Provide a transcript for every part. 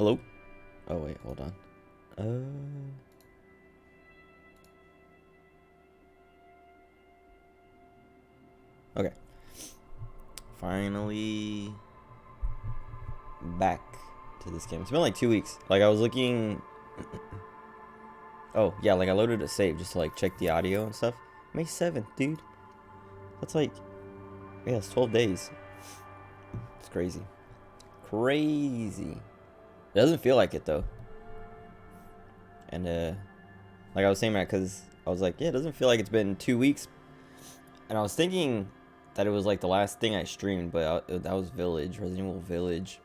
Hello? Oh, wait, hold on. Okay. Finally back to this game. It's been like 2 weeks. Like, I was looking... Oh, yeah, like, I loaded a save just to, like, check the audio and stuff. May 7th, dude. That's like... Yeah, it's 12 days. It's crazy. Crazy. It doesn't feel like it, though. And, like I was saying that because I was like, yeah, it doesn't feel like it's been 2 weeks. And I was thinking that it was like the last thing I streamed, but that was Village, Resident Evil Village.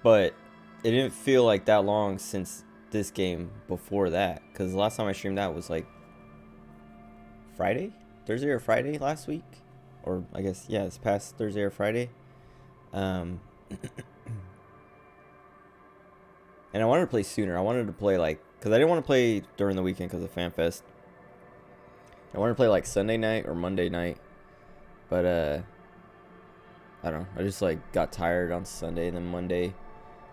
But it didn't feel like that long since this game before that, because the last time I streamed that was like Friday, Thursday or Friday last week, or I guess yeah, it's past Thursday or Friday. And I wanted to play sooner. I wanted to play like, because I didn't want to play during the weekend because of FanFest. I wanted to play like Sunday night or Monday night, but I don't know. I just like got tired on Sunday, and then Monday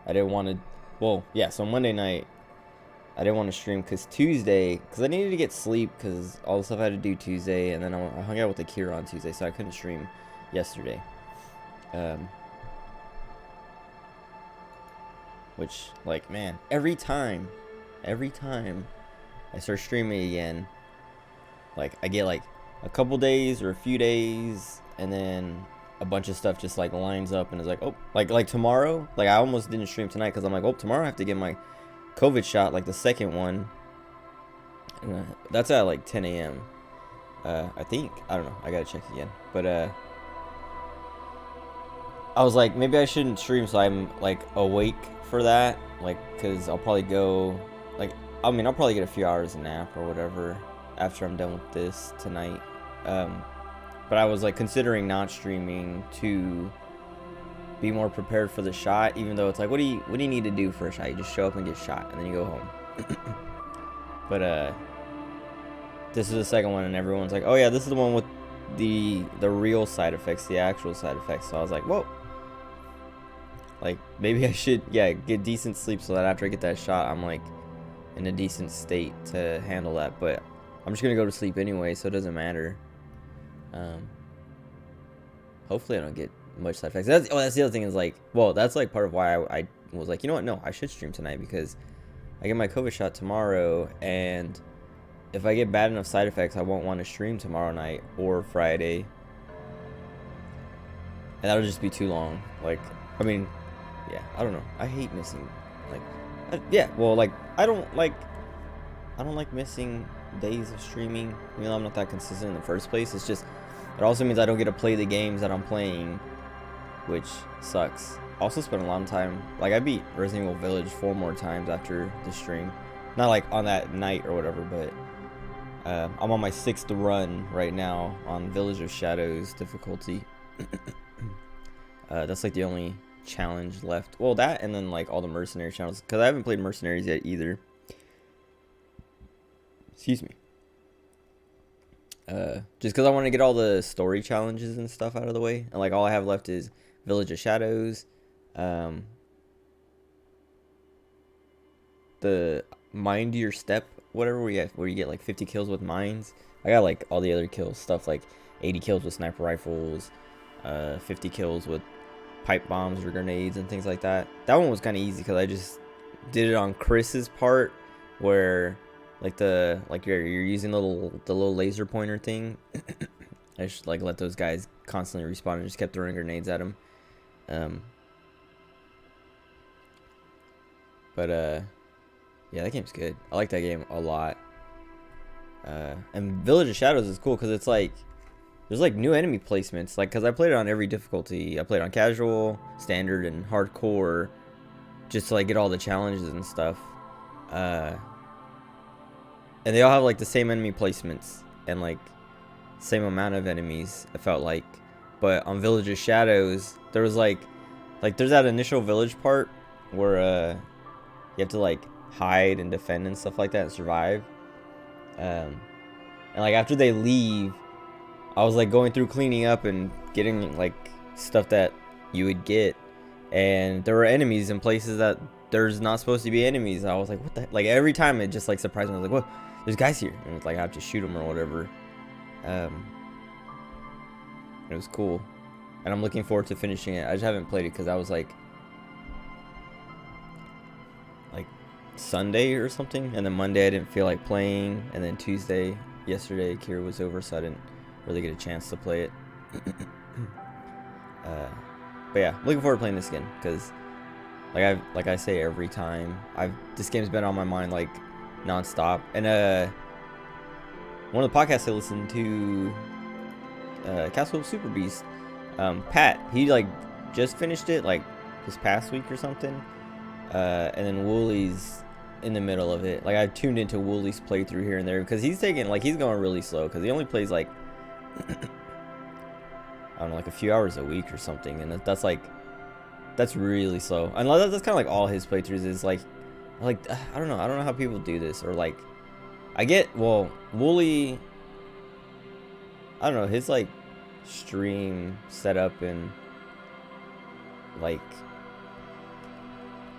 I didn't want to. Well, yeah. So Monday night I didn't want to stream because Tuesday, because I needed to get sleep because all the stuff I had to do Tuesday, and then I hung out with Akira on Tuesday, so I couldn't stream yesterday. Which, like, man, every time I start streaming again, like, I get like a couple days or a few days, and then a bunch of stuff just like lines up, and it's like, oh, like tomorrow, like I almost didn't stream tonight because I'm like, oh, tomorrow I have to get my COVID shot, like the second one. And, that's at like 10 a.m. I think, I don't know, I gotta check again, but I was like, maybe I shouldn't stream so I'm like awake for that, like, because I'll probably go, like, I mean, I'll probably get a few hours of nap or whatever after I'm done with this tonight. But I was like considering not streaming to be more prepared for the shot, even though it's like, what do you need to do for a shot? You just show up and get shot, and then you go home. But this is the second one, and everyone's like, oh yeah, this is the one with the real side effects, the actual side effects. So I was like, whoa, like maybe I should, yeah, get decent sleep so that after I get that shot, I'm like in a decent state to handle that. But I'm just gonna go to sleep anyway, so it doesn't matter. Hopefully I don't get much side effects. That's the other thing is like, well, that's like part of why I was like, you know what, no, I should stream tonight because I get my COVID shot tomorrow, and if I get bad enough side effects, I won't want to stream tomorrow night or Friday, and that'll just be too long. Like, I mean, yeah, I don't know. I hate missing, like, yeah, well, like, I don't like missing days of streaming, even though I'm not that consistent in the first place. It's just, it also means I don't get to play the games that I'm playing, which sucks. Also spent a lot of time, like, I beat Resident Evil Village 4 more times after the stream. Not like on that night or whatever, but I'm on my 6th run right now on Village of Shadows difficulty. That's like the only challenge left. Well, that and then like all the mercenary channels, because I haven't played mercenaries yet either. Excuse me. Just because I want to get all the story challenges and stuff out of the way, and like all I have left is Village of Shadows, the Mind Your Step, whatever, where you get like 50 kills with mines. I got like all the other kills stuff, like 80 kills with sniper rifles, 50 kills with pipe bombs or grenades and things like that. That one was kind of easy because I just did it on Chris's part, where like you're using the little laser pointer thing. I just like let those guys constantly respawn and just kept throwing grenades at them. But yeah, that game's good. I like that game a lot. And Village of Shadows is cool because it's like there's like new enemy placements. Like, because I played it on every difficulty. I played on casual, standard, and hardcore, just to like get all the challenges and stuff. And they all have like the same enemy placements and like same amount of enemies, it felt like. But on Village of Shadows, there was like there's that initial village part where you have to like hide and defend and stuff like that and survive. And like after they leave, I was like going through cleaning up and getting like stuff that you would get, and there were enemies in places that there's not supposed to be enemies. I was like, what the heck? Like every time it just like surprised me. I was like, what? There's guys here, and it's like I have to shoot them or whatever. It was cool, and I'm looking forward to finishing it. I just haven't played it because I was like Sunday or something, and then Monday I didn't feel like playing, and then Tuesday, yesterday, Kira was over, so I didn't really get a chance to play it. But yeah, looking forward to playing this again because, like I say every time, this game's been on my mind like nonstop. And one of the podcasts I listened to, Castle Super Beast, Pat, he like just finished it like this past week or something, and then Woolie's in the middle of it. Like I tuned into Woolie's playthrough here and there because he's going really slow because he only plays like I don't know, like a few hours a week or something, and that's really slow. And that's kind of like all his playthroughs is like I don't know how people do this, or like Woolie, I don't know, his like stream setup and like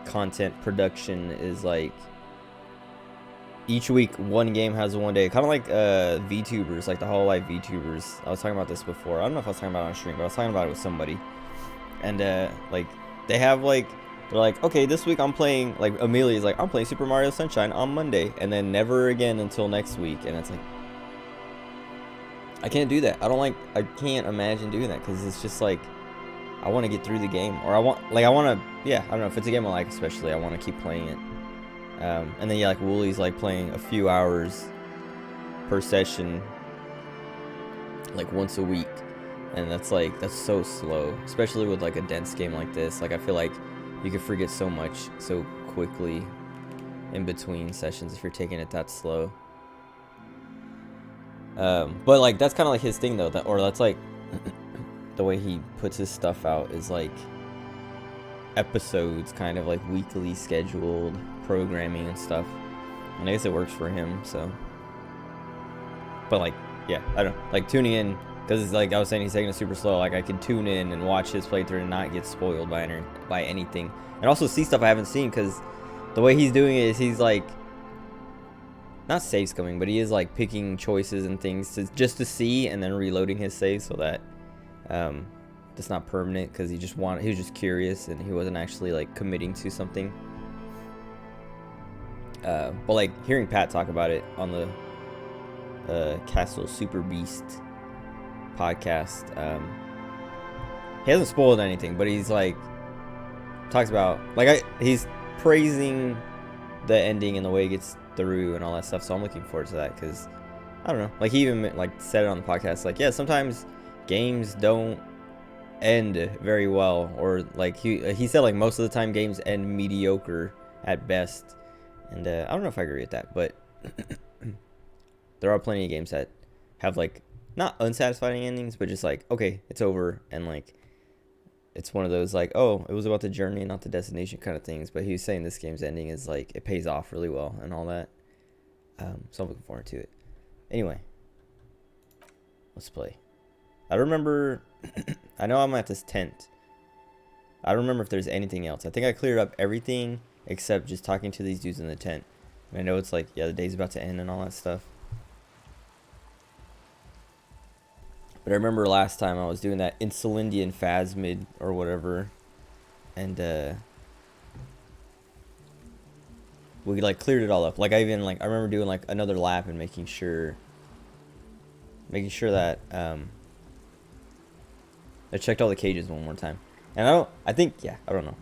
content production is like each week one game has one day, kind of like VTubers, like the Hollow Life VTubers. I was talking about this before. I don't know if I was talking about it on stream, but I was talking about it with somebody. And like they have like, they're like, okay, this week I'm playing, like Amelia's like, I'm playing Super Mario Sunshine on Monday, and then never again until next week. And it's like, I can't do that. I can't imagine doing that because it's just like, I want to get through the game, or I don't know, if it's a game I like, especially, I want to keep playing it. And then yeah, like Woolie's like playing a few hours per session, like once a week, and that's so slow, especially with like a dense game like this. Like I feel like you could forget so much so quickly in between sessions if you're taking it that slow. But like that's kind of like his thing though, that's like the way he puts his stuff out is like episodes, kind of like weekly scheduled programming and stuff, and I guess it works for him. So, but like, yeah, I don't know, like tuning in, because it's like I was saying, he's taking it super slow. Like I could tune in and watch his playthrough and not get spoiled by anything, and also see stuff I haven't seen, because the way he's doing it is he's like not save scumming, but he is like picking choices and things just to see, and then reloading his save so that that's not permanent, because he was just curious and he wasn't actually like committing to something. But like hearing Pat talk about it on the Castle Super Beast podcast, he hasn't spoiled anything, but he's like talks about like he's praising the ending and the way it gets through and all that stuff. So I'm looking forward to that, because I don't know, like he even like said it on the podcast, like, yeah, sometimes games don't end very well, or like he said like most of the time games end mediocre at best, and I don't know if I agree with that, but there are plenty of games that have like not unsatisfying endings, but just like, okay, it's over, and like it's one of those like, oh, it was about the journey, not the destination kind of things. But he was saying this game's ending is like it pays off really well and all that. So I'm looking forward to it. Anyway, let's play. I remember I know I'm at this tent. I don't remember if there's anything else. I think I cleared up everything except just talking to these dudes in the tent. And I know it's like, yeah, the day's about to end and all that stuff. But I remember last time I was doing that Insulindian Phasmid or whatever, and we like cleared it all up. Like I remember doing like another lap and making sure that I checked all the cages one more time. And I don't know.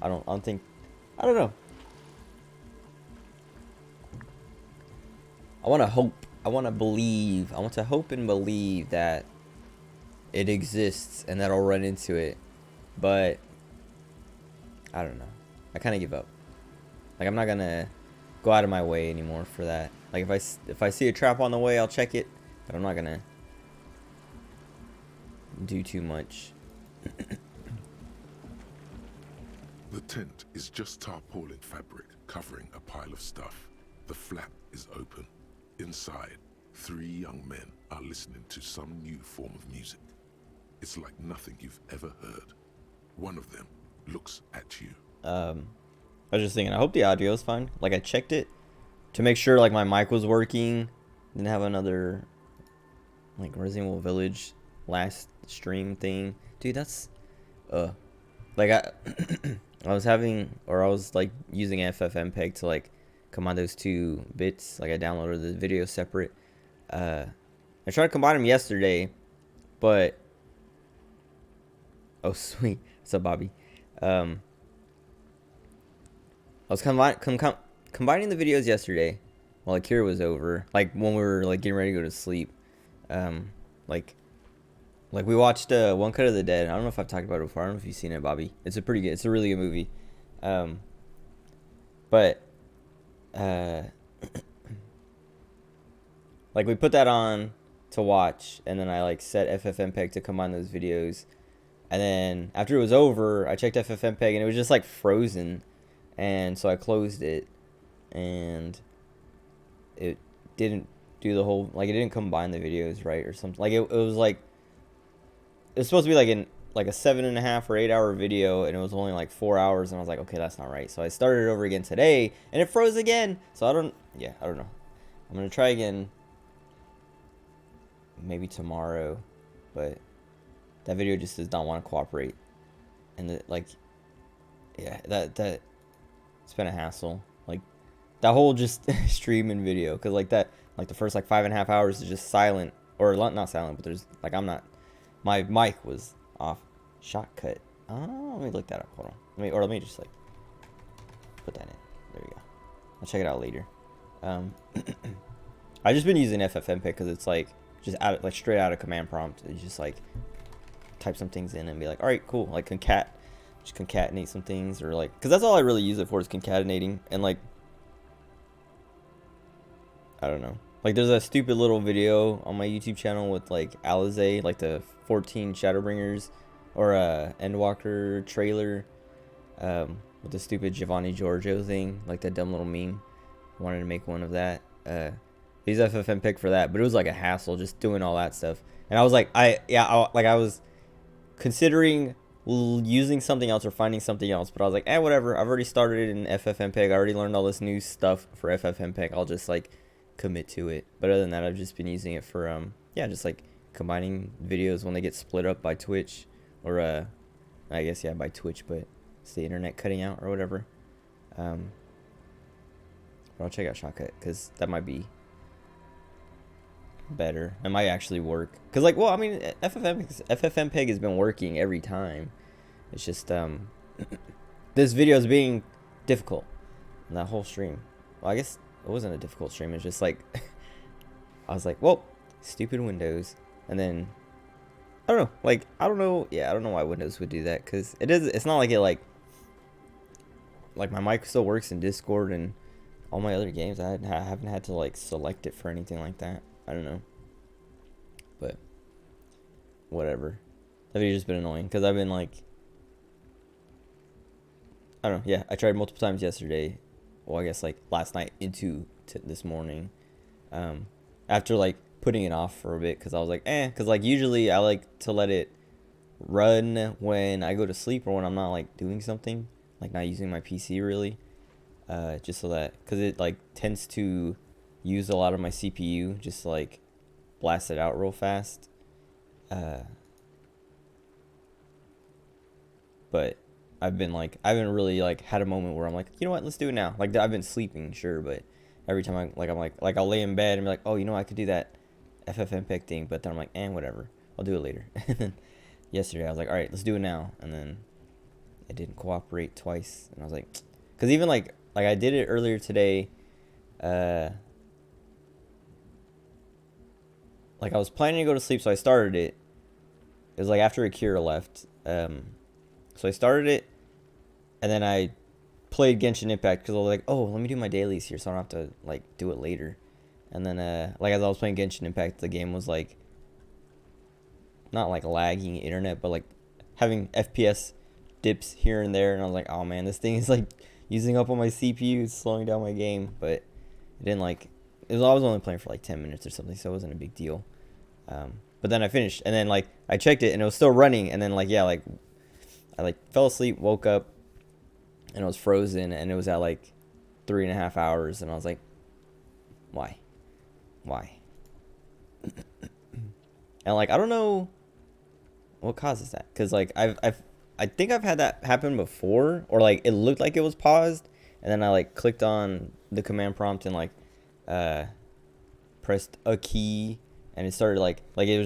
I want to hope and believe that it exists and that I'll run into it, but I don't know. I kind of give up. Like I'm not gonna go out of my way anymore for that. Like if I see a trap on the way, I'll check it, but I'm not gonna do too much. The tent is just tarpaulin fabric covering a pile of stuff. The flap is open. Inside, 3 young men are listening to some new form of music. It's like nothing you've ever heard. One of them looks at you. I was just thinking, I hope the audio is fine. Like, I checked it to make sure, like, my mic was working. Didn't have another, like, Resident Evil Village last stream thing. Dude, that's, like, I was, like, using FFmpeg to, like, combine those two bits. Like, I downloaded the video separate. I tried to combine them yesterday, but, oh, sweet. What's up, Bobby? I was combining the videos yesterday while Akira was over, like when we were like getting ready to go to sleep. Like we watched One Cut of the Dead. I don't know if I've talked about it before. I don't know if you've seen it, Bobby. It's a really good movie. But like we put that on to watch, and then I like set FFmpeg to combine those videos. And then after it was over, I checked FFmpeg and it was just like frozen. And so I closed it, and it didn't do the whole, like, it didn't combine the videos right or something. Like, it was like, it was supposed to be like a 7.5 or 8 hour video, and it was only like 4 hours, and I was like, okay, that's not right. So I started it over again today, and it froze again. So I don't know. I'm going to try again maybe tomorrow, but that video just does not want to cooperate. And yeah, that it's been a hassle. Like, that whole just stream and video, because like the first like 5.5 hours is just silent, or not silent, but there's like, my mic was off. Shotcut. Oh, let me look that up. Hold on. Let me just like put that in. There we go. I'll check it out later. I've just been using FFmpeg because it's like just straight out of command prompt. You just like type some things in and be like, all right, cool. Like just concatenate some things, or like, because that's all I really use it for, is concatenating. And like, I don't know, like there's a stupid little video on my YouTube channel with like Alizé, like the 14 Shadowbringers, or Endwalker trailer, with the stupid Giovanni Giorgio thing, like that dumb little meme. I wanted to make one of that. Use FFmpeg for that, but it was like a hassle just doing all that stuff. And I was like, I was considering using something else or finding something else, but I was like, whatever. I've already started it in FFmpeg. I already learned all this new stuff for FFmpeg. I'll just like commit to it. But other than that, I've just been using it for just like combining videos when they get split up by Twitch, or I guess by Twitch, but it's the internet cutting out or whatever. But I'll check out Shotcut, because that might be better. It might actually work, because like, well, I mean, FFmpeg has been working every time. It's just this video is being difficult, and that whole stream, well, I guess it wasn't a difficult stream. It's just like I was like, well, stupid Windows. And then I don't know, like, I don't know why Windows would do that, because it's not like it like my mic still works in Discord and all my other games. I haven't had to like select it for anything like that. I don't know, but whatever. That video's just been annoying, because I've been like, I don't know. Yeah, I tried multiple times yesterday. Well, I guess like last night into this morning. After like putting it off for a bit, because I was like, because like usually I like to let it run when I go to sleep, or when I'm not like doing something, like not using my PC really. Just so that, because it like tends to use a lot of my CPU, just to like blast it out real fast. But I haven't really like had a moment where I'm like, you know what, let's do it now. Like, I've been sleeping, sure, but every time I'm like I'll lay in bed and be like, oh, you know, I could do that FFmpeg thing, but then I'm like, whatever, I'll do it later. And then yesterday I was like, all right, let's do it now, and then it didn't cooperate twice, and I was like, because even like I did it earlier today. Like, I was planning to go to sleep, so I started it. It was like after Akira left. So I started it, and then I played Genshin Impact, because I was like, oh, let me do my dailies here, so I don't have to like do it later. And then like as I was playing Genshin Impact, the game was like not like lagging internet, but like having FPS dips here and there, and I was like, oh man, this thing is like using up all my CPU, it's slowing down my game. But it didn't like, I was only playing for like 10 minutes or something, so it wasn't a big deal. But then I finished, and then like I checked it, and it was still running, and then like yeah, like I like fell asleep, woke up, and it was frozen, and it was at like 3.5 hours, and I was like, why? And like I don't know what causes that, because like I think I've had that happen before, or like it looked like it was paused, and then I like clicked on the command prompt and like pressed a key, and it started like it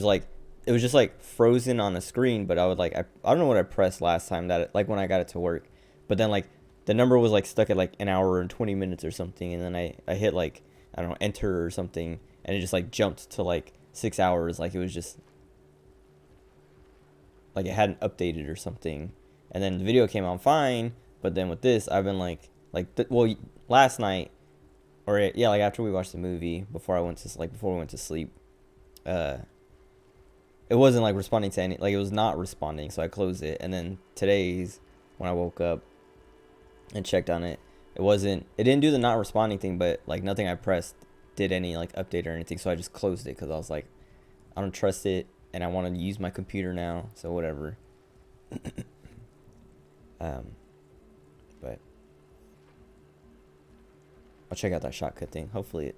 was just like frozen on the screen. But I would like I don't know what I pressed last time that like when I got it to work, but then like the number was like stuck at like an hour and 20 minutes or something, and then I hit like I don't know, enter or something, and it just like jumped to like 6 hours, like it was just like it hadn't updated or something. And then the video came on fine, but then with this I've been well, last night, or yeah, like after we watched the movie, before we went to sleep, it wasn't like responding to any, like it was not responding, so I closed it. And then today's, when I woke up and checked on it, it didn't do the not responding thing, but like nothing I pressed did any like update or anything, so I just closed it because I was like, I don't trust it, and I want to use my computer now, so whatever. But I'll check out that shotcut thing. Hopefully it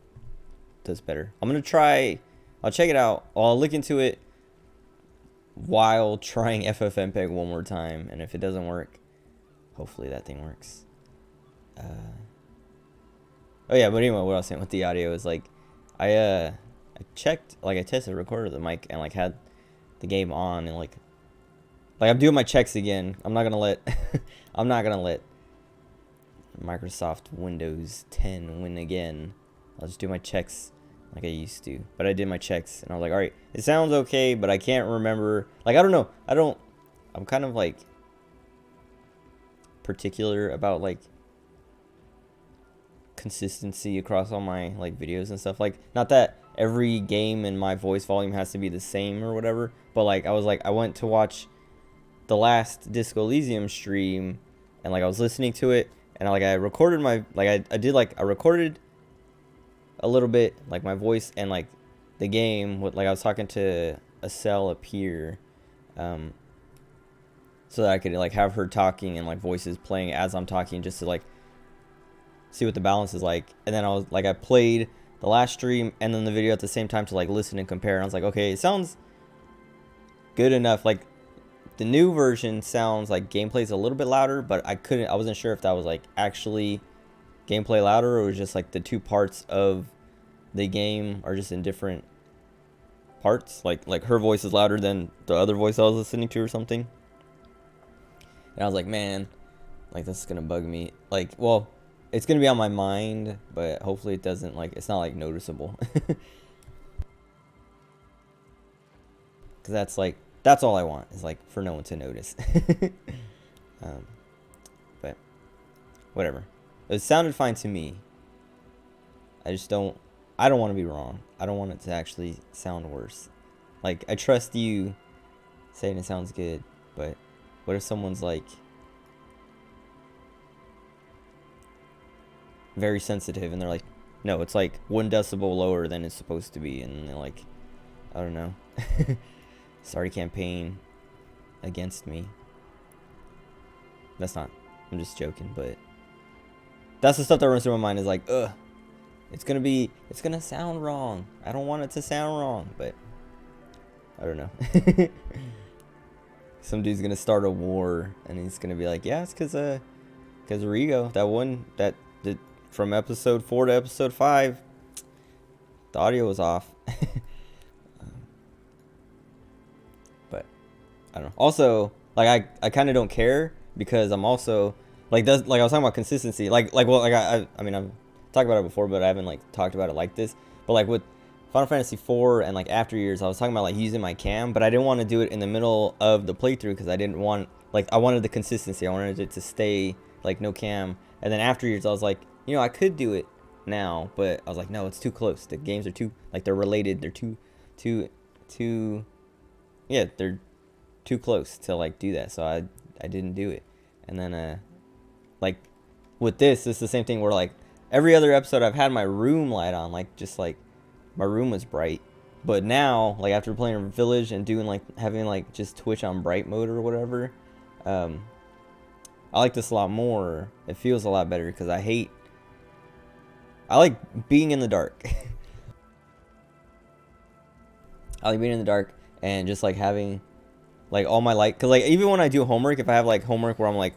does better. I'll check it out. I'll look into it while trying FFmpeg one more time, and if it doesn't work, hopefully that thing works. Oh yeah, but anyway, what I was saying with the audio is like, I checked, like I tested, recorded the mic, and like had the game on, and like I'm doing my checks again. I'm not gonna let Microsoft Windows 10 win again. I'll just do my checks like I used to. But I did my checks, and I was like, all right, it sounds okay, but I can't remember. Like I don't know. I'm kind of like particular about like consistency across all my like videos and stuff. Like, not that every game in my voice volume has to be the same or whatever, but like I went to watch the last Disco Elysium stream, and like I was listening to it, and like I recorded my I recorded a little bit like my voice and like the game with, like I was talking to a cell up here, so that I could like have her talking and like voices playing as I'm talking, just to like see what the balance is like. And then I played the last stream and then the video at the same time to like listen and compare, and I was like, okay, it sounds good enough. Like the new version sounds like gameplay's a little bit louder, but I wasn't sure if that was like actually gameplay louder, or it was just like the two parts of the game are just in different parts. Like her voice is louder than the other voice I was listening to or something. And I was like, man, like this is gonna bug me. Like, well, it's gonna be on my mind, but hopefully it doesn't, like, it's not like noticeable. Because that's all I want, is like for no one to notice. But whatever. It sounded fine to me. I don't want to be wrong. I don't want it to actually sound worse. Like, I trust you saying it sounds good, but what if someone's like very sensitive and they're like, no, it's like 1 decibel lower than it's supposed to be, and they're like, I don't know, sorry, campaign against me. I'm just joking, but that's the stuff that runs through my mind, is like, ugh, it's gonna sound wrong. I don't want it to sound wrong, but I don't know. Some dude's gonna start a war, and he's gonna be like, yeah, it's because Rigo, from episode 4 to episode 5, the audio was off. But I don't know. Also, like I kind of don't care, because I'm also like I was talking about consistency. I mean, I've talked about it before, but I haven't like talked about it like this. But like with Final Fantasy IV and like After Years, I was talking about like using my cam, but I didn't want to do it in the middle of the playthrough, because I didn't want, like, I wanted the consistency. I wanted it to stay like no cam. And then After Years, I was like, you know, I could do it now, but I was like, no, it's too close. The games are too, like, they're related. They're yeah, they're too close to like do that. So I didn't do it. And then like with this, it's the same thing where like every other episode I've had my room light on, like just like my room was bright, But now, like after playing Village and doing like having like just Twitch on bright mode or whatever, I like this a lot more. It feels a lot better because I like being in the dark. I like being in the dark and just like having like all my light, because like even when I do homework, if I have like homework where I'm like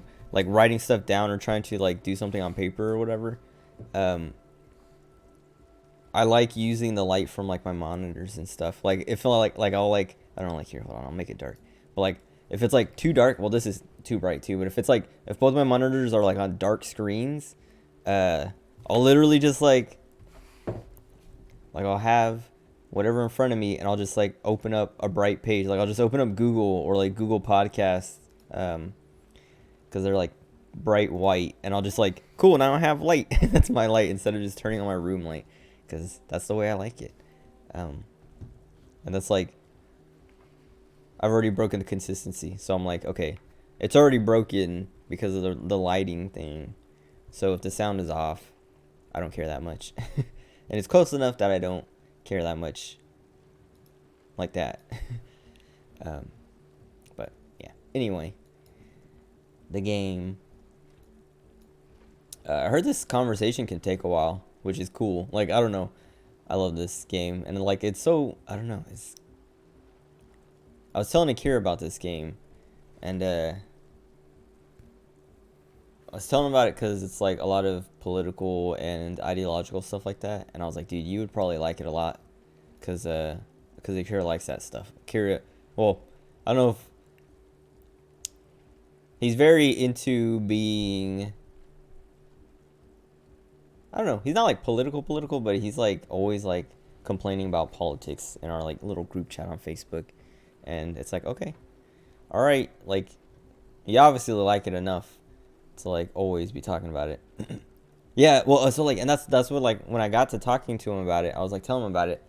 writing stuff down or trying to like do something on paper or whatever, I like using the light from like my monitors and stuff. Like if like I'll like, I don't know, like here, hold on, I'll make it dark. But like if it's like too dark, well, this is too bright too, but if it's like, if both my monitors are like on dark screens, I'll literally just like I'll have whatever in front of me and I'll just like open up a bright page. Like I'll just open up Google or like Google Podcasts, because they're like bright white, and I'll just like, cool, now I have light. That's my light, instead of just turning on my room light, because that's the way I like it. And that's like, I've already broken the consistency, so I'm like, okay, it's already broken because of the lighting thing. So if the sound is off, I don't care that much. And it's close enough that I don't care that much like that. But yeah, anyway, the game, I heard this conversation can take a while, which is cool. Like, I don't know, I love this game, and like it's so, I don't know, it's, I was telling Akira about this game, and I was telling him about it because it's like a lot of political and ideological stuff like that, and I was like, dude, you would probably like it a lot, because Akira likes that stuff. Akira, well, I don't know if he's very into being, I don't know, he's not like political, but he's like always like complaining about politics in our like little group chat on Facebook, and it's like, okay, all right, like, you obviously like it enough to like always be talking about it. Yeah, well, so like, and that's what, like, when I got to talking to him about it, I was like telling him about it,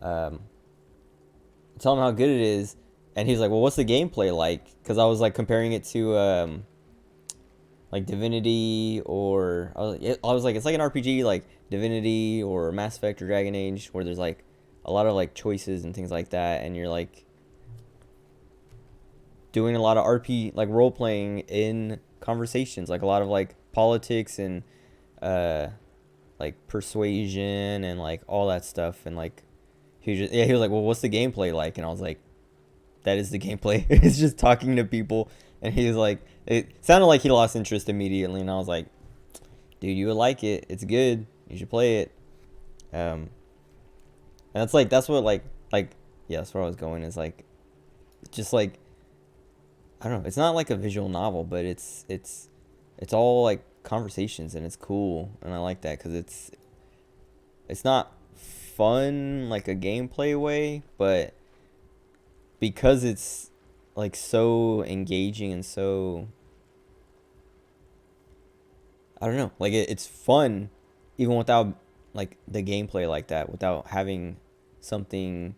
tell him how good it is, and he's like, well, what's the gameplay like? Because I was like comparing it to like Divinity, or I was like, it's like an RPG like Divinity or Mass Effect or Dragon Age, where there's like a lot of like choices and things like that, and you're like doing a lot of RP, like role playing in conversations, like a lot of like politics and like persuasion and like all that stuff. And like he was like, well, what's the gameplay like? And I was like, that is the gameplay. It's just talking to people. And he was like, it sounded like he lost interest immediately, and I was like, dude, you would like it, it's good, you should play it. And that's like, that's what like yeah, that's where I was going, is like, just like, I don't know, it's not like a visual novel, but it's all like conversations, and it's cool, and I like that, because it's not fun like a gameplay way, but because it's like so engaging and so, I don't know, like it's fun even without like the gameplay like that, without having something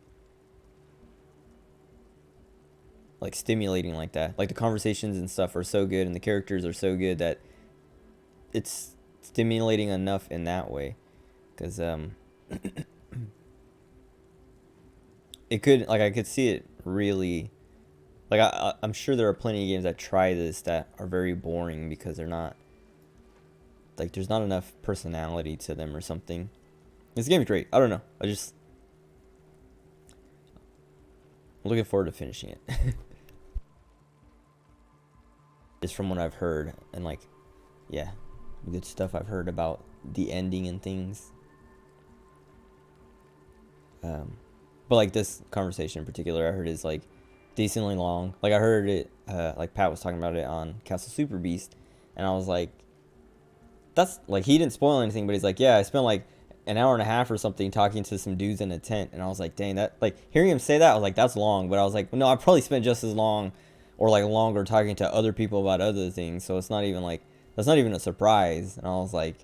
like stimulating like that. Like the conversations and stuff are so good, and the characters are so good that it's stimulating enough in that way. Because it could, like, I could see it really, like, I'm sure there are plenty of games that try this that are very boring because they're not, like, there's not enough personality to them or something. This game's great. I don't know, I'm looking forward to finishing it. Just from what I've heard, and like, yeah, good stuff I've heard about the ending and things. But like this conversation in particular, I heard is like decently long. Like I heard it, like Pat was talking about it on Castle Super Beast, and I was like, that's like, he didn't spoil anything, but he's like, yeah, I spent like an hour and a half or something talking to some dudes in a tent, and I was like, dang, that, like, hearing him say that, I was like, that's long. But I was like, no, I probably spent just as long or like longer talking to other people about other things, so it's not even like, that's not even a surprise. And I was like,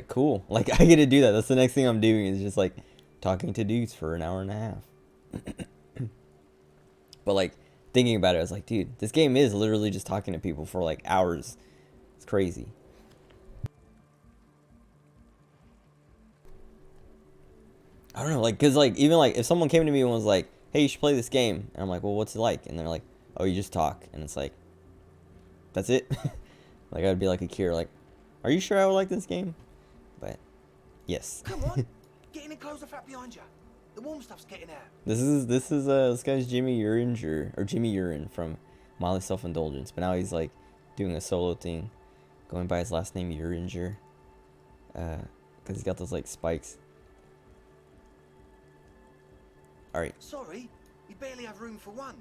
cool, like, I get to do that. That's the next thing I'm doing, is just like talking to dudes for an hour and a half. But like thinking about it, I was like, dude, this game is literally just talking to people for like hours. It's crazy. I don't know, like, cause like even like if someone came to me and was like, "Hey, you should play this game," and I'm like, "Well, what's it like?" And they're like, "Oh, you just talk," and it's like, that's it. Like I'd be like a cure, like, "Are you sure I would like this game?" But yes. Come on, get in and close the flap behind you. The warm stuff's getting out. This guy's Jimmy Uringer or Jimmy Urine from Miley Self Indulgence, but now he's like doing a solo thing, going by his last name Uringer, because he's got those like spikes. All right. Sorry, you barely have room for one.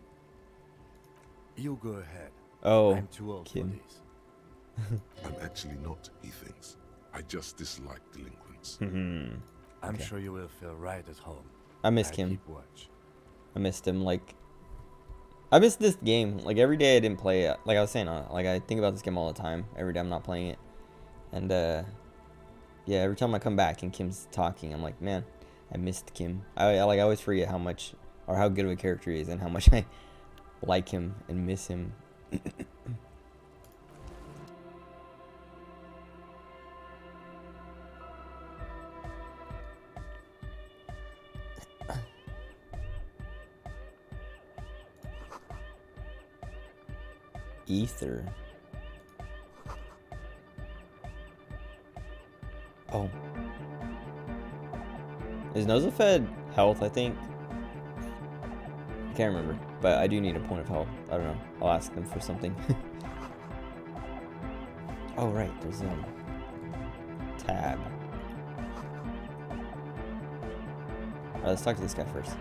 You go ahead. Oh, I'm too old kid. for this. I'm actually not, he thinks. I just dislike delinquents. I'm Okay. sure you will feel right at home. I miss I'll him. keep watch. I missed him. Like, I missed this game. Like every day I didn't play it. Like I was saying, like I think about this game all the time. Every day I'm not playing it, and yeah, every time I come back and Kim's talking, I'm like, man, I missed Kim. I always forget how much or how good of a character he is and how much I like him and miss him. Ether. Oh. Is Nosafed health, I think? I can't remember. But I do need a point of health. I don't know. I'll ask them for something. Oh, right. There's tab. Alright, let's talk to this guy first.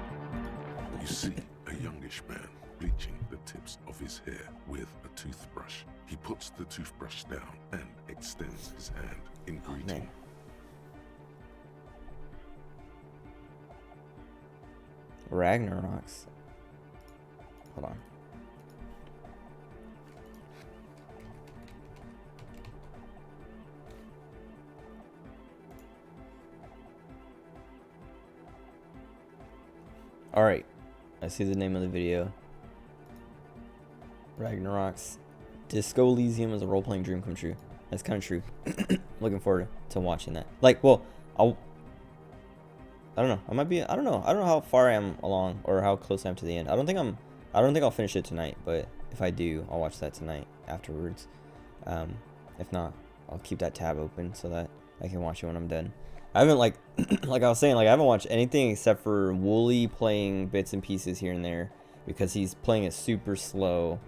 You see a youngish man bleaching the tips of his hair with a toothbrush. He puts the toothbrush down and extends his hand in greeting. Man. Ragnarok's. Hold on. Alright. I see the name of the video. Ragnarok's. Disco Elysium is a role-playing dream come true. That's kind of true. Looking forward to watching that. Like, well, I don't know. I don't know how far I am along or how close I am to the end. I don't think I'll finish it tonight, but if I do, I'll watch that tonight afterwards. If not, I'll keep that tab open so that I can watch it when I'm done. I haven't like I was saying, like I haven't watched anything except for Wooly playing bits and pieces here and there because he's playing it super slow.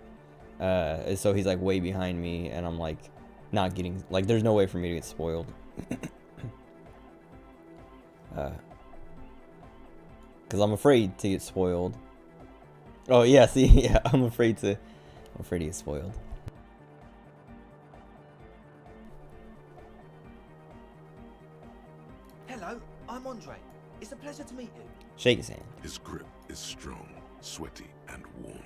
So he's like way behind me and I'm like not getting, like there's no way for me to get spoiled. Cause I'm afraid to get spoiled. Oh yeah, see, yeah, I'm afraid to get spoiled. Hello, I'm Andre. It's a pleasure to meet you. Shake his hand. His grip is strong, sweaty, and warm.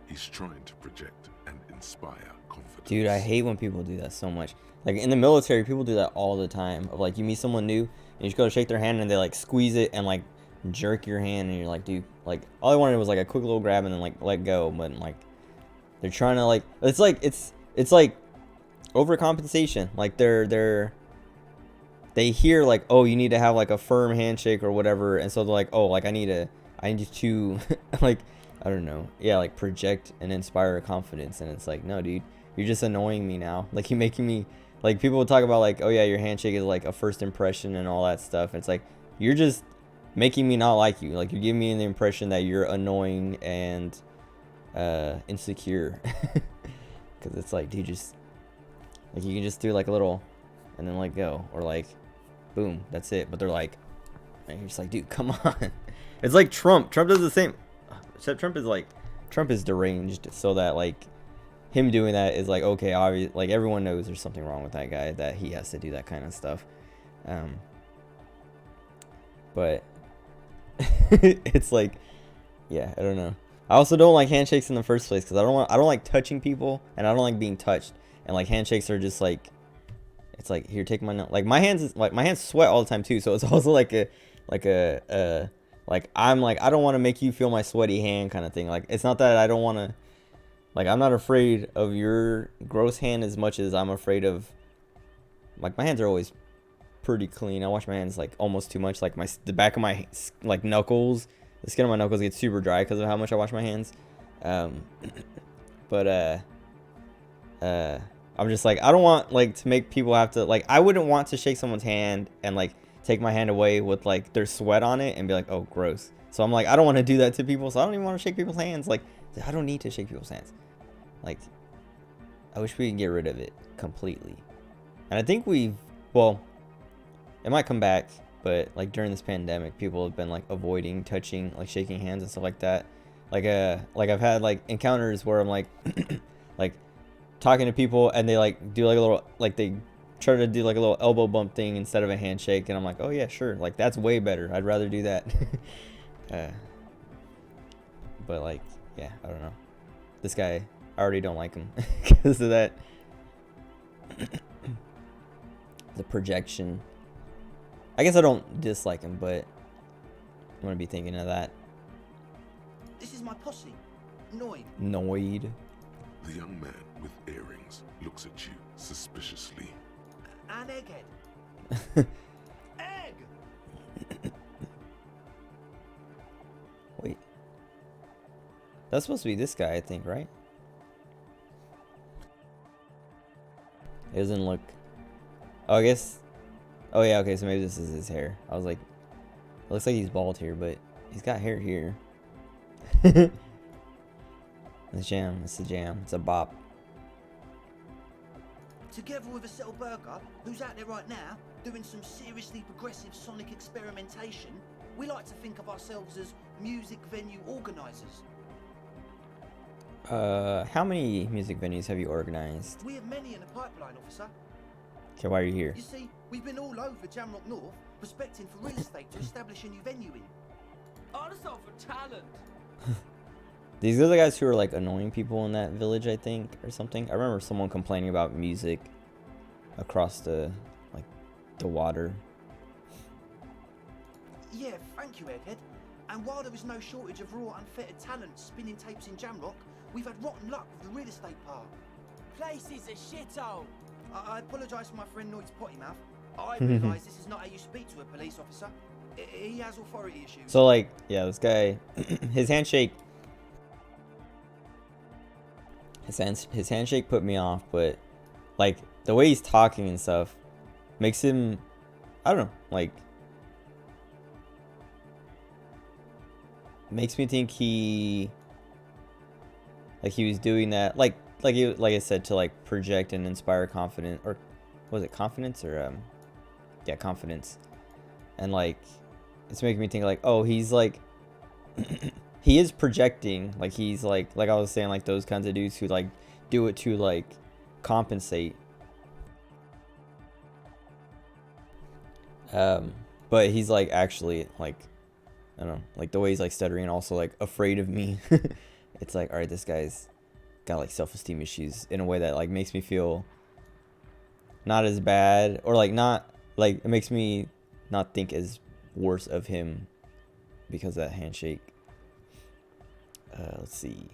He's trying to project and inspire confidence. Dude, I hate when people do that so much. Like in the military, people do that all the time. Of like you meet someone new and you just go to shake their hand and they like squeeze it and like jerk your hand and you're like, dude, like all I wanted was like a quick little grab and then like let go, but like they're trying to like it's like overcompensation. Like they hear like, oh, you need to have like a firm handshake or whatever, and so they're like, oh, like I need to like I don't know, yeah, like project and inspire confidence, and it's like, no, dude, you're just annoying me now. Like you're making me, like people will talk about like, oh yeah, your handshake is like a first impression and all that stuff. It's like you're just making me not like you. Like you're giving me the impression that you're annoying and insecure. Because it's like, dude, just like you can just do like a little and then let go, or like boom, that's it. But they're like, and you're just like, dude, come on. It's like Trump does the same, except Trump is deranged, so that like him doing that is like, okay, obviously, like everyone knows there's something wrong with that guy, that he has to do that kind of stuff. But it's like, yeah, I don't know. I also don't like handshakes in the first place because I don't like touching people, and I don't like being touched. And like handshakes are just like, it's like, here, take my like my hands sweat all the time too, so it's also like I'm like, I don't want to make you feel my sweaty hand kind of thing. Like it's not that I don't want to, like I'm not afraid of your gross hand as much as I'm afraid of, like my hands are always pretty clean. I wash my hands like almost too much. Like the back of my like knuckles, the skin of my knuckles gets super dry because of how much I wash my hands. But I'm just like, I don't want like to make people have to like, I wouldn't want to shake someone's hand and like take my hand away with like their sweat on it and be like, oh, gross. So I'm like, I don't want to do that to people. So I don't even want to shake people's hands. Like, I don't need to shake people's hands. Like, I wish we could get rid of it completely. And I think well, it might come back, but like during this pandemic, people have been like avoiding touching, like shaking hands and stuff like that. Like I've had like encounters where I'm like, like talking to people and they like do like a little, like they try to do like a little elbow bump thing instead of a handshake. And I'm like, oh yeah, sure. Like that's way better. I'd rather do that. But like, yeah, I don't know. This guy, I already don't like him because of that. The projection. I guess I don't dislike him, but I'm gonna be thinking of that. This is my posse. Noid. Noid. The young man with earrings looks at you suspiciously. And Egghead. Egg! Wait. That's supposed to be this guy, I think, right? It doesn't look... Oh, I guess... Oh, yeah, okay, so maybe this is his hair. I was like... It looks like he's bald here, but he's got hair here. It's a jam. It's a jam. It's a bop. Together with a Settle Burger, who's out there right now, doing some seriously progressive sonic experimentation, we like to think of ourselves as music venue organisers. How many music venues have you organized? We have many in the pipeline, officer. Okay, why are you here? You see, we've been all over Jamrock North, prospecting for real estate to establish a new venue in. Also for talent. These are the guys who are like annoying people in that village, I think, or something. I remember someone complaining about music across the water. Yeah, thank you, Egghead. And while there is no shortage of raw, unfettered talent spinning tapes in Jamrock, we've had rotten luck with the real estate part. Place is a shithole. I apologise for my friend Noid's potty mouth. I realise this is not how you speak to a police officer. He has authority issues. So like, yeah, this guy, his handshake put me off, but like the way he's talking and stuff makes him, I don't know, like makes me think he was doing that like I said, to like project and inspire confidence, or was it confidence, or yeah, confidence. And like it's making me think like, oh, he's like he is projecting, like he's like I was saying, like those kinds of dudes who like do it to like compensate. But he's like actually like, I don't know, like the way he's like stuttering and also like afraid of me. It's like, all right, this guy's got like self-esteem issues in a way that like makes me feel not as bad, or like not like, it makes me not think as worse of him because of that handshake. Let's see.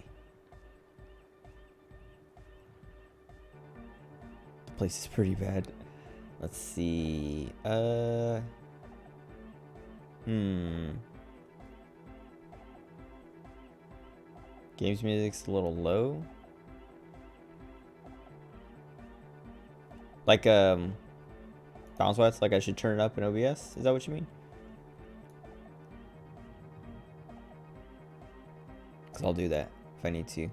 The place is pretty bad. Let's see. Games music's a little low. Like bounce wise, like I should turn it up in OBS? Is that what you mean? Cause I'll do that if I need to.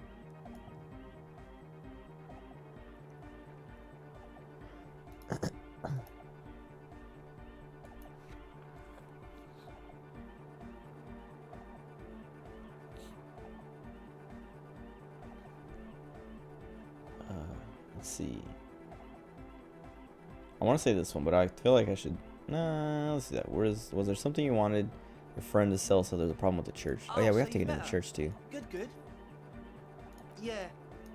Let's see. I want to say this one, but I feel like I should. Nah, let's see that. Was there something you wanted your friend to sell? So there's a problem with the church. Oh yeah, we have to get into the church too. Good. Yeah,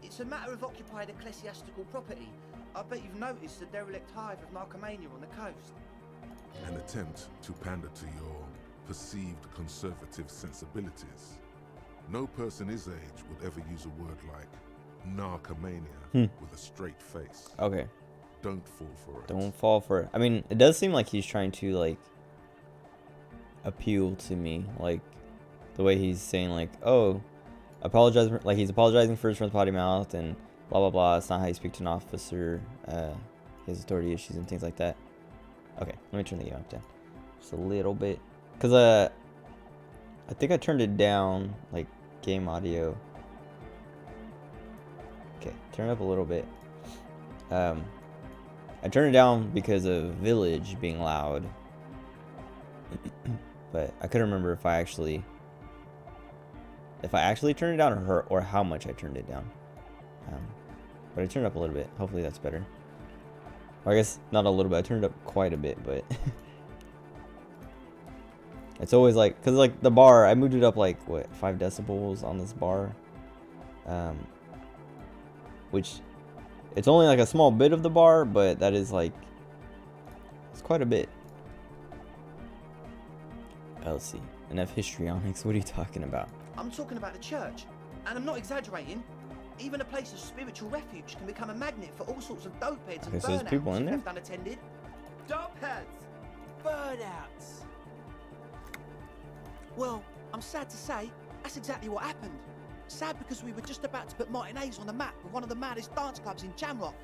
it's a matter of occupied ecclesiastical property. I bet you've noticed the derelict hive of narcomania on the coast. An attempt to pander to your perceived conservative sensibilities. No person his age would ever use a word like narcomania with a straight face. Okay. Don't fall for it. Don't fall for it. I mean, it does seem like he's trying to like appeal to me, like the way he's saying like, oh, apologize, like he's apologizing for his friend's potty mouth and blah blah blah. It's not how you speak to an officer. His authority issues and things like that. Okay, let me turn the game up down just a little bit, cause I think I turned it down, like game audio. Okay, turn it up a little bit. I turned it down because of Village being loud. But I couldn't remember if I actually turned it down or how much I turned it down. But I turned it up a little bit. Hopefully that's better. Or I guess not a little bit. I turned it up quite a bit, but it's always like, cause like the bar, I moved it up like what 5 decibels on this bar, which it's only like a small bit of the bar, but that is like, it's quite a bit. Let's see. Enough histrionics. What are you talking about? I'm talking about the church, and I'm not exaggerating. Even a place of spiritual refuge can become a magnet for all sorts of dopeheads and Okay, so there's burnouts people in if there? left unattended. Dopeheads! Burnouts! Well, I'm sad to say, that's exactly what happened. Sad because we were just about to put Martinez on the map with one of the maddest dance clubs in Jamrock.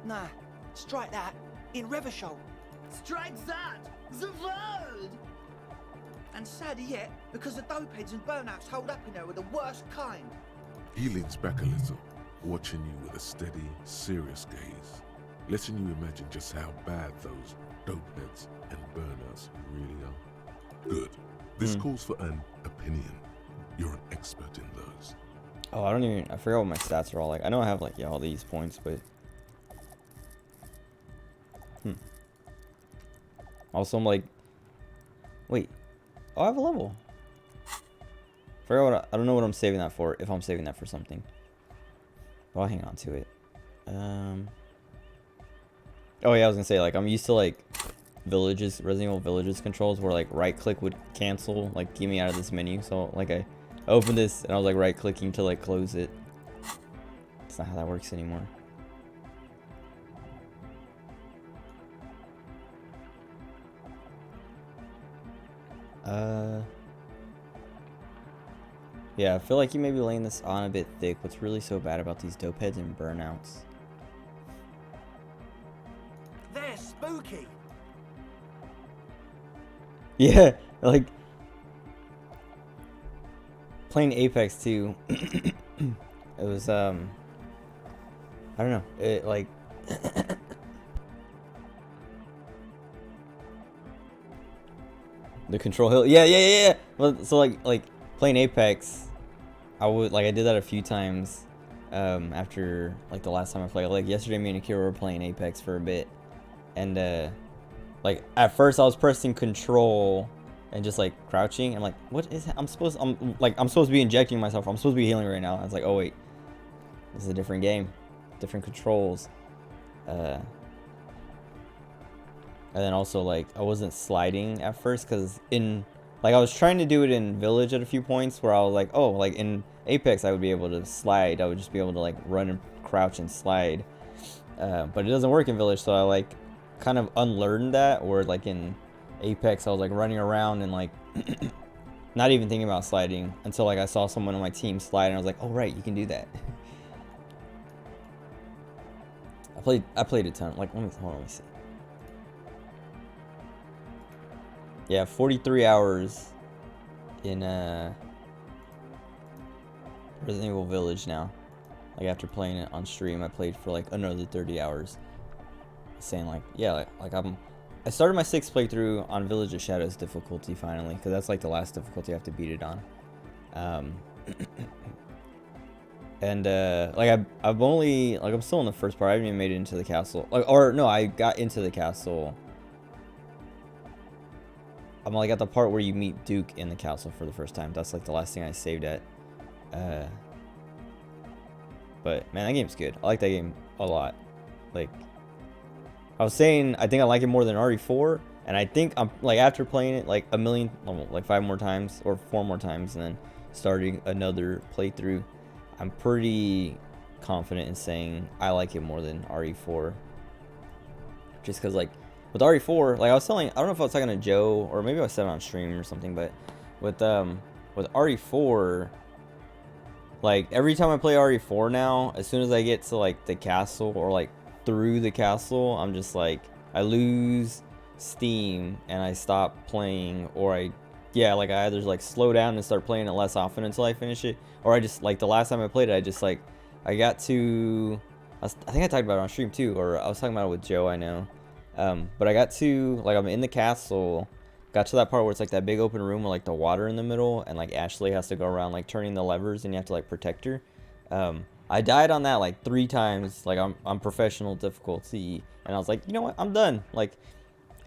Nah, strike that. In Revachol. Strike that! The word! And sadder yet, because the dopeheads and burnouts hold up in there are the worst kind. He leans back a little, watching you with a steady, serious gaze, letting you imagine just how bad those dopeheads and burnouts really are. Good. This calls for an opinion. You're an expert in those. Oh, I forgot what my stats are all like. I know I have like, yeah, all these points, but also I'm like, wait, oh, I have a level. I don't know what I'm saving that for, if I'm saving that for something. But I'll hang on to it. Oh yeah, I was gonna say, like, I'm used to like Resident Evil Villages controls where like right click would cancel, like get me out of this menu. So like I opened this and I was like right clicking to like close it. It's not how that works anymore. Yeah, I feel like you may be laying this on a bit thick. What's really so bad about these dopeheads and burnouts? They're spooky! Yeah, like playing Apex too. It was I don't know. It like the control hill. Yeah. Well, so like playing Apex, I did that a few times after like the last time I played. Like yesterday, me and Akira were playing Apex for a bit, and like at first I was pressing control and just like crouching. I'm like, what is that? I'm supposed to be injecting myself. I'm supposed to be healing right now. I was like, oh wait, this is a different game, different controls. And then also like I wasn't sliding at first because I was trying to do it in Village at a few points where I was like, oh, like in Apex I would be able to slide. I would just be able to like run and crouch and slide. But it doesn't work in Village, so I like kind of unlearned that. Or like in Apex I was like running around and like not even thinking about sliding until like I saw someone on my team slide and I was like, oh right, you can do that. I played a ton. Like, hold on, let me see. Yeah, 43 hours in Resident Evil Village now. Like after playing it on stream, I played for like another 30 hours. Saying like, yeah, I started my 6th playthrough on Village of Shadows difficulty finally, because that's like the last difficulty I have to beat it on. And I've only I'm still in the first part. I haven't even made it into the castle. I got into the castle. I'm like at the part where you meet Duke in the castle for the first time. That's like the last thing I saved at. But man, that game's good. I like that game a lot. Like I was saying, I think I like it more than RE4, and I think I'm like after playing it like 5 more times or 4 more times, and then starting another playthrough, I'm pretty confident in saying I like it more than RE4. just because like with RE4, like I was telling, I don't know if I was talking to Joe or maybe I said it on stream or something, but with RE4, like every time I play RE4 now, as soon as I get to like the castle or like through the castle, I'm just like, I lose steam and I stop playing, or I either like slow down and start playing it less often until I finish it, or I just like the last time I played it, I just like I got to I think I talked about it on stream too, or I was talking about it with Joe, I know. But I got to like I'm in the castle, got to that part where it's like that big open room with like the water in the middle, and like Ashley has to go around like turning the levers and you have to like protect her. I died on that like 3 times. Like I'm professional difficulty, and I was like, you know what, I'm done. Like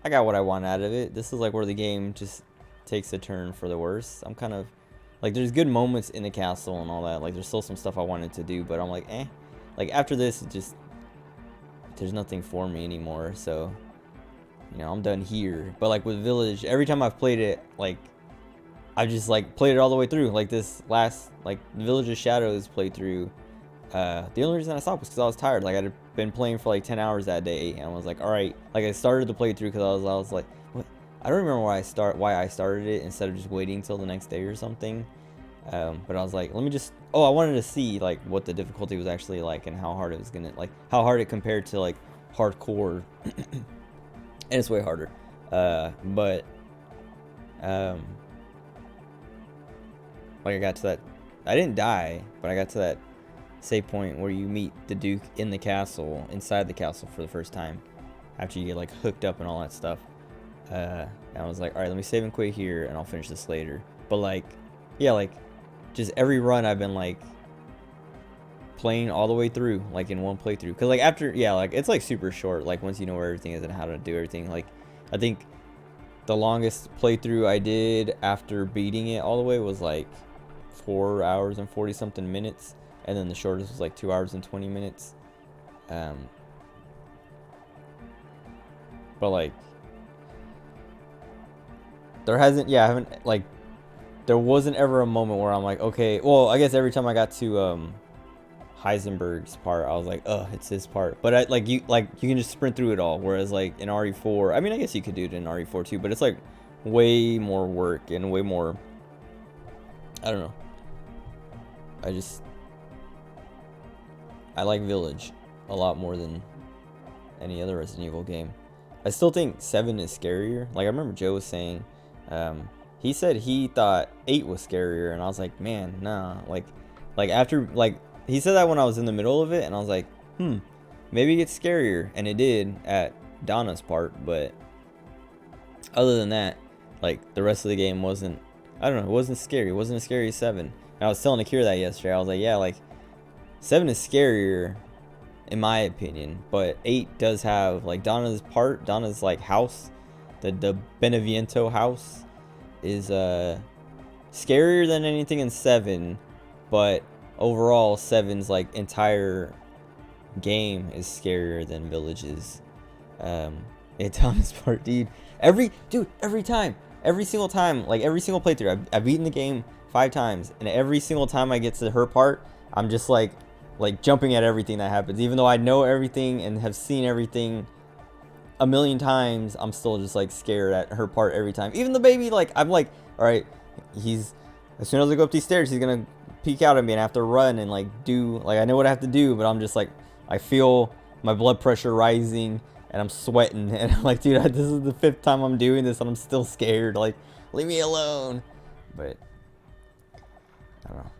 I got what I want out of it. This is like where the game just takes a turn for the worse. I'm kind of like, there's good moments in the castle and all that. Like there's still some stuff I wanted to do, but I'm like, eh. Like after this, it just, there's nothing for me anymore. So, you know, I'm done here. But like with Village, every time I've played it, like I just like played it all the way through. Like this last, like Village of Shadows playthrough. The only reason I stopped was because I was tired. Like I'd been playing for like 10 hours that day, and I was like, all right. Like I started the playthrough because I was like, what? I don't remember why I started it instead of just waiting till the next day or something. But I was like, let me just, I wanted to see like what the difficulty was actually like and how hard it was gonna, like how hard it compared to like hardcore. And it's way harder. But like I got to that, I didn't die, but I got to that save point where you meet the Duke in the castle, inside the castle for the first time, after you get like hooked up and all that stuff. And I was like, all right, let me save and quit here, and I'll finish this later. But like, yeah, like just every run I've been like playing all the way through, like in one playthrough. Cause like after, yeah, like it's like super short. Like once you know where everything is and how to do everything. Like I think the longest playthrough I did after beating it all the way was like 4 hours and 40 something minutes. And then the shortest was like 2 hours and 20 minutes. But like, there hasn't, I haven't, like, there wasn't ever a moment where I'm like, okay, well, I guess every time I got to Heisenberg's part, I was like, it's his part. But you can just sprint through it all. Whereas like in RE4, I mean, I guess you could do it in RE4 too, but it's like way more work and way more, I don't know. I like Village a lot more than any other Resident Evil game. I still think 7 is scarier. Like I remember Joe was saying, he said he thought 8 was scarier, and I was like, man, nah. Like after, like, he said that when I was in the middle of it, and I was like, maybe it gets scarier, and it did at Donna's part, but other than that, like, the rest of the game wasn't, I don't know, it wasn't scary. It wasn't as scary as 7. And I was telling Akira that yesterday. I was like, yeah, like, 7 is scarier, in my opinion, but 8 does have, like, Donna's like house, the Beneviento house is scarier than anything in 7, but overall 7's like entire game is scarier than Village's. Donna's part, dude, every time, every single time, like every single playthrough, I've beaten the game 5 times, and every single time I get to her part, I'm just like jumping at everything that happens. Even though I know everything and have seen everything a million times, I'm still just like scared at her part every time. Even the baby, like I'm like, all right, as soon as I go up these stairs, he's gonna peek out at me and I have to run and like do, like I know what I have to do, but I'm just like, I feel my blood pressure rising and I'm sweating, and I'm like, dude, this is the 5th time I'm doing this and I'm still scared. Like, leave me alone. But I don't know.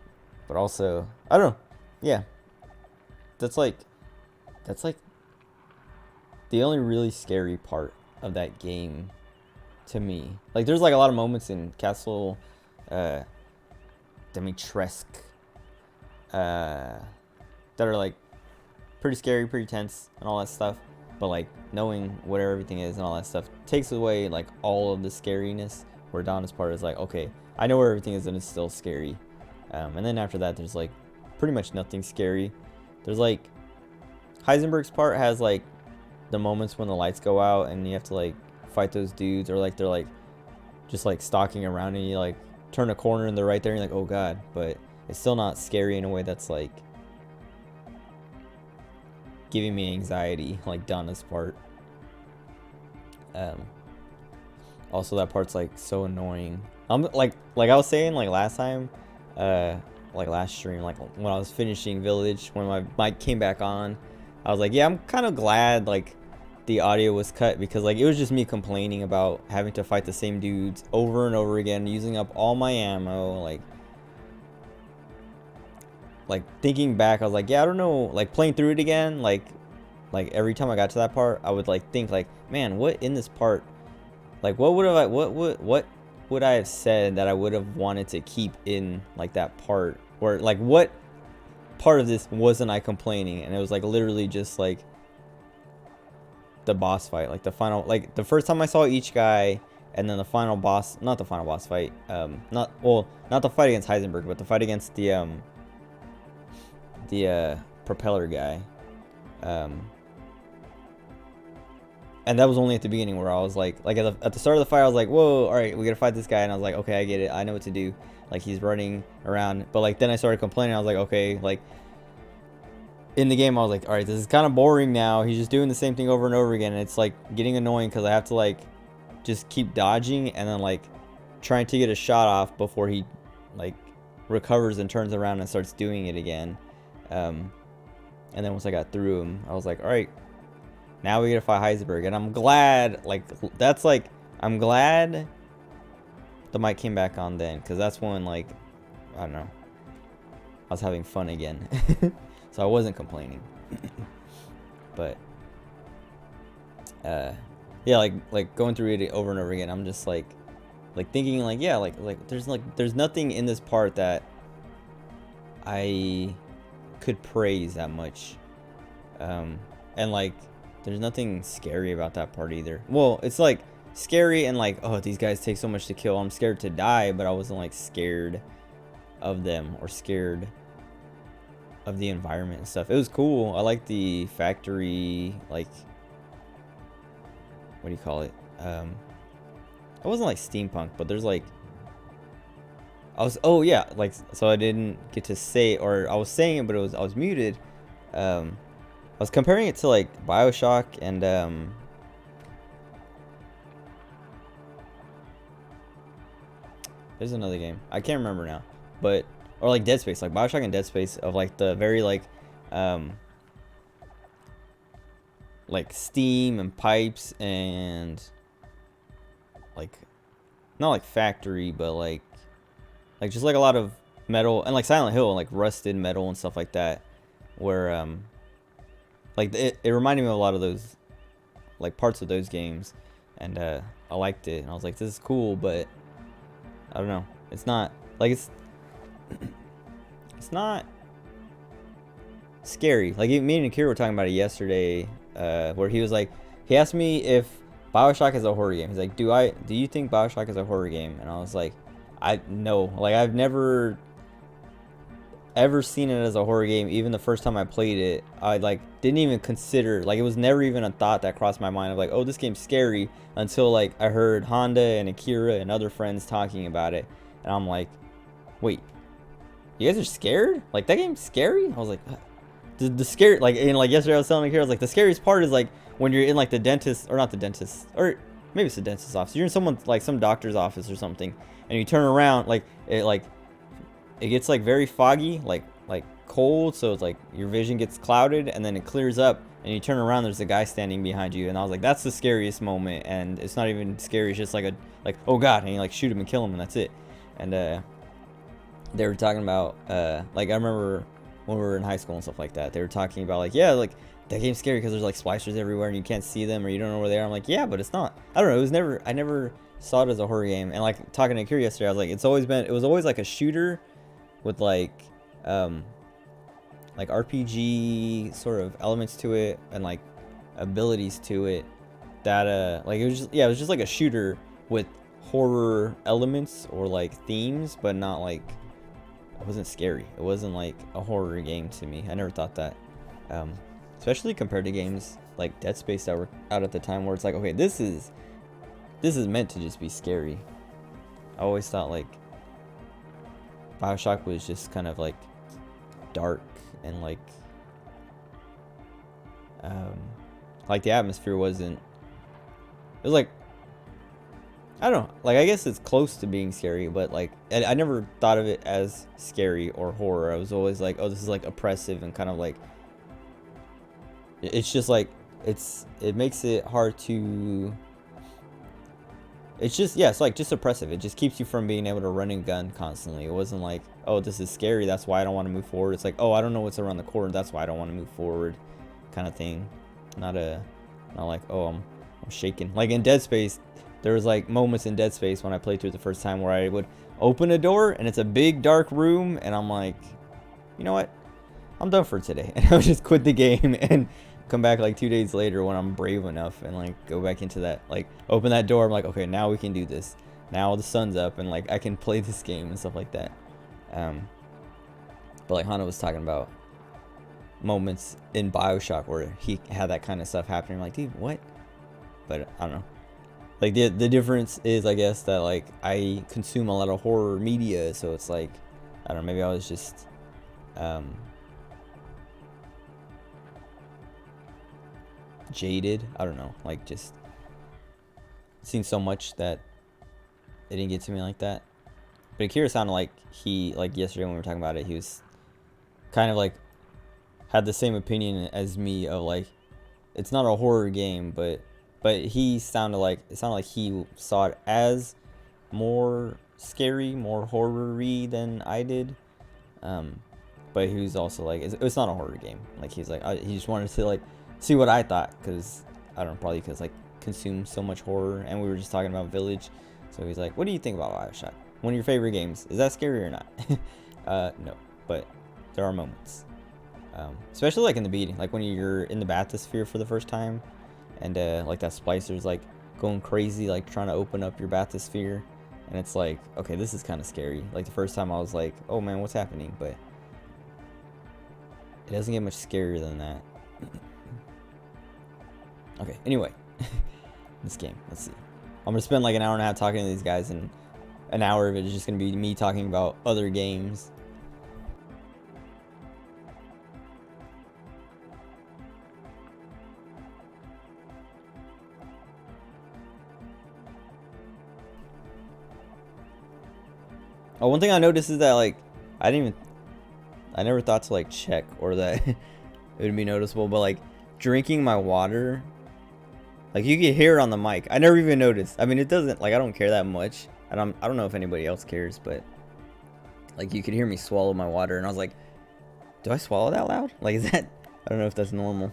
But also, I don't know. Yeah. That's like the only really scary part of that game to me. Like there's like a lot of moments in Castle Dimitrescu that are like pretty scary, pretty tense and all that stuff. But like knowing what everything is and all that stuff takes away like all of the scariness, where Donna's part is like, okay, I know where everything is and it's still scary. And then after that there's like pretty much nothing scary. There's like Heisenberg's part has like the moments when the lights go out and you have to like fight those dudes, or like they're like just like stalking around and you like turn a corner and they're right there and you're like, oh god. But it's still not scary in a way that's like giving me anxiety like Donna's part. Um, also, that part's like so annoying. Like I was saying like last time, like last stream, like when I was finishing Village, when my mic came back on, I was like, yeah, I'm kind of glad like the audio was cut, because like it was just me complaining about having to fight the same dudes over and over again, using up all my ammo. Like thinking back, I was like, yeah, I don't know, like playing through it again, like every time I got to that part, I would like think like, man, what in this part, like what would I have said that I would have wanted to keep in like that part, or like what part of this wasn't I complaining? And it was like literally just like the boss fight, like the final, like the first time I saw each guy, and then the final boss, not the final boss fight, not the fight against Heisenberg, but the fight against the propeller guy, and that was only at the beginning, where I was like at the start of the fight, I was like, whoa, all right, we gotta fight this guy, and I was like, okay, I get it, I know what to do, like he's running around. But like then I started complaining, I was like, okay, like in the game I was like, all right, this is kind of boring now, he's just doing the same thing over and over again, and it's like getting annoying because I have to like just keep dodging and then like trying to get a shot off before he like recovers and turns around and starts doing it again. And then once I got through him, I was like, all right, now we gotta fight Heisenberg. And I'm glad, like, that's like, I'm glad the mic came back on then, because that's when, like, I don't know, I was having fun again. So I wasn't complaining. But yeah, like going through it over and over again, I'm just like thinking like, yeah, like there's nothing in this part that I could praise that much. And like there's nothing scary about that part either. Well, it's like scary and like, oh, these guys take so much to kill, I'm scared to die, but I wasn't like scared of them or scared of the environment and stuff. It was cool. I like the factory, like, what do you call it? It wasn't like steampunk, but there's like, oh yeah, like, so I didn't get to say, or I was saying it, but I was muted. I was comparing it to like BioShock and there's another game, I can't remember now, but, or like Dead Space, like BioShock and Dead Space, of like the very like steam and pipes and like, not like factory, but like just like a lot of metal, and like Silent Hill, like rusted metal and stuff like that, where like it reminded me of a lot of those like parts of those games, and I liked it, and I was like, this is cool, but I don't know, it's not like it's not scary. Like me and Akira were talking about it yesterday, where he was like, he asked me if BioShock is a horror game. He's like, do you think BioShock is a horror game? And I was like, no, like I've never ever seen it as a horror game. Even the first time I played it, I like didn't even consider, like it was never even a thought that crossed my mind of like, oh, this game's scary, until like I heard Honda and Akira and other friends talking about it, and I'm like, wait, you guys are scared? Like that game's scary? I was like, the scary, like, and like yesterday I was telling Akira, I was like, the scariest part is like when you're in like the dentist, or not the dentist, or maybe it's the dentist's office, you're in someone's like some doctor's office or something, and you turn around, like it gets like very foggy, like cold, so it's like your vision gets clouded, and then it clears up, and you turn around, there's a guy standing behind you, and I was like, that's the scariest moment. And it's not even scary, it's just like oh god, and you like shoot him and kill him, and that's it. And they were talking about like, I remember when we were in high school and stuff like that, they were talking about like, yeah, like that game's scary because there's like splicers everywhere and you can't see them, or you don't know where they are. I'm like, yeah, but it's not, I don't know, I never saw it as a horror game. And like talking to Akira yesterday, I was like, it was always like a shooter with like RPG sort of elements to it, and like abilities to it, that like it was just like a shooter with horror elements or like themes, but not like, it wasn't scary. It wasn't like a horror game to me. I never thought that, especially compared to games like Dead Space that were out at the time, where it's like, okay, this is meant to just be scary. I always thought like BioShock was just kind of like dark, and like the atmosphere wasn't It was like, I don't know, like I guess it's close to being scary, but like I never thought of it as scary or horror. I was always like, oh, this is like oppressive and kind of like, it's just like, it makes it hard to, it's just, yeah, it's like just oppressive. It just keeps you from being able to run and gun constantly. It wasn't like, oh, this is scary, that's why I don't want to move forward. It's like, oh, I don't know what's around the corner, that's why I don't want to move forward, kind of thing. Not like, oh, I'm shaking. Like in Dead Space, there was like moments in Dead Space when I played through it the first time where I would open a door and it's a big dark room and I'm like, you know what? I'm done for today. And I would just quit the game and come back like 2 days later when I'm brave enough and like go back into that, like open that door. I'm like, okay, now we can do this. Now the sun's up and like I can play this game and stuff like that. But like Hana was talking about moments in BioShock where he had that kind of stuff happening. I'm like, dude, what? But I don't know. Like the difference is, I guess, that like I consume a lot of horror media, so it's like, I don't know, maybe I was just jaded. I don't know, like just seen so much that it didn't get to me like that. But Akira sounded like he, like yesterday when we were talking about it, he was kind of like had the same opinion as me of like, it's not a horror game, but he sounded like, it sounded like he saw it as more scary, more horror-y than I did. But he was also like, it's not a horror game. Like he's like, he just wanted to like see what I thought, because I don't know, probably because like consume so much horror, and we were just talking about Village. So he's like, what do you think about BioShock? One of your favorite games. Is that scary or not? No, but there are moments. Especially like in the beginning, like when you're in the bathysphere for the first time, and like that splicer's like going crazy, like trying to open up your bathysphere, and it's like, okay, this is kind of scary. Like the first time I was like, oh man, what's happening? But it doesn't get much scarier than that. Okay, anyway, this game, let's see. I'm gonna spend like an hour and a half talking to these guys, and an hour of it is just gonna be me talking about other games. Oh, one thing I noticed is that like I never thought to like check, or that it would be noticeable, but like drinking my water, like you can hear it on the mic. I never even noticed. I mean, it doesn't, like I don't care that much, and I don't know if anybody else cares, but like you could hear me swallow my water, and I was like, do I swallow that loud? Like, is that, I don't know if that's normal.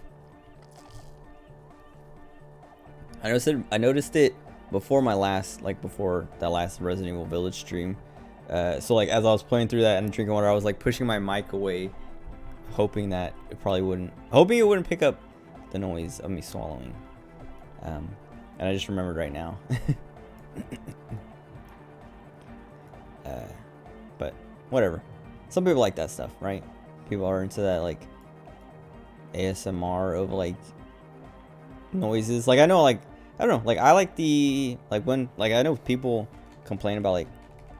I noticed it before my last, like before that last Resident Evil Village stream. So like as I was playing through that and drinking water, I was like pushing my mic away, hoping that it wouldn't pick up the noise of me swallowing. And I just remembered right now. But whatever. Some people like that stuff, right? People are into that like ASMR of like noises. Like I know, like I don't know, like I like the, like when, like I know people complain about like,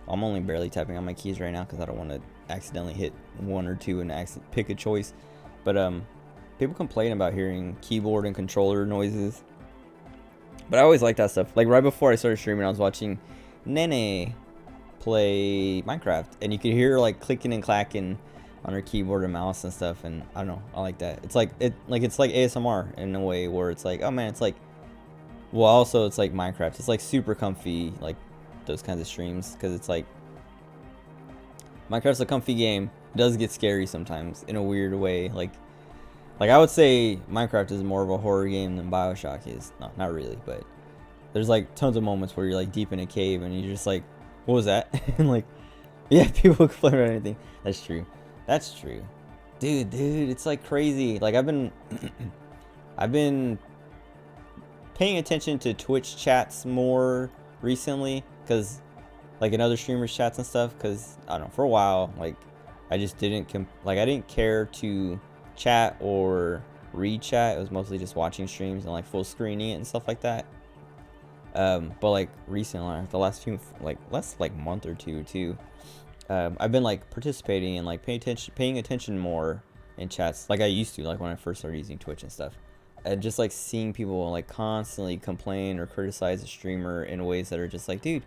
I'm only barely tapping on my keys right now because I don't want to accidentally hit one or two and pick a choice. But people complain about hearing keyboard and controller noises. But I always like that stuff. Like right before I started streaming, I was watching Nene play Minecraft, and you could hear her like clicking and clacking on her keyboard and mouse and stuff. And I don't know, I like that. It's like it's like ASMR in a way where it's like, oh man, it's like, well, also it's like Minecraft. It's like super comfy, like those kinds of streams, because it's like Minecraft's a comfy game. It does get scary sometimes in a weird way. Like I would say Minecraft is more of a horror game than BioShock is. No, not really, but there's like tons of moments where you're like deep in a cave and you're just like, what was that? And like, yeah, people complain about anything. That's true. That's true. Dude, it's like crazy. Like I've been paying attention to Twitch chats more recently, because like in other streamers chats and stuff, because I don't know, for a while like I just didn't I didn't care to chat or read chat. It was mostly just watching streams and like full screening it and stuff like that. But like recently, like the last month or two too, I've been like participating and like paying attention more in chats like I used to, like when I first started using Twitch and stuff. and just like seeing people like constantly complain or criticize a streamer in ways that are just like, dude,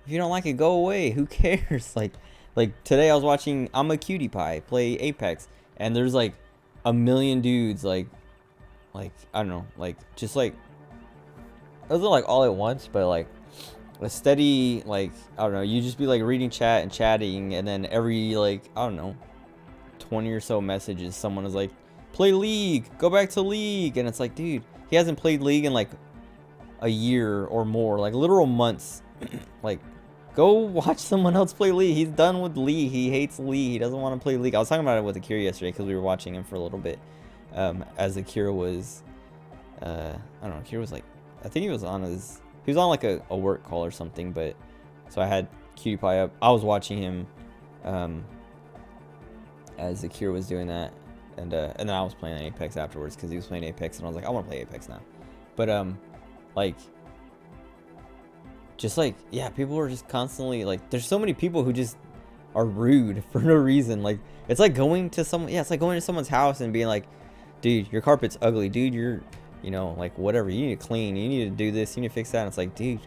if you don't like it, go away. Who cares? Like today I was watching I'm a Cutie Pie play Apex, and there's like a million dudes like I don't know, like just like it wasn't like all at once, but like a steady, like I don't know, you just be like reading chat and chatting, and then every like I don't know 20 or so messages someone is like, play League, go back to League, and it's like, dude, he hasn't played League in like a year or more, like literal months. Like, go watch someone else play League. He's done with League. He hates League. He doesn't want to play League. I was talking about it with Akira yesterday because we were watching him for a little bit. As Akira was, I don't know, Akira was like, I think he was on like a work call or something, but, so I had Cutie Pie up. I was watching him, as Akira was doing that, and then I was playing Apex afterwards because he was playing Apex, and I was like, I want to play Apex now. But, like, just like, yeah, people are just constantly like, there's so many people who just are rude for no reason. Like, it's like going to someone, yeah, it's like going to someone's house and being like, dude, your carpet's ugly, dude, you're, you know, like whatever, you need to clean, you need to do this, you need to fix that. And it's like, dude,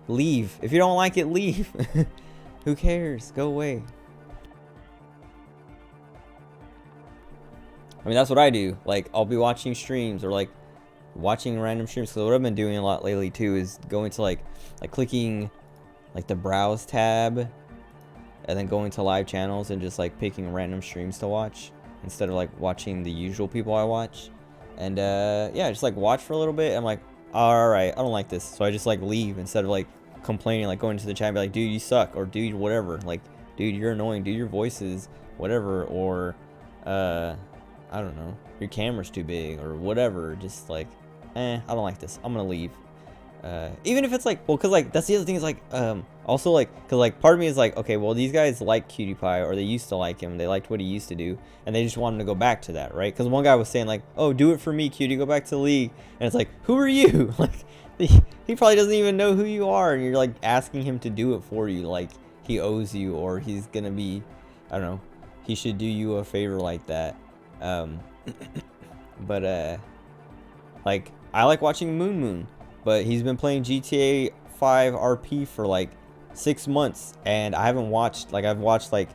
leave. If you don't like it, leave. Who cares? Go away. I mean, that's what I do. Like, I'll be watching streams or like watching random streams. So what I've been doing a lot lately too is going to like clicking like the browse tab and then going to live channels and just like picking random streams to watch instead of like watching the usual people I watch. And yeah, just like watch for a little bit. I'm like, all right, I don't like this, so I just like leave instead of like complaining, like going to the chat and be like, dude, you suck, or dude, whatever, like, dude, you're annoying, dude, your voice is whatever, or I don't know, your camera's too big or whatever. Just like, I don't like this, I'm gonna leave. Even if it's like, well, cause like that's the other thing is like, also like, cause like part of me is like, okay, well, these guys like Cutie Pie, or they used to like him, they liked what he used to do, and they just want him to go back to that, right? Cause one guy was saying like, oh, do it for me, Cutie, go back to the League, and it's like, who are you? Like, he probably doesn't even know who you are, and you're like asking him to do it for you, like he owes you, or he's gonna be, I don't know, he should do you a favor like that. But like, I like watching Moon, but he's been playing GTA 5 RP for like 6 months, and I haven't watched, like, I've watched like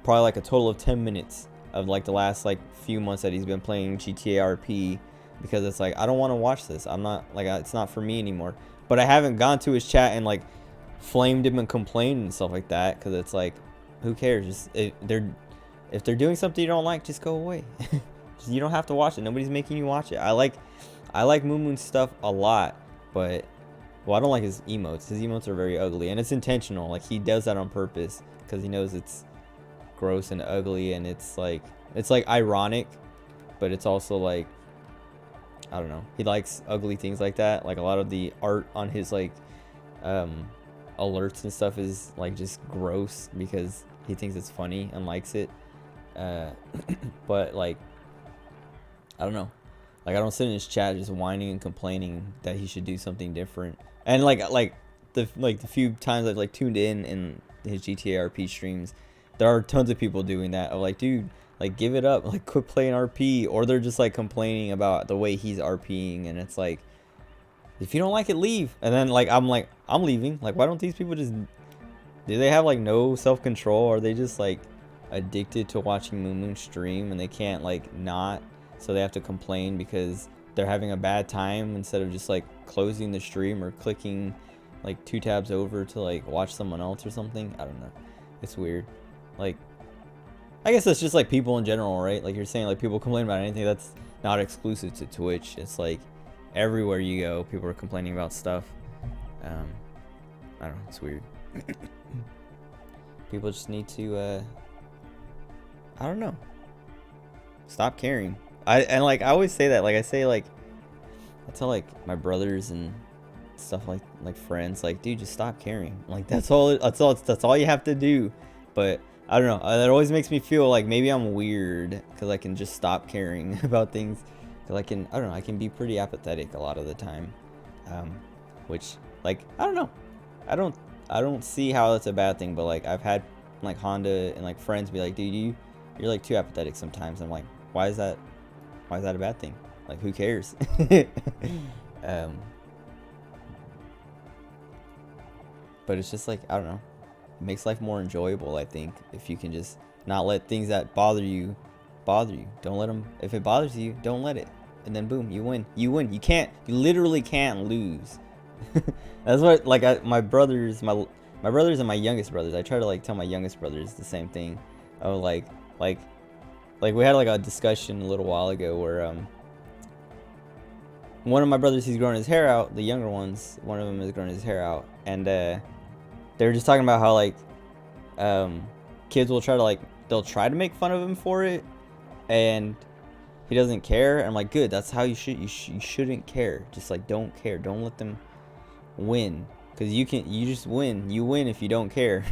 probably like a total of 10 minutes of like the last like few months that he's been playing GTA RP, because it's like, I don't want to watch this. I'm not like, it's not for me anymore. But I haven't gone to his chat and like flamed him and complained and stuff like that, because it's like, who cares? Just if they're doing something you don't like, just go away. You don't have to watch it. Nobody's making you watch it. I like Moon's stuff a lot, but, well, I don't like his emotes. His emotes are very ugly, and it's intentional. Like, he does that on purpose because he knows it's gross and ugly, and it's like ironic, but it's also like, I don't know. He likes ugly things like that. Like, a lot of the art on his like alerts and stuff is like just gross because he thinks it's funny and likes it. But like, I don't know. Like, I don't sit in his chat just whining and complaining that he should do something different. And like the few times I've like tuned in his GTA RP streams, there are tons of people doing that. Of like, dude, like, give it up, like, quit playing RP, or they're just like complaining about the way he's RPing, and it's like, if you don't like it, leave. And then like, I'm leaving. Like, why don't these people just, do they have like no self-control? Are they just like addicted to watching Moon stream and they can't like not? So they have to complain because they're having a bad time instead of just like closing the stream or clicking like 2 tabs over to like watch someone else or something. I don't know. It's weird. Like, I guess that's just like people in general, right? Like, you're saying like people complain about anything that's not exclusive to Twitch. It's like everywhere you go, people are complaining about stuff. I don't know. It's weird. People just need to, I don't know, stop caring. And like, I always say that, like, I say, like, I tell like my brothers and stuff, like friends, like, dude, just stop caring. Like, that's all you have to do. But I don't know, that always makes me feel like maybe I'm weird because I can just stop caring about things. Because I don't know, I can be pretty apathetic a lot of the time, which, like, I don't know, I don't see how that's a bad thing. But like, I've had like Honda and like friends be like, dude, you're like too apathetic sometimes. I'm like, why is that a bad thing? Like, who cares? um, but it's just like, I don't know, it makes life more enjoyable, I think, if you can just not let things that bother you. Don't let them. If it bothers you, don't let it, and then boom, you win. You literally can't lose. That's what, like, my brothers and my youngest brothers, I try to like tell my youngest brothers the same thing. I was like we had like a discussion a little while ago where one of my brothers, he's growing his hair out. The younger ones, one of them is growing his hair out, and they were just talking about how like kids will try to like, they'll try to make fun of him for it, and he doesn't care. And I'm like, good, that's how you shouldn't care. Just like, don't care, don't let them win, because you just win. You win if you don't care.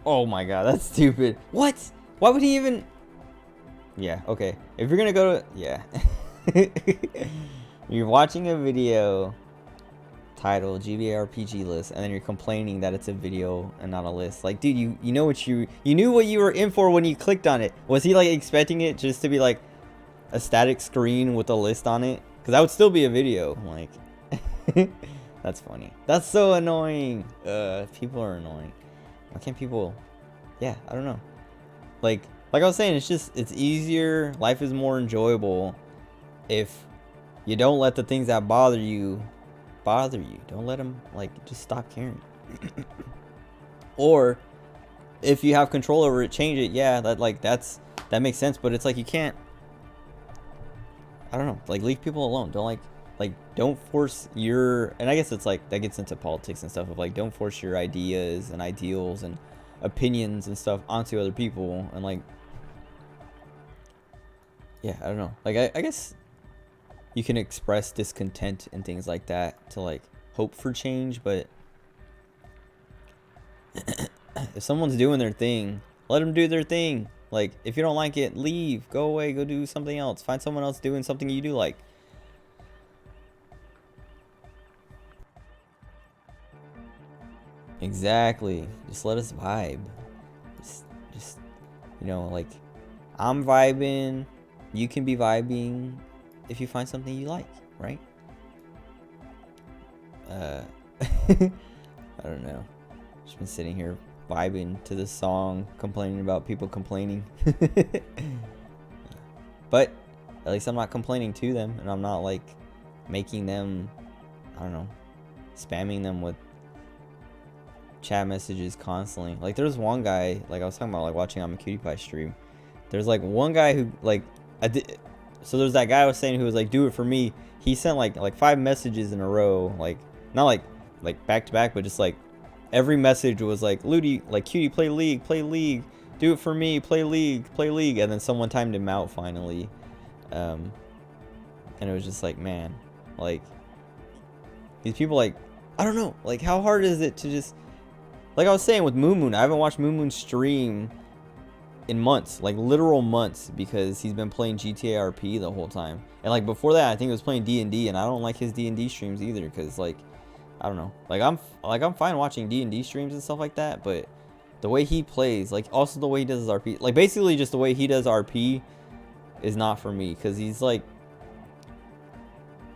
Oh my god, that's stupid. What? Why would he even? Yeah, okay. If you're gonna go to, yeah. You're watching a video titled GBRPG list, and then you're complaining that it's a video and not a list. Like, dude, you know what you knew what you were in for when you clicked on it. Was he like expecting it just to be like a static screen with a list on it? Because that would still be a video. Like, that's funny. That's so annoying. People are annoying. Why can't people? Yeah, I don't know. Like I was saying, it's easier. Life is more enjoyable if you don't let the things that bother you. Don't let them, like, just stop caring. Or if you have control over it, change it. Yeah, that makes sense. But it's like, you can't. I don't know. Like, leave people alone. Don't don't force your, and I guess it's like that gets into politics and stuff of like, don't force your ideas and ideals and opinions and stuff onto other people. And like, yeah, I don't know. Like, I guess you can express discontent and things like that to like hope for change, but if someone's doing their thing, let them do their thing. Like, if you don't like it, leave, go away, go do something else, find someone else doing something you do like. Exactly. Just let us vibe. Just you know, like, I'm vibing, you can be vibing if you find something you like, right? I don't know. Just been sitting here vibing to this song, complaining about people complaining. But at least I'm not complaining to them, and I'm not like making them, I don't know, spamming them with chat messages constantly. Like, there's one guy, like I was talking about, like watching on a Cutie Pie stream. There's like one guy who like so there's that guy I was saying who was like, do it for me. He sent like 5 messages in a row, like not like back to back, but just like every message was like, Ludi, like, Cutie, play league, do it for me, play league, and then someone timed him out finally. And it was just like, man, like, these people, like, I don't know, like, how hard is it to just, like I was saying with Moon Moon, I haven't watched Moon Moon stream in months, like literal months, because he's been playing GTA RP the whole time. And like before that, I think he was playing D&D, and I don't like his D&D streams either, because like, I don't know, like I'm fine watching D&D streams and stuff like that, but the way he plays, like, also the way he does his RP, like basically just the way he does RP is not for me, because he's like,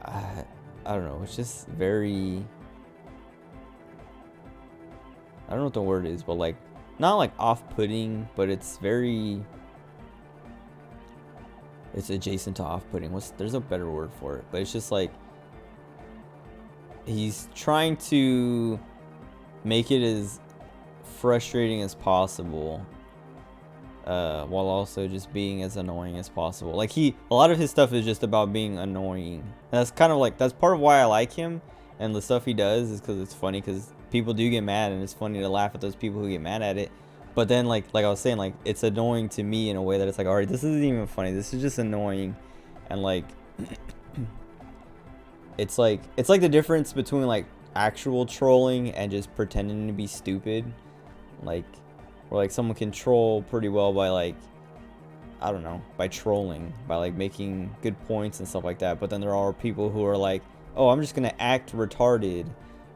I don't know, it's just very, I don't know what the word is, but like, not like off-putting, but it's very, it's adjacent to off-putting. There's a better word for it, but it's just like, he's trying to make it as frustrating as possible, while also just being as annoying as possible. Like, a lot of his stuff is just about being annoying. And that's kind of like, that's part of why I like him, and the stuff he does is because it's funny, because people do get mad, and it's funny to laugh at those people who get mad at it. But then, like I was saying, like, it's annoying to me in a way that it's like, all right, this isn't even funny, this is just annoying. And like, it's like the difference between like actual trolling and just pretending to be stupid. Like, where like someone can troll pretty well by like, I don't know, by trolling, by like making good points and stuff like that. But then there are people who are like, oh, I'm just gonna act retarded,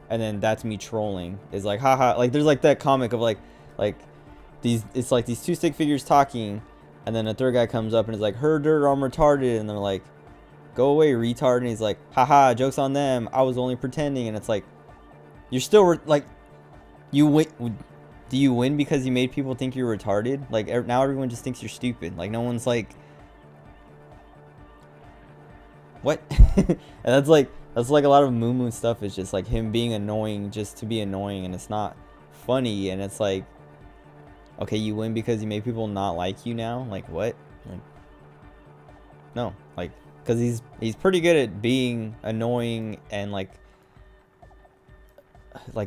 and then that's me trolling. Is like, haha, like, there's like that comic of like, Like it's like these two stick figures talking, and then a third guy comes up and is like, heard dirt, I'm retarded, and they're like, go away, retard, and he's like, haha, joke's on them, I was only pretending. And it's like, you're still like, you win. Do you win because you made people think you're retarded? Like now everyone just thinks you're stupid. Like no one's like, what? And that's like a lot of Moo Moo stuff is just like him being annoying just to be annoying, and it's not funny. And it's like, okay, you win because you made people not like you now. Like what? Like, no, like because he's pretty good at being annoying and like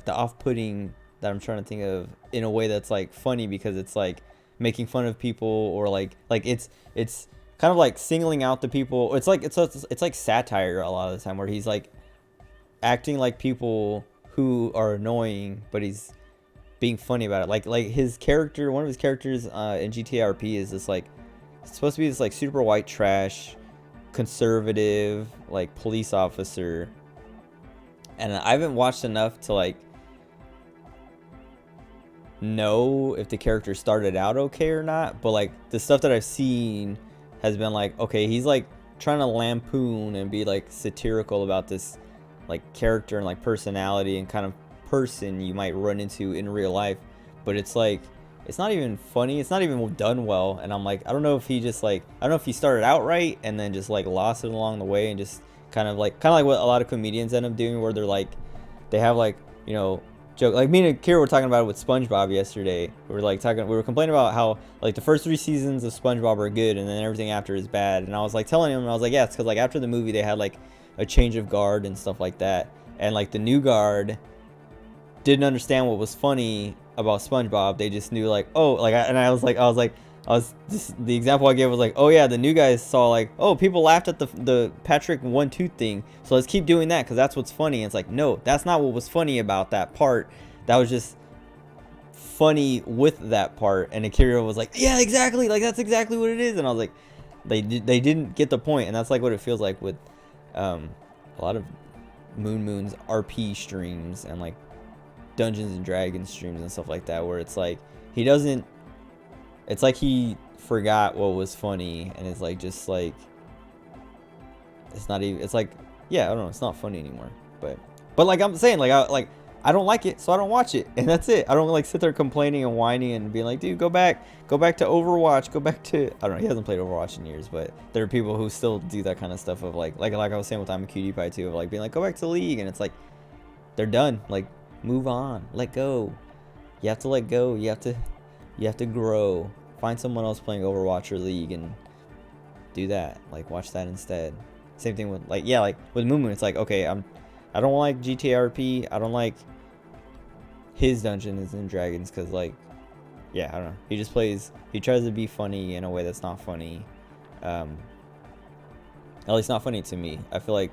the off-putting that I'm trying to think of in a way that's like funny, because it's like making fun of people, or like it's kind of like singling out the people. It's like satire a lot of the time, where he's like acting like people who are annoying, but he's being funny about it. Like his character, one of his characters in GTA RP is this like, it's supposed to be this like super white trash, conservative like police officer, and I haven't watched enough to like know if the character started out okay or not, but like the stuff that I've seen has been like, okay, he's like trying to lampoon and be like satirical about this like character and like personality and kind of person you might run into in real life, but it's like, it's not even funny, it's not even done well. And I'm like, I don't know if he just like, I don't know if he started out right and then just like lost it along the way, and just kind of like what a lot of comedians end up doing, where they're like, they have like, you know, joke, like me and Kira were talking about it with SpongeBob yesterday. We were complaining about how like the first 3 seasons of SpongeBob are good and then everything after is bad. And I was like telling him, I was like, yeah, it's because like after the movie they had like a change of guard and stuff like that, and like the new guard didn't understand what was funny about SpongeBob. They just knew like, oh, like, I was just, the example I gave was like, oh yeah, the new guys saw like, oh, people laughed at the Patrick 1-2 thing, so let's keep doing that because that's what's funny. And it's like, no, that's not what was funny about that part. That was just funny with that part. And Akira was like, yeah, exactly, like that's exactly what it is. And I was like, they didn't get the point. And that's like what it feels like with a lot of Moon's RP streams and like Dungeons and Dragons streams and stuff like that, where it's like he doesn't, it's like he forgot what was funny, and it's like just like, it's not even, it's like, yeah, I don't know, it's not funny anymore. But like I'm saying, like I don't like it, so I don't watch it, and that's it. I don't like sit there complaining and whining and being like, dude, go back to Overwatch, go back to, I don't know, he hasn't played Overwatch in years, but there are people who still do that kind of stuff of like I was saying with I'm a Cutie Pie too, of like being like, go back to League, and it's like, they're done, like move on, let go. You have to let go, you have to grow. Find someone else playing Overwatch or League and do that. Like watch that instead. Same thing with like, yeah, like with Moo Moo, it's like, okay, I don't like GTRP. I don't like his Dungeons and Dragons because like, yeah, I don't know. He tries to be funny in a way that's not funny. At least not funny to me. I feel like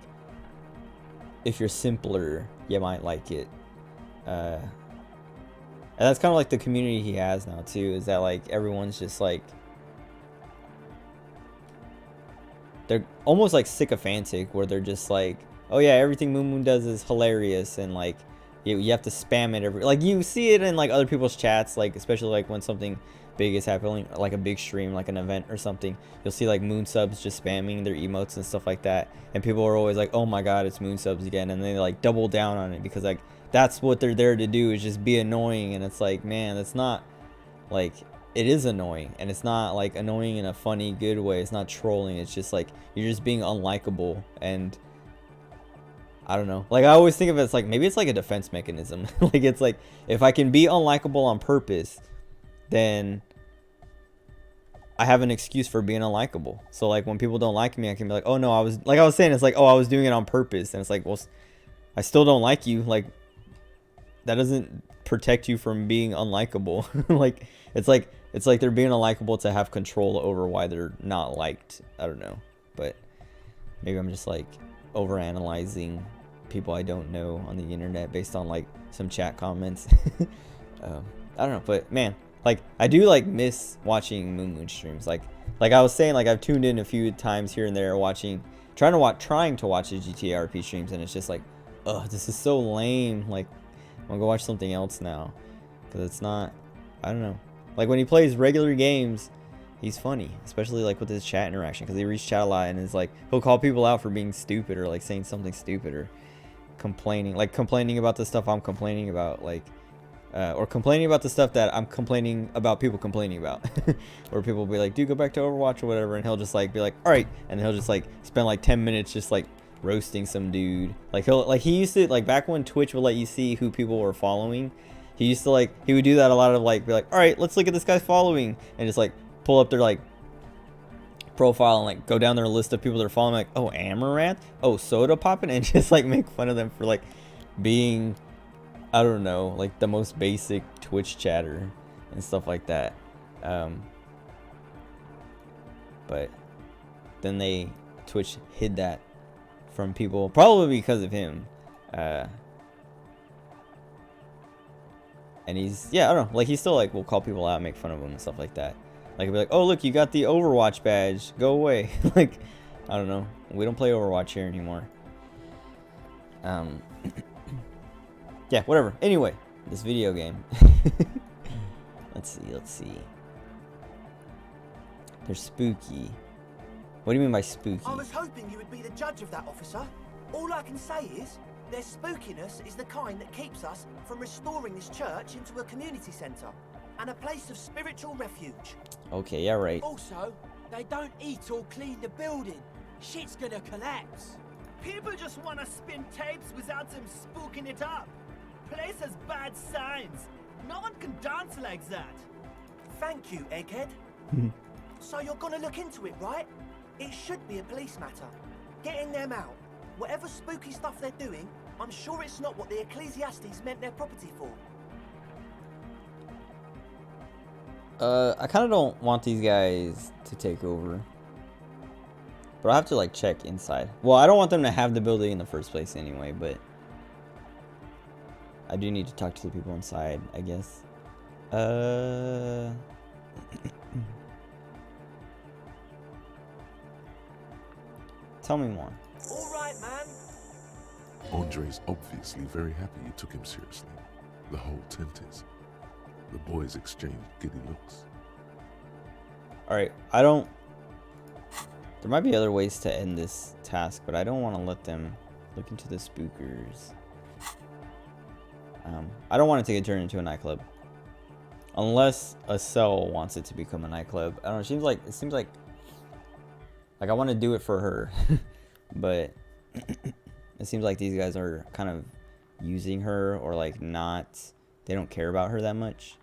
if you're simpler, you might like it. And that's kind of like the community he has now too, is that like everyone's just like, they're almost like sycophantic, where they're just like, oh yeah, everything Moon Moon does is hilarious, and like you have to spam it like you see it in like other people's chats, like especially like when something big is happening, like a big stream, like an event or something, you'll see like Moon subs just spamming their emotes and stuff like that, and people are always like, oh my god, it's Moon subs again, and they like double down on it because like that's what they're there to do, is just be annoying. And it's like, man, it's not like, it is annoying, and it's not like annoying in a funny good way, it's not trolling, it's just like you're just being unlikable. And I don't know, like I always think of it as like, maybe it's like a defense mechanism. Like it's like, if I can be unlikable on purpose, then I have an excuse for being unlikable. So like when people don't like me, I can be like, oh no, I was saying, it's like, oh, I was doing it on purpose. And it's like, well, I still don't like you. Like that doesn't protect you from being unlikable. Like it's like they're being unlikable to have control over why they're not liked. I don't know, but maybe I'm just like overanalyzing people I don't know on the internet based on like some chat comments. I don't know, but man, like I do like miss watching Moon Moon streams. Like I was saying, like I've tuned in a few times here and there trying to watch the GTA RP streams, and it's just like, ugh, this is so lame. Like I'm gonna go watch something else now, because it's not, I don't know. Like when he plays regular games, he's funny, especially like with his chat interaction, because he reads chat a lot and is like, he'll call people out for being stupid or like saying something stupid or complaining about the stuff I'm complaining about, like, or complaining about the stuff that I'm complaining about people complaining about. Or people will be like, dude, go back to Overwatch or whatever, and he'll just like be like, all right, and he'll just like spend like 10 minutes just like roasting some dude. Like he used to, like back when Twitch would let you see who people were following, he used to like, he would do that a lot of like, be like, all right, let's look at this guy's following, and just like pull up their like profile and like go down their list of people they're following, like, oh, Amaranth, oh, Soda Poppin', and just like make fun of them for like being, I don't know, like the most basic Twitch chatter and stuff like that. But then Twitch hid that from people, probably because of him. And he's, yeah, I don't know, like he still like will call people out, make fun of them and stuff like that. Like he'll be like, oh look, you got the Overwatch badge, go away. Like, I don't know, we don't play Overwatch here anymore. Yeah, whatever. Anyway, this video game. Let's see. They're spooky. What do you mean by spooky? I was hoping you would be the judge of that, officer. All I can say is, their spookiness is the kind that keeps us from restoring this church into a community centre and a place of spiritual refuge. Okay, yeah, right. Also, they don't eat or clean the building. Shit's gonna collapse. People just wanna spin tapes without them spooking it up. Place has bad signs. No one can dance like that. Thank you, Egghead. So you're gonna look into it, right? It should be a police matter. Getting them out. Whatever spooky stuff they're doing, I'm sure it's not what the Ecclesiastes meant their property for. I kind of don't want these guys to take over. But I have to like check inside. Well, I don't want them to have the building in the first place anyway, but I do need to talk to the people inside, I guess. Tell me more. All right, man. Andre's obviously very happy you took him seriously. The whole tent is. The boys exchanged giddy looks. Alright, I don't... There might be other ways to end this task, but I don't want to let them look into the spookers. I don't want it to get turned into a nightclub. Unless a cell wants it to become a nightclub. I don't know, it seems like I want to do it for her. But it seems like these guys are kind of using her, or like not, they don't care about her that much.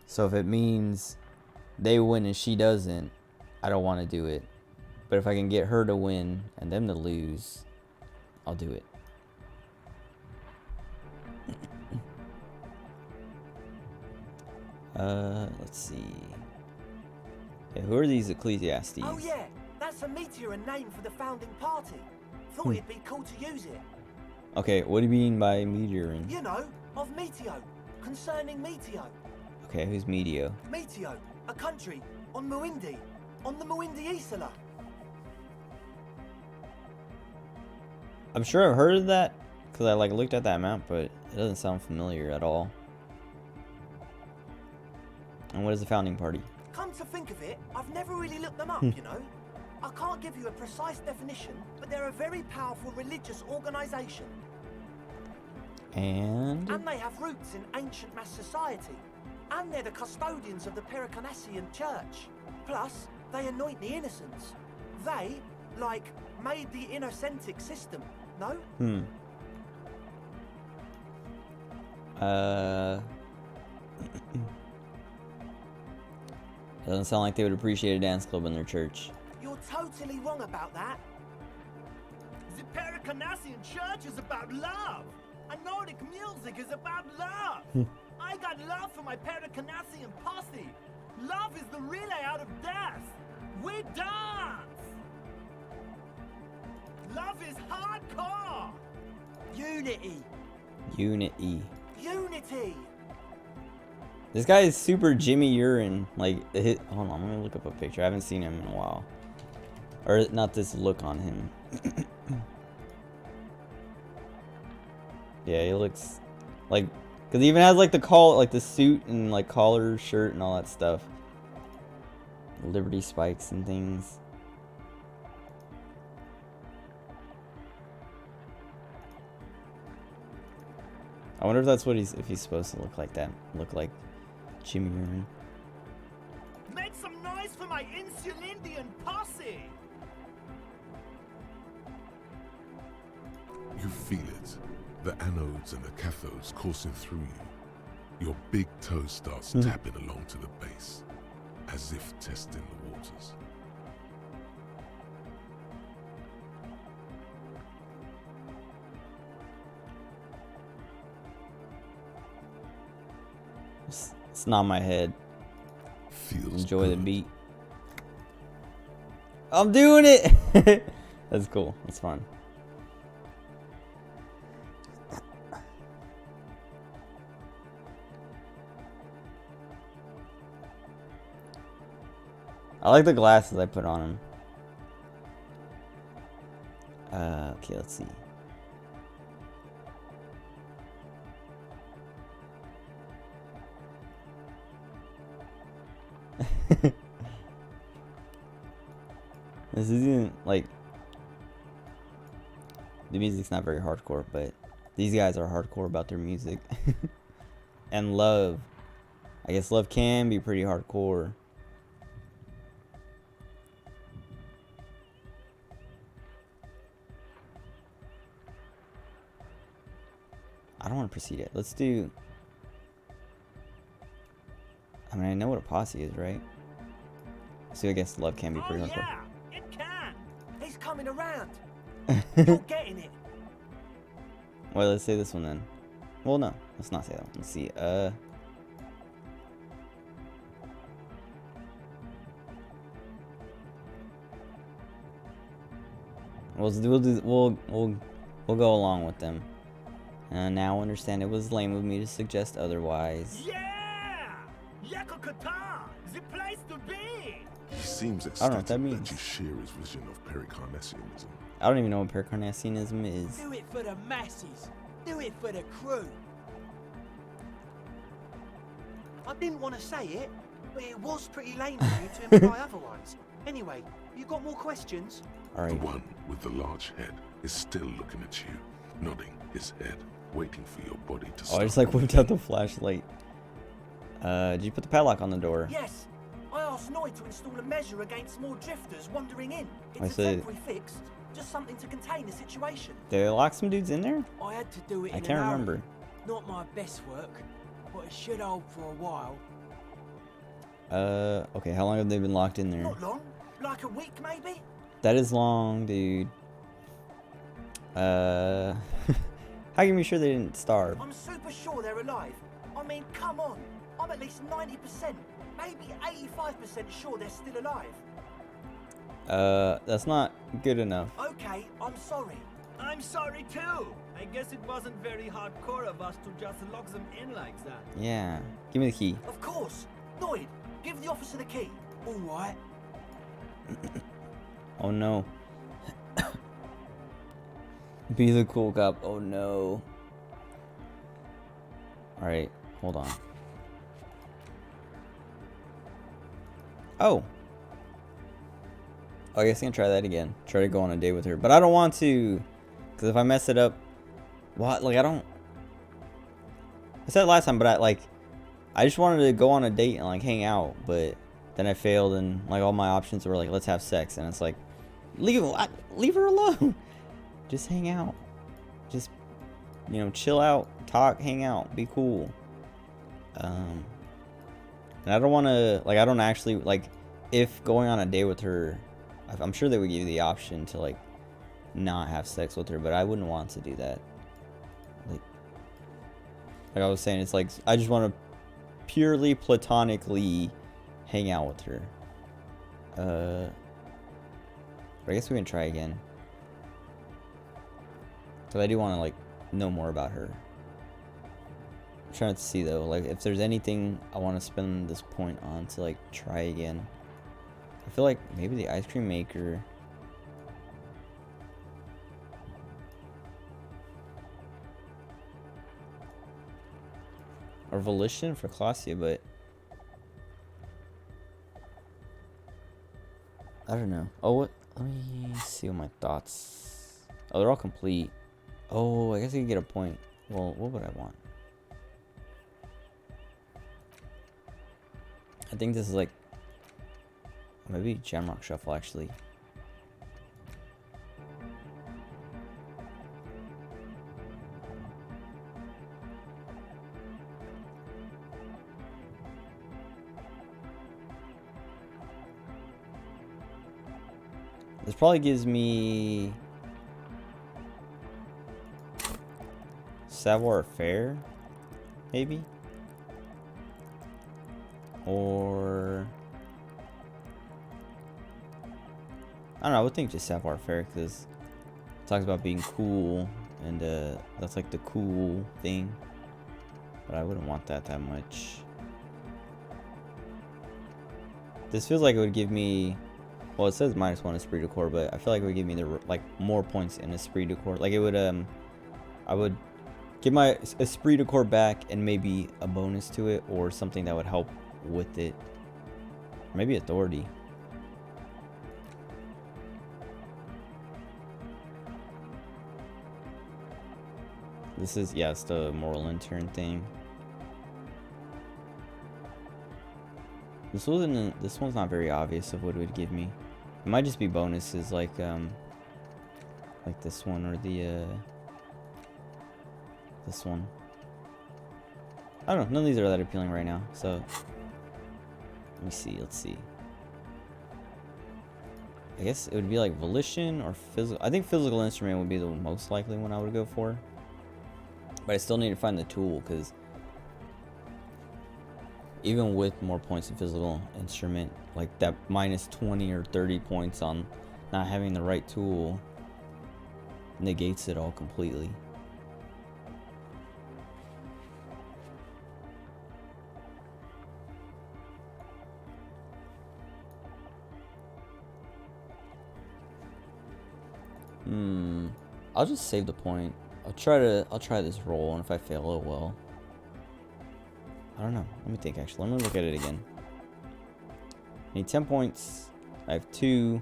So if it means they win and she doesn't, I don't want to do it. But if I can get her to win and them to lose, I'll do it. Let's see. Yeah, who are these Ecclesiastes? Oh yeah, that's a meteor and name for the founding party. Thought it'd be cool to use it. Okay, what do you mean by meteor? You know, of Meteo, concerning Meteo. Okay, who's Meteo? Meteo, a country on Muindi, on the Muindi Isla. I'm sure I've heard of that, because I like looked at that map, but it doesn't sound familiar at all. And what is the founding party? Come to think of it, I've never really looked them up, you know. I can't give you a precise definition, but they're a very powerful religious organisation. And they have roots in ancient mass society. And they're the custodians of the Pericarnassian Church. Plus, they anoint the innocents. They, like, made the Innocentic system, no? Doesn't sound like they would appreciate a dance club in their church. You're totally wrong about that. The Pericarnassian Church is about love. And Nordic music is about love. I got love for my Pericarnassian posse. Love is the relay out of death. We dance. Love is hardcore. Unity. Unity. Unity. This guy is super Jimmy Urine. Like, hold on, I'm gonna look up a picture. I haven't seen him in a while. Or not this look on him. Yeah, he looks like Cause he even has like the like the suit and like collar, shirt, and all that stuff. Liberty spikes and things. I wonder if that's what if he's supposed to look like that. Look like Jimmy Urban. Make some noise for my Insulindian posse! You feel it. The anodes and the cathodes coursing through you. Your big toe starts tapping along to the base, as if testing the waters. It's not my head. Feels Enjoy the good. beat. I'm doing it! That's cool. That's fun. I like the glasses I put on him. Okay, let's see. This isn't like the music's not very hardcore, but these guys are hardcore about their music. And Love. I guess Love can be pretty hardcore. I don't want to proceed it. Let's do. I mean, I know what a posse is, right? So I guess Love can be pretty Oh hardcore. yeah, it can. He's coming around. You're getting it. Well, let's say this one then. Well, no, let's not say that one. Let's see. We'll go along with them. Now understand it was lame of me to suggest otherwise. Yeah! Yakokata, the place to be. He seems I don't know what that ecstatic means. that you share his vision of pericarnassianism. I don't even know what pericarnassianism is. Do it for the masses. Do it for the crew. I didn't want to say it, but it was pretty lame of you to imply otherwise. Anyway, you got more questions? The Alright. one with the large head is still looking at you, nodding his head, waiting for your body to Oh, start. I just like whipped out the flashlight. Did you put the padlock on the door? Yes. I asked Noy to install a measure against more drifters wandering in. I It's a see. temporary fix, just something to contain the situation. Did they lock some dudes in there? I had to do it I in can't an hurry. remember. Not my best work, but it should hold for a while. Okay, how long have they been locked in there? Not long, like a week maybe? That is long, dude. How can you be sure they didn't starve? I'm super sure they're alive. I mean, come on. I'm at least 90%, maybe 85% sure they're still alive. That's not good enough. Okay, I'm sorry. I'm sorry too. I guess it wasn't very hardcore of us to just lock them in like that. Yeah. Give me the key. Of course. Noid, give the officer the key. All right. Oh no. Be the cool cop. Oh no. Alright, hold on. Oh. I guess I'm gonna try that again. Try to go on a date with her. But I don't want to. Because if I mess it up. What? Like, I don't. I said it last time, but I just wanted to go on a date and like hang out. But then I failed and like all my options were like, let's have sex. And it's like, leave her alone. Just hang out. Just, you know, chill out, talk, hang out, be cool. And I don't want to, like, I don't actually, like, if going on a date with her, I'm sure they would give you the option to, like, not have sex with her, but I wouldn't want to do that. Like I was saying, it's like, I just want to purely platonically hang out with her. But I guess we can try again. Because I do want to, like, know more about her. I'm trying to see, though, like, if there's anything I want to spend this point on to, like, try again. I feel like maybe the ice cream maker. or volition for Claudia, but I don't know. Oh, what? Let me see what my thoughts. Oh, they're all complete. Oh, I guess I could get a point. Well, what would I want? I think this is like maybe Jamrock Shuffle actually. This probably gives me Savoir Faire, maybe? Or I don't know, I would think just Savoir Faire because it talks about being cool and that's like the cool thing. But I wouldn't want that much. This feels like it would give me, well, it says -1 esprit de corps, but I feel like it would give me the like more points in esprit de corps. Like it would I would get my esprit de corps back and maybe a bonus to it or something that would help with it. Maybe authority. This is, yeah, it's the moral intern thing. This one's not very obvious of what it would give me. It might just be bonuses like this one or the this one. I don't know, none of these are that appealing right now, so let me see, let's see. I guess it would be like volition or physical. I think physical instrument would be the most likely one I would go for. But I still need to find the tool because even with more points in physical instrument, like that -20 or 30 points on not having the right tool negates it all completely. I'll just save the point. I'll try this roll, and if I fail, oh well. I don't know. Let me think actually. Let me look at it again. I need 10 points. I have 2.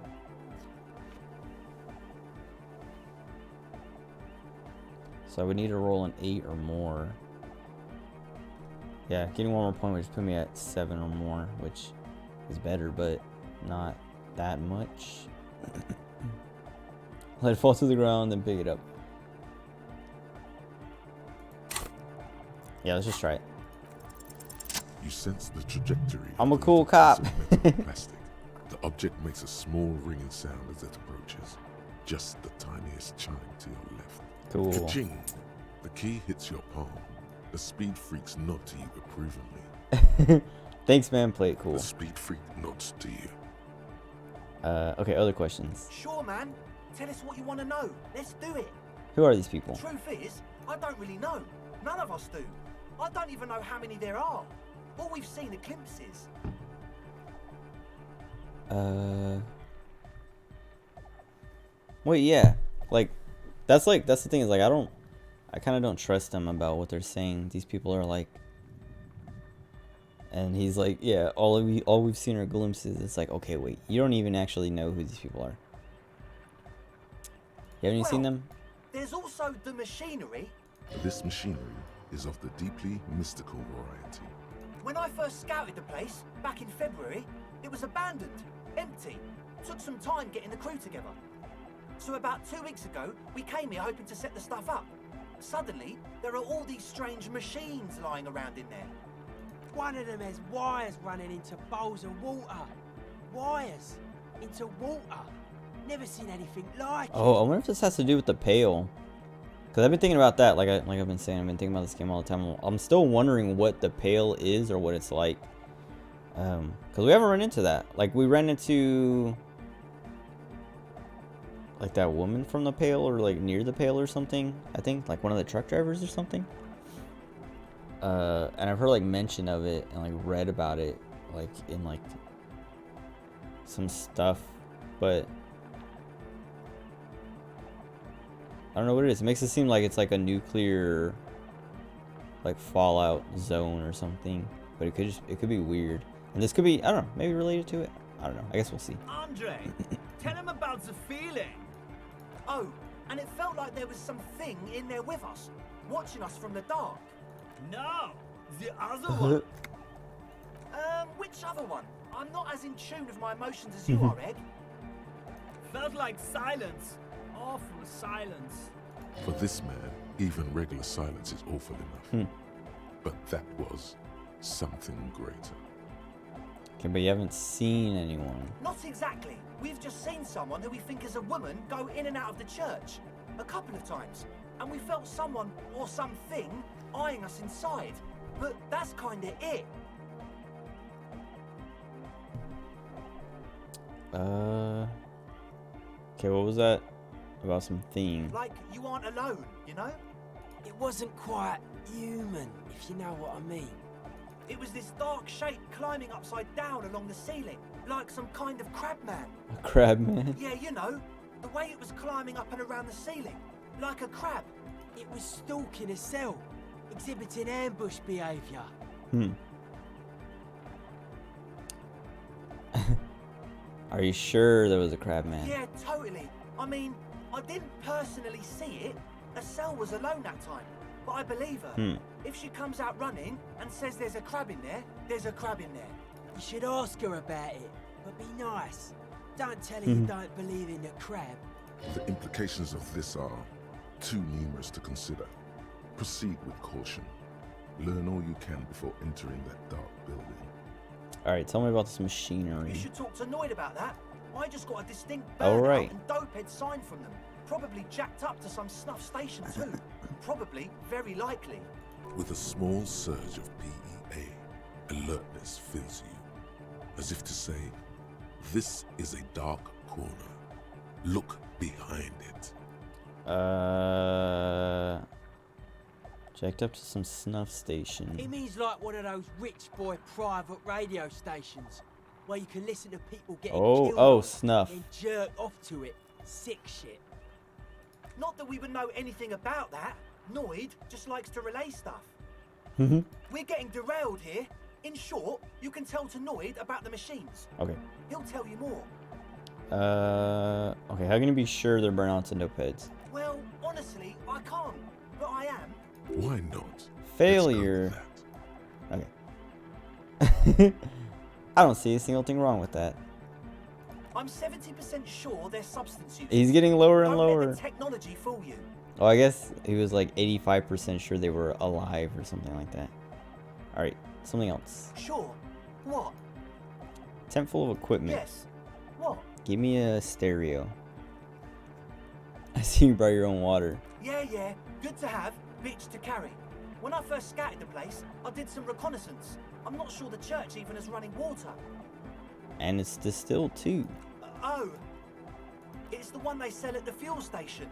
So I would need to roll an 8 or more. Yeah, getting 1 more point would just put me at 7 or more, which is better, but not that much. Let it fall to the ground, then pick it up. Yeah, let's just try it. You sense the trajectory. I'm a of the cool little cop. piece of metal plastic. The object makes a small ringing sound as it approaches. Just the tiniest chime to your left. Cool. Ka-ching! The key hits your palm. The speed freaks nod to you approvingly. Thanks, man. Play it cool. The speed freak nods to you. Okay, other questions. Sure, man. Tell us what you want to know. Let's do it. Who are these people? Truth is, I don't really know. None of us do. I don't even know how many there are. All we've seen are glimpses. Wait, yeah. Like that's the thing is like I kind of don't trust them about what they're saying. These people are like, and he's like, yeah, all we've seen are glimpses. It's like, okay, wait, you don't even actually know who these people are. You haven't even seen them? There's also the machinery. This machinery is of the deeply mystical variety. When I first scouted the place, back in February, it was abandoned, empty. Took some time getting the crew together. So about 2 weeks ago, we came here hoping to set the stuff up. Suddenly, there are all these strange machines lying around in there. One of them has wires running into bowls of water. Wires into water. Never seen anything like Oh, it. I wonder if this has to do with the pail. Cause I've been thinking about that. Like I've been saying, I've been thinking about this game all the time. I'm still wondering what the pail is or what it's like. Cause we haven't run into that. Like we ran into like that woman from the pail or like near the pail or something. I think like one of the truck drivers or something. And I've heard like mention of it and like read about it like in like some stuff, but I don't know what it is. It makes it seem like it's like a nuclear like Fallout zone or something, but it could be weird. And this could be, I don't know, maybe related to it. I don't know. I guess we'll see. Andre, tell him about the feeling. Oh, and it felt like there was something in there with us, watching us from the dark. No, the other one. Which other one? I'm not as in tune with my emotions as you are, Egg. Felt like silence. Awful silence. For this man, even regular silence is awful enough. But that was something greater. Okay, but you haven't seen anyone. Not exactly. We've just seen someone who we think is a woman go in and out of the church a couple of times. And we felt someone or something eyeing us inside. But that's kinda it. Okay, what was that? About some theme. Like you aren't alone, you know? It wasn't quite human, if you know what I mean. It was this dark shape climbing upside down along the ceiling, like some kind of crab man. A crab man? Yeah, you know, the way it was climbing up and around the ceiling, like a crab. It was stalking a cell, exhibiting ambush behaviour. Are you sure there was a crab man? Yeah, totally. I mean, I didn't personally see it. Estelle was alone that time, but I believe her. If she comes out running and says there's a crab in there, there's a crab in there. You should ask her about it, but be nice. Don't tell her you don't believe in the crab. The implications of this are too numerous to consider. Proceed with caution. Learn all you can before entering that dark building. Alright, tell me about this machinery. You should talk to Noid about that. I just got a distinct Oh, burnout right. and dopehead sign from them. Probably jacked up to some snuff station too. Probably, very likely. With a small surge of PEA, alertness fills you, as if to say, this is a dark corner. Look behind it. Jacked up to some snuff station. It means like one of those rich boy private radio stations where you can listen to people getting killed Oh, snuff. and jerk off to it. Sick shit. Not that we would know anything about that. Noid just likes to relay stuff. We're getting derailed here. In short, you can tell to Noid about the machines. Okay. He'll tell you more. Okay, how can you be sure they're burnouts and dopeheads? Well, honestly, I can't. But I am. Why not? Failure. Let's go with Okay. I don't see a single thing wrong with that. I'm 70% sure they're substance use. He's getting lower and Don't let lower. the technology fool you. Oh, I guess he was like 85% sure they were alive or something like that. Alright, something else. Sure. What? Tent full of equipment. Yes. What? Give me a stereo. I see you brought your own water. Yeah. Good to have, bitch to carry. When I first scouted the place, I did some reconnaissance. I'm not sure the church even has running water. And it's distilled too. Oh. It's the one they sell at the fuel station.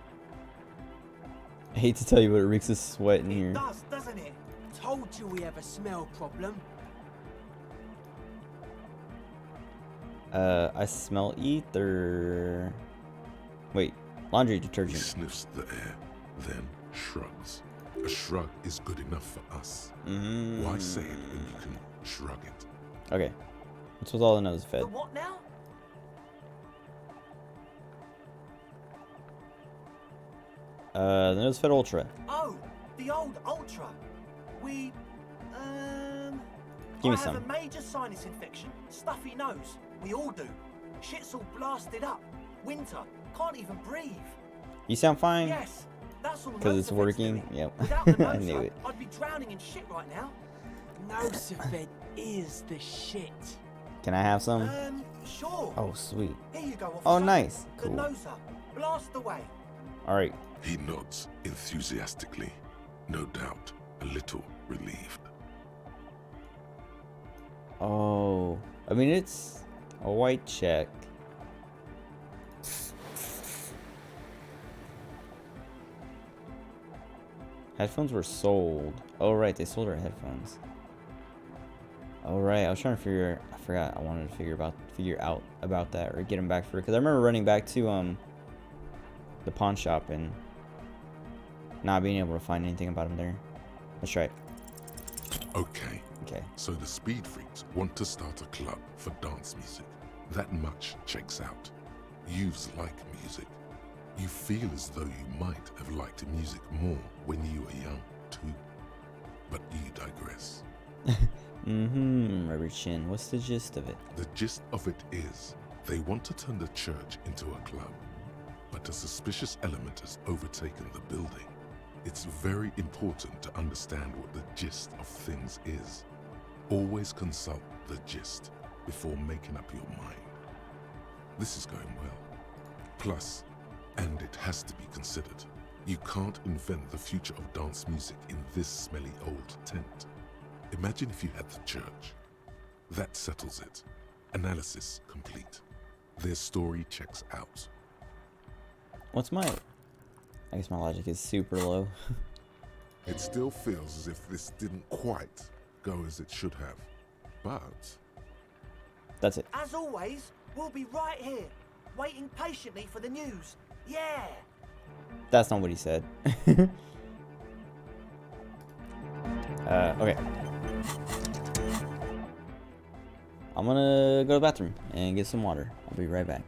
I hate to tell you, but it reeks of sweat in It here. does, doesn't it? Told you we have a smell problem. I smell ether. Wait, laundry He detergent. sniffs the air, then shrugs. A shrug is good enough for us. Why say it when you can shrug it? Okay. What's with all the nose fed? The what now? The nose fed ultra. Oh, the old Ultra. We, Give me I some. have a major sinus infection. Stuffy nose. We all do. Shit's all blasted up. Winter. Can't even breathe. You sound fine. Yes, that's all. Because it's Nosafed's working. doing. Yep. Without the I knew Nosa, it. I'd be drowning in shit right now. Nosafed is the shit. Can I have some? Sure. Oh, sweet. Here you go, officer. Oh, nice. The Cool. Nosa. Blast away. All right. He nods enthusiastically, no doubt a little relieved. Oh, I mean, it's a white check. Headphones were sold. Oh, right, they sold our headphones. Oh, right, I was trying to I forgot. I wanted to figure out about that or get them back for it. Because I remember running back to the pawn shop and not being able to find anything about them there. Let's try it. Okay, Okay. so the Speed Freaks want to start a club for dance music. That much checks out. Youths like music. You feel as though you might have liked music more when you were young, too. But you digress. Rubber Chin. What's the gist of it? The gist of it is, they want to turn the church into a club, but a suspicious element has overtaken the building. It's very important to understand what the gist of things is. Always consult the gist before making up your mind. This is going well. Plus, and it has to be considered, you can't invent the future of dance music in this smelly old tent. Imagine if you had the church. That settles it. Analysis complete. Their story checks out. What's my... I guess my logic is super low. It still feels as if this didn't quite go as it should have. But That's it. As always, we'll be right here, waiting patiently for the news. Yeah! That's not what he said. Okay. I'm gonna go to the bathroom and get some water. I'll be right back.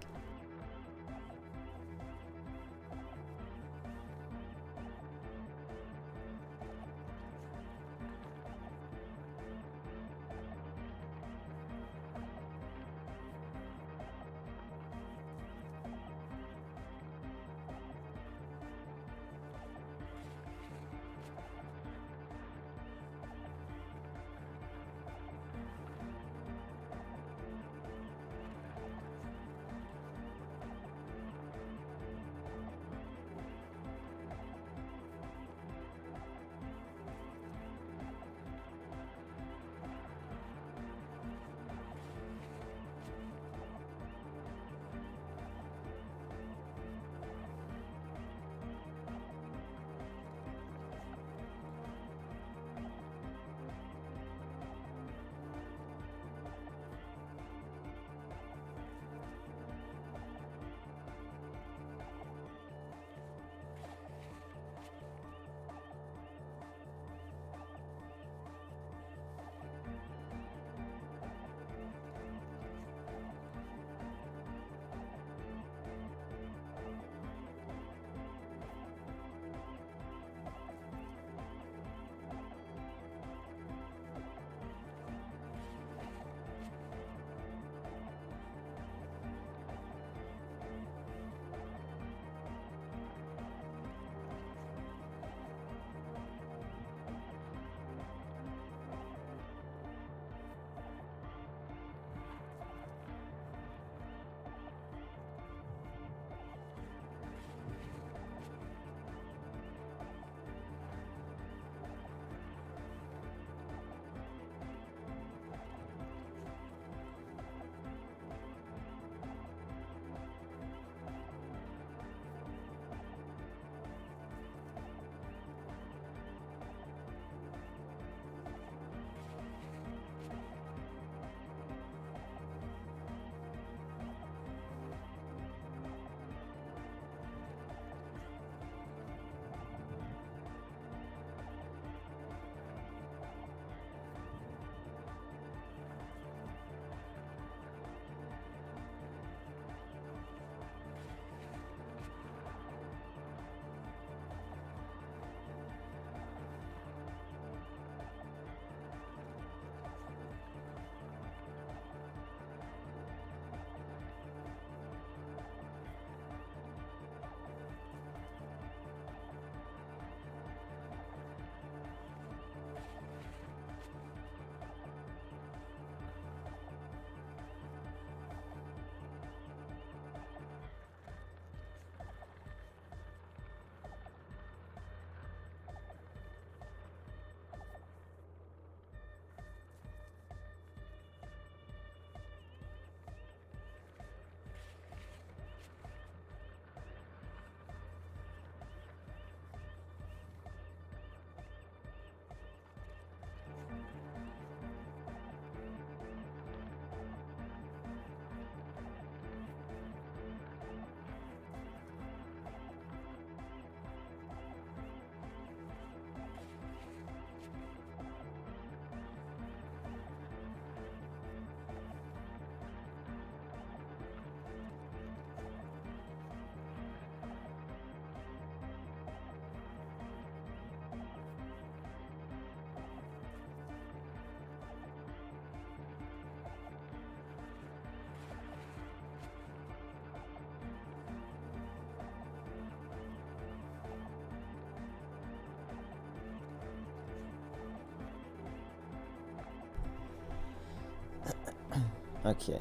Okay.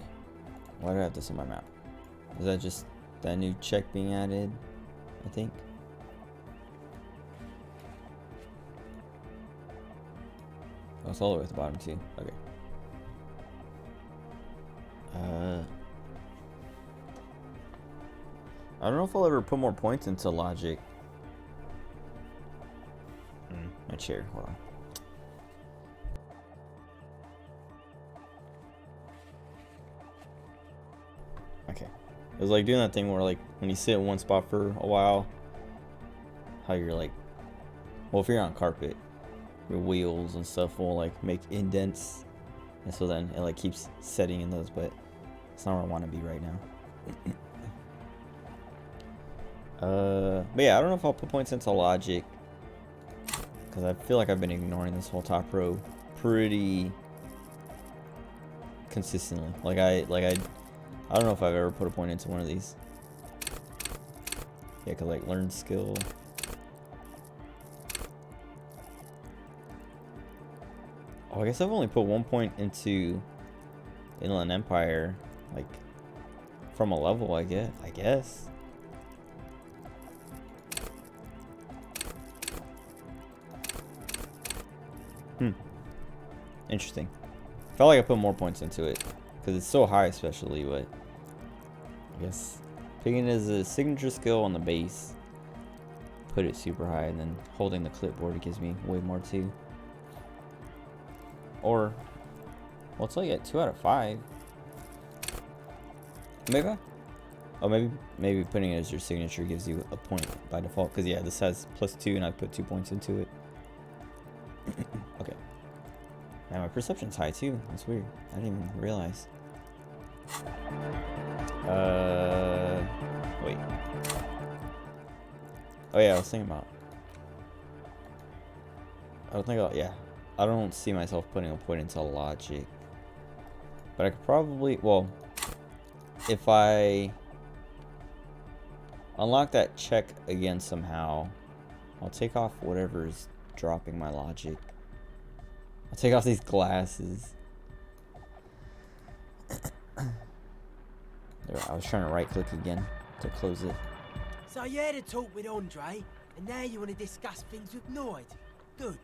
Why do I have this on my map? Is that just that new check being added? I think. Oh, it's all the way at the bottom too. Okay. I don't know if I'll ever put more points into logic. My chair. Hold on. Okay. It was like doing that thing where, like, when you sit in one spot for a while, how you're like, well, if you're on carpet, your wheels and stuff will like make indents, and so then it like keeps setting in those, but it's not where I want to be right now. But yeah, I don't know if I'll put points into logic, because I feel like I've been ignoring this whole top row pretty consistently. I don't know if I've ever put a point into one of these. Yeah, cause like learn skill. Oh, I guess I've only put 1 point into Inland Empire, like from a level. I guess. Interesting. Felt like I put more points into it because it's so high, especially. But I guess picking it as a signature skill on the base, put it super high, and then holding the clipboard gives me way more too. Or, well, it's like at 2 out of 5. Maybe. Oh, maybe putting it as your signature gives you a point by default. Because yeah, this has +2, and I put 2 points into it. Okay. Now my perception's high too. That's weird. I didn't even realize. Wait. Oh yeah, I was thinking about. I don't think yeah. I don't see myself putting a point into logic. But I could probably, well, if I unlock that check again somehow, I'll take off whatever's dropping my logic. I'll take off these glasses. There, I was trying to right click again to close it. So you had a talk with Andre, and now you want to discuss things with Noid. Good.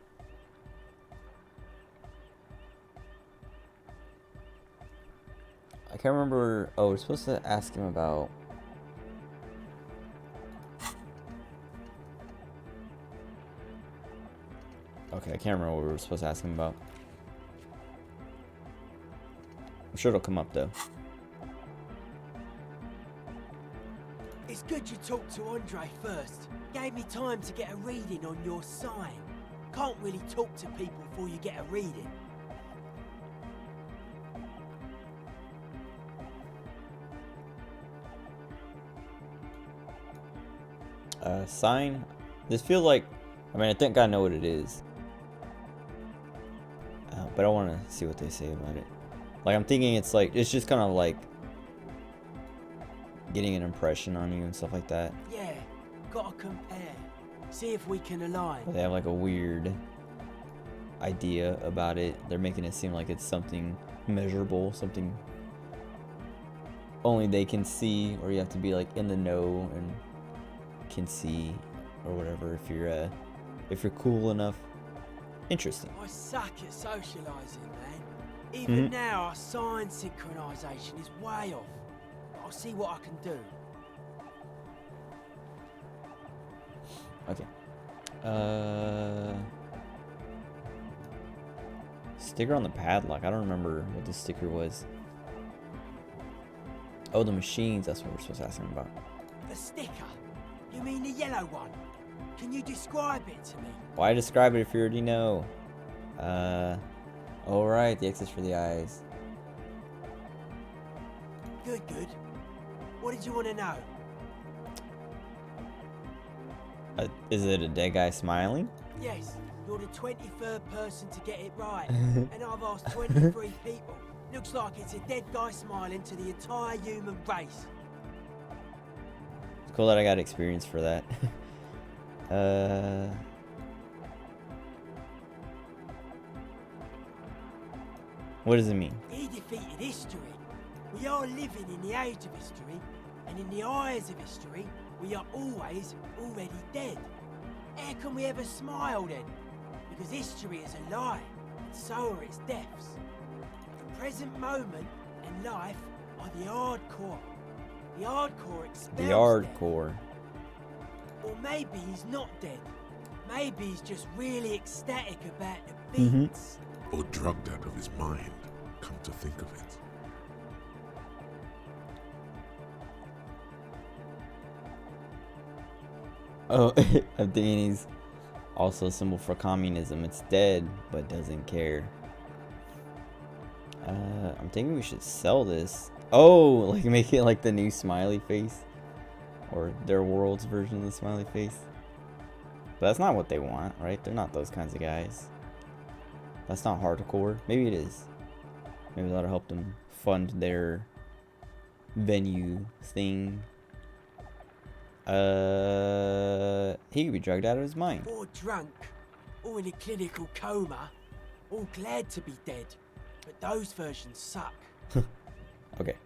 I can't remember. Oh, we're supposed to ask him about. Okay, I can't remember what we were supposed to ask him about. I'm sure it'll come up though. It's good you talked to Andre first. Gave me time to get a reading on your sign. Can't really talk to people before you get a reading. Sign. This feels like. I mean, I think I know what it is. But I want to see what they say about it. Like, I'm thinking it's like, it's just kind of like getting an impression on you and stuff like that. Yeah, gotta compare. See if we can align. But they have like a weird idea about it. They're making it seem like it's something measurable, something only they can see, or you have to be like in the know and can see, or whatever, if you're cool enough. Interesting. I suck at socialising, man. Even now, our sign synchronisation is way off. I'll see what I can do. Okay. Sticker on the padlock. I don't remember what the sticker was. Oh, the machines. That's what we're supposed to ask him about. The sticker? You mean the yellow one? Can you describe it to me? Why describe it if you already know? Oh right, the X is for the eyes. Good. What did you want to know? Is it a dead guy smiling? Yes, you're the 23rd person to get it right. And I've asked 23 people. Looks like it's a dead guy smiling to the entire human race. It's cool that I got experience for that. What does it mean? He defeated history. We are living in the age of history, and in the eyes of history, we are always already dead. How can we ever smile then? Because history is a lie, and so are its deaths. The present moment and life are the hardcore. The hardcore expels The death. hardcore. Or maybe he's not dead. Maybe he's just really ecstatic about the Mhm. beats. Or drugged out of his mind, come to think of it. Oh, I'm thinking he's also a symbol for communism. It's dead, but doesn't care. I'm thinking we should sell this. Oh, like make it like the new smiley face. Or their world's version of the smiley face. But that's not what they want, right? They're not those kinds of guys. That's not hardcore. Maybe it is. Maybe that'll help them fund their venue thing. He could be drugged out of his mind. Or drunk, or in a clinical coma, or glad to be dead. But those versions suck. Okay.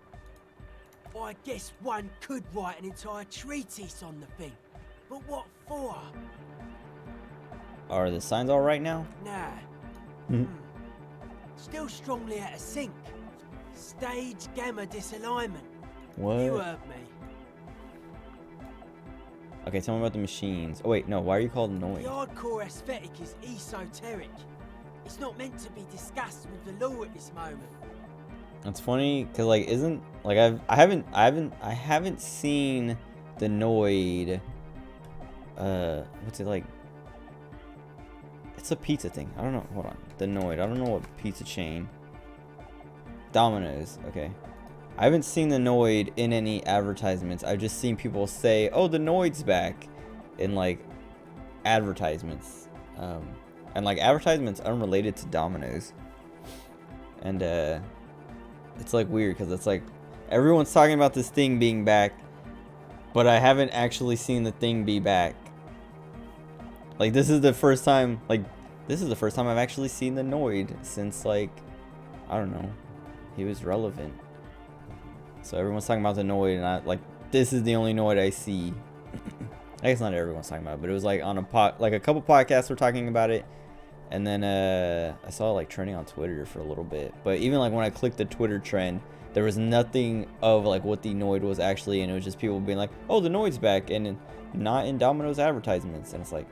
I guess one could write an entire treatise on the thing. But what for? Are the signs all right now? Nah. Mhm. Still strongly out of sync. Stage gamma disalignment. What? You heard me. Okay, tell me about the machines. Oh wait, no. Why are you called The Noid? hardcore aesthetic is esoteric. It's not meant to be discussed with the law at this moment. It's funny because like isn't like I haven't seen the Noid. What's it like? It's a pizza thing. I don't know. Hold on. The Noid. I don't know what pizza chain. Domino's. Okay. I haven't seen the Noid in any advertisements. I've just seen people say, "Oh, the Noid's back," in like advertisements. And like advertisements unrelated to Domino's. And it's like weird because it's like everyone's talking about this thing being back, but I haven't actually seen the thing be back. Like this is the first time I've actually seen the Noid since like I don't know, he was relevant. So everyone's talking about the Noid, and I like this is the only Noid I see. I guess not everyone's talking about it, but it was like on a couple podcasts were talking about it, and then I saw it like trending on Twitter for a little bit. But even like when I clicked the Twitter trend, there was nothing of like what the Noid was actually, and it was just people being like, "Oh, the Noid's back," and not in Domino's advertisements, and it's like,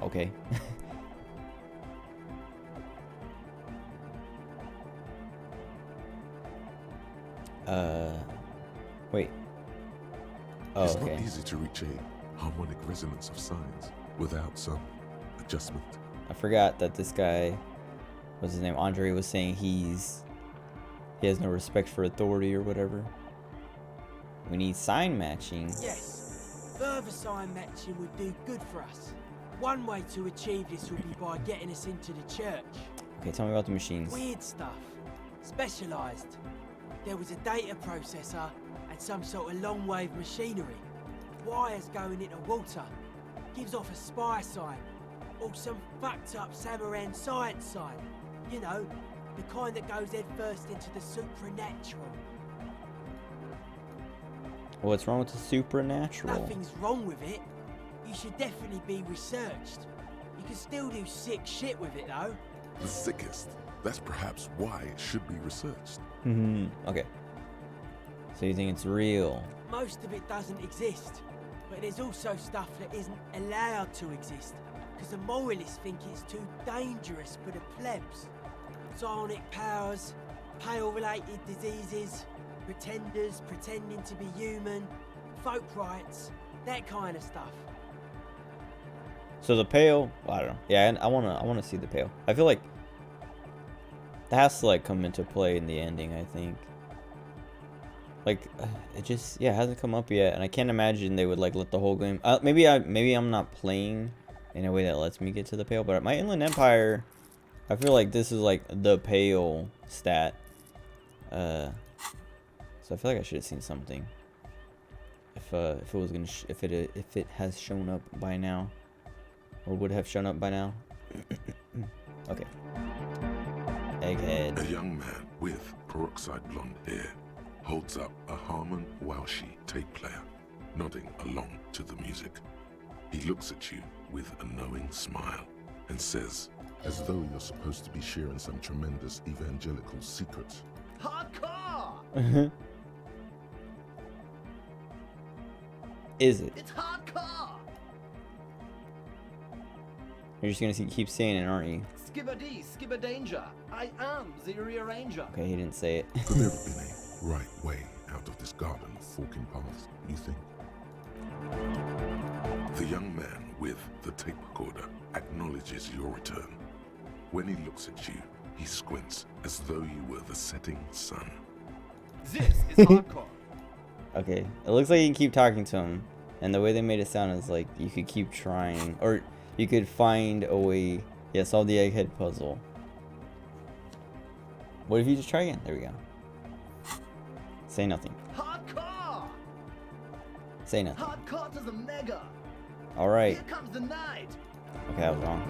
okay. Wait. Oh, It's okay. not easy to reach a harmonic resonance of signs without some adjustment. I forgot that this guy, what's his name, Andre, was saying he has no respect for authority or whatever. We need sign matching. Yes, further sign matching would do good for us. One way to achieve this would be by getting us into the church. Okay, tell me about the machines. Weird stuff. Specialised. There was a data processor and some sort of long wave machinery. Wires going into water. Gives off a spy sign. Or some fucked up Samaran science sign. You know, the kind that goes head first into the supernatural. What's wrong with the supernatural? Nothing's wrong with it. You should definitely be researched. You can still do sick shit with it though. The sickest. That's perhaps why it should be researched. Okay. So you think it's real? Most of it doesn't exist, but there's also stuff that isn't allowed to exist, because the moralists think it's too dangerous for the plebs. Psionic powers, pale-related diseases, pretenders pretending to be human, folk rights, that kind of stuff. So the pale, well, I don't know. Yeah, and I wanna see the pale. I feel like that has to like come into play in the ending. I think. Like it just hasn't come up yet, and I can't imagine they would like let the whole game. Maybe I'm not playing in a way that lets me get to the pale, but my Inland Empire, I feel like this is like the pale stat. So I feel like I should have seen something. If it was gonna if it has shown up by now, or would have shown up by now. Okay. Egghead. young man with peroxide blonde hair holds up a Harman Welshi tape player, nodding along to the music. He looks at you with a knowing smile and says, as though you're supposed to be sharing some tremendous evangelical secret, Hardcore! Is it? It's hardcore! You're just gonna keep saying it, aren't you? Skibberdy, skibber danger. I am the rearranger. Okay, he didn't say it. could there have been a right way out of this garden of forking paths, you think? The young man with the tape recorder acknowledges your return. When he looks at you, he squints as though you were the setting sun. This is hardcore. Okay, it looks like you can keep talking to him, and the way they made it sound is like you could keep trying, or you could find a way. Yeah, solve the egghead puzzle. What if you just try again? There we go. Say nothing. Hardcore! Say nothing. Hardcore to the mega. All right. Here comes the night. Okay, I was wrong.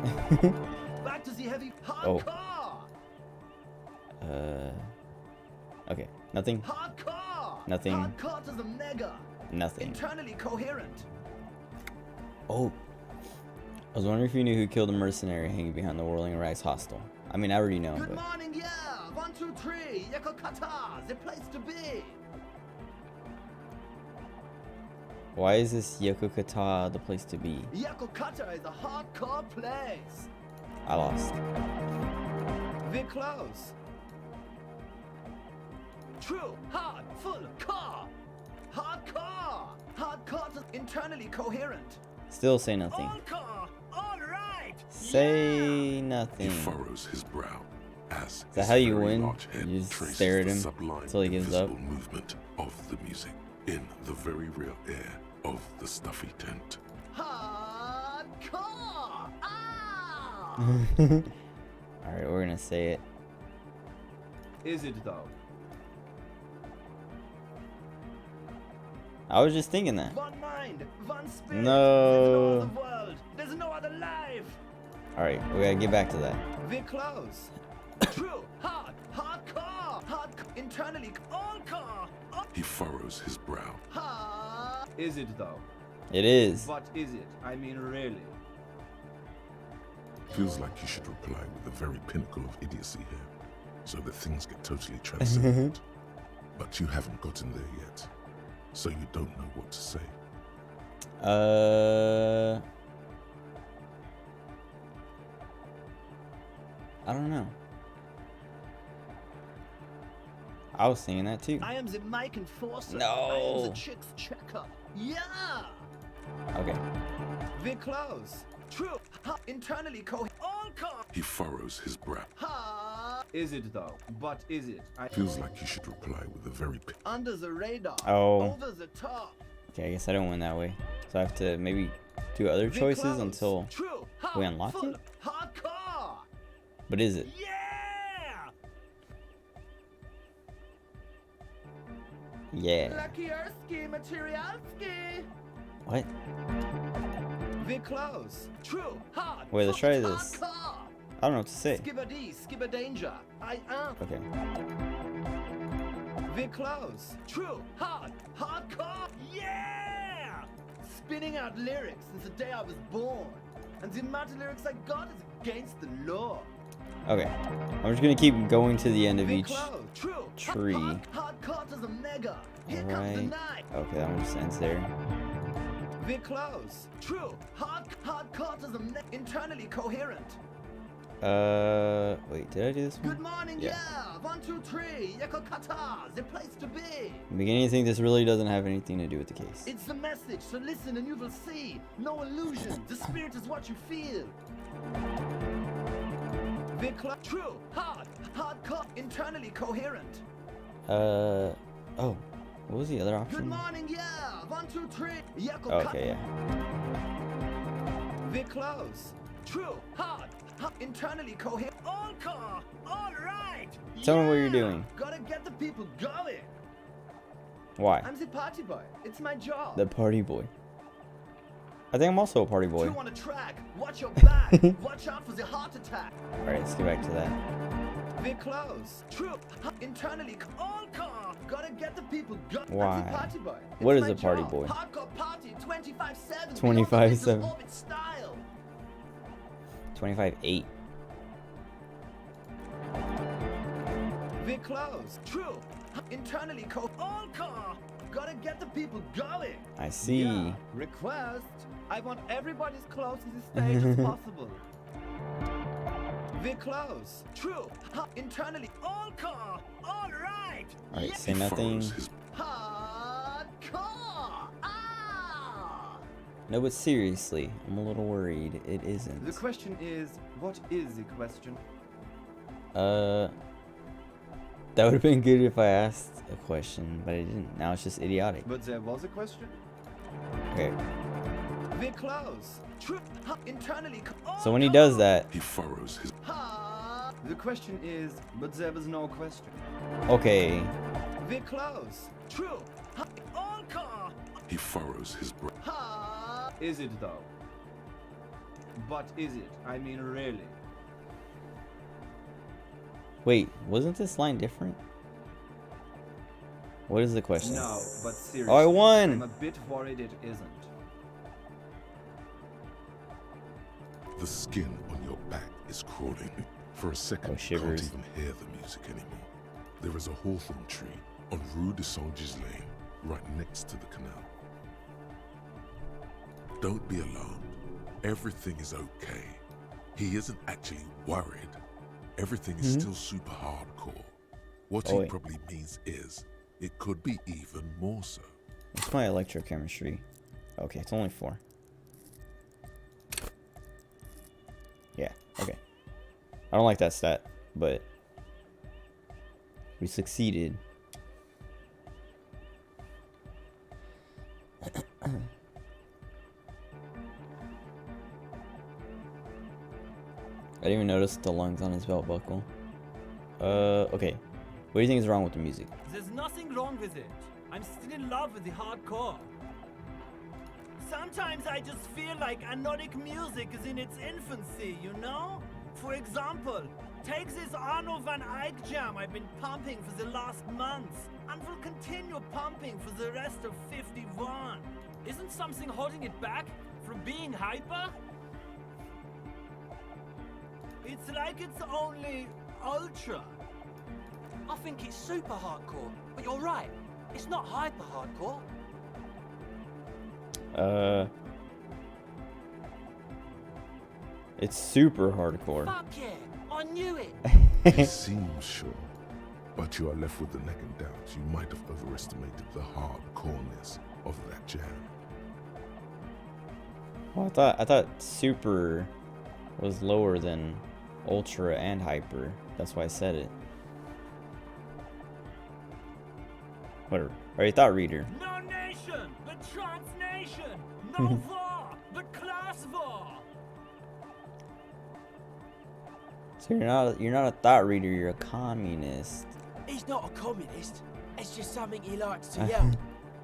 Back to the heavy Oh. hardcore. Okay. Nothing. Hardcore. Nothing. Hardcore to the mega. Nothing. Internally coherent. Oh. I was wondering if you knew who killed the mercenary hanging behind the whirling rags hostel. I mean, I already know, Good but morning, yeah. 1, 2, 3. Yakokata, the place to be. why is this Yokokata the place to be? Yakokata is a hardcore place. I lost. We're close. True, hard, full, core. Hardcore. Hardcore to internally coherent. Still say nothing. All core. All right. Say He nothing. furrows his brow as Is that his how you very win? large head You just traces stare at the him sublime, until he gives up? invisible movement of the music in the very real air of the stuffy tent. Hardcore. Ah. Alright, we're gonna say it. Is it though? I was just thinking that. One mind, one spirit. No. There's no other world. There's no other life. Alright, we gotta get back to that. We're close. True, hard, hardcore, internally, all core. He furrows his brow. Hard. Is it though? It is. What is it? I mean, really. Feels like you should reply with the very pinnacle of idiocy here, so that things get totally transcendent. But you haven't gotten there yet, so you don't know what to say. I don't know. I was thinking that too. I am the Mike Enforcer. No. I am the Chick's Checker. Yeah. Okay. We're close. True. Internally all core. He furrows his brow. Ha. Is it though? But is it? Feels like you should reply with the very Under the radar. Oh. Over the top. Okay, I guess I don't win that way. So I have to maybe do other We're choices close. until True. we unlock Full. it? Hardcore. But is it? Yeah. Yeah. Lakierski, Materialski. What? We're close. True. Hard. Wait, let's try this. Hardcore. I don't know what to say. Skibberdy, skibber danger. I am. Okay. We're close. True. Hard. Hardcore. Yeah. Spinning out lyrics since the day I was born. And the amount of lyrics I got is against the law. Okay. I'm just gonna keep going to the end of We're each close. True. tree. Hardcore to the mega. Here comes the Alright. night. Okay, that one just ends there. We're close. True. Hardcore to the internally coherent. Wait, did I do this one? Good morning, Yeah. yeah. 1, 2, 3. Yakokata, the place to be. I'm beginning to think this really doesn't have anything to do with the case. It's the message, so listen and you will see. No illusion. The spirit is what you feel. True. Hardcore. Internally coherent. Oh. What was the other Good option? morning, yeah. 1, 2, 3. Yakokata. Okay, yeah. We're close. True. Internally coherent. All core. All right. Tell me what you're Yeah. doing. Gotta get the people going. Why? I'm the party boy. It's my job. The party boy. I think I'm also a party boy. Two on a track. Watch your back. Watch out for the heart attack. Alright, let's get back to that. We're close. True. Internally, all car. Gotta get the people going. Why? I'm the party boy. What It's is my a party job. boy? Hardcore party 25/7. 25/7. Orbit style. 25-8. We're close. True. Internally, all car. Gotta get the people going. I see. Yeah. Request. I want everybody as close to the stage as possible. We're close. True. Internally, all car. All right. Alright, say He nothing. furrows his Hardcore. Ah. No, but seriously, I'm a little worried. It isn't. The question is, what is the question? That would have been good if I asked a question, but I didn't. Now it's just idiotic. But there was a question. Okay. We're close. True. Internally. So when he does that, he furrows his The question is, but there was no question. okay. We're close. True. All car. he furrows his brow. Is it though? But is it? I mean, really? Wait, wasn't this line different? What is the question? No, but seriously. Oh, I won! I'm a bit worried it isn't. The skin on your back is crawling. For a second, Oh, you shivers. can't even hear the music anymore. There is a hawthorn tree on Rue de Saint-Gislain, right next to the canal. Don't be alarmed. Everything is okay. He isn't actually worried. Everything is still super hardcore. What Oh, he wait. probably means is, it could be even more so. It's my electrochemistry. Okay, it's only 4. Yeah, okay. I don't like that stat, but we succeeded. I didn't even notice the lungs on his belt buckle. Okay. What do you think is wrong with the music? There's nothing wrong with it. I'm still in love with the hardcore. Sometimes I just feel like anodic music is in its infancy, you know? For example, take this Arno van Eyck jam I've been pumping for the last month, and will continue pumping for the rest of 51. Isn't something holding it back from being hyper? It's like it's only ultra. I think it's super hardcore, but you're right. It's not hyper hardcore. It's super hardcore. Fuck yeah, I knew it. He seems sure, but you are left with the nagging doubts. You might have overestimated the hardcoreness of that jam. Well, I thought super was lower than ultra and hyper. That's why I said it. Whatever. Alright, thought reader. No nation, but trans nation. No war, but class war. So you're not a thought reader, you're a communist. He's not a communist. It's just something he likes to yell.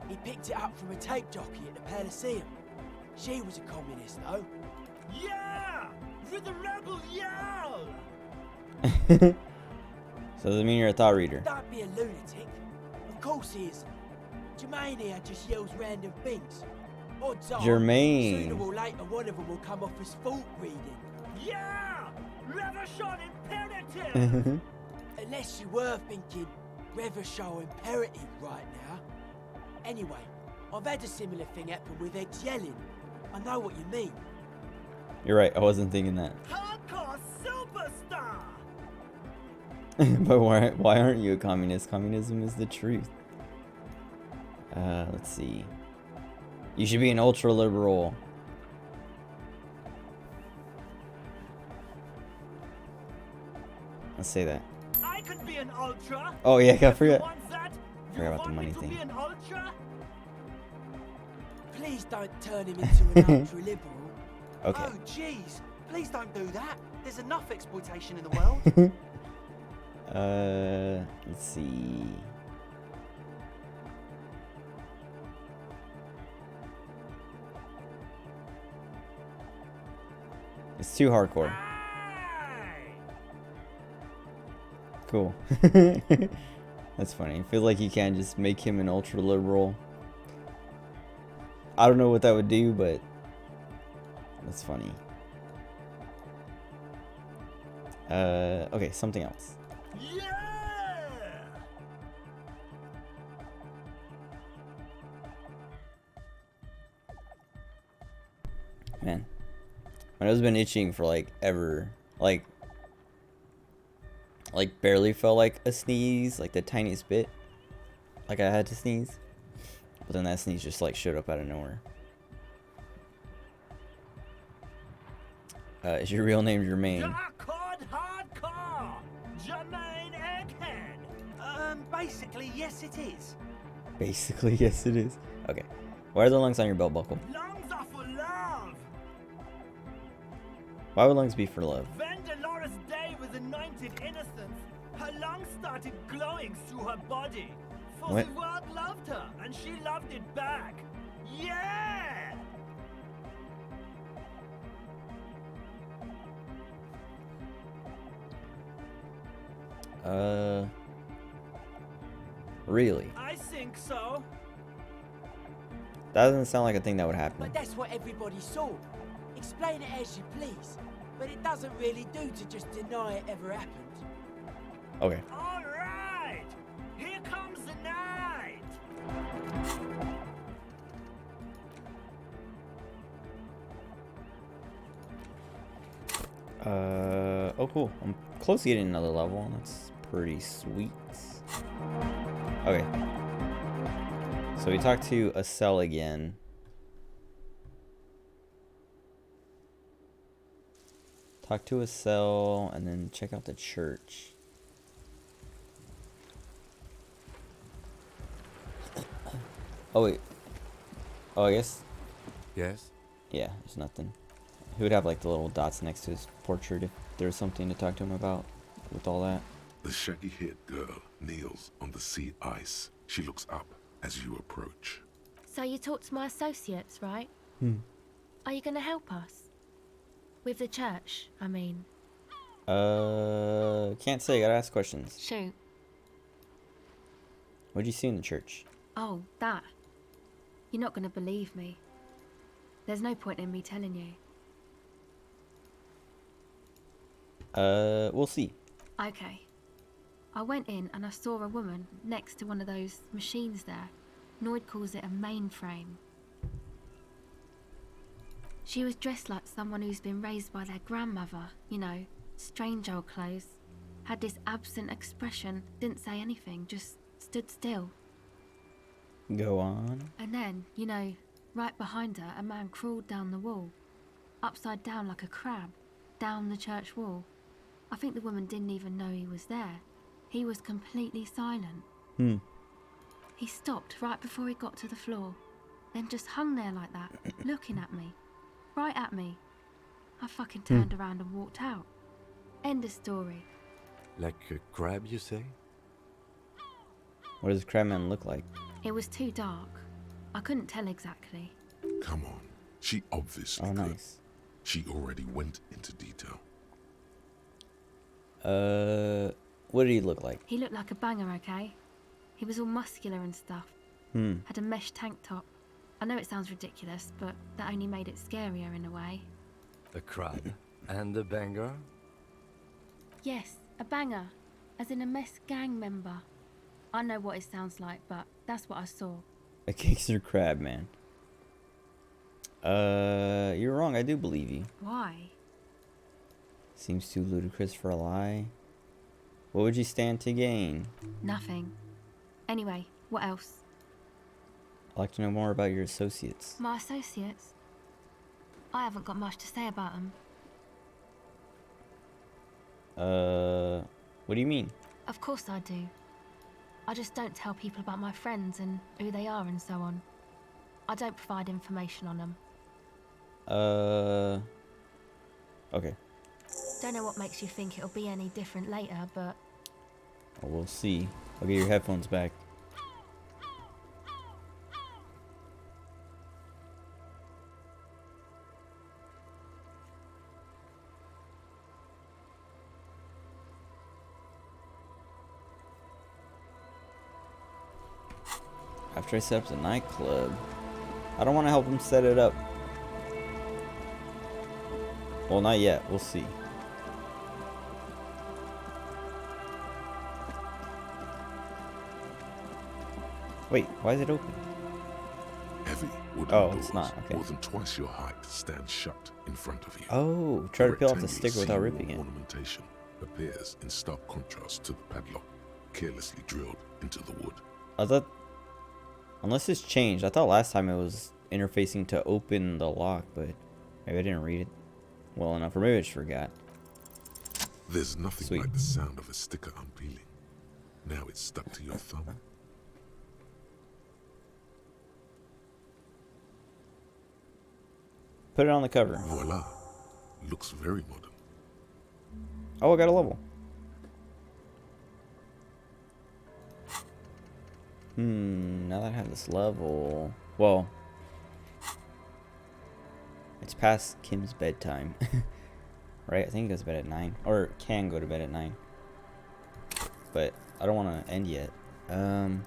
He picked it up from a tape jockey at the Elysium. She was a communist, though. Yeah, with the rebel yell. So does it mean you're a thought reader? Don't be a lunatic. Of course he is. Jermaine here just yells random things. Odds are, Jermaine. sooner or later one of them will come off as fault reading. Yeah, Revershot imperative. Unless you were thinking Revershot imperative right now. Anyway, I've had a similar thing happen with X yelling. I know what you mean. You're right, I wasn't thinking that. Hardcore superstar. But why aren't you a communist? Communism is the truth. Let's see. You should be an ultra liberal. Let's say that. I could be an ultra. Oh yeah, I If you forgot. want that? Forgot You about the want money me to thing. be an ultra? Please don't turn him into an ultra-liberal. Okay. Oh, jeez. Please don't do that. There's enough exploitation in the world. Let's see. It's too hardcore. Aye. Cool. That's funny. I feel like you can't just make him an ultra liberal. I don't know what that would do, but that's funny. Okay, something else. Yeah! Man, my nose has been itching for like ever. Like barely felt like a sneeze, like the tiniest bit. Like I had to sneeze. But then that sneeze just like showed up out of nowhere. Is your real name Jermaine? Dark hardcore! Jermaine Egghead! Basically, yes it is. Basically, yes it is. Okay. Why are the lungs on your belt buckle? Lungs are for love! Why would lungs be for love? When Dolores Day was anointed innocence, her lungs started glowing through her body. For What? the world loved her, and she loved it back. Yeah! Really? I think so. That doesn't sound like a thing that would happen. But that's what everybody saw. Explain it as you please. But it doesn't really do to just deny it ever happened. Okay. All right! Here comes the night! Oh cool. I'm close to getting another level, and that's pretty sweet. Okay. So we talked to a cell again. Talk to a cell, and then check out the church. Oh wait. Oh, I guess. Yes? Yeah, there's nothing. He would have like the little dots next to his portrait if there's something to talk to him about with all that. The shaggy-haired girl kneels on the sea ice. She looks up as you approach. So you talked to my associates, right? Are you going to help us? With the church, I mean. Can't say. Gotta ask questions. Shoot. What'd you see in the church? Oh, that. You're not going to believe me. There's no point in me telling you. We'll see. Okay. I went in and I saw a woman next to one of those machines there. Noid calls it a mainframe. She was dressed like someone who's been raised by their grandmother, you know, strange old clothes. Had this absent expression, didn't say anything, just stood still. Go on. And then, you know, right behind her, a man crawled down the wall. Upside down like a crab, down the church wall. I think the woman didn't even know he was there. He was completely silent. He stopped right before he got to the floor, then just hung there like that, looking at me. Right at me. I fucking turned around and walked out. End of story. Like a crab, you say? What does Crabman look like? It was too dark. I couldn't tell exactly. Come on. She obviously Oh, could. nice. She already went into detail. What did he look like? He looked like a banger, okay? He was all muscular and stuff. Had a mesh tank top. I know it sounds ridiculous, but that only made it scarier in a way. A crab and a banger? Yes, a banger. As in a mess gang member. I know what it sounds like, but that's what I saw. A gangster crab man. You're wrong. I do believe you. Why? Seems too ludicrous for a lie. What would you stand to gain? Nothing. Anyway, what else? I'd like to know more about your associates. My associates? I haven't got much to say about them. What do you mean? Of course I do. I just don't tell people about my friends and who they are and so on. I don't provide information on them. Okay. Don't know what makes you think it'll be any different later, but Well, we'll see. I'll get your headphones back. After I set up the nightclub. I don't want to help him set it up. Well, not yet. We'll see. Wait, why is it open? Heavy wooden Oh, doors, it's not. Okay. more than twice your height, stand shut in front of you. Oh, try to peel off the Rectangular sticker without seawall ripping it. ornamentation appears in stark contrast to the padlock, carelessly drilled into the wood. I thought, unless it's changed, I thought last time it was interfacing to open the lock, but maybe I didn't read it well enough, or maybe I just forgot. There's nothing Sweet. like the sound of a sticker unpeeling. Now it's stuck to your thumb. Put it on the cover. Voila. Looks very modern. Oh, I got a level. Now that I have this level, well, it's past Kim's bedtime, right? I think he goes to bed at 9, or can go to bed at 9, but I don't want to end yet. But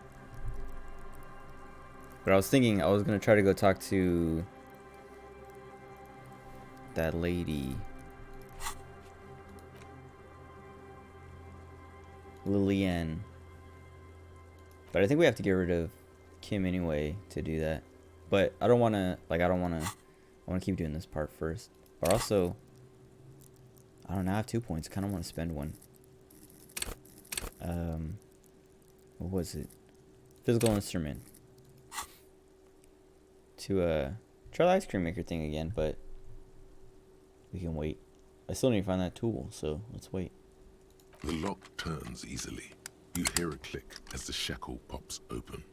I was thinking I was gonna try to go talk to that lady, Lillian. But I think we have to get rid of Kim anyway to do that. But I don't want to, I want to keep doing this part first. But also, I don't know, I have 2 points. I kind of want to spend one. What was it? Physical instrument. To, try the ice cream maker thing again, but we can wait. I still need to find that tool, so let's wait. The lock turns easily. You hear a click as the shackle pops open.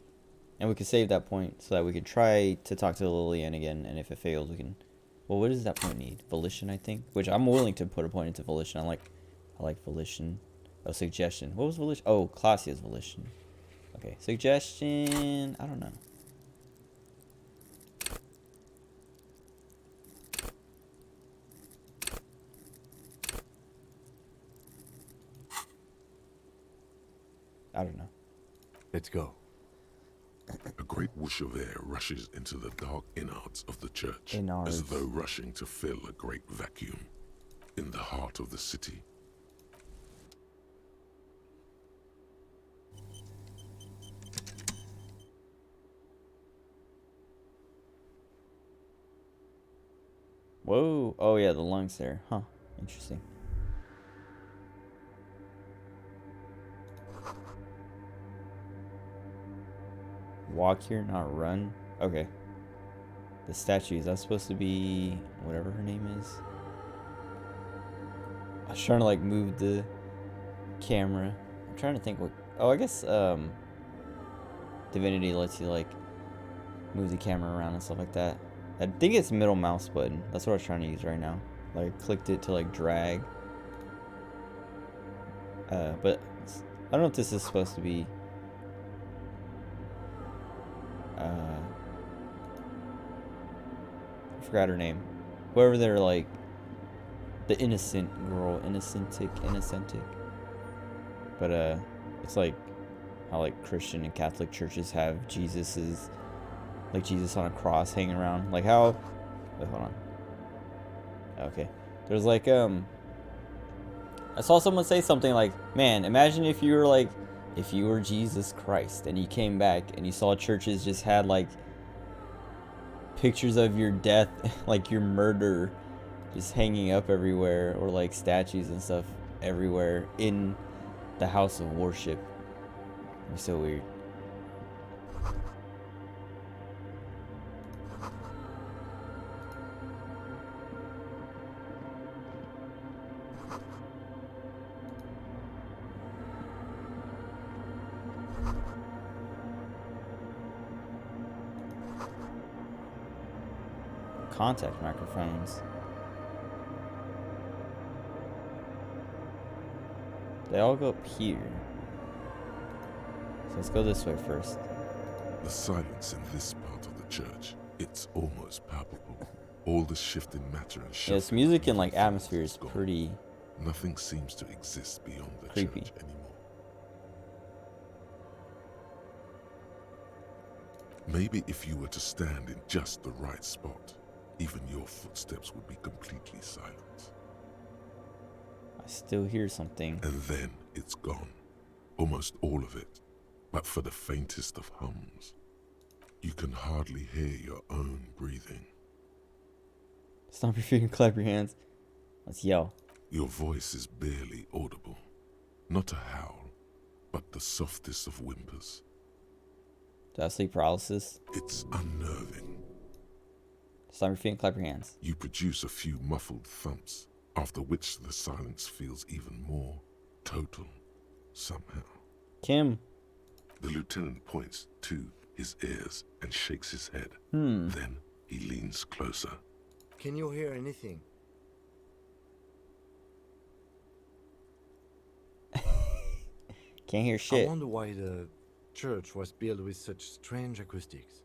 And we can save that point so that we can try to talk to Lillian again, and if it fails, we can... Well, what does that point need? Volition, I think? Which I'm willing to put a point into volition. I like volition. Oh, suggestion. What was volition? Oh, Classia's volition. Okay, suggestion... I don't know. I don't know. Let's go. A great whoosh of air rushes into the dark innards of the church, Innards. as though rushing to fill a great vacuum in the heart of the city. Whoa. Oh, yeah, the lungs there. Huh. Interesting. Walk here, not run. Okay. The statue, is that supposed to be whatever her name is? I was trying to like move the camera. I'm trying to think what... Oh, I guess Divinity lets you like move the camera around and stuff like that. I think it's middle mouse button. That's what I was trying to use right now. Like clicked it to like drag. But I don't know if this is supposed to be... I forgot her name. Whoever they're like, the innocent girl, innocentic. But it's like how like Christian and Catholic churches have Jesus on a cross hanging around. Like how? Wait, hold on. Okay, there's like I saw someone say something like, "Man, imagine if you were Jesus Christ and you came back and you saw churches just had like pictures of your death, like your murder, just hanging up everywhere, or like statues and stuff everywhere in the house of worship." It'd be so weird. Contact microphones. They all go up here. So let's go this way first. The silence in this part of the church, it's almost palpable. All the shifting matter and Yeah, this shuffling music and of like everything atmosphere is gone. pretty Nothing seems to exist beyond the creepy. church anymore. Maybe if you were to stand in just the right spot, even your footsteps would be completely silent. I still hear something. And then it's gone. Almost all of it. But for the faintest of hums, you can hardly hear your own breathing. Stomp your feet and clap your hands. Let's yell. Your voice is barely audible. Not a howl, but the softest of whimpers. Do I have sleep paralysis? It's unnerving. Stomp your feet and clap your hands. You produce a few muffled thumps, after which the silence feels even more total somehow. Kim. The lieutenant points to his ears and shakes his head. Then he leans closer. Can you hear anything? Can't hear I shit. wonder why the church was built with such strange acoustics.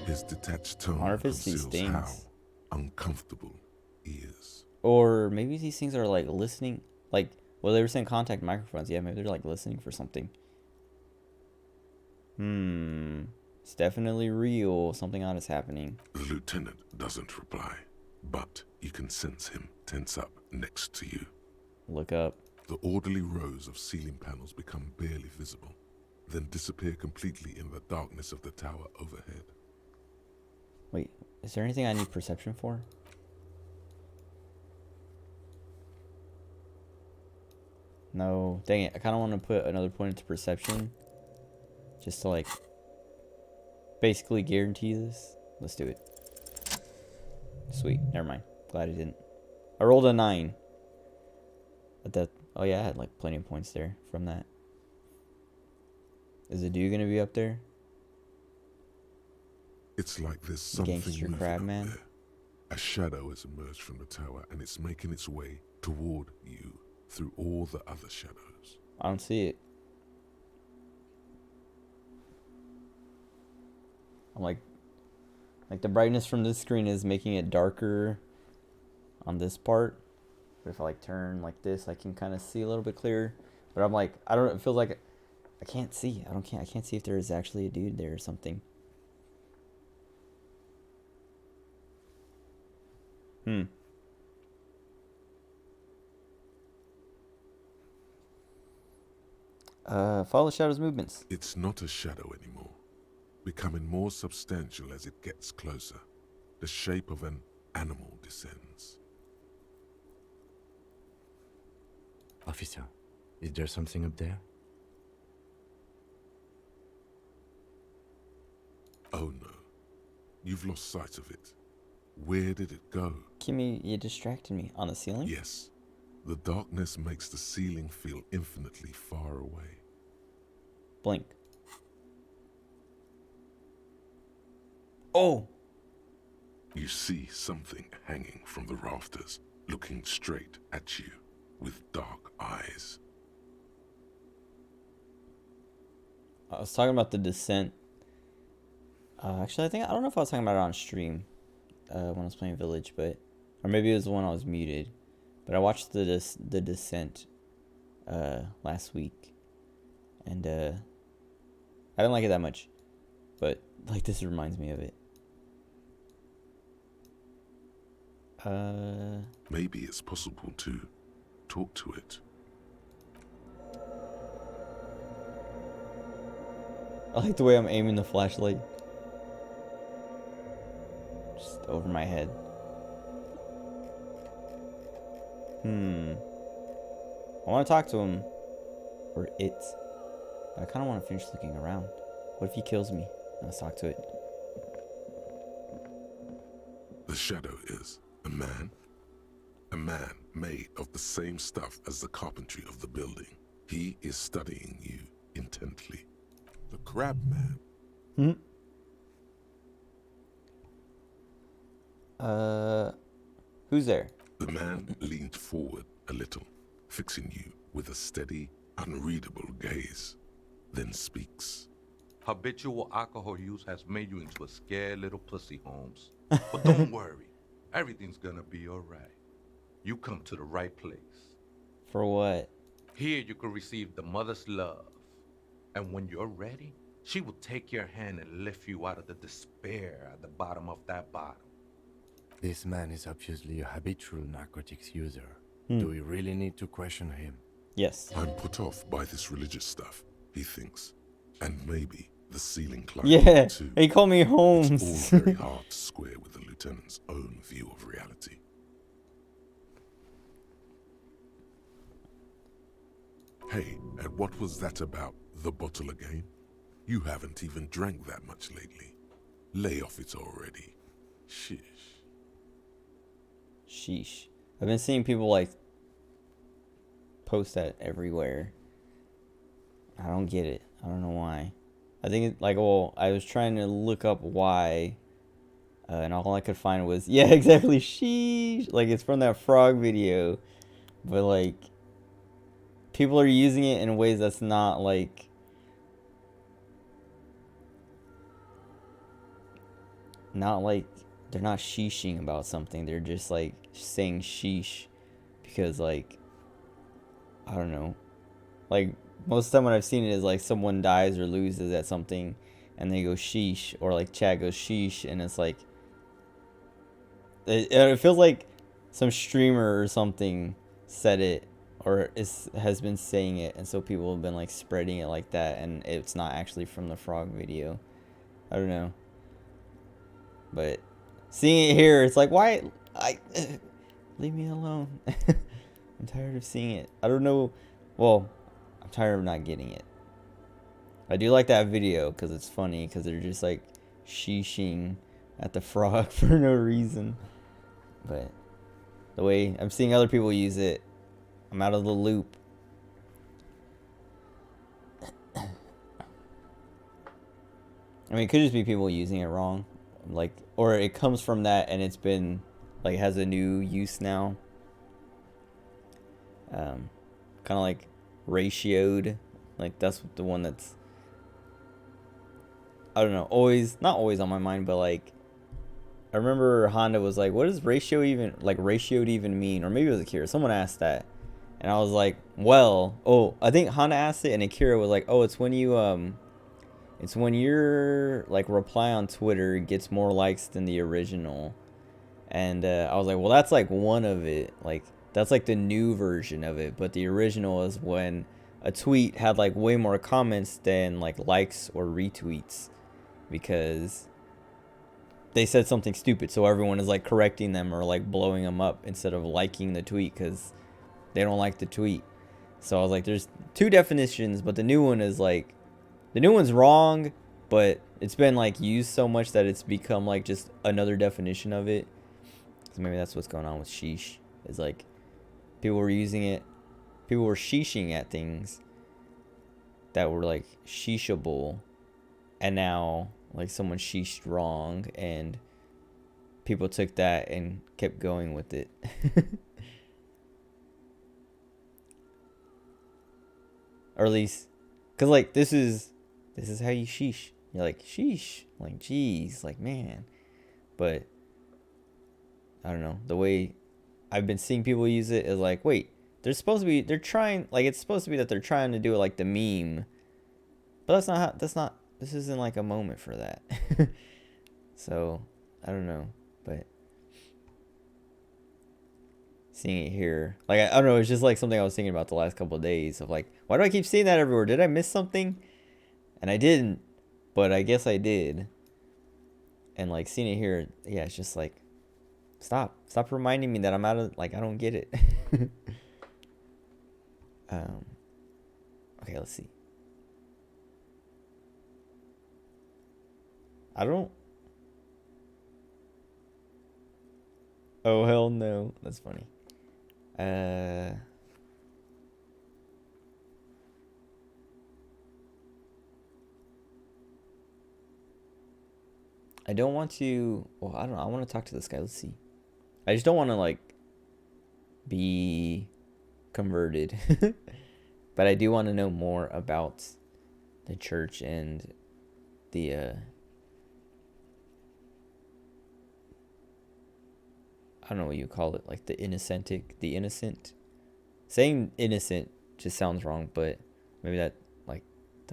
His detached tone Wonder if it's these conceals how things. uncomfortable he is. Or maybe these things are like listening. Like, well, they were saying contact microphones. Yeah, maybe they're like listening for something. It's definitely real. Something odd is happening. The lieutenant doesn't reply, but you can sense him tense up next to you. Look up. The orderly rows of ceiling panels become barely visible, then disappear completely in the darkness of the tower overhead. Wait, is there anything I need perception for? No, dang it. I kind of want to put another point into perception. Just to like basically guarantee this. Let's do it. Sweet. Never mind. Glad I didn't. I rolled a 9. But that, oh yeah, I had like plenty of points there from that. Is the dude gonna be up there? It's like there's something Gangster moving crab up man? there. A shadow has emerged from the tower and it's making its way toward you through all the other shadows. I don't see it. I'm like the brightness from this screen is making it darker on this part. But if I like turn like this, I can kind of see a little bit clearer. But I'm like, I don't. It feels like I can't see. I can't see if there is actually a dude there or something. Follow the shadow's movements. It's not a shadow anymore, becoming more substantial as it gets closer. The shape of an animal descends. Officer, is there something up there? Oh no, you've lost sight of it. Where did it go? Kimmy, you distracted me. On the ceiling? Yes, the darkness makes the ceiling feel infinitely far away. Blink. Oh! You see something hanging from the rafters, looking straight at you with dark eyes. I was talking about the descent. Actually, I don't know if I was talking about it on stream when I was playing Village, but or maybe it was the one I was muted. But I watched the descent last week, and I didn't like it that much. But like this reminds me of it. Maybe it's possible to talk to it. I like the way I'm aiming the flashlight. Just over my head. I want to talk to him. Or it. But I kind of want to finish looking around. What if he kills me? Let's talk to it. The shadow is a man. A man made of the same stuff as the carpentry of the building. He is studying you intently. The crab man. Who's there? The man leaned forward a little, fixing you with a steady, unreadable gaze, then speaks. Habitual alcohol use has made you into a scared little pussy, Holmes. But don't worry. Everything's gonna be alright. You come to the right place. For what? Here you can receive the mother's love. And when you're ready, She will take your hand and lift you out of the despair at the bottom of that bottle. This man is obviously a habitual narcotics user. Do we really need to question him? Yes. I'm put off by this religious stuff, he thinks. And maybe the ceiling climbing Yeah. too. He called me It's Holmes. all very hard to square with the lieutenant's own view of reality. Hey, and what was that about? The bottle again? You haven't even drank that much lately. Lay off it already. Shish. Sheesh. I've been seeing people like post that everywhere. I don't get it. I don't know why. I think it, like, well, I was trying to look up why, and all I could find was, yeah, exactly, sheesh. Like, it's from that frog video, but like, people are using it in ways that's not like, they're not sheeshing about something. They're just like saying sheesh because, like, I don't know. Like, most of the time when I've seen it is like someone dies or loses at something and they go sheesh, or like chat goes sheesh, and it's like, it feels like some streamer or something said it or has been saying it, and so people have been like spreading it like that, and it's not actually from the frog video. I don't know. But seeing it here, it's like, why? Leave me alone. I'm tired of seeing it. I don't know. Well, I'm tired of not getting it. I do like that video because it's funny, because they're just like sheeshing at the frog for no reason. But the way I'm seeing other people use it, I'm out of the loop. I mean, it could just be people using it wrong. Like, or it comes from that and it's been, like, has a new use now. Kind of like ratioed. Like, that's the one that's, I don't know, always, not always on my mind, but like, I remember Honda was like, what does ratioed even mean? Or maybe it was Akira. Someone asked that. And I was like, well, oh, I think Honda asked it and Akira was like, oh, it's when you, it's when your, like, reply on Twitter gets more likes than the original. And I was like, well, that's like one of it. Like, that's like the new version of it. But the original is when a tweet had like way more comments than like likes or retweets, because they said something stupid. So everyone is like correcting them or like blowing them up instead of liking the tweet because they don't like the tweet. So I was like, there's two definitions, but the new one is like, the new one's wrong, but it's been like used so much that it's become like just another definition of it. So maybe that's what's going on with sheesh. Is like, people were using it, people were sheeshing at things that were like sheeshable, and now like someone sheeshed wrong and people took that and kept going with it. Or at least, because like this is how you sheesh. You're like, sheesh, like, geez, like, man. But I don't know, the way I've been seeing people use it is like, wait, they're trying, like, it's supposed to be that they're trying to do it like the meme, but this isn't like a moment for that. So I don't know, but seeing it here, like, I don't know, it's just like something I was thinking about the last couple of days of like, why do I keep seeing that everywhere? Did I miss something? And I didn't, but I guess I did. And like seeing it here, yeah, it's just like, stop reminding me that I'm out of, like, I don't get it. Okay, let's see. Oh, hell no. That's funny. I don't want to, well, I don't know. I want to talk to this guy. Let's see. I just don't want to, like, be converted. But I do want to know more about the church and the, I don't know what you call it, like the innocent. Saying innocent just sounds wrong, but maybe that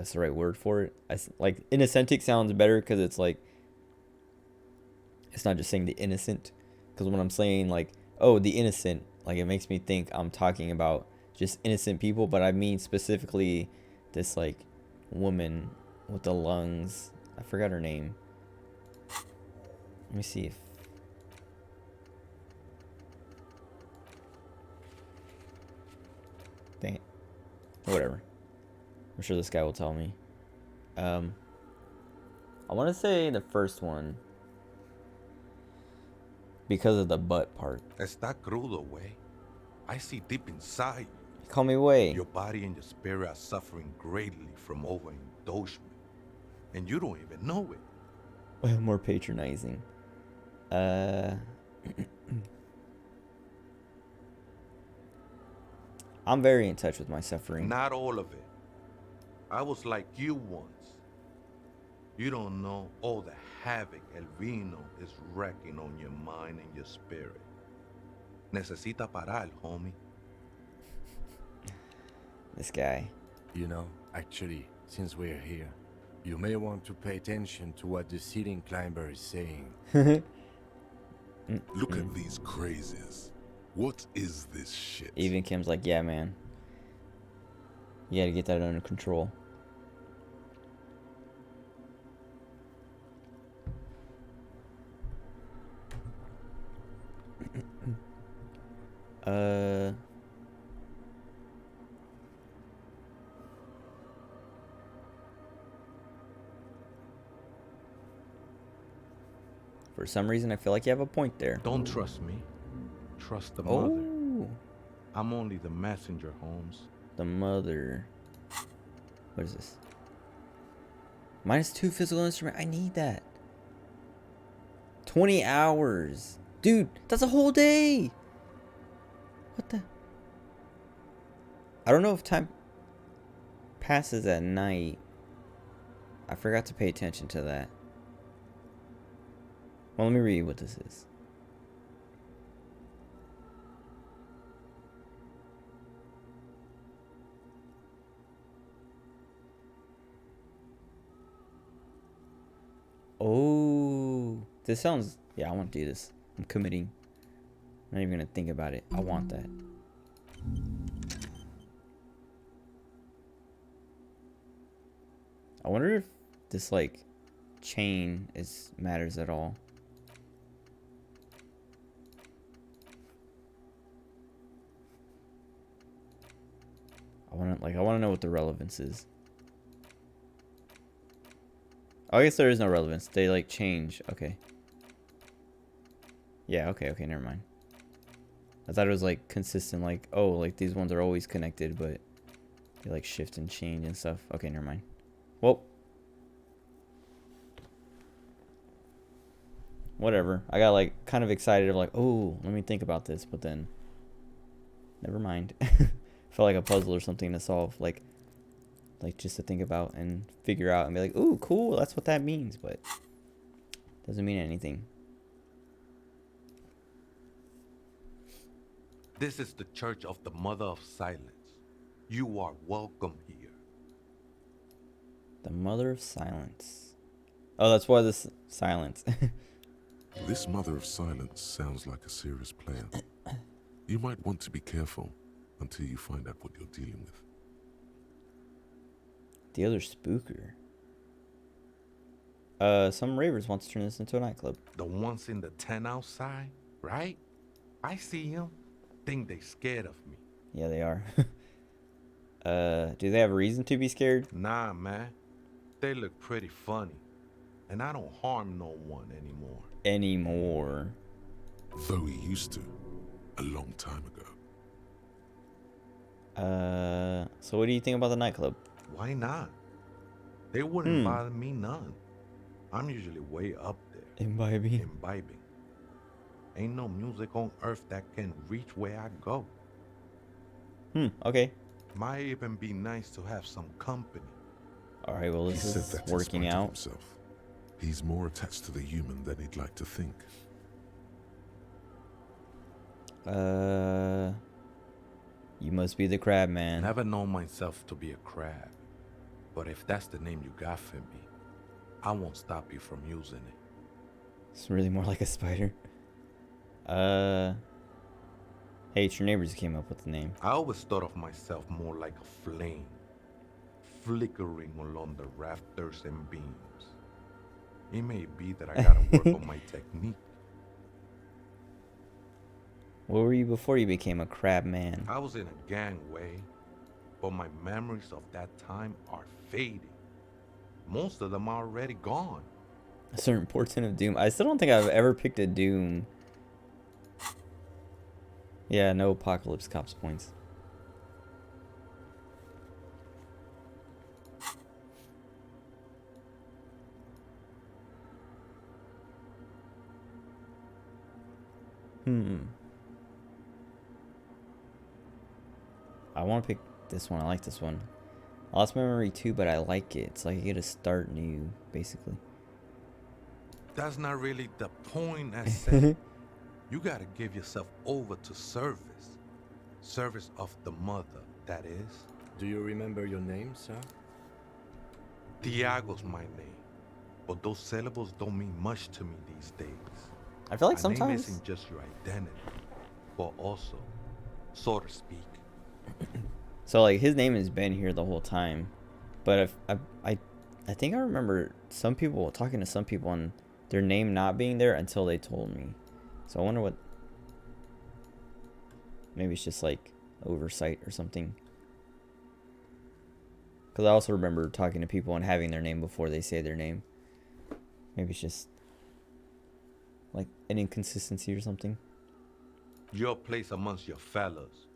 that's the right word for it. Like innocentic sounds better because it's like it's not just saying the innocent. Because when I'm saying like, oh, the innocent, like it makes me think I'm talking about just innocent people, but I mean specifically this like woman with the lungs. I forgot her name. Let me see if. Dang it. Whatever. I'm sure this guy will tell me. I want to say the first one because of the butt part. Está crudo, way. I see deep inside. Call me Way. Your body and your spirit are suffering greatly from overindulgence. And you don't even know it. More patronizing. I'm very in touch with my suffering. Not all of it. I was like you once. You don't know all the havoc El Vino is wrecking on your mind and your spirit. Necesita parar, homie. This guy. You know, actually, since we're here, you may want to pay attention to what the ceiling climber is saying. Look at these crazies. What is this shit? Even Kim's like, yeah, man. You gotta get that under control. For some reason, I feel like you have a point there. Don't trust me. Trust the Oh, mother. I'm only the messenger, Holmes. the mother. What is this? -2 physical instrument. I need that. 20 hours. Dude, that's a whole day. What the? I don't know if time passes at night. I forgot to pay attention to that. Well, let me read what this is. Oh, this sounds... Yeah, I want to do this. I'm committing. I'm not even going to think about it. I want that. I wonder if this, like, chain matters at all. I want to know what the relevance is. Oh, I guess there is no relevance. They like change. Okay. Yeah, okay, never mind. I thought it was like consistent, like, oh, like these ones are always connected, but they like shift and change and stuff. Okay, never mind. Well, whatever. I got like kind of excited of like, oh, let me think about this, but then never mind. Felt like a puzzle or something to solve, like just to think about and figure out and be like, ooh, cool, that's what that means, but doesn't mean anything. This is the Church of the Mother of Silence. You are welcome here. The Mother of Silence. Oh, that's why this silence. This Mother of Silence sounds like a serious player. You might want to be careful until you find out what you're dealing with. The other spooker. Some ravers want to turn this into a nightclub. The ones in the tent outside, right? I see them. Think they scared of me. Yeah, they are. Do they have a reason to be scared? Nah, man. They look pretty funny. And I don't harm no one anymore. Anymore. Though he used to, a long time ago. So what do you think about the nightclub? Why not? They wouldn't bother me none. I'm usually way up there. Imbibing. Imbibing. Ain't no music on earth that can reach where I go. Okay. Might even be nice to have some company. Alright, well, He this said is that in working spite of out. himself. He's more attached to the human than he'd like to think. You must be the crab man. Never known myself to be a crab. But if that's the name you got for me, I won't stop you from using it. It's really more like a spider. Hey, it's your neighbors who came up with the name. I always thought of myself more like a flame, flickering along the rafters and beams. It may be that I gotta work on my technique. What were you before you became a crab man? I was in a gangway, but my memories of that time are fading. Most of them are already gone. A certain portent of Doom. I still don't think I've ever picked a Doom. Yeah, no Apocalypse Cops points. I want to pick this one. I like this one. I lost my memory too, but I like it. It's like you get to start new, basically. That's not really the point, I said. You gotta give yourself over to service. Service of the mother, that is. Do you remember your name, sir? Tiago's my name. But those syllables don't mean much to me these days. I feel like A name sometimes. isn't just your identity, but also, so to speak. So like his name has been here the whole time, but I think I remember some people talking to some people and their name not being there until they told me. So I wonder what. Maybe it's just like oversight or something. Because I also remember talking to people and having their name before they say their name. Maybe it's just like an inconsistency or something. Your place amongst your fellas.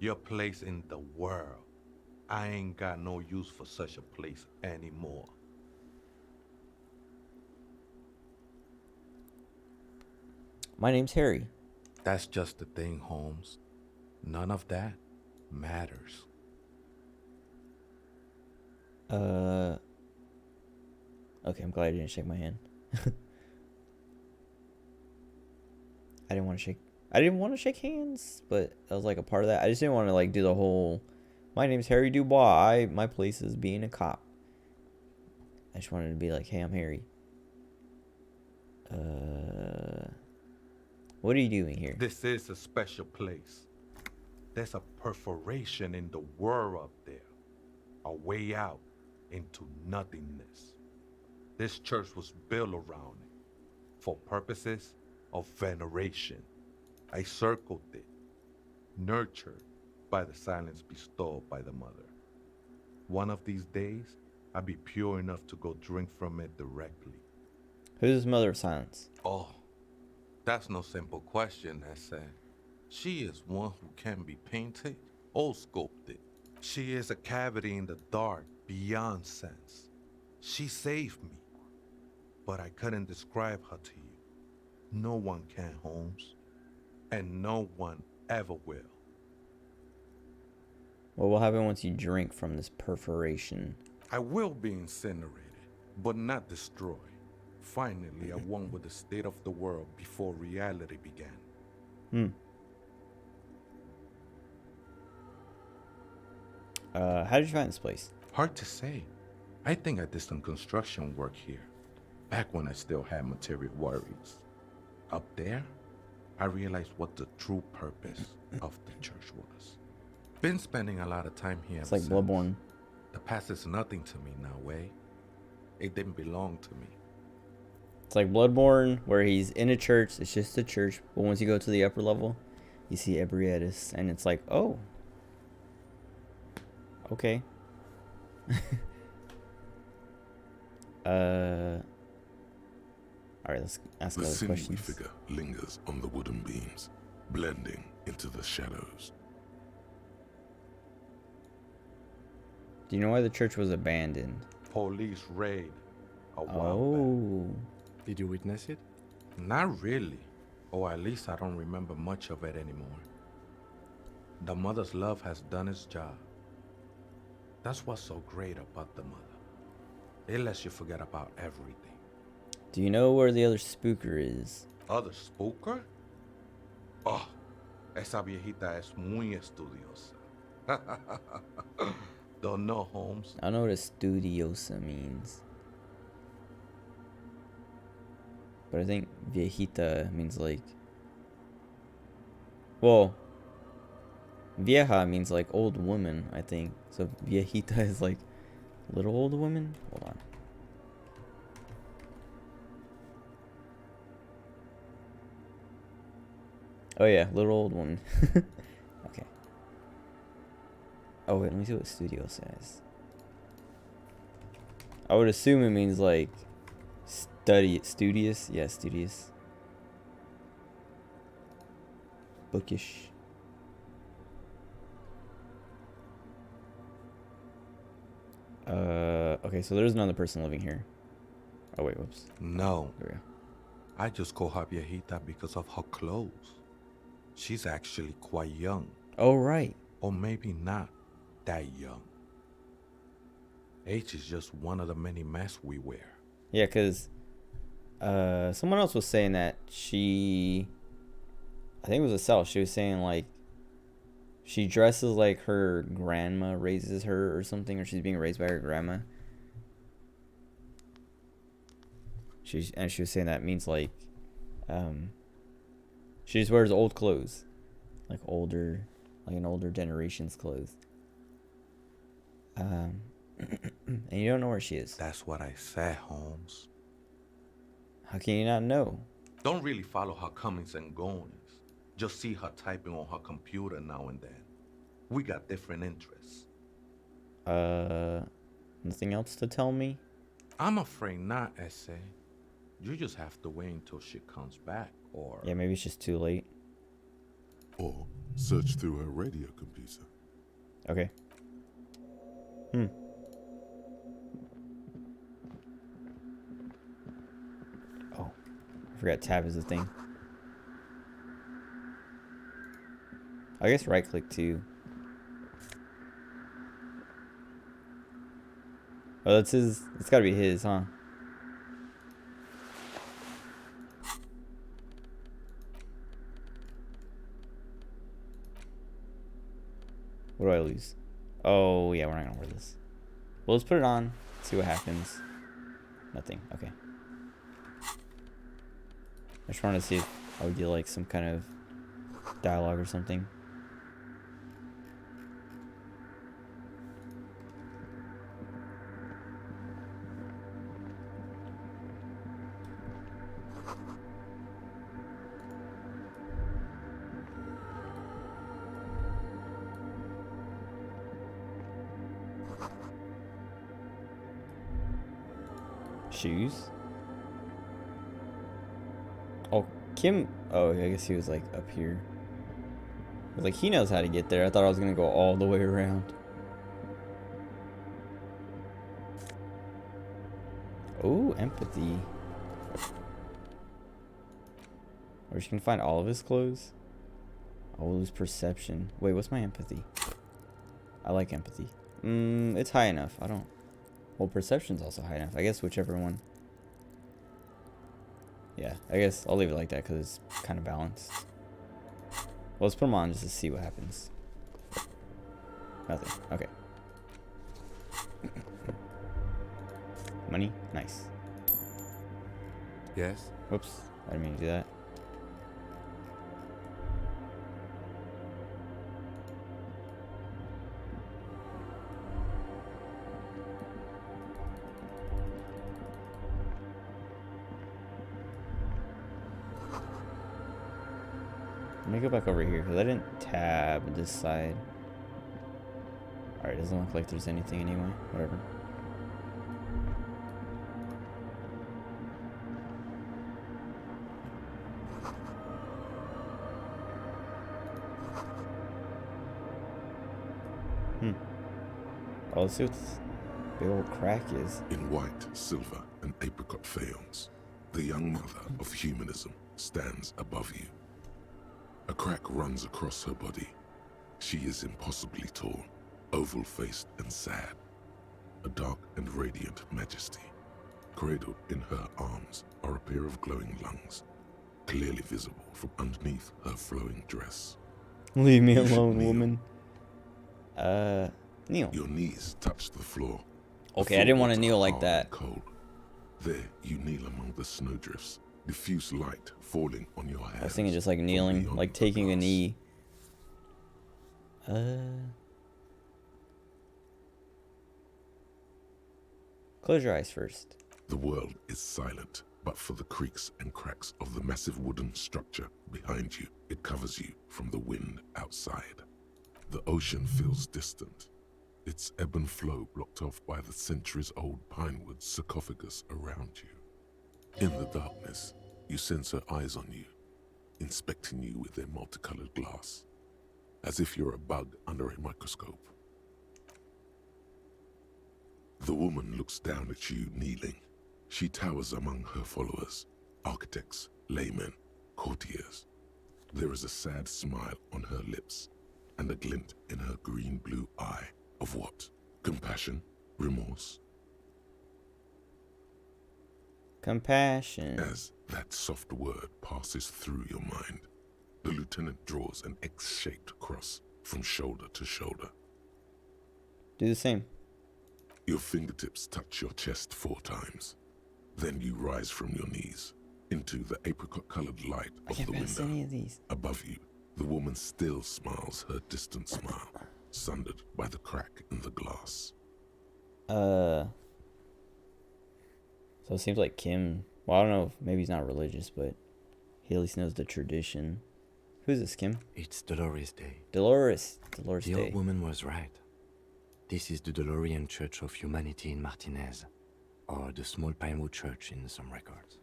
Your place in the world. I ain't got no use for such a place anymore. My name's Harry. That's just the thing, Holmes. None of that matters. Okay, I'm glad I didn't shake my hand. I didn't want to shake hands, but that was like a part of that. I just didn't want to like do the whole, my name's Harry Dubois. My place is being a cop. I just wanted to be like, hey, I'm Harry. What are you doing here? This is a special place. There's a perforation in the world up there. A way out into nothingness. This church was built around it for purposes of veneration. I circled it, nurtured by the silence bestowed by the mother. One of these days, I'll be pure enough to go drink from it directly. Who's Mother of Silence? Oh, that's no simple question, I said. She is one who can be painted or sculpted. She is a cavity in the dark, beyond sense. She saved me, but I couldn't describe her to you. No one can, Holmes, and no one ever will. What will happen once you drink from this perforation? I will be incinerated, but not destroyed. Finally, I won with the state of the world before reality began. How did you find this place? Hard to say. I think I did some construction work here, back when I still had material worries. Up there, I realized what the true purpose of the church was. Been spending a lot of time here. It's like since. Bloodborne. The past is nothing to me now, eh? It didn't belong to me. It's like Bloodborne, where he's in a church. It's just a church, but once you go to the upper level, you see Ebrietis, and it's like, oh, okay. All right, let's ask The other sinewy questions. figure lingers on the wooden beams, blending into the shadows. Do you know why the church was abandoned? Police raid a while Oh, Did you witness it? back. Not really. Or at least I don't remember much of it anymore. The mother's love has done its job. That's what's so great about the mother. It lets you forget about everything. do you know where the other spooker is? Other spooker? Oh, esa viejita es muy estudiosa. Don't know, Holmes. I don't know what estudiosa means. But I think viejita means like... Well, vieja means like old woman, I think. So viejita is like little old woman? Hold on. Oh yeah, little old woman. Okay. Oh wait, let me see what studio says. I would assume it means like studious. Yeah, studious. Bookish. Okay, so there's another person living here. Oh wait, whoops. No, There we go. I just call her viejita because of her clothes. She's actually quite young. Oh right. Or maybe not that young. Age is just one of the many masks we wear. Yeah, cause someone else was saying that she, I think it was Estelle. She was saying like she dresses like her grandma raises her or something, or she's being raised by her grandma. She was saying that means like she just wears old clothes, like an older generation's clothes. And you don't know where she is. That's what I said, Holmes. How can you not know? Don't really follow her comings and goings. Just see her typing on her computer now and then. We got different interests. Nothing else to tell me? I'm afraid not, Essay. You just have to wait until she comes back, or... Yeah, maybe it's just too late. Or search through her radio computer. Okay. Oh, I forgot tab is a thing. I guess right click too. Oh, that's his. It's gotta be his, huh? What do I lose? Oh, yeah, we're not gonna wear this. Well, let's put it on. See what happens. Nothing. Okay. I just wanted to see if I would get like some kind of dialogue or something. Shoes? Oh, Kim. Oh, I guess he was like up here. I was like, he knows how to get there. I thought I was gonna go all the way around. Oh, empathy. Or she can find all of his clothes. Oh, lose perception. Wait, what's my empathy? I like empathy. It's high enough. I don't. Well, perception's also high enough. I guess whichever one. Yeah, I guess I'll leave it like that because it's kind of balanced. Well, let's put them on just to see what happens. Nothing. Okay. Money? Nice. Yes? Whoops. I didn't mean to do that. Let me go back over here because I didn't tab this side. Alright, doesn't look like there's anything anyway. Whatever. Oh, let's see what this big old crack is. In white, silver, and apricot faience, the young mother of humanism stands above you. A crack runs across her body. She is impossibly tall, oval-faced and sad. A dark and radiant majesty. Cradled in her arms are a pair of glowing lungs, clearly visible from underneath her flowing dress. Leave me You should alone, kneel. woman. Kneel. Your knees touch the floor. The Okay, I didn't want to floorboards kneel are like hard that. and cold. There, you kneel among the snowdrifts, diffuse light falling on your hands. I was thinking just like from kneeling, beyond like the taking a glass. knee. Close your eyes first. The world is silent, but for the creaks and cracks of the massive wooden structure behind you, it covers you from the wind outside. The ocean feels distant, its ebb and flow blocked off by the centuries-old pinewood sarcophagus around you. In the darkness, you sense her eyes on you, inspecting you with their multicolored glass, as if you're a bug under a microscope. The woman looks down at you kneeling. She towers among her followers, architects, laymen, courtiers. There is a sad smile on her lips and a glint in her green-blue eye of what? Compassion? Remorse? Compassion. As that soft word passes through your mind, the lieutenant draws an X-shaped cross from shoulder to shoulder. Do the same. Your fingertips touch your chest 4 times. Then you rise from your knees into the apricot-colored light I of can't the pass window. any of these. Above you, the woman still smiles her distant smile, sundered by the crack in the glass. So it seems like Kim. Well, I don't know if maybe he's not religious, but he at least knows the tradition. Who's this, Kim? It's Dolores Day. Dolores. Dolores The Day. old woman was right. This is the Dolorian Church of Humanity in Martinez, or the Small Pinewood Church in some records.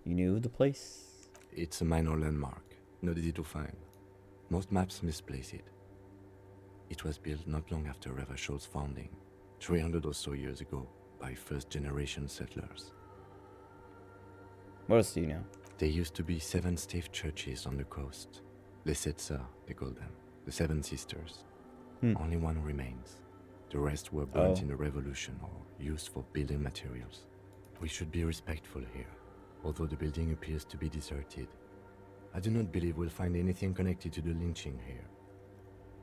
You knew the place? It's a minor landmark, not easy to find. Most maps misplace it. It was built not long after Revachol's founding, 300 or so years ago, by first-generation settlers. What else do you know? There used to be 7 stave churches on the coast. Les Sept Sœurs, they call them. The 7 Sisters. Only one remains. The rest were burnt in the revolution or used for building materials. We should be respectful here, although the building appears to be deserted. I do not believe we'll find anything connected to the lynching here.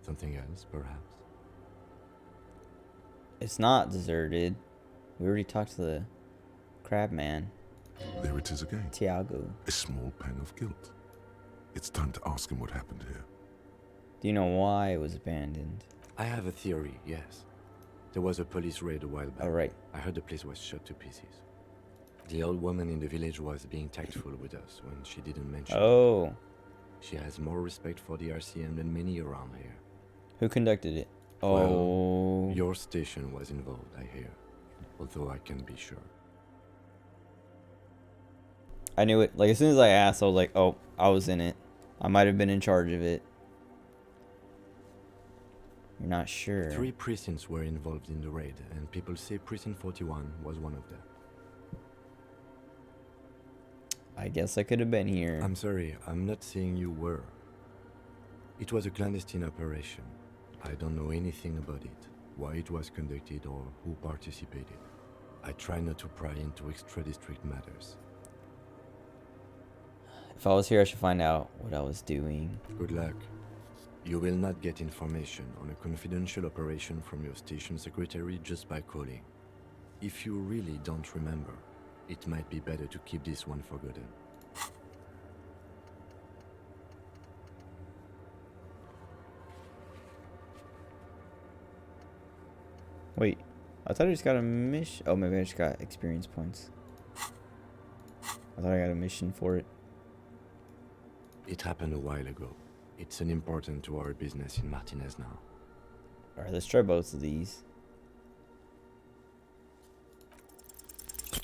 Something else, perhaps? It's not deserted. We already talked to the crab man, There it is again. Tiago. A small pang of guilt. It's time to ask him what happened here. Do you know why it was abandoned? I have a theory, yes. There was a police raid a while back. Oh, right. I heard the place was shot to pieces. The old woman in the village was being tactful with us when she didn't mention it. Oh. She has more respect for the RCM than many around here. Who conducted it? Oh. Well, your station was involved, I hear. Although I can't be sure. I knew it. Like, as soon as I asked, I was like, oh, I was in it. I might have been in charge of it. You're not sure. 3 precincts were involved in the raid, and people say Precinct 41 was one of them. I guess I could have been here. I'm sorry, I'm not saying you were. It was a clandestine operation. I don't know anything about it, why it was conducted, or who participated. I try not to pry into extra-district matters. If I was here, I should find out what I was doing. Good luck. You will not get information on a confidential operation from your station secretary just by calling. If you really don't remember, it might be better to keep this one forgotten. Wait, I thought I just got a mission. Oh, maybe I just got experience points. I thought I got a mission for it. It happened a while ago. It's unimportant to our business in Martinez now. Alright, let's try both of these.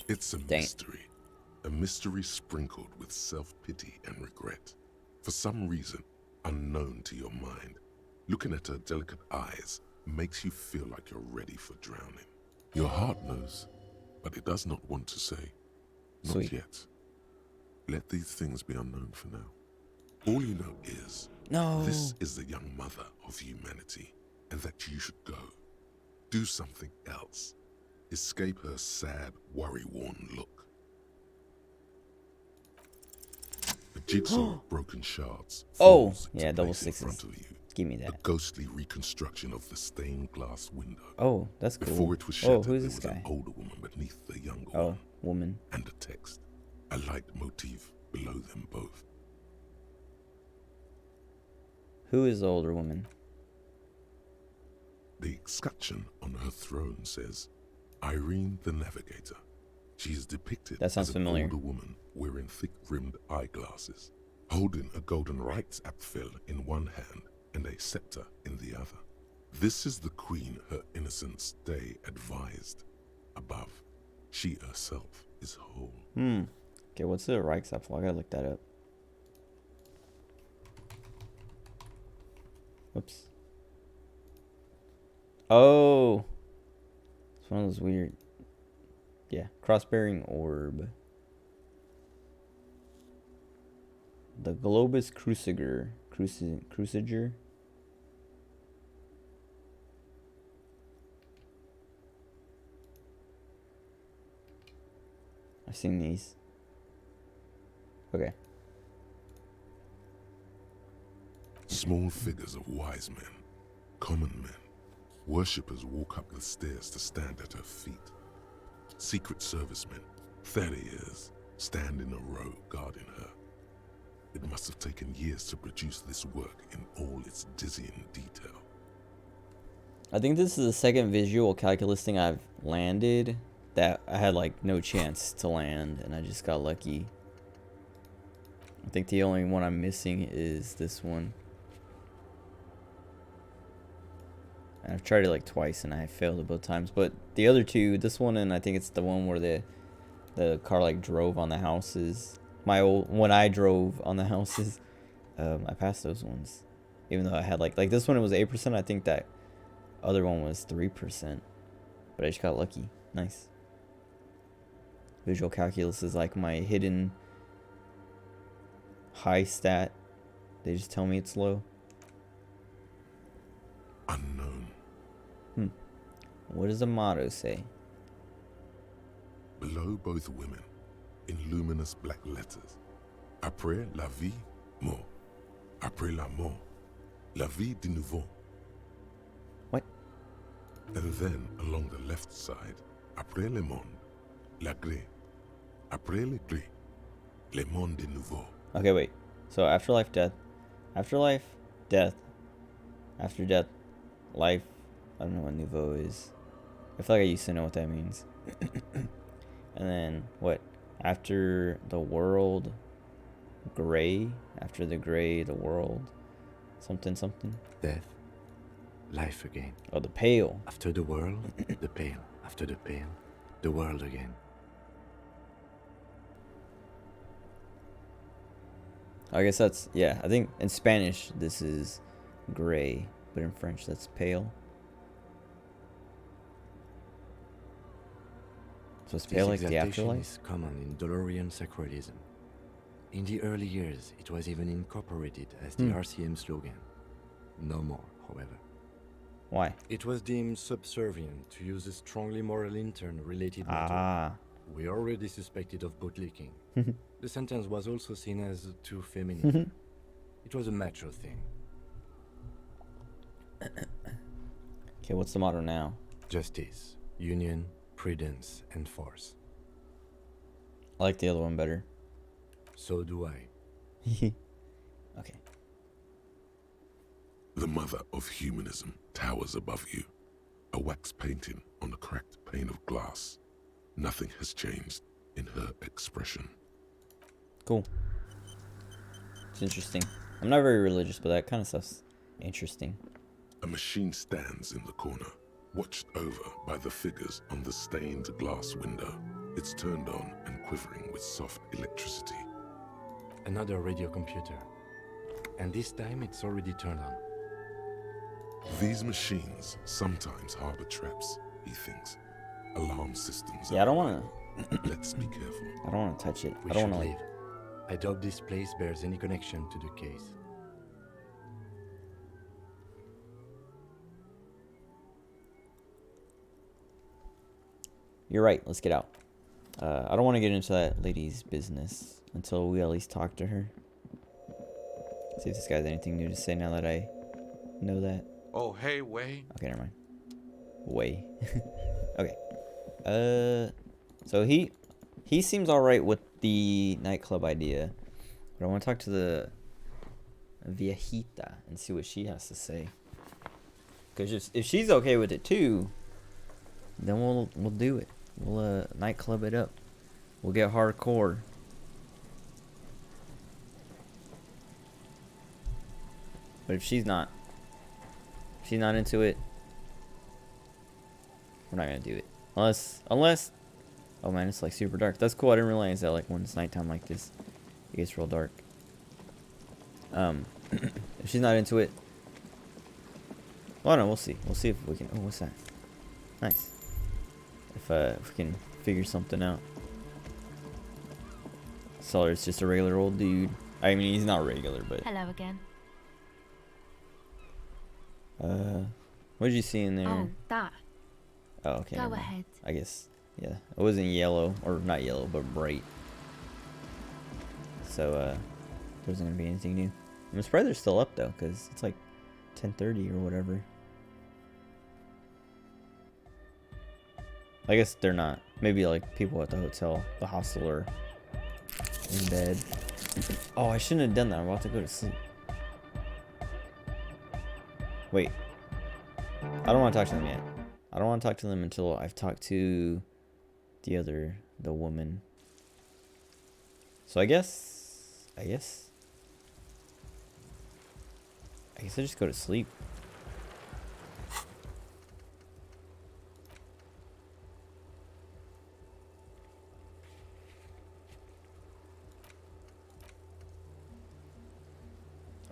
It's a Dang. mystery. A mystery sprinkled with self-pity and regret. For some reason, unknown to your mind, looking at her delicate eyes makes you feel like you're ready for drowning. Your heart knows, but it does not want to say. Not Sweet. yet. Let these things be unknown for now. All you know is, No. this is the young mother of humanity, and that you should go. Do something else. Escape her sad, worry-worn look. The jigsaw broken shards Oh, falls yeah, into double place in sixes. front of you. Give me A that. ghostly reconstruction of the stained glass window. Oh, that's Before cool. it was Oh, shattered, who's there this was an guy? older woman beneath the younger Oh, one, woman. and a text, a light motif below them both. Who is the older woman? The escutcheon on her throne says, Irene the Navigator. She is depicted That sounds as an familiar. older woman wearing thick-rimmed eyeglasses, holding a golden Reichsapfel in one hand and a scepter in the other. This is the queen her innocent stay advised. Above, she herself is whole. Okay, what's the Reichsapfel? I gotta look that up. Whoops. Oh, it's one of those weird. Yeah, cross-bearing orb. The Globus Cruciger. Cruciger? I've seen these. Okay. Small figures of wise men, common men, worshippers walk up the stairs to stand at her feet. Secret servicemen, 30 years, stand in a row guarding her. It must have taken years to produce this work in all its dizzying detail. I think this is the second visual calculus thing I've landed that I had like no chance to land and I just got lucky. I think the only one I'm missing is this one. And I've tried it like twice and I failed it both times. But the other two, this one and I think it's the one where the car like drove on the houses. When I drove on the houses, I passed those ones. Even though I had like this one it was 8%, I think that other one was 3%. But I just got lucky. Nice. Visual calculus is like my hidden high stat. They just tell me it's low. Unknown. What does the motto say? Below both women, in luminous black letters, après la vie, mort. Après la mort, la vie de nouveau. What? And then along the left side, après le monde, la gré. Après le gré, le monde de nouveau. Okay, wait. So afterlife, death. Afterlife, death. After death, life. I don't know what nouveau is. I feel like I used to know what that means. And then, what? After the world, gray. After the gray, the world. Something, something. Death, life again. Oh, the pale. After the world, the pale. After the pale, the world again. I guess that's, yeah, I think in Spanish this is gray, but in French that's pale. So it's pale like This the exaltation afterlife? is common in Dolorian sacralism. In the early years, it was even incorporated as the RCM slogan. No more, however. Why? It was deemed subservient to use a strongly moral intern related matter. Ah. We already suspected of bootlicking. The sentence was also seen as too feminine. It was a macho thing. Okay, what's the motto now? Justice, union, prudence, and force. I like the other one better. So do I. Okay. The mother of humanism towers above you, a wax painting on a cracked pane of glass. Nothing has changed in her expression. Cool. It's interesting. I'm not very religious, but that kind of stuff's interesting. A machine stands in the corner, watched over by the figures on the stained glass window. It's turned on and quivering with soft electricity. Another radio computer. And this time it's already turned on. These machines sometimes harbor traps, he thinks. Alarm systems. Yeah, I don't want to. Let's be careful. I don't want to touch it. We I don't should want to leave. I doubt this place bears any connection to the case. You're right. Let's get out. I don't want to get into that lady's business until we at least talk to her. See if this guy has anything new to say now that I know that. Oh, hey, Way. Okay, never mind. Way. Okay. So he seems all right with the nightclub idea, but I want to talk to the viejita and see what she has to say. Because if she's okay with it too, then we'll do it. We'll nightclub it up. We'll get hardcore. But if she's not into it, we're not gonna do it. Unless, oh man, it's like super dark. That's cool. I didn't realize that like when it's nighttime like this, it gets real dark. If she's not into it, well, no, we'll see. We'll see if we can. Oh, what's that? Nice. If we can figure something out. Seller's just a regular old dude. I mean, he's not regular, but. Hello again. What did you see in there? Oh, that. Oh, okay. Go never mind. ahead. I guess, yeah. It wasn't yellow, or not yellow, but bright. So, there wasn't gonna be anything new. I'm surprised they're still up though, cause it's like 10:30 or whatever. I guess they're not. Maybe like people at the hotel, the hostel, are in bed. Oh, I shouldn't have done that. I'm about to go to sleep. Wait. I don't want to talk to them yet. I don't want to talk to them until I've talked to the woman. So I guess I just go to sleep.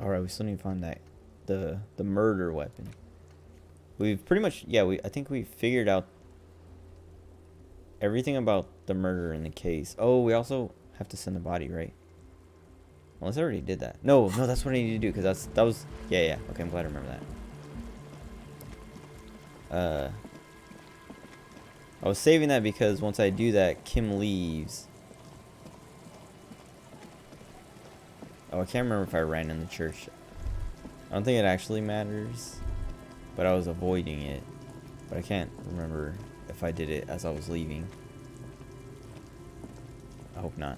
Alright, we still need to find that the murder weapon. We've pretty much, yeah, I think we figured out everything about the murder in the case. Oh, we also have to send the body, right? Unless I already did that. No, that's what I need to do, because that was, yeah. Okay, I'm glad I remember that. I was saving that because once I do that, Kim leaves. Oh, I can't remember if I ran in the church. I don't think it actually matters, but I was avoiding it. But I can't remember if I did it as I was leaving. I hope not.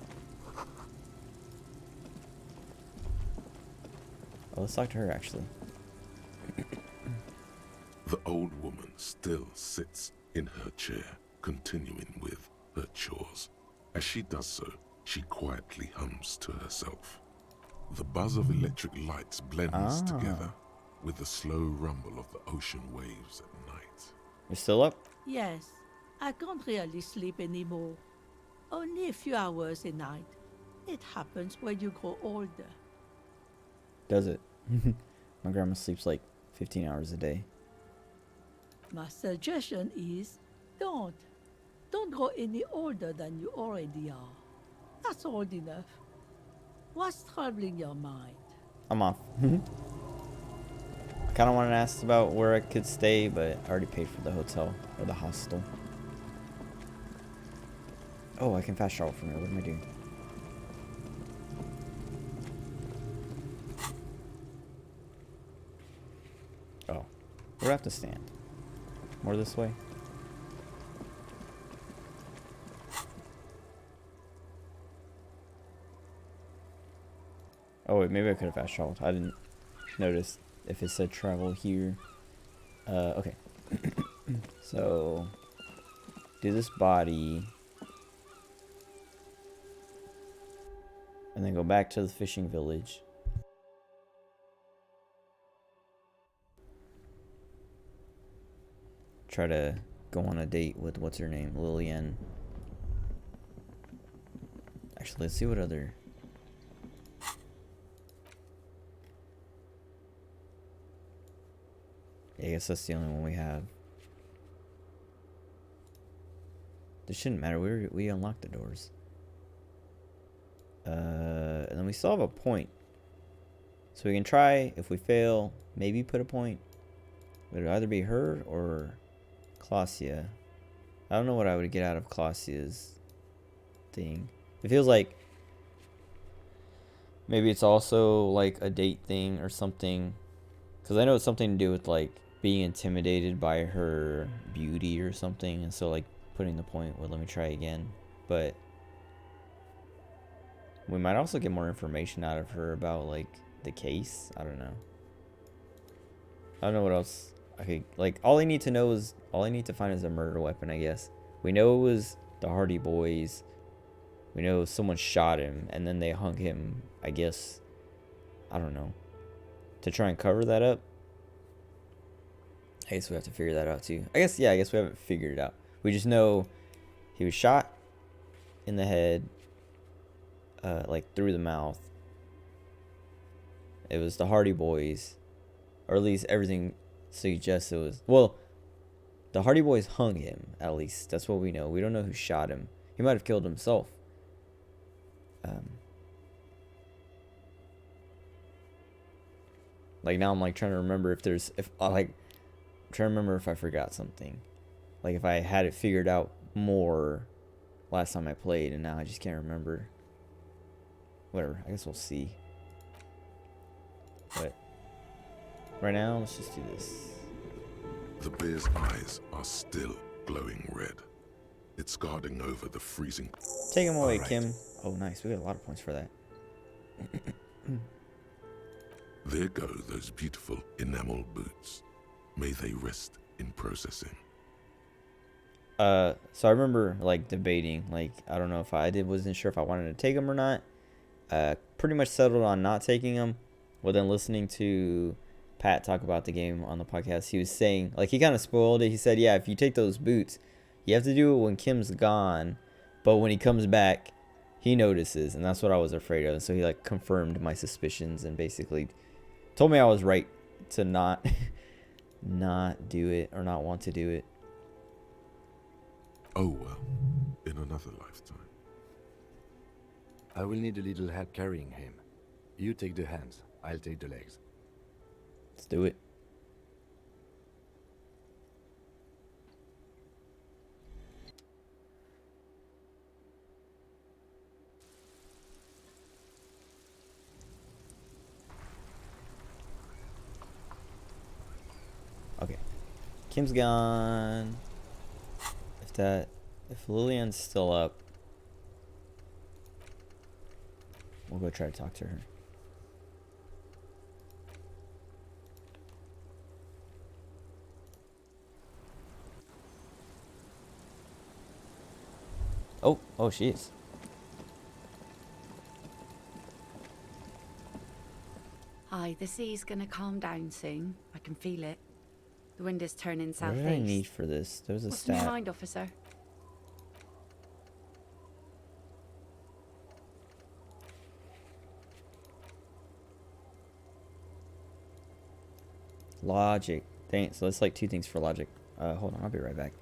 Oh, let's talk to her actually. The old woman still sits in her chair, continuing with her chores. As she does so, she quietly hums to herself. The buzz of electric lights blends together with the slow rumble of the ocean waves at night. You're still up? Yes, I can't really sleep anymore. Only a few hours a night. It happens when you grow older. Does it? My grandma sleeps like 15 hours a day. My suggestion is, don't grow any older than you already are. That's old enough. What's troubling your mind? I'm off. I kind of wanted to ask about where I could stay, but I already paid for the hotel or the hostel. Oh, I can fast travel from here. What am I doing? Oh, where do I have to stand? More this way? Oh wait, maybe I could have fast traveled. I didn't notice if it said travel here. Okay. So, do this body. And then go back to the fishing village. Try to go on a date with, what's her name? Lillian. Actually, let's see what other... I guess that's the only one we have. This shouldn't matter. We unlocked the doors. And then we still have a point. So we can try. If we fail, maybe put a point. It would either be her or Clausia. I don't know what I would get out of Clausia's thing. It feels like Maybe it's also like a date thing or something. Because I know it's something to do with like being intimidated by her beauty or something. And so like putting the point, well, let me try again. But we might also get more information out of her about like the case. I don't know. I don't know what else I could, like, all I need to find is a murder weapon, I guess. We know it was the Hardy Boys. We know someone shot him and then they hung him, I guess. I don't know. To try and cover that up. I guess we have to figure that out too. I guess we haven't figured it out. We just know he was shot in the head, like through the mouth. It was the Hardy Boys. Or at least everything suggests it was. Well, the Hardy Boys hung him, at least. That's what we know. We don't know who shot him. He might have killed himself. Like, now I'm, like, trying to remember if there's... I'm trying to remember if I forgot something. Like, if I had it figured out more last time I played, and now I just can't remember. Whatever. I guess we'll see. But... right now, let's just do this. The bear's eyes are still glowing red. It's guarding over the freezing... Take him away, Alright. Kim. Oh, nice. We got a lot of points for that. There go those beautiful enamel boots. May they rest in processing. So I remember, like, debating. Like, I don't know if wasn't sure if I wanted to take them or not. Pretty much settled on not taking them. Well, then listening to Pat talk about the game on the podcast, he was saying, like, he kind of spoiled it. He said, yeah, if you take those boots, you have to do it when Kim's gone, but when he comes back, he notices, and that's what I was afraid of. So he, like, confirmed my suspicions and basically told me I was right to not not do it or not want to do it. Oh well, in another lifetime. I will need a little help carrying him. You take the hands, I'll take the legs. Let's do it. Okay. Kim's gone. If Lillian's still up, we'll go try to talk to her. Oh, she is. Hi, the sea's gonna calm down soon. I can feel it. The wind is turning What southeast. did I need for this? There was a What's in your stat. mind, officer? Logic. Dang, so that's like 2 things for logic. Hold on, I'll be right back.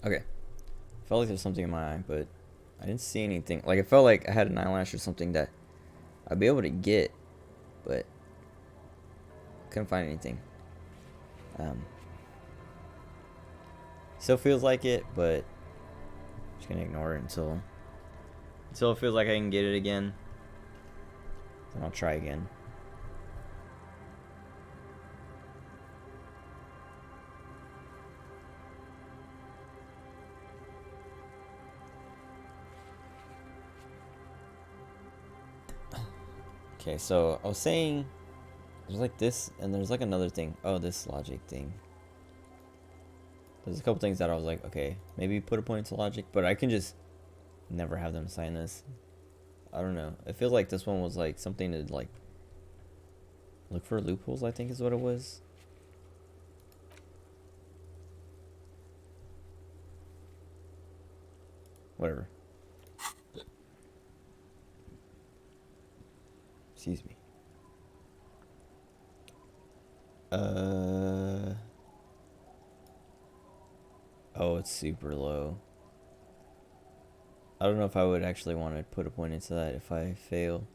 Okay. Felt like there's something in my eye, but I didn't see anything. Like, it felt like I had an eyelash or something that I'd be able to get, but couldn't find anything. Still feels like it, but just gonna ignore it until it feels like I can get it again. Then I'll try again. Okay, so I was saying there's like this and there's like another thing. Oh, this logic thing. There's a couple things that I was like, okay, maybe put a point to logic, but I can just never have them sign this. I don't know. It feels like this one was like something to like look for loopholes, I think is what it was. Whatever. Excuse me. Oh, it's super low. I don't know if I would actually want to put a point into that if I fail.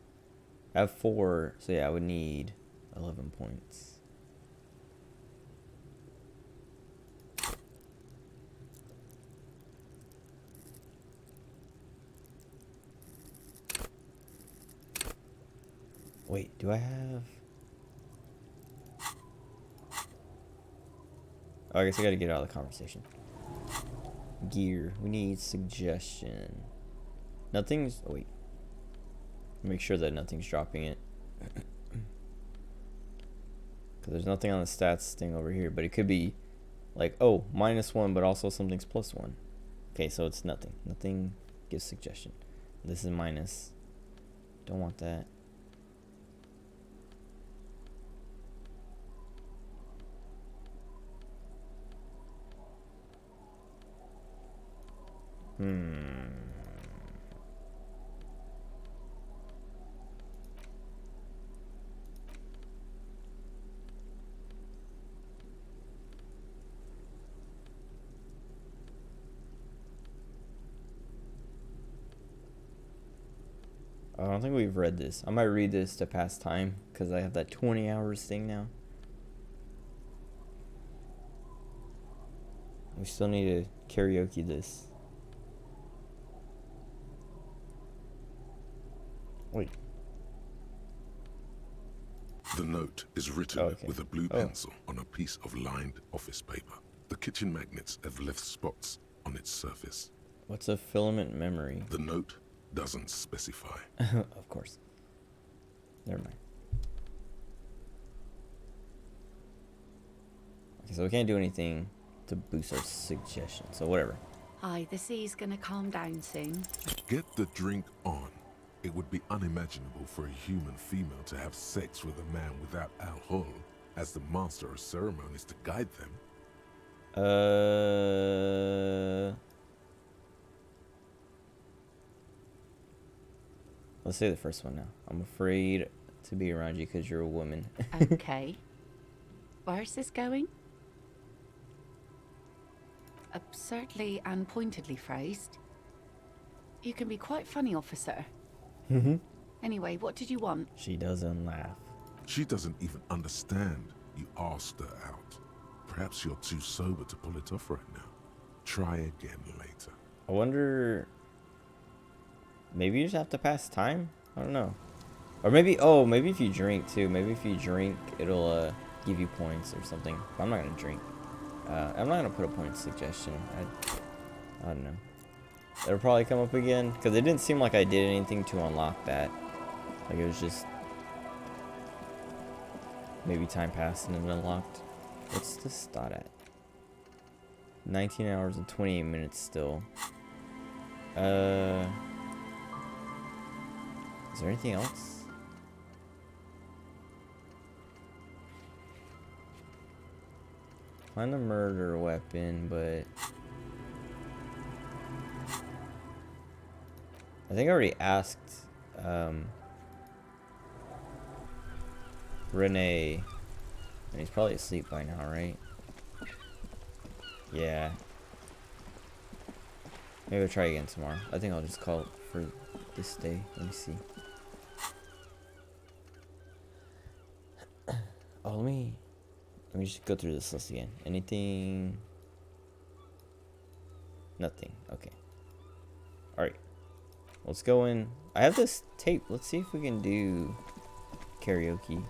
I have 4, so yeah, I would need 11 points. Wait, do I have... Oh, I guess I gotta get out of the conversation. Gear. We need suggestion. Nothing's... Oh, wait. Make sure that nothing's dropping it. Because there's nothing on the stats thing over here. But it could be like, oh, -1, but also something's +1. Okay, so it's nothing. Nothing gives suggestion. This is minus. Don't want that. I don't think we've read this. I might read this to pass time because I have that 20 hours thing now. We still need to karaoke this. Wait. The note is written with a blue pencil on a piece of lined office paper. The kitchen magnets have left spots on its surface. What's a filament memory? The note doesn't specify. Of course. Never mind. Okay, so we can't do anything to boost our suggestion, so whatever. Aye, the sea's gonna calm down soon. Get the drink on. It would be unimaginable for a human female to have sex with a man without alcohol as the master of ceremonies to guide them. Let's say the first one now. I'm afraid to be around you because you're a woman. Okay. Where's this going? Absurdly and pointedly phrased. You can be quite funny, officer. Anyway, what did you want? She doesn't laugh. She doesn't even understand you asked her out. Perhaps you're too sober to pull it off right now. Try again later. I wonder... Maybe you just have to pass time? I don't know. Or maybe... Oh, maybe if you drink, too. Maybe if you drink, it'll give you points or something. But I'm not going to drink. I'm not going to put a point suggestion. I don't know. It'll probably come up again. Because it didn't seem like I did anything to unlock that. Like, it was just... Maybe time passed and it unlocked. What's this dot at? 19 hours and 28 minutes still. Is there anything else? Find a murder weapon, but... I think I already asked, Renee. And he's probably asleep by now, right? Yeah. Maybe I'll try again tomorrow. I think I'll just call it for this day. Let me see. Oh, let me just go through this list again. Anything? Nothing. Okay. All right. Let's go in. I have this tape. Let's see if we can do karaoke.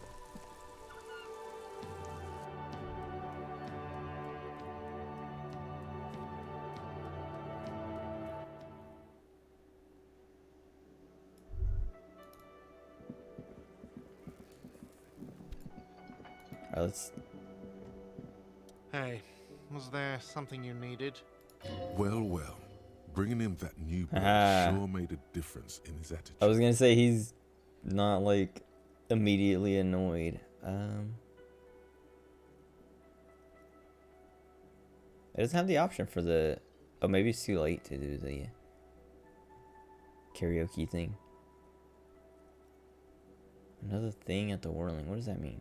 All right, let's. Hey, was there something you needed? Well, well. Bringing him that new bird sure made a difference in his attitude. I was gonna say he's not like immediately annoyed. It doesn't have the option for the. Oh, maybe it's too late to do the karaoke thing. Another thing at the whirling. What does that mean?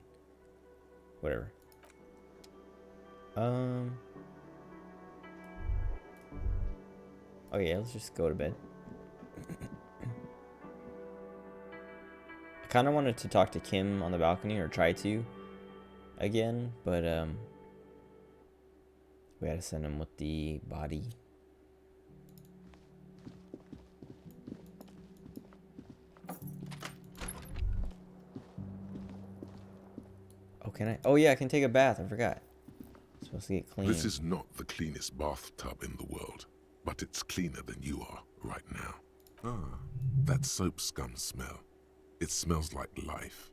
Whatever. Oh yeah, let's just go to bed. I kind of wanted to talk to Kim on the balcony, or try to again, but we had to send him with the body. Oh, can I? Oh yeah, I can take a bath. I forgot. I'm supposed to get clean. This is not the cleanest bathtub in the world, but it's cleaner than you are right now. Ah, that soap scum smell. It smells like life,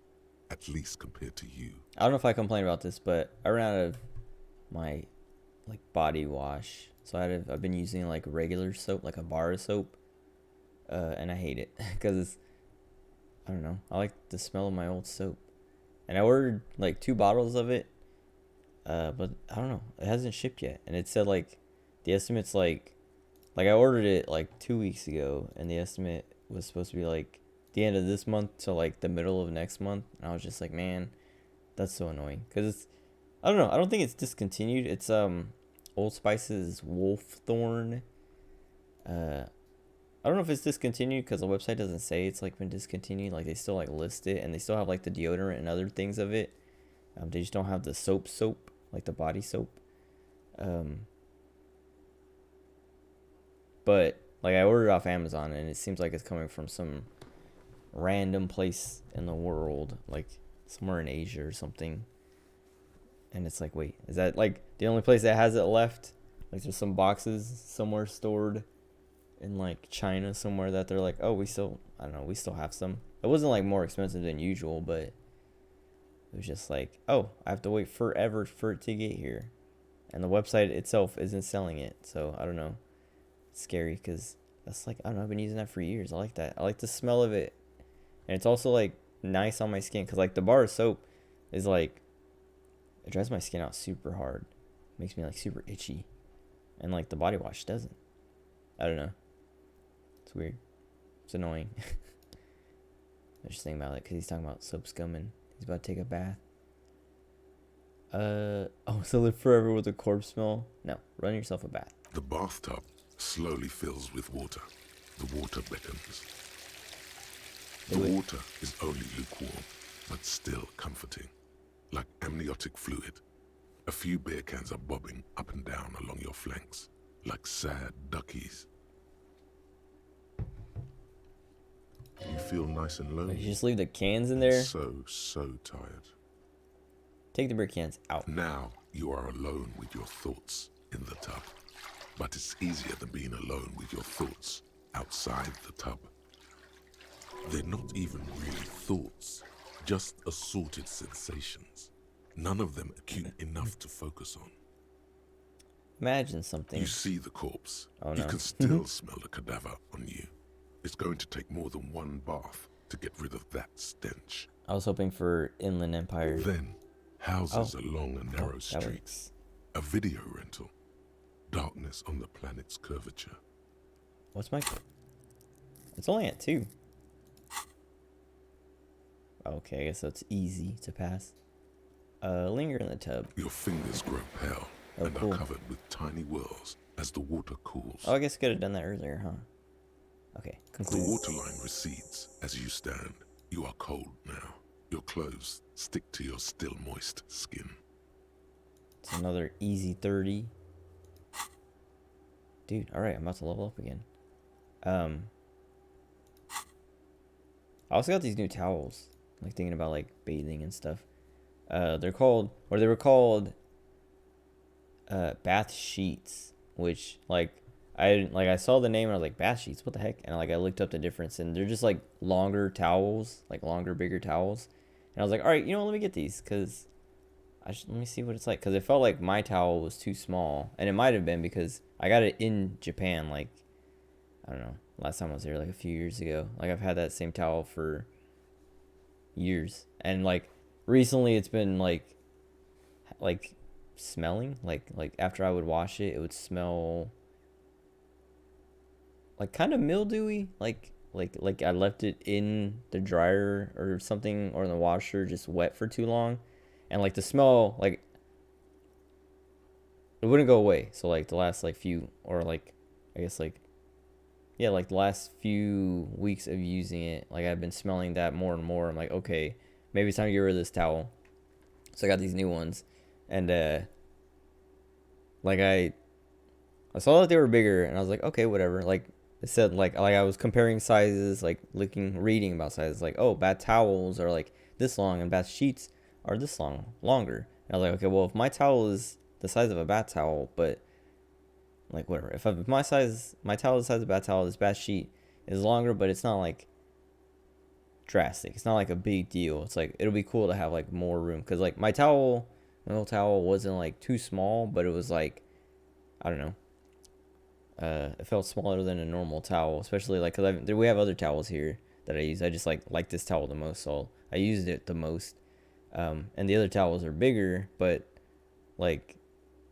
at least compared to you. I don't know if I complain about this, but I ran out of my like body wash, so I've been using like regular soap, like a bar of soap, and I hate it because I don't know. I like the smell of my old soap, and I ordered like 2 bottles of it, but I don't know. It hasn't shipped yet, and it said like the estimate's like I ordered it like 2 weeks ago, and the estimate was supposed to be like the end of this month to like the middle of next month, and I was just like, man, that's so annoying because it's, I don't know, I don't think it's discontinued. It's Old Spice's Wolf Thorn. I don't know if it's discontinued because the website doesn't say it's like been discontinued. Like they still like list it, and they still have like the deodorant and other things of it. They just don't have the soap, like the body soap. But like I ordered it off Amazon, and it seems like it's coming from some random place in the world, like somewhere in Asia or something. And it's like, wait, is that like the only place that has it left? Like there's some boxes somewhere stored in like China somewhere that they're like, oh, we still, I don't know, we still have some. It wasn't like more expensive than usual, but it was just like, oh, I have to wait forever for it to get here. And the website itself isn't selling it. So I don't know. It's scary because that's like, I don't know, I've been using that for years. I like that. I like the smell of it. And it's also like nice on my skin because like the bar of soap is like, it dries my skin out super hard. Makes me like super itchy. And like the body wash doesn't. I don't know. It's weird. It's annoying. I was just thinking about it because he's talking about soap scum and he's about to take a bath. Oh, so live forever with a corpse smell? No, run yourself a bath. The bathtub slowly fills with water. The water beckons. The water is only lukewarm, but still comforting. Like amniotic fluid. A few beer cans are bobbing up and down along your flanks, like sad duckies. You feel nice and lonely. You just leave the cans in there? So tired. Take the beer cans out. Now you are alone with your thoughts in the tub. But it's easier than being alone with your thoughts outside the tub. They're not even really thoughts, just assorted sensations. None of them acute enough to focus on. Imagine something. You see the corpse. Oh, no. You can still smell the cadaver on you. It's going to take more than one bath to get rid of that stench. I was hoping for Inland Empire. Then, houses along a narrow street. A video rental. Darkness on the planet's curvature. What's my... It's only at 2. Okay, I guess that's easy to pass. Linger in the tub. Your fingers grow pale Oh, and cool. are covered with tiny whirls as the water cools. Oh, I guess I could have done that earlier, huh? Okay, The conclude. waterline recedes as you stand. You are cold now. Your clothes stick to your still moist skin. It's another easy 30. Dude, alright, I'm about to level up again. I also got these new towels. Like thinking about like bathing and stuff. They were called bath sheets, which I saw the name and I was like, bath sheets, what the heck? And I looked up the difference, and they're just like longer towels, like longer, bigger towels. And I was like, all right, let me get these, because let me see what it's like, because it felt like my towel was too small, and it might have been because I got it in Japan, like, I don't know, last time I was there, like a few years ago. Like, I've had that same towel for years, and like recently it's been like smelling, like after I would wash it, it would smell like kind of mildewy, like I left it in the dryer or something, or in the washer, just wet for too long, and like the smell, like it wouldn't go away. So like the last like few, or like I guess like yeah, like the last few weeks of using it, like I've been smelling that more and more. I'm like, okay, maybe it's time to get rid of this towel. So I got these new ones, and like I saw that they were bigger, and I was like, okay, whatever. Like it said, like I was comparing sizes, like reading about sizes, like, oh, bath towels are like this long, and bath sheets are this longer. And I was like, okay, well, if my towel is the size of a bath towel, but like whatever, if my towel is the size of a bath towel, this bath sheet is longer, but it's not like drastic. It's not like a big deal. It's like it'll be cool to have like more room, because like my old towel wasn't like too small, but it was like, I don't know. It felt smaller than a normal towel, especially like because we have other towels here that I use. I just like this towel the most, so I used it the most. And the other towels are bigger, but like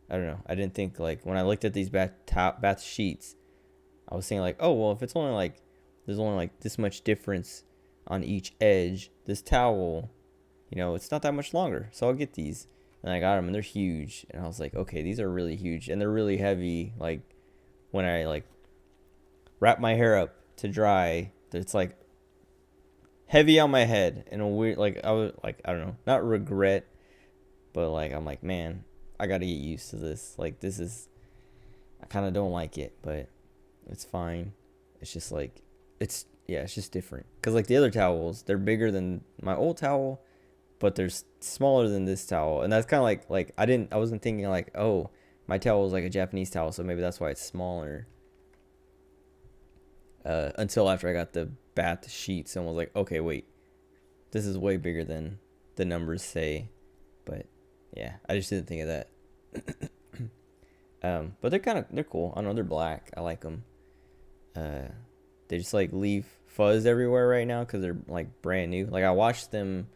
I don't know. I didn't think, like, when I looked at these bath sheets, I was saying like, oh well, if it's only like there's only like this much difference on each edge, this towel, it's not that much longer, so I'll get these. And I got them, and they're huge, and I was like, okay, these are really huge, and they're really heavy. Like when I like wrap my hair up to dry, it's like heavy on my head in a weird, like, I was like, I don't know, not regret, but like I'm like, man, I gotta get used to this. Like I kind of don't like it, but it's fine. It's just like it's just different, because like the other towels, they're bigger than my old towel, but they're smaller than this towel. And that's kind of like I wasn't thinking like, oh, my towel is like a Japanese towel, so maybe that's why it's smaller. Until after I got the bath sheets and was like, okay, wait, this is way bigger than the numbers say. But yeah, I just didn't think of that. But they're cool. I don't know, they're black. I like them. They just like leave fuzz everywhere right now because they're like brand new. Like I washed them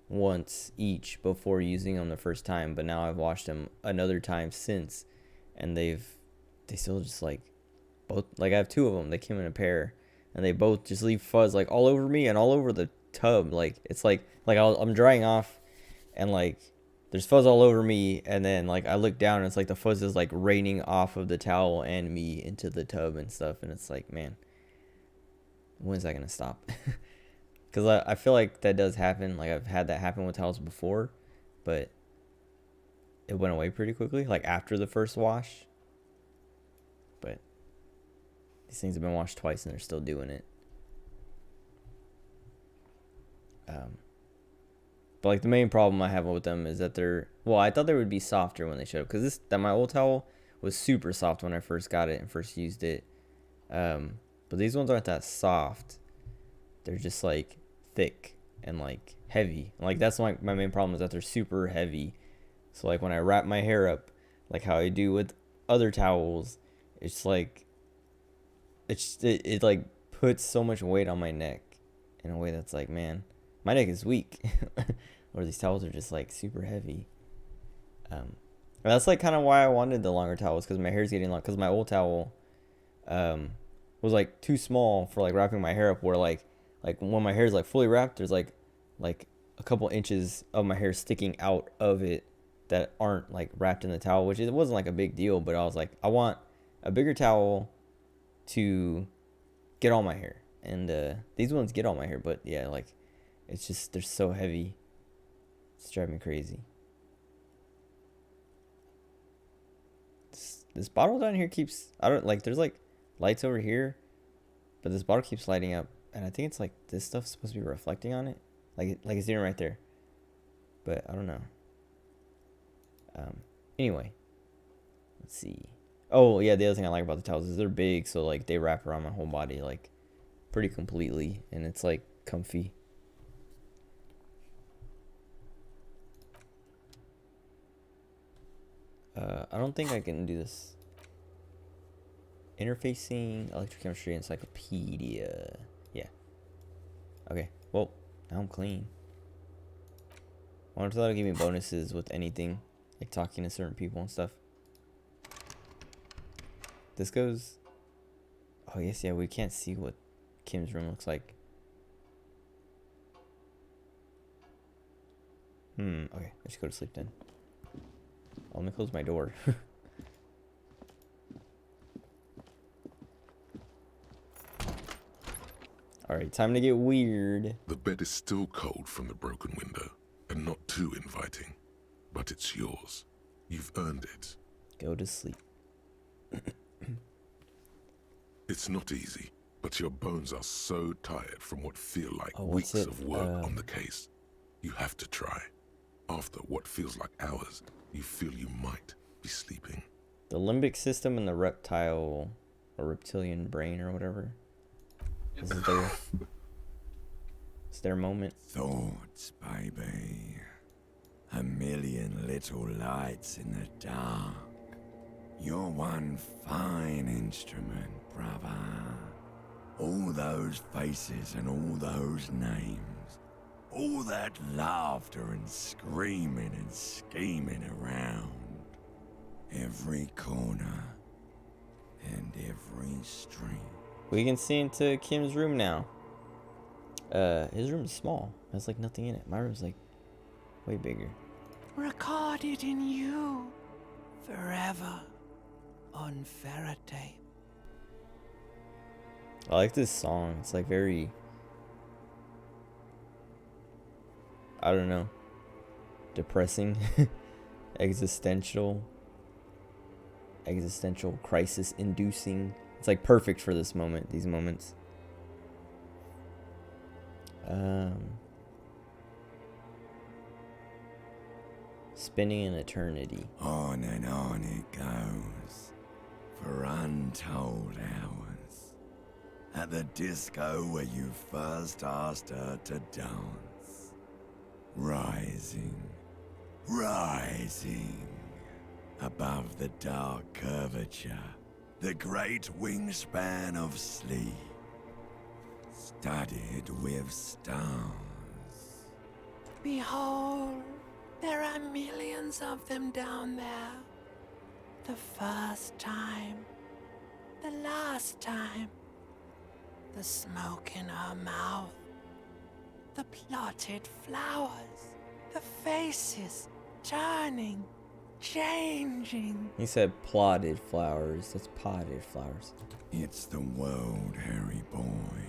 once each before using them the first time, but now I've washed them another time since, and they still just like both, like I have two of them. They came in a pair, and they both just leave fuzz like all over me and all over the tub. Like it's like I'm drying off, and like there's fuzz all over me, and then like I look down and it's like the fuzz is like raining off of the towel and me into the tub and stuff, and it's like, man, when's that gonna stop? Because I feel like that does happen. Like I've had that happen with towels before, but it went away pretty quickly, like after the first wash. But these things have been washed twice and they're still doing it. But like the main problem I have with them is that I thought they would be softer when they showed up, because my old towel was super soft when I first got it and first used it. But these ones aren't that soft. They're just like thick and like heavy. And, like that's like my main problem is that they're super heavy. So like when I wrap my hair up, like how I do with other towels, it's like it like puts so much weight on my neck in a way that's like, man, my neck is weak. Or these towels are just like super heavy. And that's like kind of why I wanted the longer towels, because my hair's getting long. Because my old towel was like too small for like wrapping my hair up, where like when my hair is like fully wrapped, there's like a couple inches of my hair sticking out of it, that aren't like wrapped in the towel, which it wasn't like a big deal, but I was like, I want a bigger towel to get all my hair. And these ones get all my hair, but yeah, like it's just, they're so heavy. It's driving me crazy. This bottle down here keeps, I don't like, there's like lights over here, but this bottle keeps lighting up, and I think it's like this stuff's supposed to be reflecting on it, like it's doing right there, but I don't know. Anyway, let's see. Oh yeah, the other thing I like about the towels is they're big, so like they wrap around my whole body like pretty completely, and it's like comfy. I don't think I can do this. Interfacing electrochemistry encyclopedia. Yeah. Okay. Well, now I'm clean. I wonder if that'll give me bonuses with anything, like talking to certain people and stuff. This goes. Oh yes, yeah. We can't see what Kim's room looks like. Okay. I should go to sleep then. Let me close my door. Alright, time to get weird. The bed is still cold from the broken window, and not too inviting. But it's yours. You've earned it. Go to sleep. It's not easy, but your bones are so tired from what feel like what's weeks it? of work on the case. You have to try. After what feels like hours, you feel you might be sleeping. The limbic system and the reptile or reptilian brain or whatever. This is their, it's their moment. Thoughts, baby. A million little lights in the dark. You're one fine instrument, brother. All those faces and all those names. All that laughter and screaming and scheming around. Every corner and every street. We can see into Kim's room now. His room is small. There's like nothing in it. My room's like way bigger. Recorded in you forever on ferrotape. I like this song. It's like very, I don't know, depressing, existential crisis inducing. It's like perfect for this moment, these moments. Spinning an eternity. On and on it goes, for untold hours. At the disco where you first asked her to dance. Rising, rising, above the dark curvature, the great wingspan of sleep, studded with stars. Behold, there are millions of them down there. The first time, the last time, the smoke in her mouth, the plotted flowers, the faces turning, changing. He said plotted flowers. That's potted flowers. It's the world, Harry boy,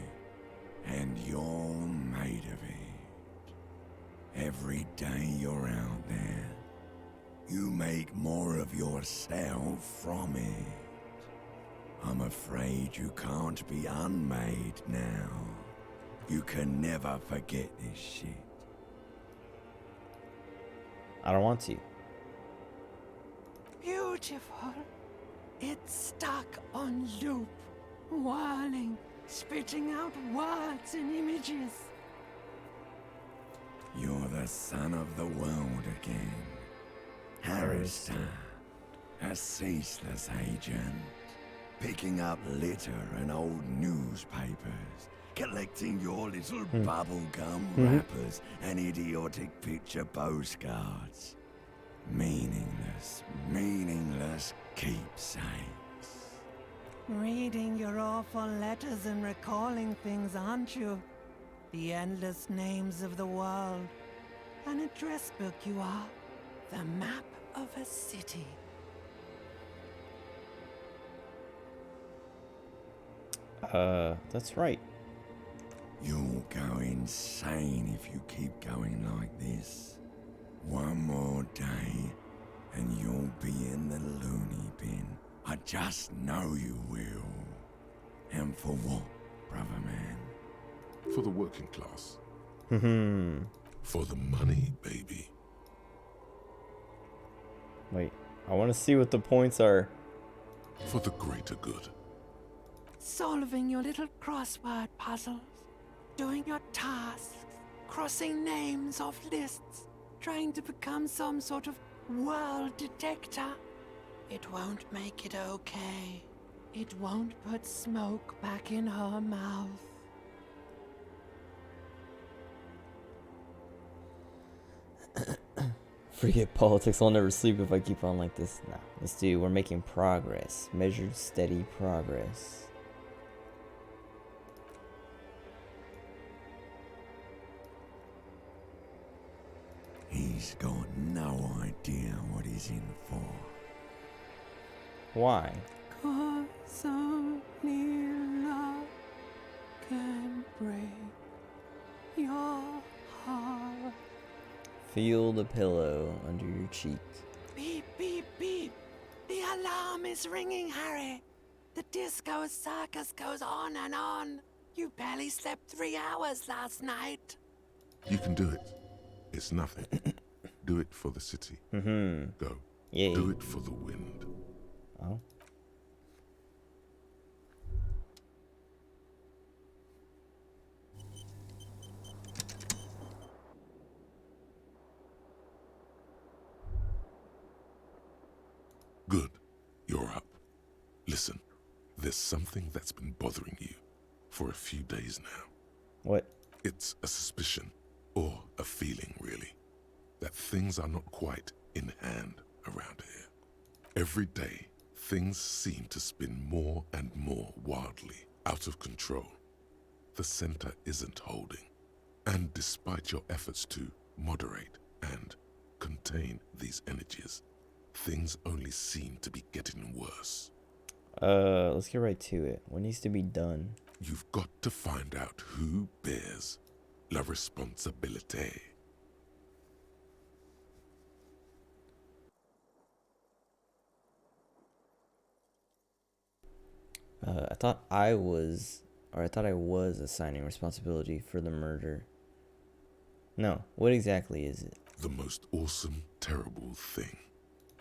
and you're made of it. Every day you're out there, you make more of yourself from it. I'm afraid you can't be unmade now. You can never forget this shit. I don't want to. Beautiful. It's stuck on loop, whirling, spitting out words and images. You're the son of the world again. Harrison, a ceaseless agent, picking up litter and old newspapers, collecting your little bubblegum wrappers and idiotic picture postcards. Meaningless, meaningless keepsakes. Reading your awful letters and recalling things, aren't you? The endless names of the world. An address book you are, The map of a city. That's right. You'll go insane if you keep going like this. One more day, and you'll be in the loony bin. I just know you will. And for what, brother man? For the working class. Hmm. For the money, baby. Wait, I want to see what the points are. For the greater good. Solving your little crossword puzzles. Doing your tasks. Crossing names off lists. Trying to become some sort of world detector. It won't make it okay. It won't put smoke back in her mouth. Forget politics. I'll never sleep if I keep on like this. Nah, let's do. We're making progress. Measured, steady progress. He's got no idea what he's in for. Why? 'Cause only love can break your heart. Feel the pillow under your cheek. Beep, beep, beep. The alarm is ringing, Harry. The disco circus goes on and on. You barely slept 3 hours last night. You can do it. It's nothing. Do it for the city. Mm-hmm. Go. Yay. Do it for the wind. Oh. Good. You're up. Listen, there's something that's been bothering you for a few days now. What? It's a suspicion, or a feeling really, that things are not quite in hand around here. Every day, things seem to spin more and more wildly, out of control. The center isn't holding. And despite your efforts to moderate and contain these energies, things only seem to be getting worse. Let's get right to it. What needs to be done? You've got to find out who bears la responsabilité. I thought I was assigning responsibility for the murder. No, what exactly is it? The most awesome, terrible thing.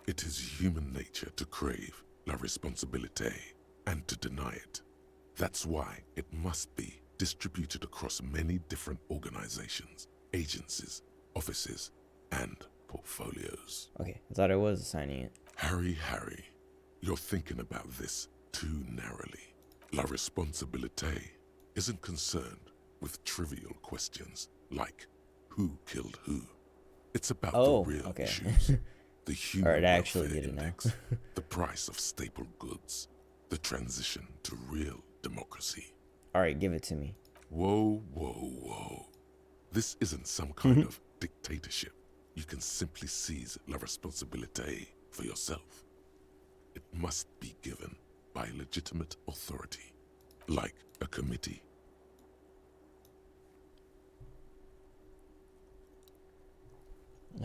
It is human nature to crave la responsabilité and to deny it. That's why it must be distributed across many different organizations, agencies, offices, and portfolios. Okay, I thought I was assigning it. Harry, you're thinking about this too narrowly. La responsabilité isn't concerned with trivial questions like who killed who. It's about the real issues. The human Alright, I actually welfare get it now. index, the price of staple goods, the transition to real democracy. Alright, give it to me. Whoa. This isn't some kind of dictatorship. You can simply seize la responsabilité for yourself. It must be given by legitimate authority, like a committee.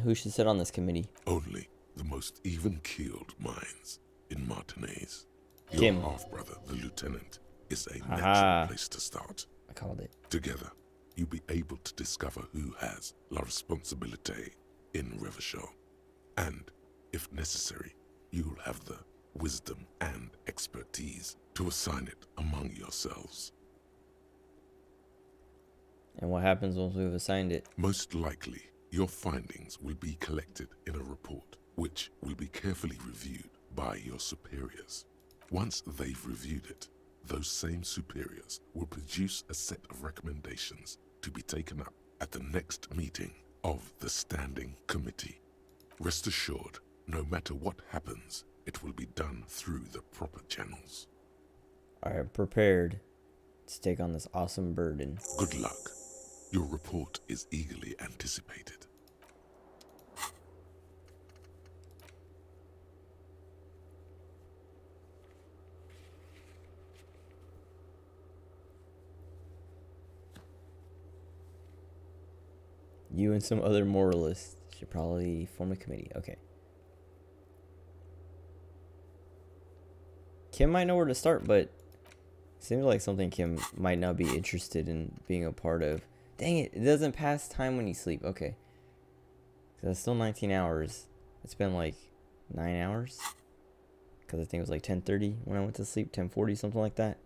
Who should sit on this committee? Only the most even-keeled minds in Martinez. Kim. Your half-brother, the lieutenant, is a Aha. natural place to start. I called it. Together, you'll be able to discover who has la responsabilité in Revachol. And, if necessary, you'll have the wisdom and expertise to assign it among yourselves. And what happens once we've assigned it? Most likely, your findings will be collected in a report, which will be carefully reviewed by your superiors. Once they've reviewed it, those same superiors will produce a set of recommendations to be taken up at the next meeting of the Standing Committee. Rest assured, no matter what happens, it will be done through the proper channels. I am prepared to take on this awesome burden. Good luck. Your report is eagerly anticipated. You and some other moralists should probably form a committee. Okay. Kim might know where to start, but seems like something Kim might not be interested in being a part of. Dang it, it doesn't pass time when you sleep. Okay. So that's still 19 hours. It's been like 9 hours. Because I think it was like 10:30 when I went to sleep. 10:40, something like that.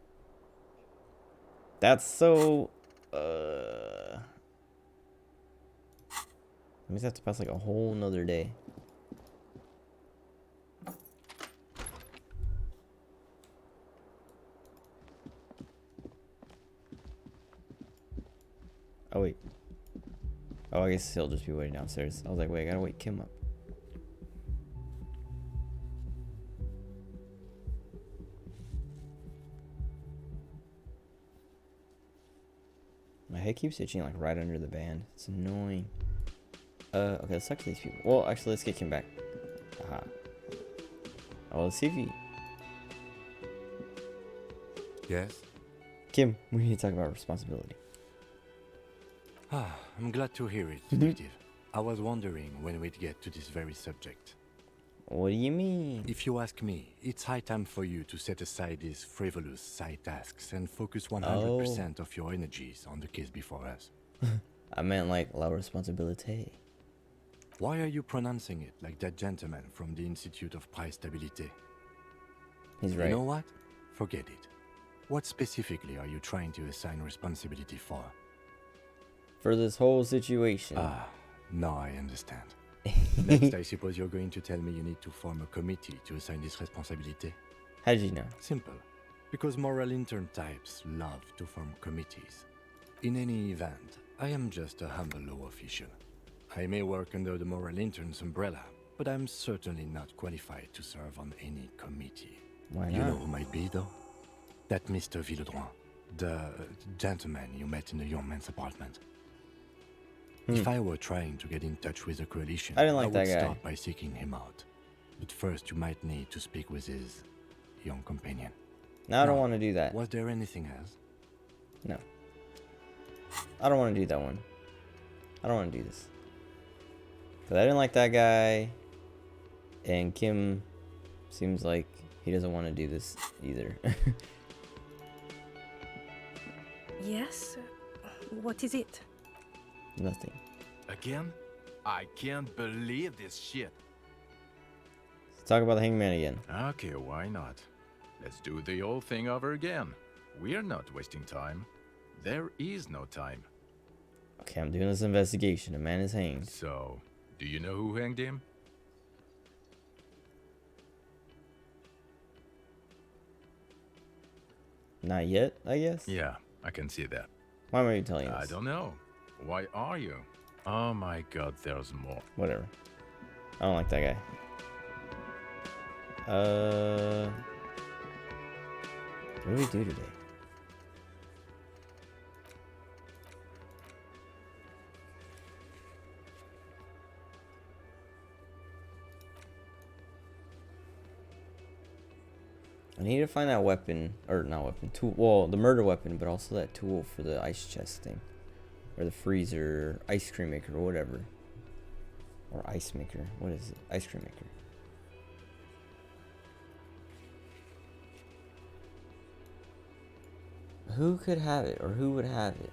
That's so... That means I have to pass like a whole nother day. Oh, wait. Oh, I guess he'll just be waiting downstairs. I was like, wait, I gotta wake Kim up. My head keeps itching like right under the band. It's annoying. Okay, let's talk to these people. Well, actually, let's get Kim back. Aha. Oh, let's see if he... Yes? Kim, we need to talk about responsibility. I'm glad to hear it, Detective. I was wondering when we'd get to this very subject. What do you mean? If you ask me, it's high time for you to set aside these frivolous side tasks and focus 100% of your energies on the case before us. I meant like la responsabilité. Why are you pronouncing it like that gentleman from the Institute of Price Stabilité? He's right. You know what? Forget it. What specifically are you trying to assign responsibility for? For this whole situation. Now I understand. Next, I suppose you're going to tell me you need to form a committee to assign this responsibility. How did you know? Simple. Because moral intern types love to form committees. In any event, I am just a humble law official. I may work under the moral intern's umbrella, but I'm certainly not qualified to serve on any committee. Why not? You know who might be, though? That Mr. Villeudroit, the gentleman you met in the young man's apartment. If I were trying to get in touch with the coalition, I didn't like would that guy. start by seeking him out. But first, you might need to speak with his young companion. No, I don't want to do that. Was there anything else? No. I don't want to do that one. I don't want to do this. Because I didn't like that guy. And Kim seems like he doesn't want to do this either. Yes? What is it? Nothing. Again? I can't believe this shit. Let's talk about the hangman again. Okay, why not? Let's do the old thing over again. We're not wasting time. There is no time. Okay, I'm doing this investigation. A man is hanged. So, do you know who hanged him? Not yet, I guess? Yeah, I can see that. Why am I telling you this? I don't know. Why are you? Oh my god, there's more. Whatever. I don't like that guy. What do we do today? I need to find that weapon, or not weapon, tool, well, the murder weapon, but also that tool for the ice chest thing. Or the freezer, ice cream maker, or whatever. Or ice maker, what is it? Ice cream maker. Who could have it, or who would have it?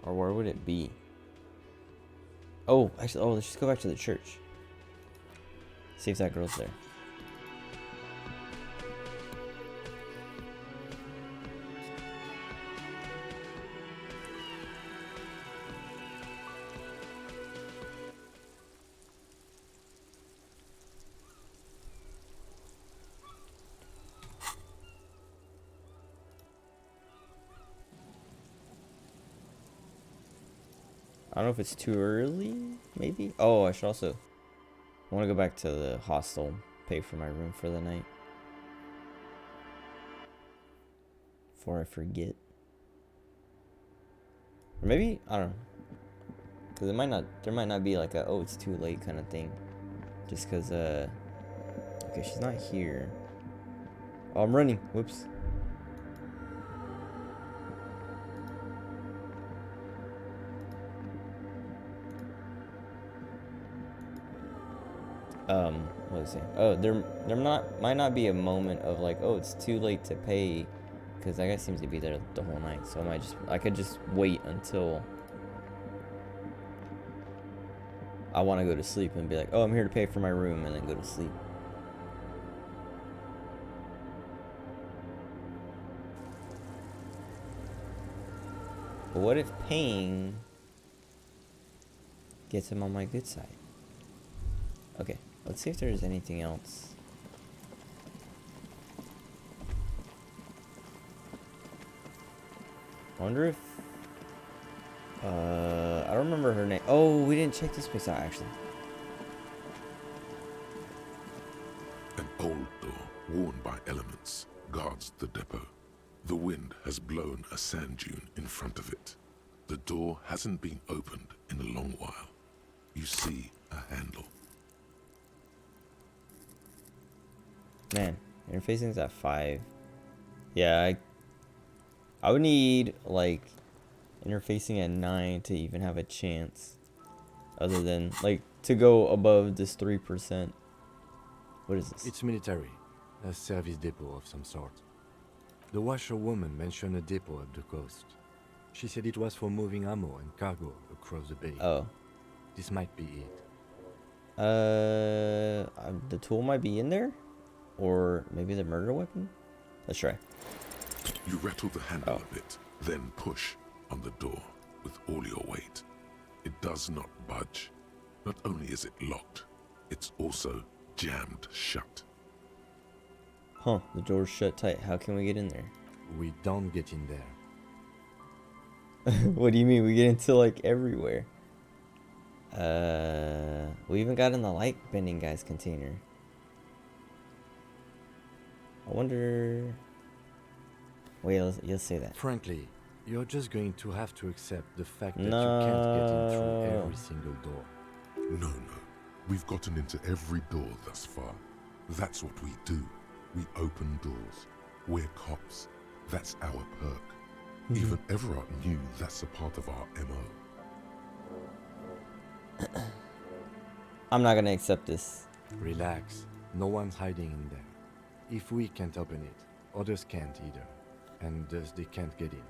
Or where would it be? Oh, actually, let's just go back to the church. See if that girl's there. I don't know if it's too early, maybe? Oh, I should also... I want to go back to the hostel, pay for my room for the night. Before I forget. Or maybe, I don't know. Because it might not, there might not be like a, oh, it's too late kind of thing. Just because, okay, she's not here. Oh, I'm running. Whoops. what was I saying? Oh, might not be a moment of like, oh, it's too late to pay, because that guy seems to be there the whole night. So I could just wait until I want to go to sleep and be like, oh, I'm here to pay for my room, and then go to sleep. But what if paying gets him on my good side? Okay, let's see if there's anything else. I wonder if I don't remember her name. Oh, we didn't check this place out actually. An old door, worn by elements, guards the depot. The wind has blown a sand dune in front of it. The door hasn't been opened in a long while. You see a handle. Man, interfacing's at 5. Yeah, I would need like interfacing at 9 to even have a chance. Other than like to go above this 3%. What is this? It's military, a service depot of some sort. The washerwoman mentioned a depot at the coast. She said it was for moving ammo and cargo across the bay. Oh. This might be it. The tool might be in there? Or maybe the murder weapon? Let's try. You rattle the handle a bit, then push on the door with all your weight. It does not budge. Not only is it locked, it's also jammed shut. Huh, the door's shut tight. How can we get in there? We don't get in there. What do you mean? We get into like everywhere. We even got in the light bending guy's container. I wonder. Wait, you'll say that. Frankly, you're just going to have to accept the fact that you can't get in through every single door. No. We've gotten into every door thus far. That's what we do. We open doors. We're cops. That's our perk. Even Everard knew that's a part of our MO. I'm not gonna accept this. Relax. No one's hiding in there. If we can't open it, others can't either. And thus they can't get in.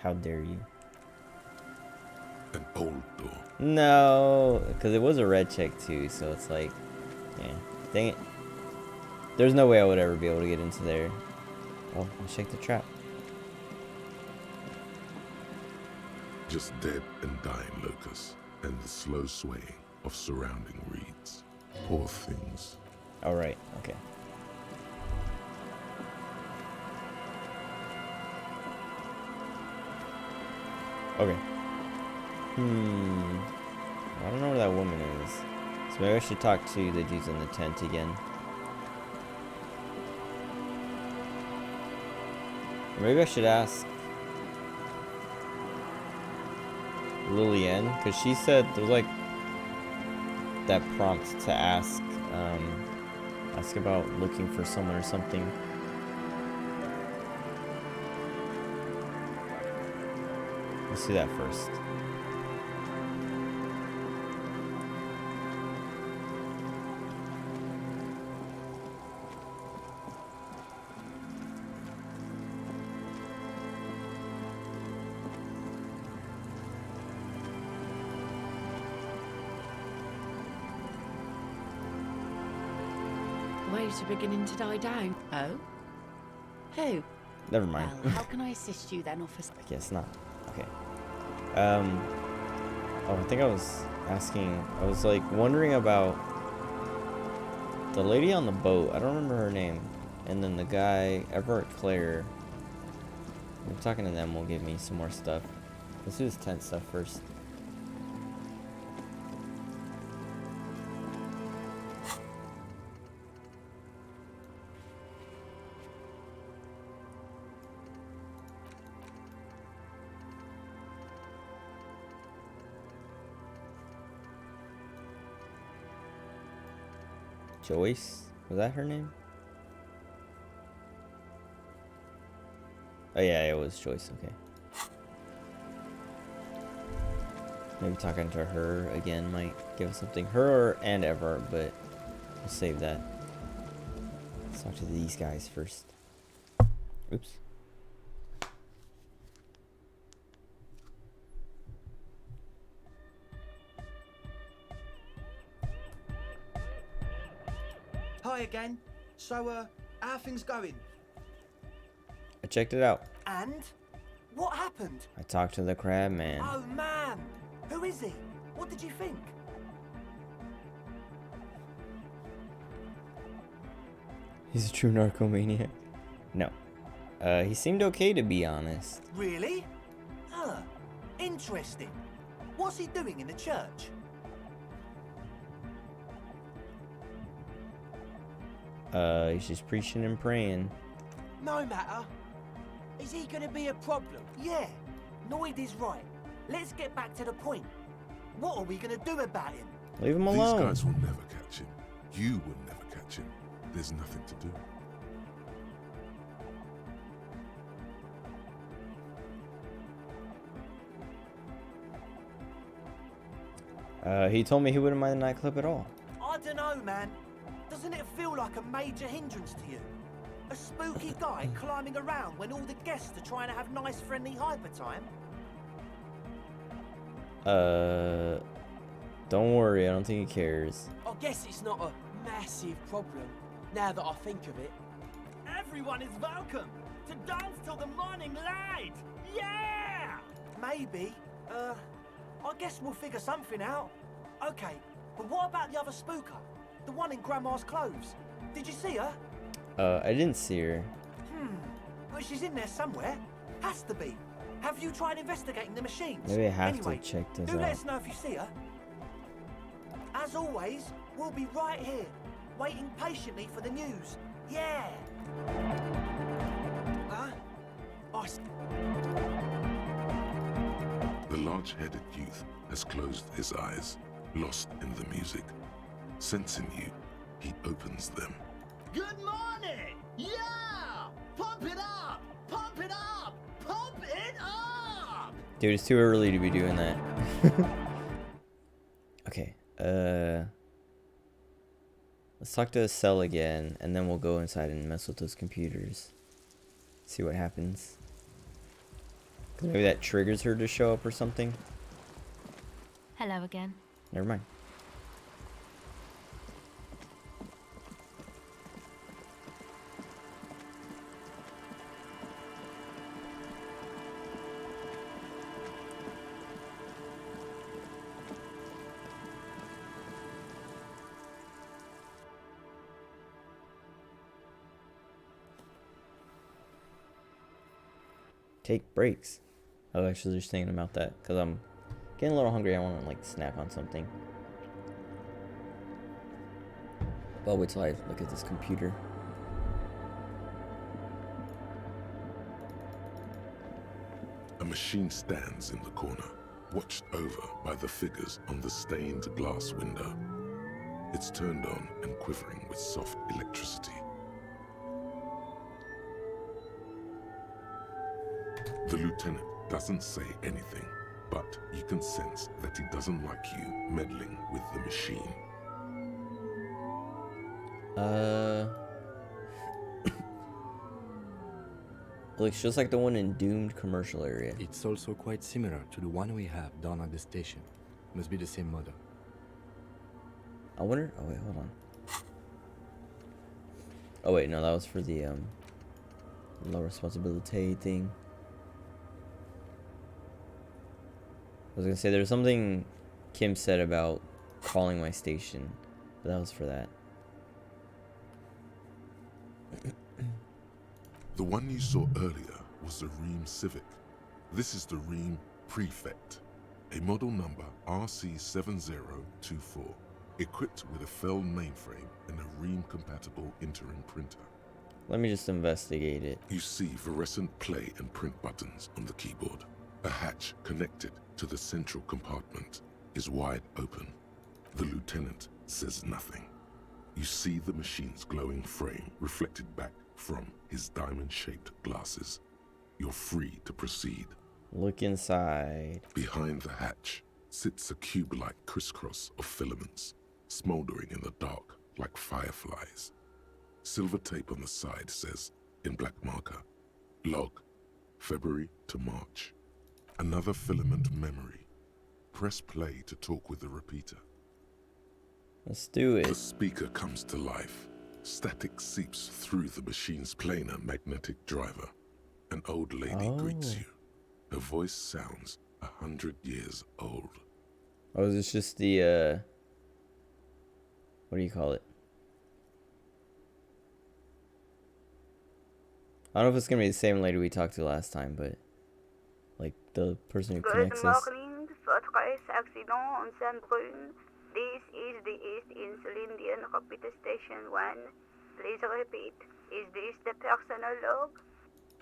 How dare you? An old door. No, because it was a red check too, so it's like, yeah, dang it. There's no way I would ever be able to get into there. Oh, let's check the trap. Just dead and dying locusts, and the slow swaying of surrounding reeds. Poor things. Alright, okay. Okay. I don't know where that woman is. So maybe I should talk to the dudes in the tent again. Or maybe I should ask Lillian, because she said there's like that prompt to ask about looking for someone or something. Let's do that first. Waves are beginning to die down. Oh? Who? Never mind. Well, how can I assist you then, officer? I guess not. Okay. Oh, I think I was like wondering about the lady on the boat. I don't remember her name. And then the guy, Everett Clare. Maybe talking to them will give me some more stuff. Let's do this tent stuff first. Joyce? Was that her name? Oh yeah, it was Joyce, okay. Maybe talking to her again might give us something. Her and Ever, but we'll save that. Let's talk to these guys first. Oops. Hi again. So, how are things going? I checked it out. And? What happened? I talked to the crab man. Oh, man. Who is he? What did you think? He's a true narcomaniac. No. He seemed okay, to be honest. Really? Interesting. What's he doing in the church? He's just preaching and praying. No matter. Is he gonna be a problem? Yeah, Noid is right. Let's get back to the point. What are we gonna do about him? Leave him These alone. guys will never catch him. You will never catch him. There's nothing to do. He told me he wouldn't mind the nightclub at all. I don't know, man. Doesn't it feel like a major hindrance to you? A spooky guy climbing around when all the guests are trying to have nice, friendly hyper time? Don't worry, I don't think he cares. I guess it's not a massive problem, now that I think of it. Everyone is welcome to dance till the morning light. Yeah! Maybe. I guess we'll figure something out. Okay, but what about the other spooker? The one in Grandma's clothes? Did you see her? I didn't see her. Well, she's in there somewhere. Has to be. Have you tried investigating the machines? Maybe I have anyway, to check this do let out. us know if you see her. As always, we'll be right here, waiting patiently for the news. Yeah! Huh? The large-headed youth has closed his eyes, lost in the music. Sensing you, he opens them. Good morning! Yeah! Pump it up! Pump it up! Pump it up! Dude, it's too early to be doing that. Okay, let's talk to Cell again, and then we'll go inside and mess with those computers. See what happens. 'Cause maybe that triggers her to show up or something. Hello again. Never mind. Take breaks. I was actually just thinking about that because I'm getting a little hungry. I want to like snack on something. But I'll wait till I look at this computer. A machine stands in the corner, watched over by the figures on the stained glass window. It's turned on and quivering with soft electricity. The lieutenant doesn't say anything, but you can sense that he doesn't like you meddling with the machine. Looks just like the one in Doomed commercial area. It's also quite similar to the one we have down at the station. Must be the same model. I wonder. Oh wait, hold on. Oh wait, no, that was for the low responsibility thing. I was gonna say there's something Kim said about calling my station, but that was for that. The one you saw earlier was the Ream Civic. This is the Ream Prefect, a model number RC7024, equipped with a Fell mainframe and a Ream-compatible interim printer. Let me just investigate it. You see fluorescent play and print buttons on the keyboard. A hatch connected to the central compartment is wide open. The lieutenant says nothing. You see the machine's glowing frame reflected back from his diamond-shaped glasses. You're free to proceed. Look inside. Behind the hatch, sits a cube-like crisscross of filaments, smoldering in the dark like fireflies. Silver tape on the side says, in black marker, log, February to March. Another filament memory. Press play to talk with the repeater. Let's do it. The speaker comes to life. Static seeps through the machine's planar magnetic driver. An old lady greets you. Her voice sounds 100 years old. Oh, is this just the, what do you call it? I don't know if it's gonna be the same lady we talked to last time, but like the person who connects us. Good morning, Fortress accident on Saint-Brun. This is the East Insulindian Repeater Station 1. Please repeat. Is this the personal log?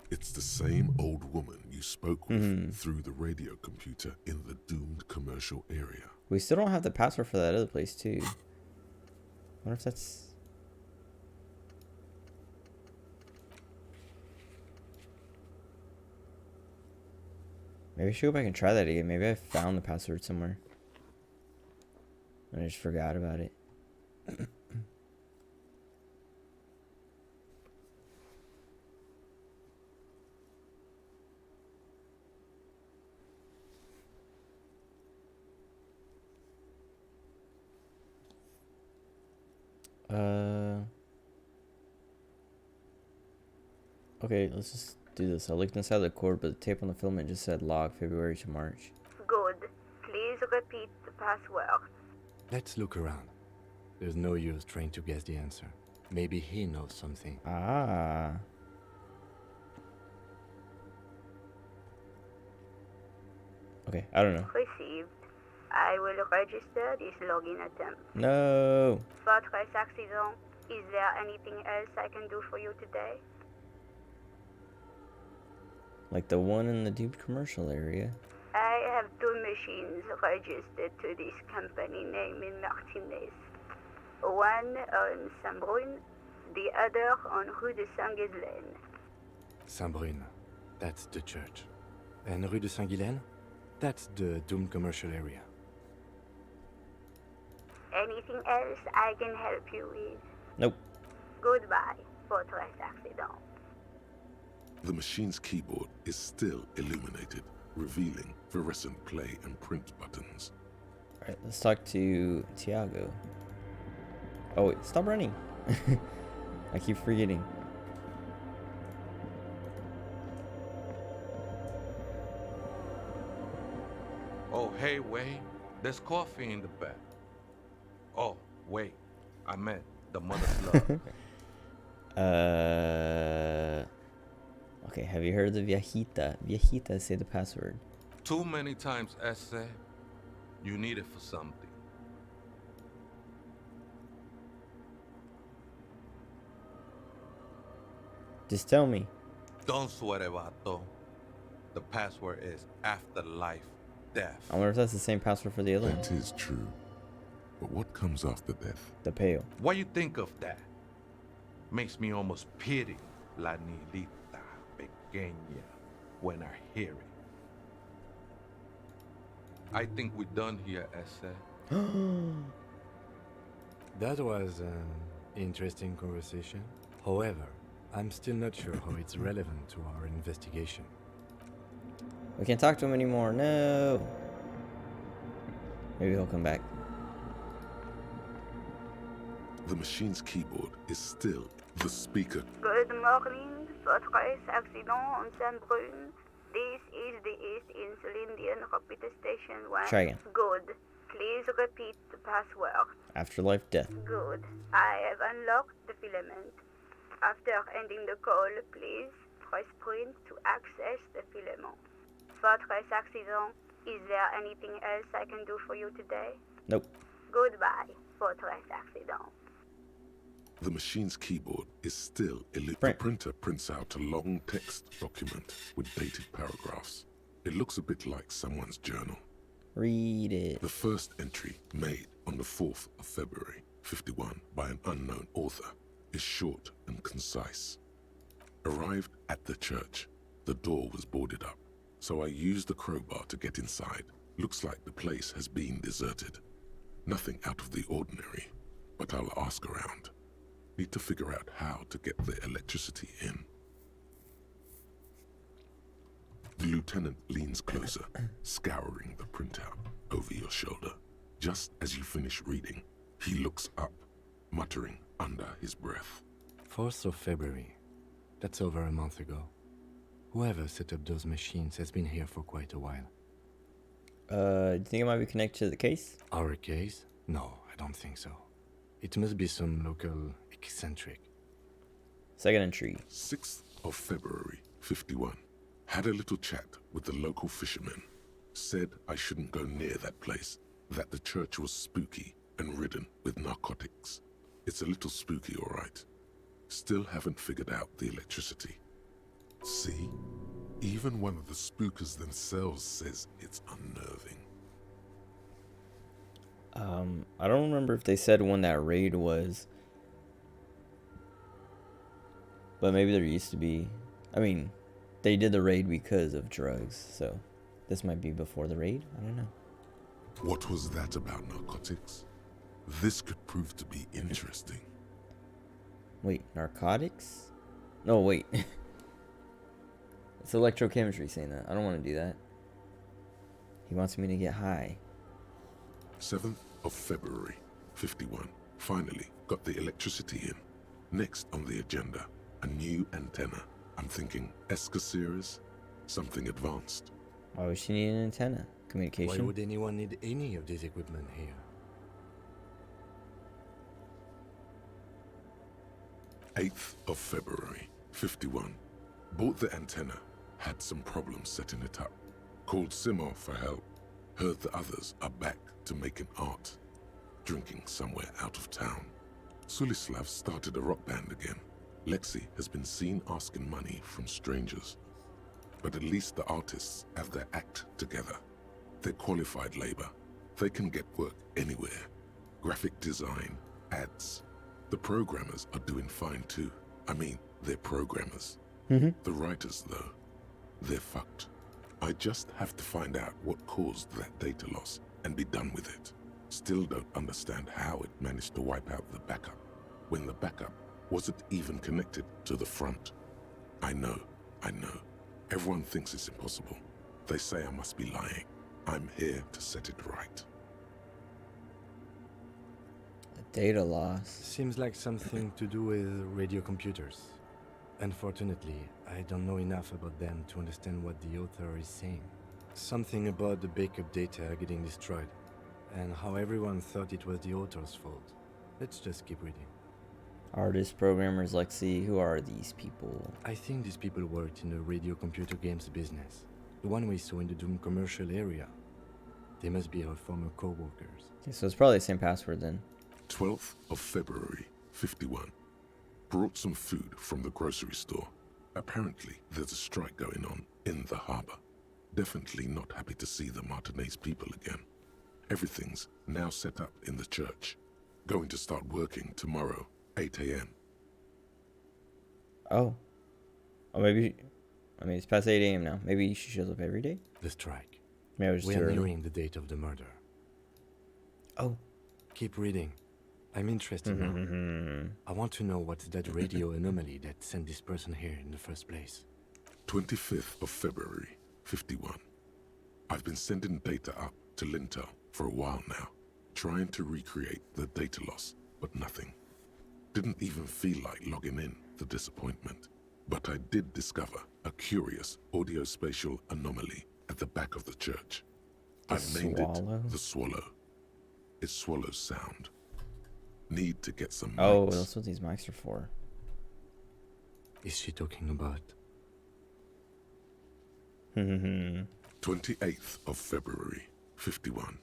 It's the same old woman you spoke with through the radio computer in the doomed commercial area. We still don't have the password for that other place, too. I wonder if that's... Maybe I should go back and try that again. Maybe I found the password somewhere. And I just forgot about it. Okay, let's just do this. I looked inside the cord, but the tape on the filament just said log February to March. Good. Please repeat the password. Let's look around. There's no use trying to guess the answer. Maybe he knows something. Ah. Okay, I don't know. Received. I will register this login attempt. No. Fortress accident. Is there anything else I can do for you today? Like the one in the deep commercial area. I have two machines registered to this company name in Martinez. One on Saint-Brun, the other on Rue de Saint-Ghislaine. Saint-Brun, that's the church. And Rue de Saint-Ghislaine, that's the doomed commercial area. Anything else I can help you with? Nope. Goodbye, Fortress accident. The machine's keyboard is still illuminated, revealing fluorescent play and print buttons. Alright, let's talk to Tiago. Oh wait, stop running. I keep forgetting. Oh, hey, Wade. There's coffee in the back. Oh, wait. I meant the mother's love. Okay, have you heard of the viejita? Viejita, say the password. Too many times, Ese. You need it for something. Just tell me. Don't sweat it, vato. The password is afterlife death. I wonder if that's the same password for the other one. That is true. But what comes after death? The pail. What you think of that? Makes me almost pity La Nidita Pequeña when I hear it. I think we're done here, Ese. That was an interesting conversation. However, I'm still not sure how it's relevant to our investigation. We can't talk to him anymore. No. Maybe he'll come back. The machine's keyboard is still the speaker. Good morning, Fortress accident on Saint-Brun. This is the East Insulindian Repeater Station 1. Try again. Good. Please repeat the password. Afterlife death. Good. I have unlocked the filament. After ending the call, please press print to access the filament. Fortress accident. Is there anything else I can do for you today? Nope. Goodbye, Fortress accident. The machine's keyboard is still illuminated. The printer prints out a long text document with dated paragraphs. It looks a bit like someone's journal. Read it. The first entry, made on the 4th of February, 51, by an unknown author, is short and concise. Arrived at the church, the door was boarded up, so I used the crowbar to get inside. Looks like the place has been deserted. Nothing out of the ordinary, but I'll ask around. Need to figure out how to get the electricity in. The lieutenant leans closer, scouring the printout over your shoulder. Just as you finish reading, he looks up, muttering under his breath. 4th of February. That's over a month ago. Whoever set up those machines has been here for quite a while. Do you think it might be connected to the case? Our case? No, I don't think so. It must be some local eccentric. Second entry. 6th of February, 51. Had a little chat with the local fishermen. Said I shouldn't go near that place, that the church was spooky and ridden with narcotics. It's a little spooky, all right. Still haven't figured out the electricity. See? Even one of the spookers themselves says it's unnerving. I don't remember if they said when that raid was. But maybe there used to be. I mean, they did the raid because of drugs, so this might be before the raid. I don't know. What was that about narcotics? This could prove to be interesting. Wait, narcotics? No, wait. It's electrochemistry saying that. I don't want to do that. He wants me to get high. 7th of February, 51. Finally got the electricity in. Next on the agenda, a new antenna. I'm thinking Esca series, something advanced. Why would she need an antenna? Communication? Why would anyone need any of this equipment here? 8th of February, 51. Bought the antenna, had some problems setting it up. Called Simo for help. Heard the others are back to making art. Drinking somewhere out of town. Sulislav started a rock band again. Lexi has been seen asking money from strangers. But at least the artists have their act together. They're qualified labor. They can get work anywhere. Graphic design, ads. The programmers are doing fine too. I mean, they're programmers. The writers, though, they're fucked. I just have to find out what caused that data loss and be done with it. Still don't understand how it managed to wipe out the backup, when the backup wasn't even connected to the front. I know. Everyone thinks it's impossible. They say I must be lying. I'm here to set it right. Data loss. Seems like something to do with radio computers. Unfortunately, I don't know enough about them to understand what the author is saying. Something about the backup data getting destroyed, and how everyone thought it was the author's fault. Let's just keep reading. Artists, programmers, Lexi, who are these people? I think these people worked in the radio computer games business. The one we saw in the Doom commercial area. They must be our former co-workers. Okay, so it's probably the same password then. 12th of February, 51. Brought some food from the grocery store. Apparently, there's a strike going on in the harbor. Definitely not happy to see the Martinez people again. Everything's now set up in the church. Going to start working tomorrow, 8 a.m. Oh, maybe. I mean, it's past 8 a.m. now. Maybe she shows up every day? The strike. Maybe it was just We're too early. nearing the date of the murder. Oh. Keep reading. I'm interested now. I want to know what's that radio anomaly that sent this person here in the first place. 25th of February, 51. I've been sending data up to Lintel for a while now, trying to recreate the data loss, but nothing. Didn't even feel like logging in, the disappointment. But I did discover a curious audio-spatial anomaly at the back of the church. I've named it the Swallow. It swallows sound. Need to get some mics. Oh, that's what these mics are for. Is she talking about? 28th of February, 51.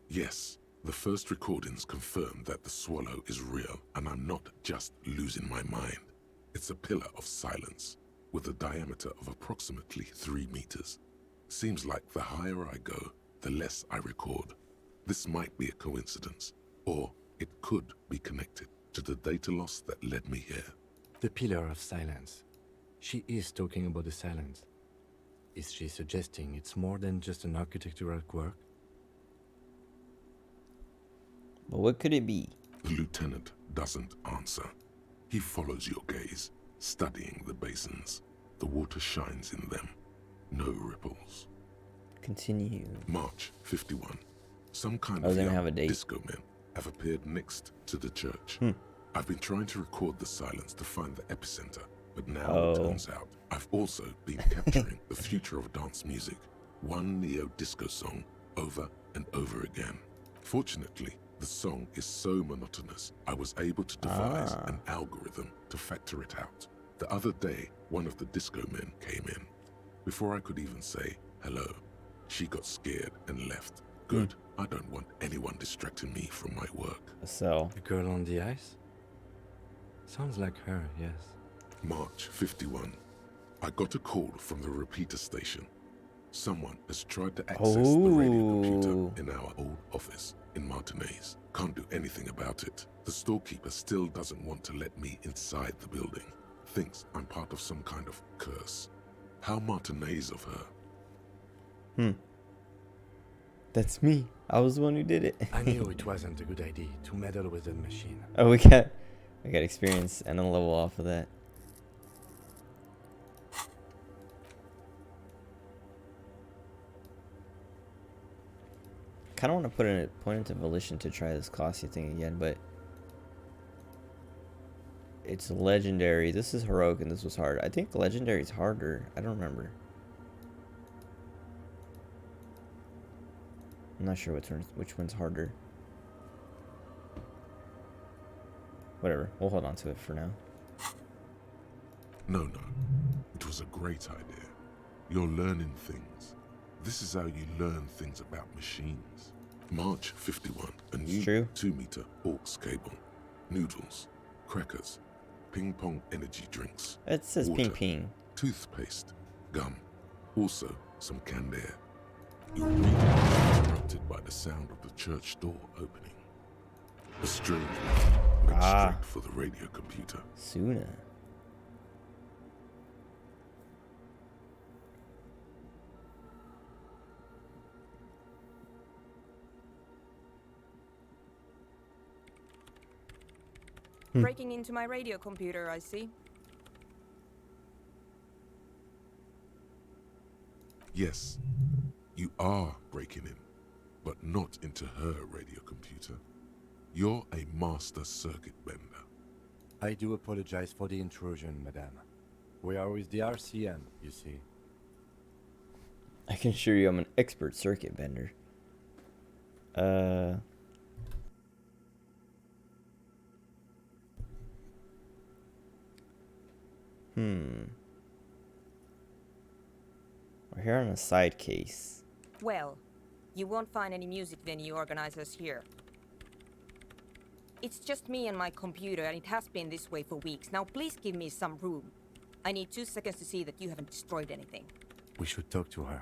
Yes, the first recordings confirm that the Swallow is real, and I'm not just losing my mind. It's a pillar of silence, with a diameter of approximately 3 meters. Seems like the higher I go, the less I record. This might be a coincidence, or it could be connected to the data loss that led me here. The pillar of silence. She is talking about the silence. Is she suggesting it's more than just an architectural quirk? But what could it be? The lieutenant doesn't answer. He follows your gaze, studying the basins. The water shines in them. No ripples. Continue. March 51. Some kind Oh, of they young have a date. disco men have appeared next to the church. I've been trying to record the silence to find the epicenter, but now it turns out I've also been capturing the future of dance music, one neo-disco song over and over again. Fortunately, the song is so monotonous, I was able to devise an algorithm to factor it out. The other day, one of the disco men came in. Before I could even say hello, she got scared and left. Good. I don't want anyone distracting me from my work. So, The girl on the ice? Sounds like her, yes. March 51. I got a call from the repeater station. Someone has tried to access the radio computer in our old office in Martinez. Can't do anything about it. The storekeeper still doesn't want to let me inside the building. Thinks I'm part of some kind of curse. How Martinez of her. That's me. I was the one who did it. I knew it wasn't a good idea to meddle with the machine. Oh, we got experience and a level off of that. Kind of want to put in a point into volition to try this classy thing again, but it's legendary. This is heroic and this was hard. I think legendary is harder. I don't remember. I'm not sure which one's harder. Whatever. We'll hold on to it for now. No. It was a great idea. You're learning things. This is how you learn things about machines. March 51. A new 2-meter aux cable. Noodles. Crackers. Ping pong energy drinks. It says water, ping. Toothpaste. Gum. Also some canned air. Your reading is interrupted by the sound of the church door opening. A strange one went straight for the radio computer. Sooner. Breaking into my radio computer, I see. Yes, you are breaking in, but not into her radio computer. You're a master circuit bender. I do apologize for the intrusion, madame. We are with the RCM, you see. I can assure you I'm an expert circuit bender. We're here on a side case. Well, you won't find any music venue organizers here. It's just me and my computer, and it has been this way for weeks. Now please give me some room. I need 2 seconds to see that you haven't destroyed anything. We should talk to her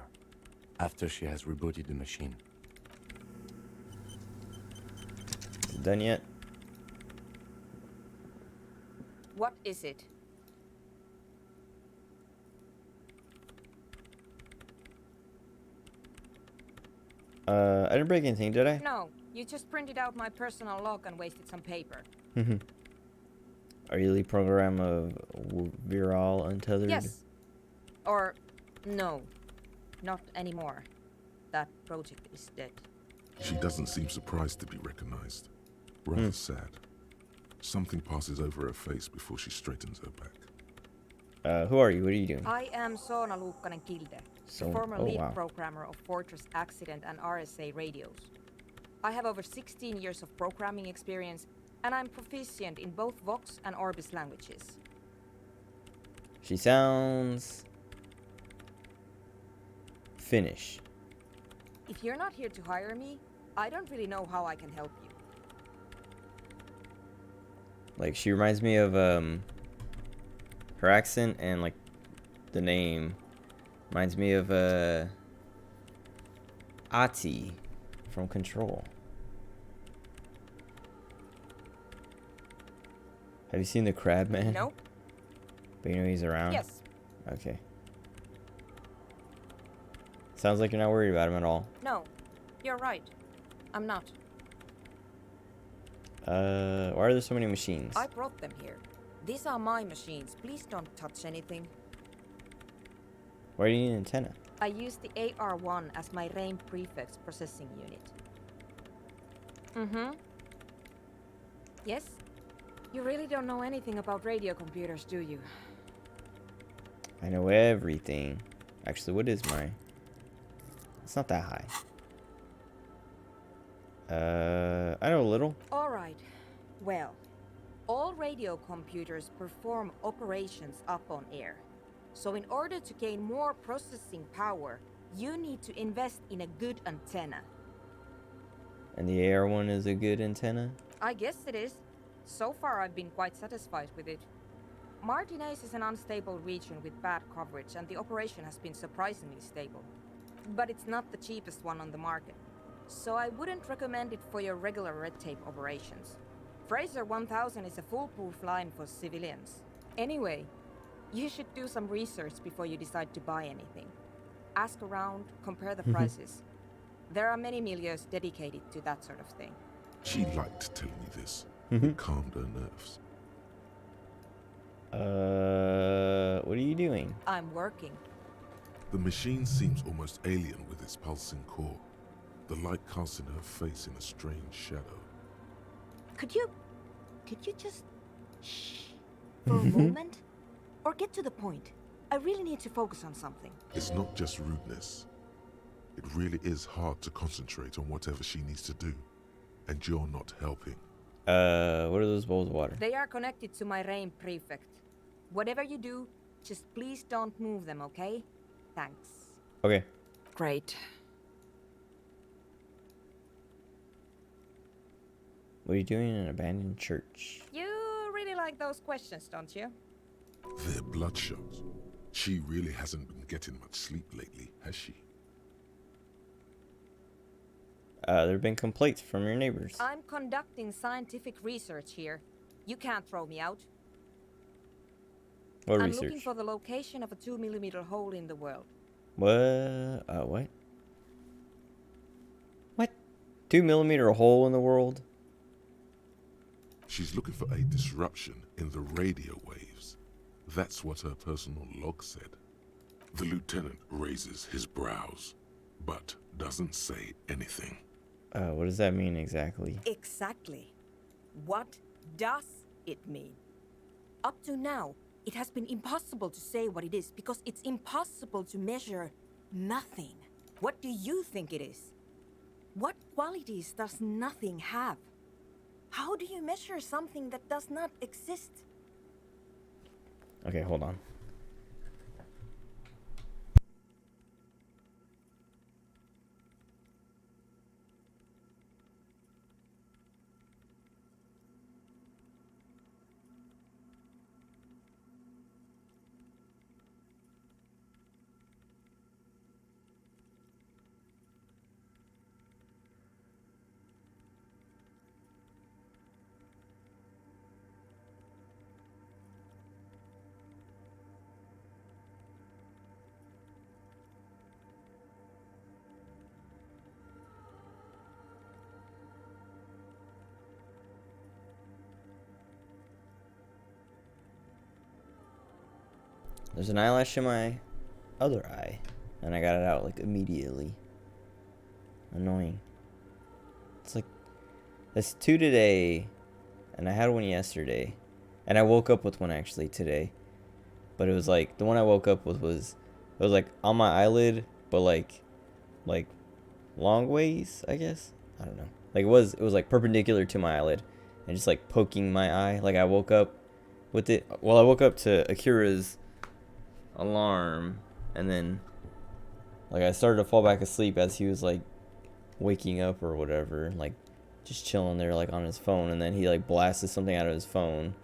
after she has rebooted the machine. Done yet? What is it? I didn't break anything, did I? No, you just printed out my personal log and wasted some paper. Are you the program of Viral Untethered? Yes. Or, no. Not anymore. That project is dead. She doesn't seem surprised to be recognized. Rather sad. Something passes over her face before she straightens her back. Who are you? What are you doing? I am Soona Luukkanen-Kilde, the former lead programmer of Fortress Accident and RSA radios. I have over 16 years of programming experience, and I'm proficient in both Vox and Orbis languages. She sounds Finnish. If you're not here to hire me, I don't really know how I can help you. Like, she reminds me of her accent and like the name reminds me of Ati from Control. Have you seen the Crab Man? Nope. But you know he's around? Yes. Okay. Sounds like you're not worried about him at all. No, you're right. I'm not. Why are there so many machines? I brought them here. These are my machines. Please don't touch anything. Why do you need an antenna? I use the AR-1 as my RAIN prefix processing unit. Mm-hmm. Yes? You really don't know anything about radio computers, do you? I know everything. Actually, what is my... It's not that high. I know a little. Alright. Well, all radio computers perform operations up on air. So in order to gain more processing power, you need to invest in a good antenna. And the AR one is a good antenna? I guess it is. So far I've been quite satisfied with it. Martinez is an unstable region with bad coverage and the operation has been surprisingly stable. But it's not the cheapest one on the market. So I wouldn't recommend it for your regular red tape operations. Fraser 1000 is a foolproof line for civilians. Anyway, you should do some research before you decide to buy anything. Ask around, compare the prices. There are many milieus dedicated to that sort of thing. She liked telling you this. It calmed her nerves. What are you doing? I'm working. The machine seems almost alien with its pulsing core. The light casting her face in a strange shadow. Could you just shh for a moment? Or get to the point. I really need to focus on something. It's not just rudeness. It really is hard to concentrate on whatever she needs to do. And you're not helping. What are those bowls of water? They are connected to my RAIN prefect. Whatever you do, just please don't move them, okay? Thanks. Okay. Great. What are you doing in an abandoned church? You really like those questions, don't you? They're bloodshot. She really hasn't been getting much sleep lately, has she? There have been complaints from your neighbors. I'm conducting scientific research here. You can't throw me out. What I'm research? looking for the location of a 2mm hole in the world. What? What? What? 2mm hole in the world? She's looking for a disruption in the radio waves. That's what her personal log said. The lieutenant raises his brows, but doesn't say anything. What does that mean exactly? Exactly. What does it mean? Up to now, it has been impossible to say what it is because it's impossible to measure nothing. What do you think it is? What qualities does nothing have? How do you measure something that does not exist? Okay, hold on. There's an eyelash in my other eye, and I got it out like immediately. Annoying. It's like there's two today, and I had one yesterday, and I woke up with one actually today. But it was like the one I woke up with was it was like on my eyelid, but like long ways, I guess. I don't know. Like it was like perpendicular to my eyelid, and just like poking my eye. Like I woke up with it. Well, I woke up to Akira's alarm, and then like I started to fall back asleep as he was like waking up or whatever, like just chilling there like on his phone, and then he like blasted something out of his phone,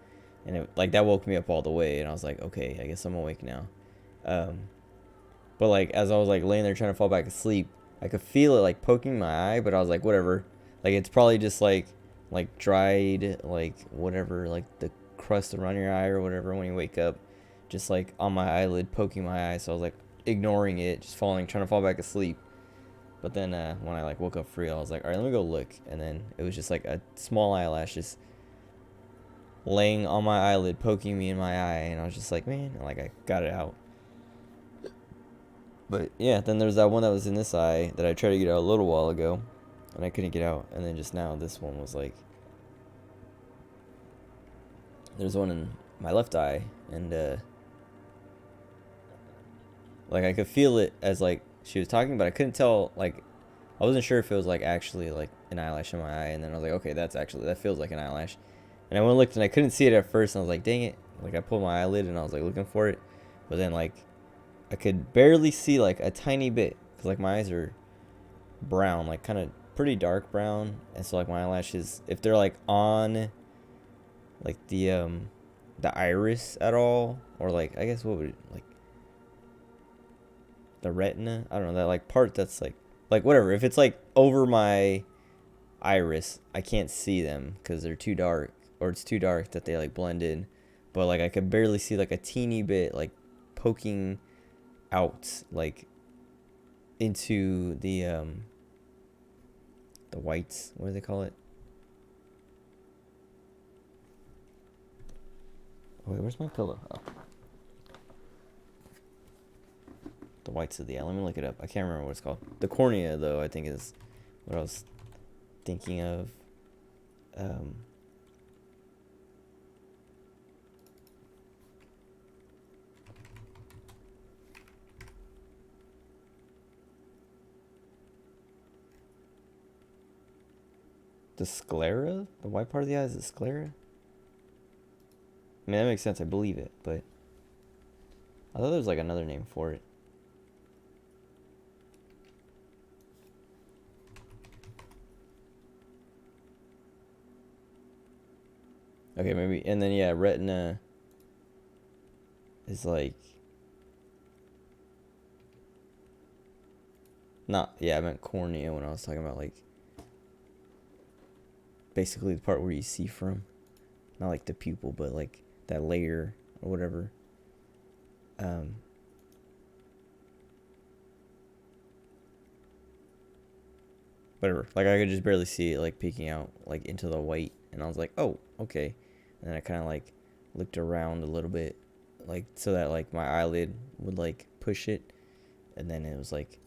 and it like that woke me up all the way, and I was like, okay, I guess I'm awake now. But like as I was like laying there trying to fall back asleep, I could feel it like poking my eye, but I was like, whatever, like it's probably just like dried like whatever, like the crust around your eye or whatever when you wake up, just like on my eyelid poking my eye. So I was like ignoring it, just trying to fall back asleep. But then when I like woke up for real, I was like, all right, let me go look. And then it was just like a small eyelash just laying on my eyelid, poking me in my eye. And I was just like, man, and, like I got it out. But yeah, then there's that one that was in this eye that I tried to get out a little while ago, and I couldn't get out. And then just now, this one was like, there's one in my left eye, and like I could feel it as like she was talking, but I couldn't tell, like I wasn't sure if it was like actually like an eyelash in my eye. And then I was like, okay, that feels like an eyelash. And I went and looked, and I couldn't see it at first, and I was like, dang it. Like I pulled my eyelid and I was like looking for it, but then like I could barely see like a tiny bit, because like my eyes are brown, like kind of pretty dark brown. And so like my eyelashes, if they're like on like the iris at all, or like I guess what would it, like the retina, I don't know, that like part that's like whatever, if it's like over my iris, I can't see them because they're too dark, or it's too dark that they like blend in. But like I could barely see like a teeny bit like poking out like into the whites, what do they call it? Oh, wait, where's my pillow? Oh. The whites of the eye. Let me look it up. I can't remember what it's called. The cornea, though, I think is what I was thinking of. The sclera? The white part of the eye is the sclera? I mean, that makes sense. I believe it, but I thought there was like another name for it. Okay, maybe. And then, yeah, retina is like... Not... Yeah, I meant cornea when I was talking about, like... Basically the part where you see from. Not like the pupil, but like that layer or whatever. Whatever. Like I could just barely see it like peeking out like into the white, and I was like, oh, okay. And then I kind of like looked around a little bit, like so that like my eyelid would like push it, and then it was like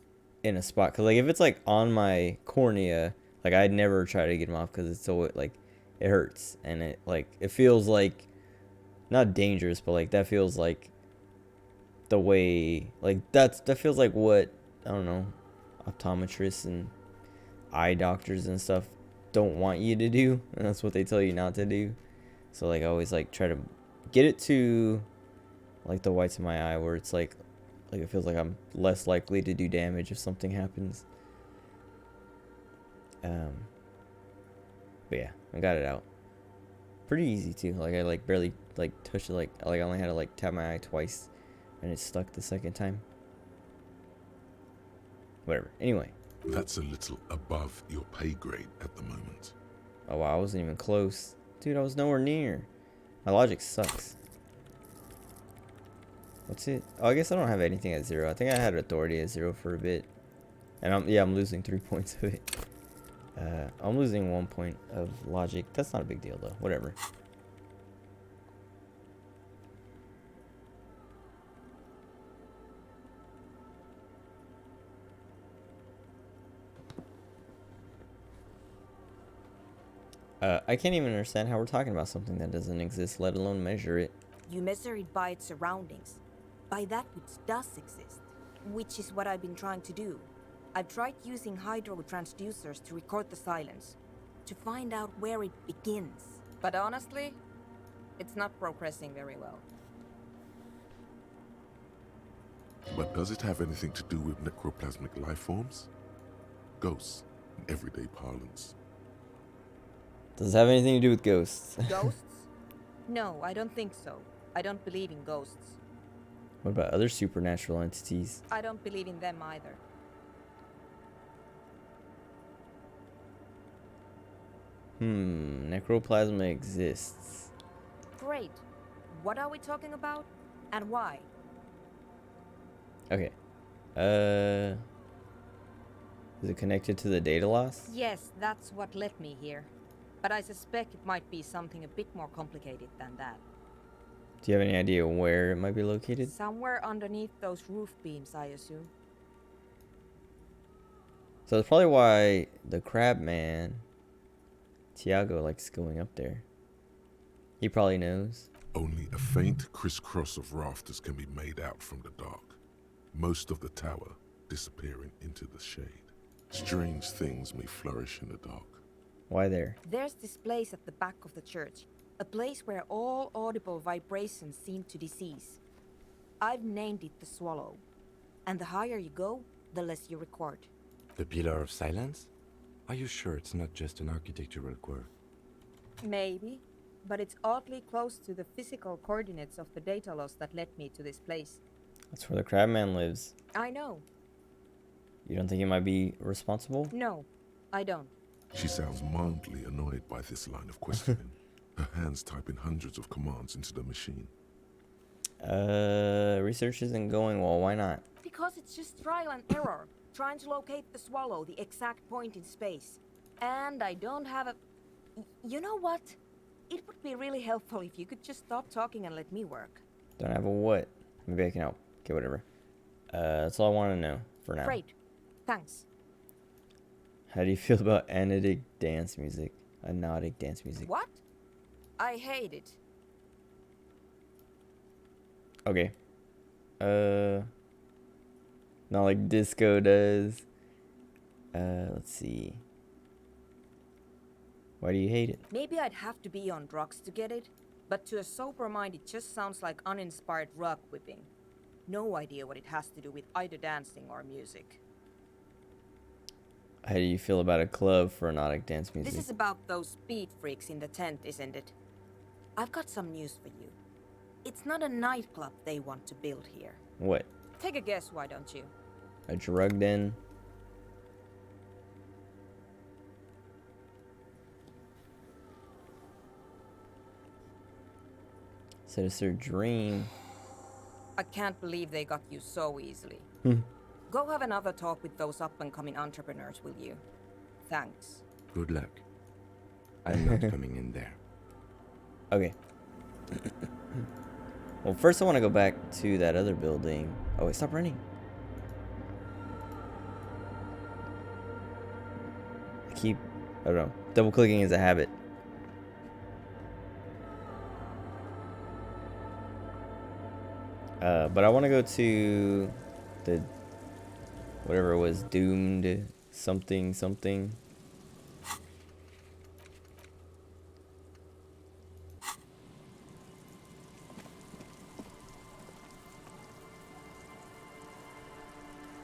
in a spot. Cause like if it's like on my cornea, like I'd never try to get them off because it's so like it hurts, and it like it feels like not dangerous, but like that feels like the way like that feels like what, I don't know, optometrists and eye doctors and stuff don't want you to do, and that's what they tell you not to do. So like I always like try to get it to like the whites of my eye where it's like it feels like I'm less likely to do damage if something happens. But yeah, I got it out pretty easy too. Like I like barely like touched it, like I only had to like tap my eye twice and it stuck the second time. Whatever. Anyway, that's a little above your pay grade at the moment. Oh wow, I wasn't even close. Dude, I was nowhere near. My logic sucks. What's it? Oh, I guess I don't have anything at 0. I think I had authority at 0 for a bit. And I'm losing 3 points of it. I'm losing 1 point of logic. That's not a big deal though. Whatever. I can't even understand how we're talking about something that doesn't exist, let alone measure it. You measure it by its surroundings, by that which does exist, which is what I've been trying to do. I've tried using hydro transducers to record the silence, to find out where it begins. But honestly, it's not progressing very well. But does it have anything to do with necroplasmic life forms? Ghosts, in everyday parlance. Does it have anything to do with ghosts? Ghosts? No, I don't think so. I don't believe in ghosts. What about other supernatural entities? I don't believe in them either. Necroplasma exists. Great. What are we talking about? And why? Okay. Is it connected to the data loss? Yes, that's what led me here. But I suspect it might be something a bit more complicated than that. Do you have any idea where it might be located? Somewhere underneath those roof beams, I assume. So that's probably why the crab man, Tiago, likes going up there. He probably knows. Only a faint crisscross of rafters can be made out from the dark, most of the tower disappearing into the shade. Strange things may flourish in the dark. Why there? There's this place at the back of the church, a place where all audible vibrations seem to decease. I've named it the Swallow, and the higher you go, the less you record. The Pillar of Silence? Are you sure it's not just an architectural quirk? Maybe, but it's oddly close to the physical coordinates of the data loss that led me to this place. That's where the crab man lives. I know. You don't think he might be responsible? No, I don't. She sounds mildly annoyed by this line of questioning, her hands typing hundreds of commands into the machine. Research isn't going well. Why not? Because it's just trial and error, trying to locate the Swallow, the exact point in space. And I don't have a... You know what? It would be really helpful if you could just stop talking and let me work. Don't have a what? Maybe I can help. Okay, whatever. That's all I want to know for now. Great. Thanks. How do you feel about anodic dance music? Anodic dance music. What? I hate it. Okay. Not like disco does. Let's see. Why do you hate it? Maybe I'd have to be on drugs to get it, but to a sober mind it just sounds like uninspired rug whipping. No idea what it has to do with either dancing or music. How do you feel about a club for anodic dance music? This is about those speed freaks in the tent, isn't it? I've got some news for you. It's not a nightclub they want to build here. What? Take a guess, why don't you? A drug den? So it's their dream. I can't believe they got you so easily. Go have another talk with those up-and-coming entrepreneurs, will you? Thanks. Good luck. I'm not coming in there. Okay. Well, first I want to go back to that other building. Oh, wait, stop running. I don't know. Double clicking is a habit. But I want to go to the whatever it was, doomed something.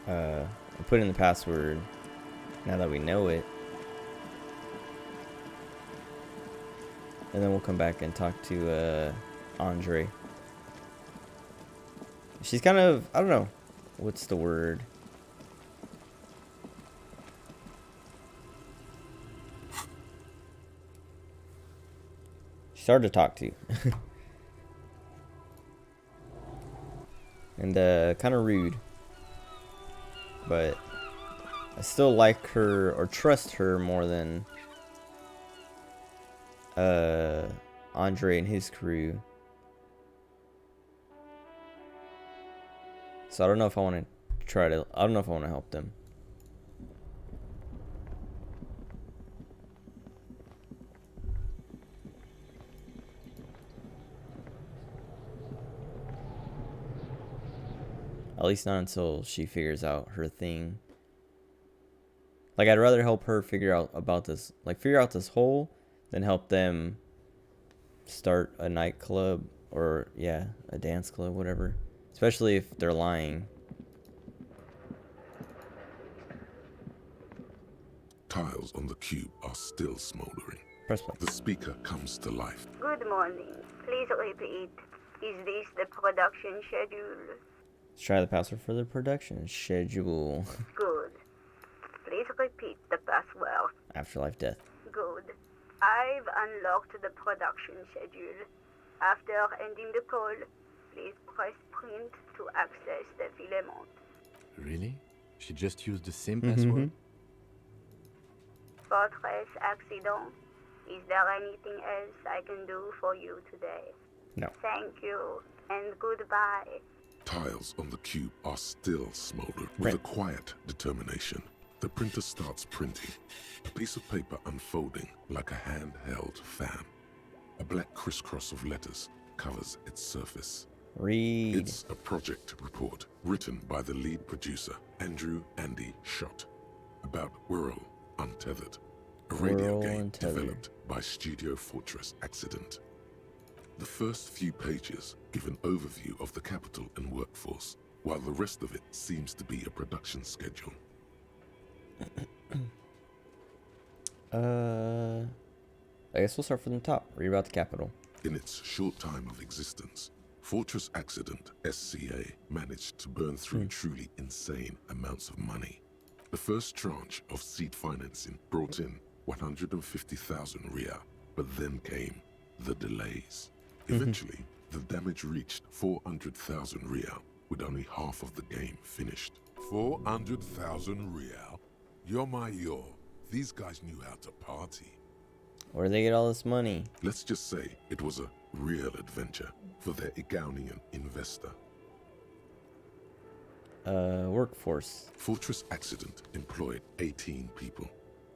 I put in the password now that we know it. And then we'll come back and talk to Andre. She's kind of, I don't know, what's the word? She's hard to talk to. And kind of rude. But I still like her or trust her more than Andre and his crew. So I don't know if I want to I don't know if I want to help them. At least not until she figures out her thing. Like, I'd rather help her figure out about this, like, figure out this hole than help them start a nightclub or, yeah, a dance club, whatever. Especially if they're lying. Tiles on the cube are still smoldering. Press play. The speaker comes to life. Good morning. Please repeat. Is this the production schedule? Let's try the password for the production schedule. Good. Please repeat the password. Afterlife death. Good. I've unlocked the production schedule. After ending the call, please press print to access the filament. Really? She just used the same password? Fortress Accident. Is there anything else I can do for you today? No. Thank you, and goodbye. Tiles on the cube are still smoldered. With a quiet determination, the printer starts printing, a piece of paper unfolding like a handheld fan. A black crisscross of letters covers its surface. Read. It's a project report written by the lead producer, Andrew Andy Schott, about Whirl Untethered, a radio game developed by Studio Fortress Accident. The first few pages give an overview of the capital and workforce, while the rest of it seems to be a production schedule. I guess we'll start from the top. Read about the capital. In its short time of existence, Fortress Accident SCA managed to burn through truly insane amounts of money. The first tranche of seed financing brought in 150,000 Ria, but then came the delays. Eventually, the damage reached 400,000 Ria, with only half of the game finished. 400,000 Ria? Yo. These guys knew how to party. Where they get all this money? Let's just say it was a real adventure for their Igaunian investor. Workforce. Fortress Accident employed 18 people,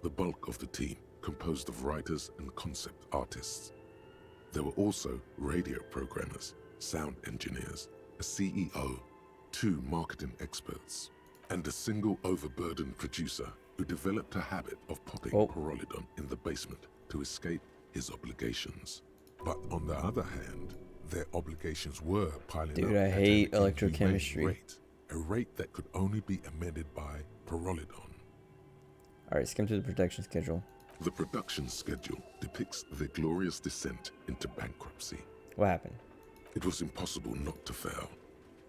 the bulk of the team composed of writers and concept artists. There were also radio programmers, sound engineers, a CEO, 2 marketing experts, and a single overburdened producer who developed a habit of popping Pyrrolidon in the basement to escape his obligations. But on the other hand, their obligations were piling up. Dude, I hate electrochemistry. A rate that could only be amended by Pyrrolidon. Alright, skim through the production schedule. The production schedule depicts their glorious descent into bankruptcy. What happened? It was impossible not to fail.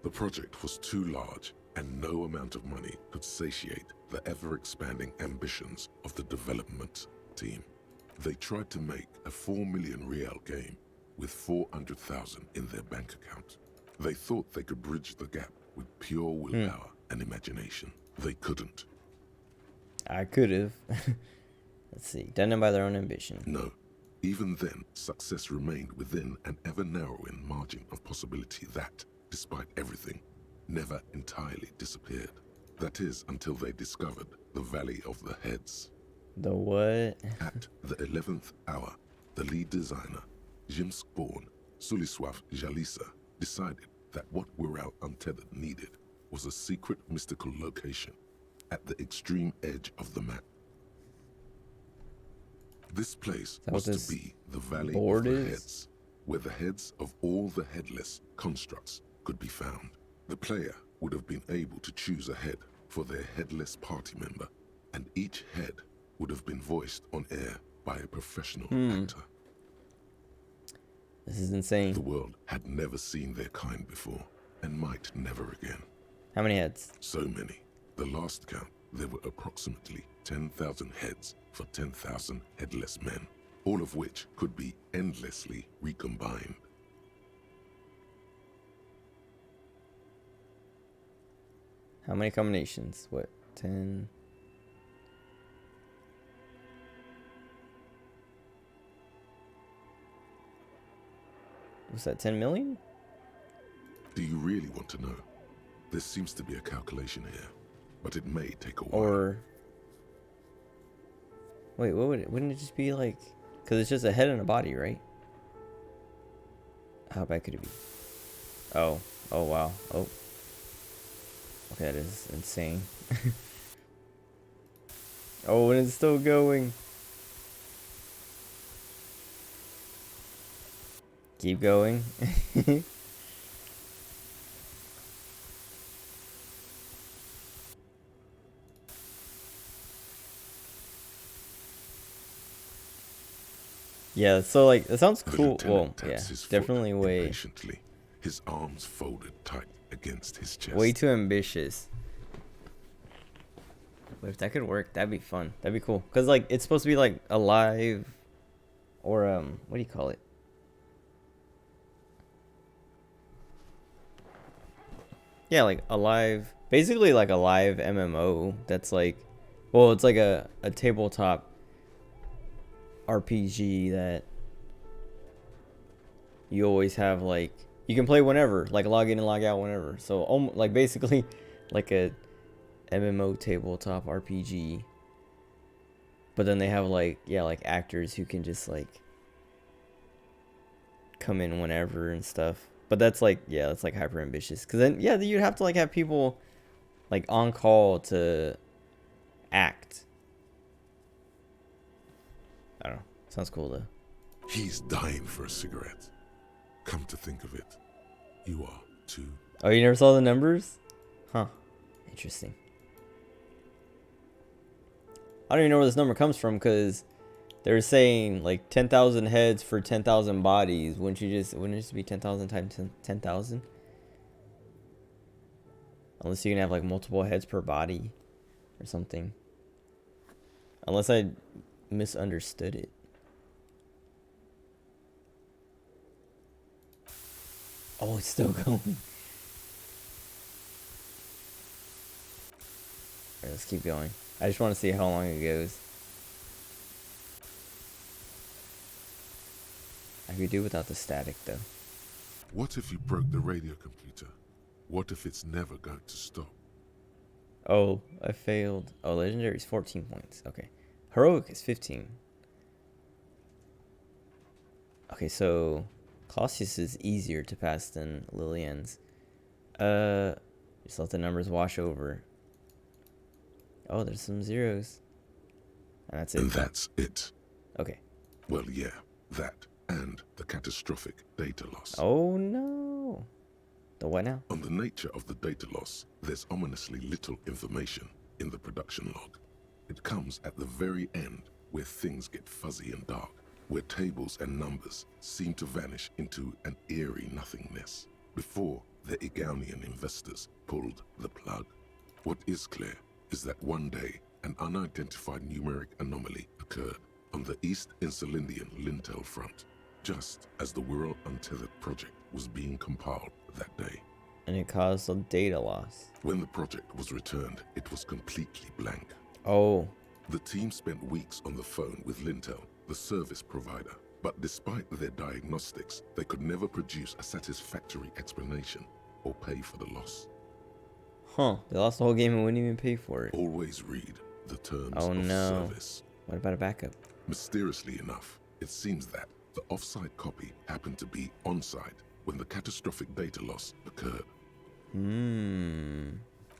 The project was too large, and no amount of money could satiate the ever-expanding ambitions of the development team. They tried to make a 4 million Real game with 400,000 in their bank account. They thought they could bridge the gap with pure willpower and imagination. They couldn't. I could've. Let's see. Done by their own ambition. No. Even then, success remained within an ever-narrowing margin of possibility that, despite everything, never entirely disappeared. That is, until they discovered the Valley of the Heads. The what? At the 11th hour, the lead designer, Jimsk-born Sulisław Jalisa, decided that what Whirl Untethered needed was a secret mystical location at the extreme edge of the map. This place was to be the Valley of the Heads, where the heads of all the headless constructs could be found. The player would have been able to choose a head for their headless party member, and each head would have been voiced on air by a professional actor. This is insane. The world had never seen their kind before, and might never again. How many heads? So many. The last count, there were approximately 10,000 heads for 10,000 headless men, all of which could be endlessly recombined. How many combinations? What? 10? Was that 10 million? Do you really want to know? There seems to be a calculation here, but it may take a while. Or... Wait, what would it... Wouldn't it just be like... Because it's just a head and a body, right? How bad could it be? Oh. Oh, wow. Oh. Okay, that is insane. Oh, and it's still going. Keep going. Yeah, so like it sounds cool. Well, yeah, definitely way. Patiently, his arms folded tight against his chest. Way too ambitious. But if that could work, that'd be fun. That'd be cool. Cause like it's supposed to be like alive, or what do you call it? Yeah, like alive. Basically like a live MMO. That's like, well, it's like a tabletop RPG that you always have, like, you can play whenever, like log in and log out whenever. So like basically like a MMO tabletop RPG. But then they have like, yeah, like actors who can just like come in whenever and stuff. But that's like, yeah, that's like hyper ambitious. Cause then, yeah, you'd have to like have people like on call to act. I don't know. Sounds cool though. He's dying for a cigarette. Come to think of it, you are too. Oh, you never saw the numbers? Huh. Interesting. I don't even know where this number comes from, because they were saying like 10,000 heads for 10,000 bodies. Wouldn't it just be 10,000 times 10,000? Unless you can have like multiple heads per body or something. Unless I misunderstood it. Oh, it's still going. Alright, let's keep going. I just want to see how long it goes. I could do without the static though. What if you broke the radio computer? What if it's never going to stop? Oh, I failed. Oh, legendary is 14 points. Okay. Heroic is 15. Okay, so Clausius is easier to pass than Lillian's. Just let the numbers wash over. Oh, there's some zeros. And that's it. And that's it. Okay. Well, yeah, that and the catastrophic data loss. Oh no. The what now? On the nature of the data loss, there's ominously little information in the production log. It comes at the very end, where things get fuzzy and dark, where tables and numbers seem to vanish into an eerie nothingness, before the Egonian investors pulled the plug. What is clear is that one day, an unidentified numeric anomaly occurred on the East Insulindian lintel front, just as the World Untethered project was being compiled that day. And it caused a data loss. When the project was returned, it was completely blank. Oh. The team spent weeks on the phone with Lintel, the service provider, but despite their diagnostics, they could never produce a satisfactory explanation or pay for the loss. Huh, they lost the whole game and wouldn't even pay for it. Always read the terms of service. What about a backup? Mysteriously enough, it seems that the offsite copy happened to be onsite when the catastrophic data loss occurred.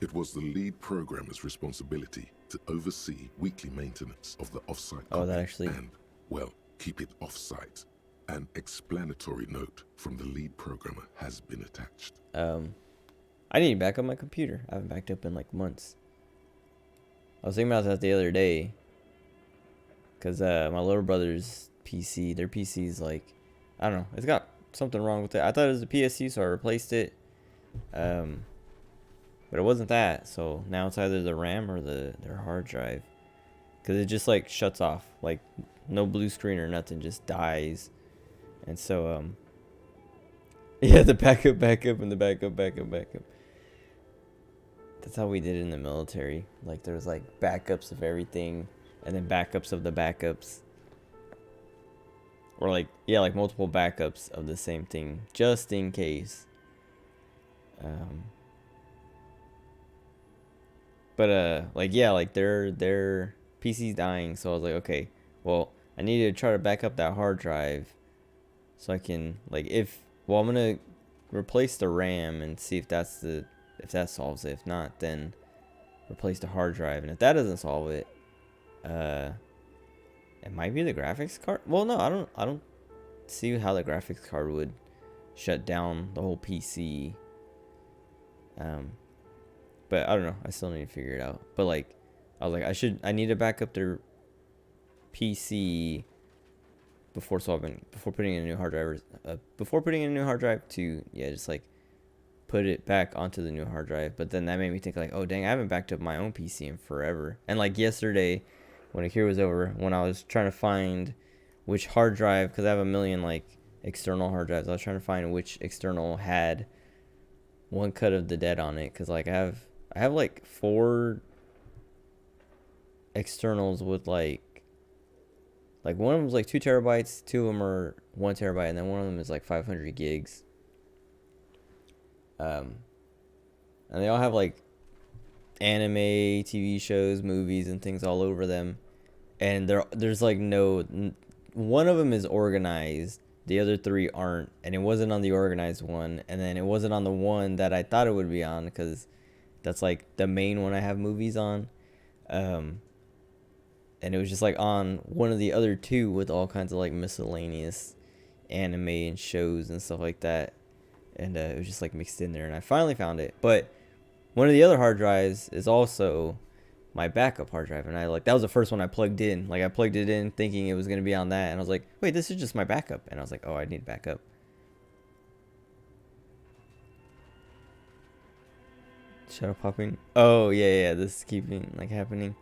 It was the lead programmer's responsibility to oversee weekly maintenance of the offsite copy and, well, keep it offsite. An explanatory note from the lead programmer has been attached. I need to back up my computer. I haven't backed up in like months. I was thinking about that the other day. Because my little brother's PC, their PC is like, I don't know, it's got something wrong with it. I thought it was a PSU, so I replaced it. But it wasn't that. So now it's either the RAM or their hard drive. Because it just like shuts off. Like no blue screen or nothing, just dies. And so, yeah, the backup, and the backup. That's how we did it in the military. Like there was like backups of everything. And then backups of the backups. Or like, yeah, like multiple backups of the same thing. Just in case. But like, yeah, like their PC's dying. So I was like, okay, well, I need to try to back up that hard drive. So I can, like, I'm going to replace the RAM and see if that solves it. If not, then replace the hard drive. And if that doesn't solve it, it might be the graphics card. Well, no, I don't see how the graphics card would shut down the whole PC. But I don't know. I still need to figure it out. But like, I was like, I need to back up their PC before putting in a new hard drive. Before putting in a new hard drive to, yeah, just like put it back onto the new hard drive. But then that made me think like, oh dang, I haven't backed up my own PC in forever. And like yesterday, when Akira was over, when I was trying to find which hard drive, because I have a million like external hard drives, I was trying to find which external had one cut of the dead on it, because like I have like 4 externals with like Like one of them is like 2 terabytes, 2 of them are 1 terabyte, and then one of them is like 500 gigs. And they all have like anime, TV shows, movies, and things all over them. And there's like no, one of them is organized, the other 3 aren't, and it wasn't on the organized one, and then it wasn't on the one that I thought it would be on, because that's like the main one I have movies on. And it was just like on one of the other 2 with all kinds of like miscellaneous anime and shows and stuff like that. And it was just like mixed in there, and I finally found it. But one of the other hard drives is also my backup hard drive, and that was the first one I plugged in. Like I plugged it in thinking it was gonna be on that, and I was like, wait, this is just my backup. And I was like, oh, I need backup. Shadow popping. Oh yeah, this is keeping like happening.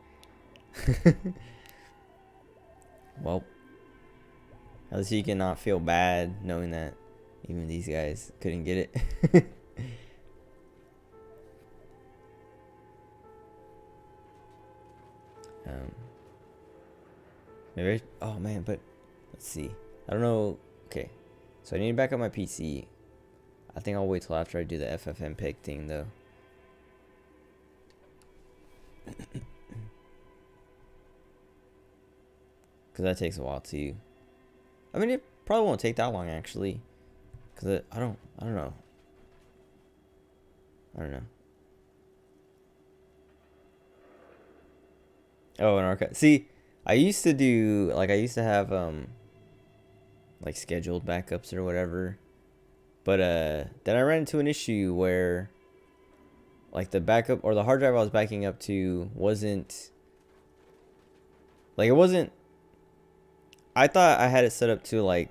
Well, at least you cannot feel bad knowing that even these guys couldn't get it. Maybe oh man, but let's see. I don't know. Okay, so I need to back up my PC. I think I'll wait till after I do the FFmpeg thing though. Because that takes a while too. I mean, it probably won't take that long actually. Because I don't know. I don't know. Oh, an archive. See, I used to have like scheduled backups or whatever. But then I ran into an issue where like the backup or the hard drive I was backing up to wasn't like it wasn't. I thought I had it set up to like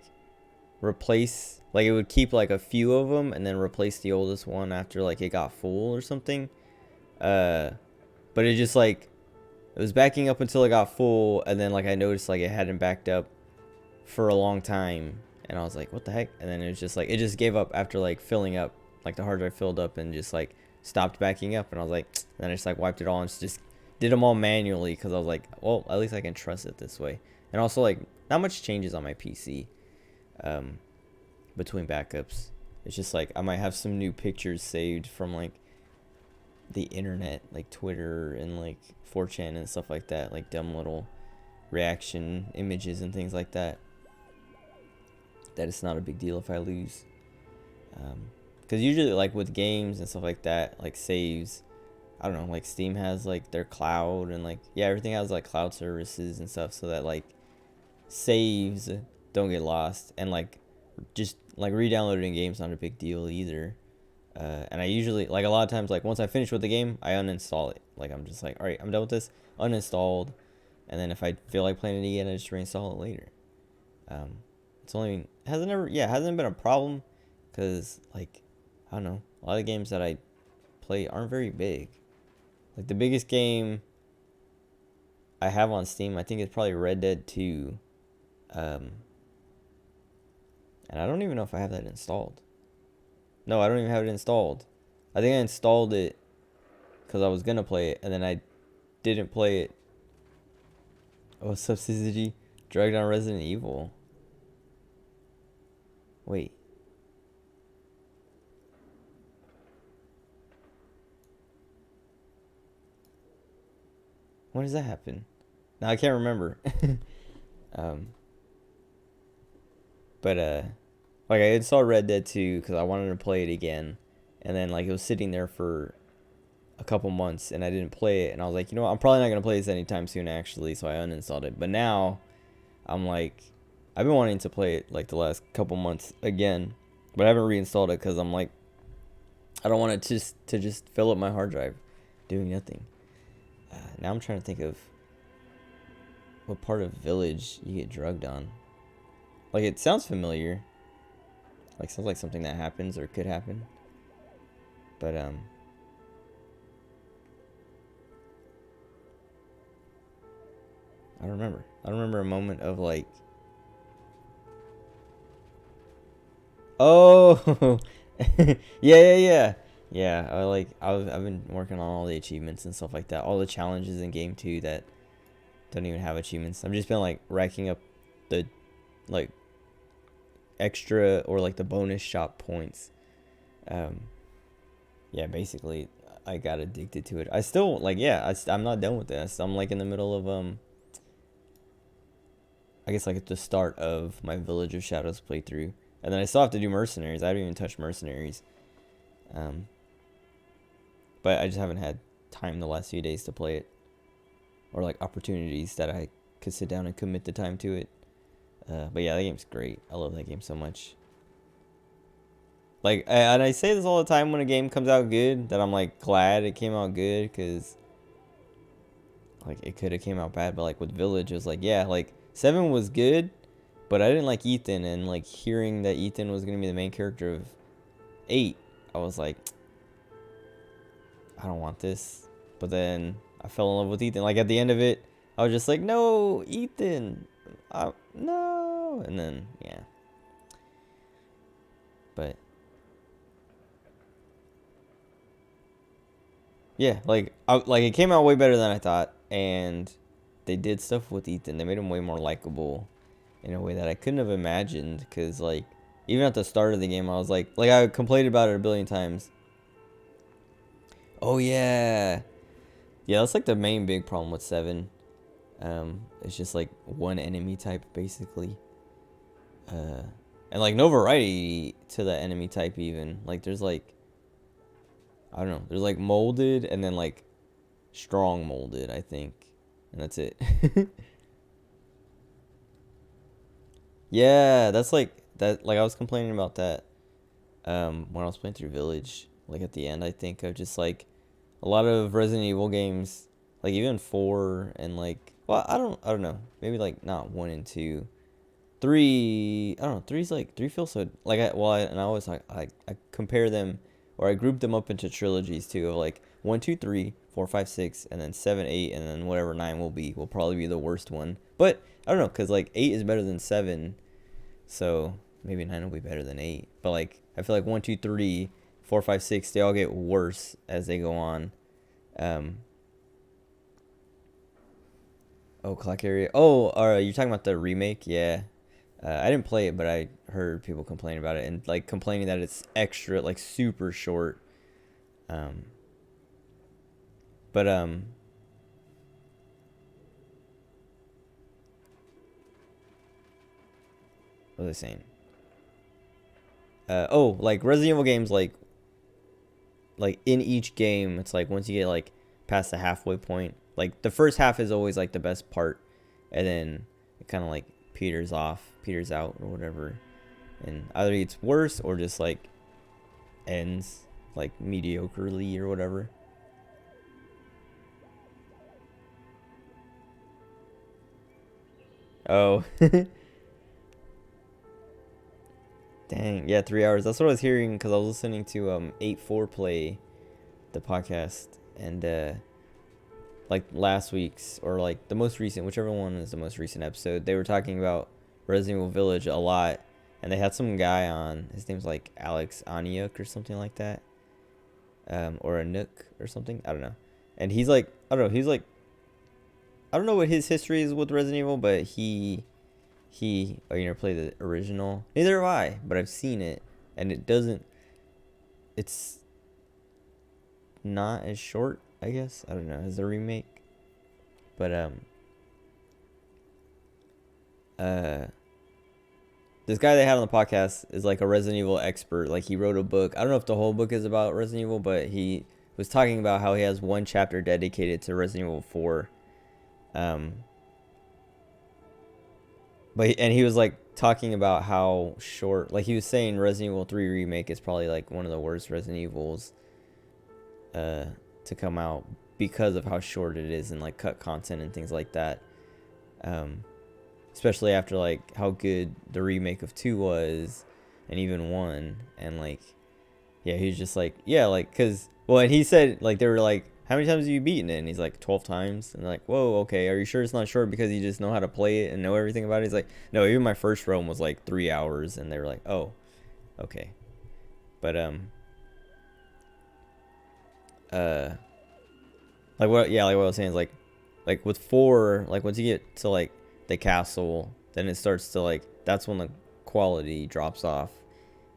replace, like it would keep like a few of them and then replace the oldest one after like it got full or something. But it just like it was backing up until it got full, and then like I noticed like it hadn't backed up for a long time, and I was like, what the heck? And then it was just like it just gave up after like filling up, like the hard drive filled up and just like stopped backing up, and I was like, then I just like wiped it all and just did them all manually because I was like, well, at least I can trust it this way. And also like not much changes on my PC between backups. It's just like I might have some new pictures saved from like the internet, like Twitter and like 4chan and stuff like that, like dumb little reaction images and things like that. That it's not a big deal if I lose. Because usually like with games and stuff like that, like saves, I don't know, like Steam has like their cloud and like, yeah, everything has like cloud services and stuff so that like saves don't get lost, and like just like re-downloading games not a big deal either. And I usually like a lot of times like once I finish with the game I uninstall it. Like I'm just like, all right, I'm done with this, uninstalled, and then if I feel like playing it again I just reinstall it later. It's only hasn't been a problem because like I don't know, a lot of games that I play aren't very big. Like the biggest game I have on Steam I think is probably Red Dead 2. And I don't even know if I have that installed. No, I don't even have it installed. I think I installed it because I was gonna play it, and then I didn't play it. Oh, what's up, CCG? Dragged on Resident Evil. Wait. When does that happen? Now I can't remember. But like I installed Red Dead 2 because I wanted to play it again, and then like it was sitting there for a couple months and I didn't play it, and I was like, you know what, I'm probably not gonna play this anytime soon actually, so I uninstalled it. But now I'm like, I've been wanting to play it like the last couple months again, but I haven't reinstalled it because I'm like, I don't want it to just fill up my hard drive doing nothing. Now I'm trying to think of what part of Village you get drugged on. Like, it sounds familiar. Like, sounds like something that happens or could happen. But, I don't remember. I don't remember a moment of, like... Oh! Yeah. Yeah, I've been working on all the achievements and stuff like that. All the challenges in game 2 that don't even have achievements. I've just been, like, racking up the like extra or like the bonus shop points. Yeah, basically I got addicted to it. I still like, yeah, I'm not done with this. I'm like in the middle of I guess like at the start of my Village of Shadows playthrough, and then I still have to do Mercenaries. I haven't even touched Mercenaries, but I just haven't had time the last few days to play it, or like opportunities that I could sit down and commit the time to it. But yeah, that game's great. I love that game so much. Like, and I say this all the time when a game comes out good, that I'm like glad it came out good, because like it could have came out bad. But like with Village, it was like, yeah, like 7 was good, but I didn't like Ethan, and like hearing that Ethan was gonna be the main character of 8, I was like, I don't want this. But then I fell in love with Ethan. Like at the end of it, I was just like, no, Ethan, no. And then yeah, but yeah, like like it came out way better than I thought, and they did stuff with Ethan. They made him way more likable in a way that I couldn't have imagined. Cause like even at the start of the game, I was like I complained about it a billion times. Oh yeah, yeah. That's like the main big problem with 7. It's just like one enemy type basically. And like no variety to the enemy type even. Like there's like, I don't know. There's like molded and then like strong molded, I think. And that's it. Yeah, that's like that. Like I was complaining about that when I was playing through Village. Like at the end, I think of just like a lot of Resident Evil games, like even 4 and like, well, I don't know. Maybe like not 1 and 2. 3, I don't know. 3's like 3 feels so like I always like I compare them, or I group them up into trilogies too, of like 1, 2, 3, 4, 5, 6, and then 7, 8, and then whatever 9 will probably be the worst one. But I don't know, cause like 8 is better than 7, so maybe 9 will be better than 8. But like I feel like 1, 2, 3, 4, 5, 6, they all get worse as they go on. Oh, Clock Area. Oh, you're talking about the remake? Yeah. I didn't play it, but I heard people complain about it, and like complaining that it's extra, like super short. But what was I saying? Oh, like Resident Evil games, like in each game, it's like once you get like past the halfway point, like the first half is always like the best part, and then it kind of like peters out or whatever, and either it's worse or just like ends like mediocrely or whatever. Oh. Dang, yeah, 3 hours. That's what I was hearing, because I was listening to 8-4 play the podcast, and like last week's, or like the most recent, whichever one is the most recent episode, they were talking about Resident Evil Village a lot, and they had some guy on. His name's like Alex Aniuk or something like that, or a Nook or something. I don't know. And he's like, I don't know. He's like, I don't know what his history is with Resident Evil, but he oh, you never played the original? Neither have I, but I've seen it, and it's not as short, I guess. I don't know, as the remake. But this guy they had on the podcast is like a Resident Evil expert. Like he wrote a book. I don't know if the whole book is about Resident Evil, but he was talking about how he has one chapter dedicated to Resident Evil 4. And he was like talking about how short, like he was saying Resident Evil 3 remake is probably like one of the worst Resident Evils to come out, because of how short it is and like cut content and things like that. Especially after like how good the remake of 2 was, and even 1, and like, yeah, he's just like, yeah, like, cause, well, and he said like, they were like, how many times have you beaten it? And he's like, 12 times. And they're like, whoa, okay, are you sure it's not short because you just know how to play it and know everything about it? He's like, no, even my first roam was like 3 hours. And they were like, oh, okay. But like what, yeah, like what I was saying is like with 4, like once you get to like the castle then it starts to like, that's when the quality drops off.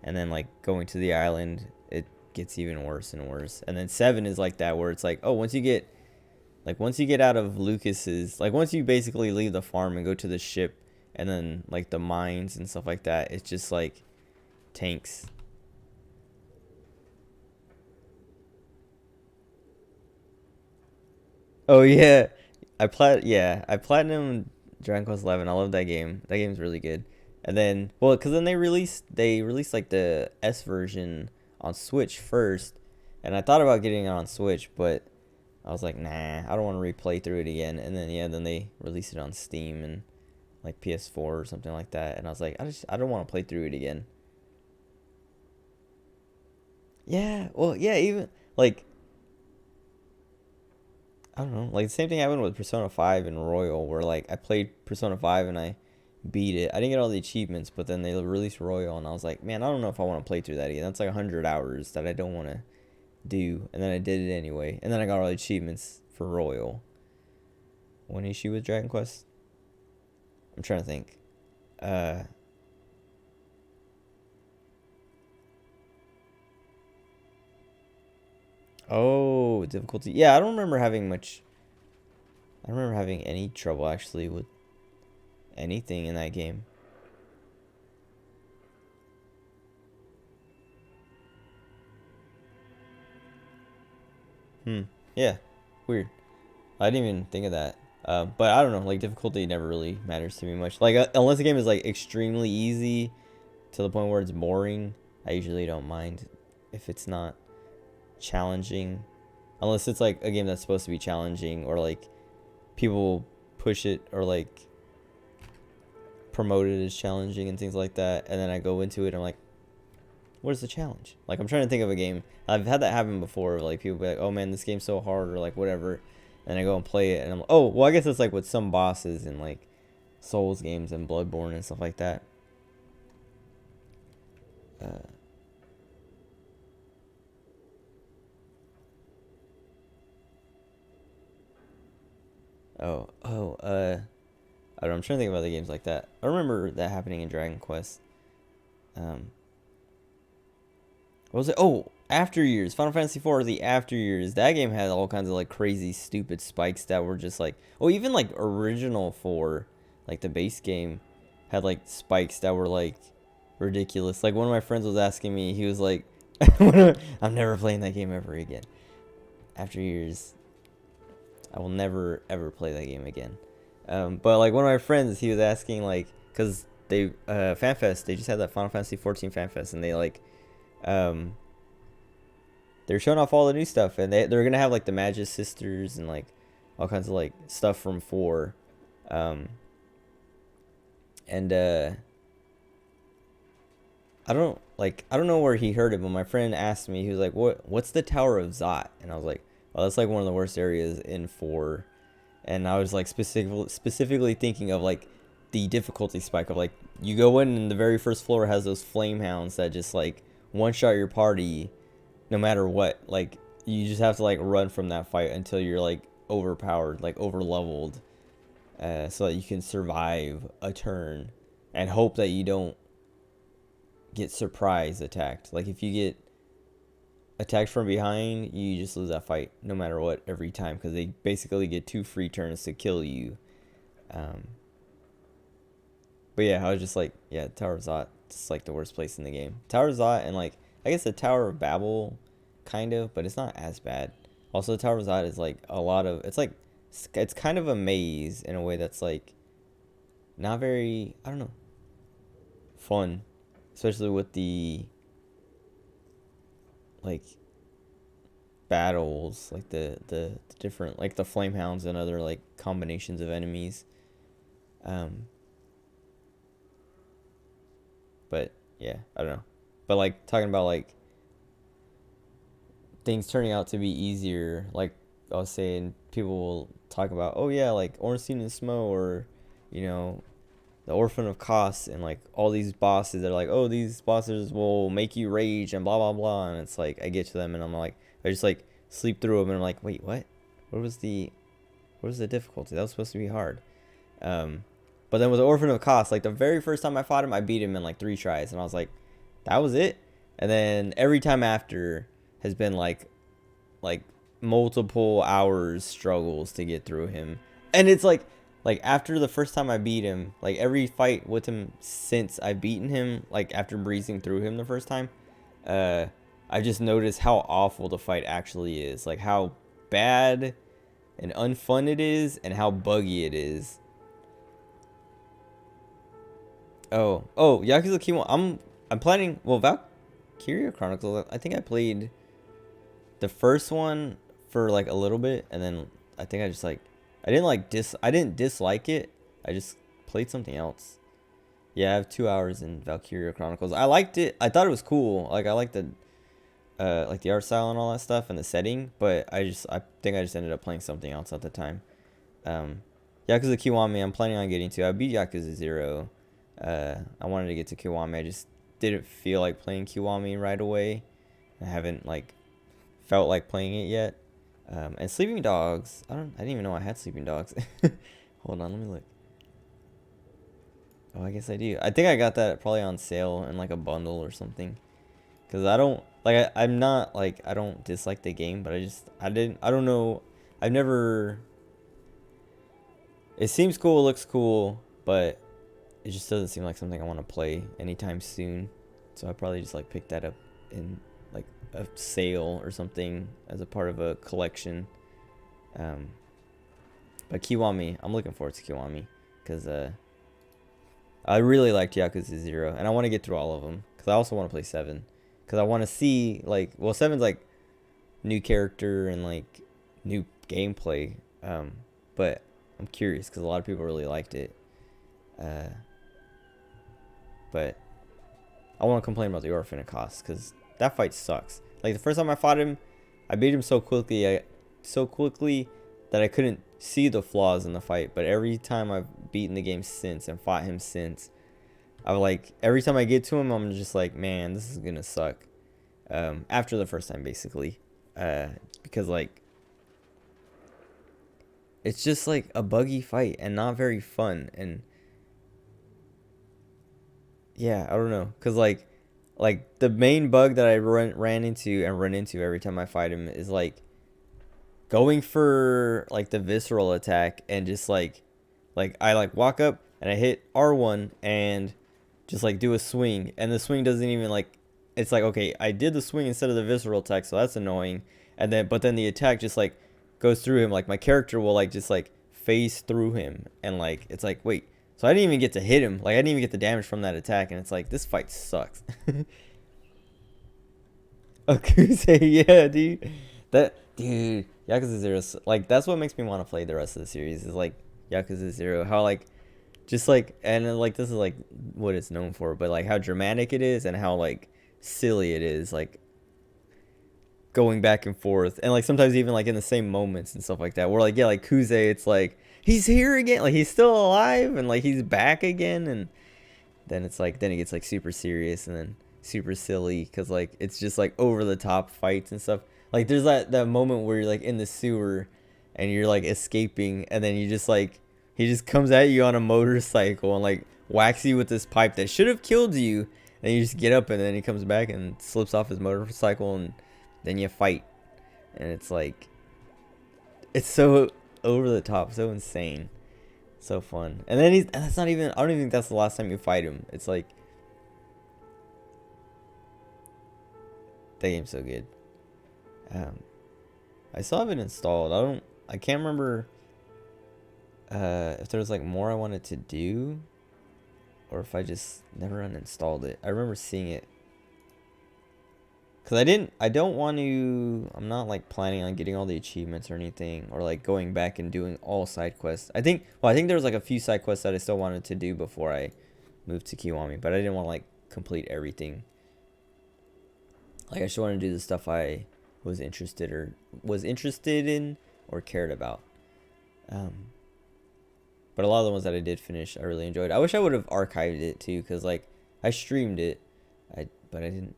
And then like going to the island, it gets even worse and worse. And then 7 is like that, where it's like, oh, once you get out of Lucas's, like once you basically leave the farm and go to the ship and then like the mines and stuff like that, it's just like tanks. Oh yeah, I platinum Dragon Quest 11. I love that game. That game's really good. And then, well, cause then they released like the S version on Switch first, and I thought about getting it on Switch, but I was like, nah, I don't want to replay through it again. And then then they released it on Steam and like PS4 or something like that, and I was like, I don't want to play through it again. Yeah, well, yeah, even like I don't know, like the same thing happened with Persona 5 and Royal, where like I played Persona 5 and I beat it. I didn't get all the achievements, but then they released Royal, and I was like, man, I don't know if I want to play through that again. That's like 100 hours that I don't want to do, and then I did it anyway, and then I got all the achievements for Royal. One issue with Dragon Quest? I'm trying to think. Oh, difficulty. Yeah, I don't remember having much. I don't remember having any trouble actually with anything in that game. Yeah. Weird. I didn't even think of that. But I don't know. Like, difficulty never really matters to me much. Like, unless the game is like extremely easy to the point where it's boring, I usually don't mind if it's not challenging. Unless it's like a game that's supposed to be challenging, or like people push it or like promote it as challenging and things like that, and then I go into it and I'm like, what is the challenge? Like, I'm trying to think of a game. I've had that happen before, like people be like, oh man, this game's so hard, or like whatever, and I go and play it and I'm like, oh well, I guess it's like with some bosses in like Souls games and Bloodborne and stuff like that. I don't know, I'm trying to think about the games like that. I remember that happening in Dragon Quest. What was it? Oh, After Years. Final Fantasy IV, the After Years. That game had all kinds of like crazy, stupid spikes that were just like, oh, even like original 4, like the base game, had like spikes that were like ridiculous. Like one of my friends was asking me, he was like, I'm never playing that game ever again. After Years, I will never ever play that game again. But like one of my friends, he was asking like, cause they FanFest, they just had that Final Fantasy 14 FanFest, and they like they're showing off all the new stuff, and they're gonna have like the Magus sisters and like all kinds of like stuff from 4. And I don't know where he heard it, but my friend asked me, he was like, what's the Tower of Zot? And I was like, well, that's like one of the worst areas in 4. And I was like specifically thinking of like the difficulty spike of like, you go in and the very first floor has those flame hounds that just like one shot your party no matter what. Like, you just have to like run from that fight until you're like overpowered, like over leveled, so that you can survive a turn and hope that you don't get surprise attacked. Like, if you get attacked from behind, you just lose that fight no matter what every time, because they basically get 2 free turns to kill you. But yeah, I was just like, yeah, Tower of Zot, it's like the worst place in the game. Tower of Zot, and like I guess the Tower of Babel, kind of, but it's not as bad. Also, the Tower of Zot is like a lot of, it's kind of a maze in a way that's like not very, I don't know, fun, especially with the like battles, like the different, like the flame hounds and other like combinations of enemies. But yeah, I don't know. But like talking about like things turning out to be easier, like I was saying, people will talk about, oh yeah, like Ornstein and Smo, or you know, the Orphan of Kos, and like all these bosses that are like, oh, these bosses will make you rage and blah blah blah, and it's like I get to them and I'm like, I just like sleep through them and I'm like, wait, what was the difficulty? That was supposed to be hard. But then with the Orphan of Kos, like the very first time I fought him, I beat him in like 3 tries, and I was like, that was it. And then every time after has been like multiple hours struggles to get through him. And it's like after the first time I beat him, like every fight with him since I've beaten him, like after breezing through him the first time, I just noticed how awful the fight actually is. Like how bad and unfun it is, and how buggy it is. Oh, Yakuza Kiwami. I'm planning. Well, Valkyria Chronicles. I think I played the first one for like a little bit, and then I think I just like I didn't dislike it. I just played something else. Yeah, I have 2 hours in Valkyria Chronicles. I liked it. I thought it was cool. Like I liked the art style and all that stuff and the setting, but I think I just ended up playing something else at the time. Yakuza Kiwami, I'm planning on getting to. I beat Yakuza 0. I wanted to get to Kiwami. I just didn't feel like playing Kiwami right away. I haven't like felt like playing it yet. And Sleeping Dogs. I didn't even know I had Sleeping Dogs. Hold on, let me look. Oh, I guess I do. I think I got that probably on sale in like a bundle or something. Cause I don't like I'm not like I don't dislike the game, but I don't know. I've never. It seems cool, it looks cool, but it just doesn't seem like something I want to play anytime soon. So I probably just like pick that up in like a sale or something as a part of a collection. But Kiwami, I'm looking forward to Kiwami because I really liked Yakuza 0, and I want to get through all of them because I also want to play 7 because I want to see like 7's like new character and like new gameplay. But I'm curious because a lot of people really liked it. But I want to complain about the Orphan of Kos because that fight sucks. Like the first time I fought him, I beat him so quickly that I couldn't see the flaws in the fight. But every time I've beaten the game since and fought him since, I like every time I get to him, I'm just like, man, this is gonna suck. After the first time, basically, because like it's just like a buggy fight and not very fun. And yeah, I don't know, cause like the main bug that I ran into every time I fight him is like going for like the visceral attack and just like I like walk up and I hit R1 and just like do a swing, and the swing doesn't even like, it's like, okay, I did the swing instead of the visceral attack, so that's annoying. And then but then the attack just like goes through him, like my character will like just like phase through him, and like it's like, wait, so I didn't even get to hit him, like I didn't even get the damage from that attack, and it's like this fight sucks. Akuze, yeah, dude. Dude, Yakuza 0, like that's what makes me want to play the rest of the series is like Yakuza 0, how like just like, and like this is like what it's known for, but like how dramatic it is and how like silly it is, like going back and forth, and like sometimes even like in the same moments and stuff like that, where like, yeah, like Kuze, it's like he's here again, like he's still alive and like he's back again, and then it's like, then it gets like super serious and then super silly because like it's just like over the top fights and stuff. Like there's that moment where you're like in the sewer and you're like escaping, and then you just like, he just comes at you on a motorcycle and like whacks you with this pipe that should have killed you, and you just get up, and then he comes back and slips off his motorcycle, and then you fight, and it's like, it's so over the top, so insane, so fun. And then that's not even, I don't even think that's the last time you fight him. It's like, that game's so good. I still have it installed. I can't remember if there was like more I wanted to do, or if I just never uninstalled it. I remember seeing it because I don't want to, I'm not like planning on getting all the achievements or anything, or like going back and doing all side quests. I think there was like a few side quests that I still wanted to do before I moved to Kiwami, but I didn't want to like complete everything. Like I just wanted to do the stuff I was interested in or cared about. But a lot of the ones that I did finish, I really enjoyed. I wish I would have archived it too, because like I streamed it, but I didn't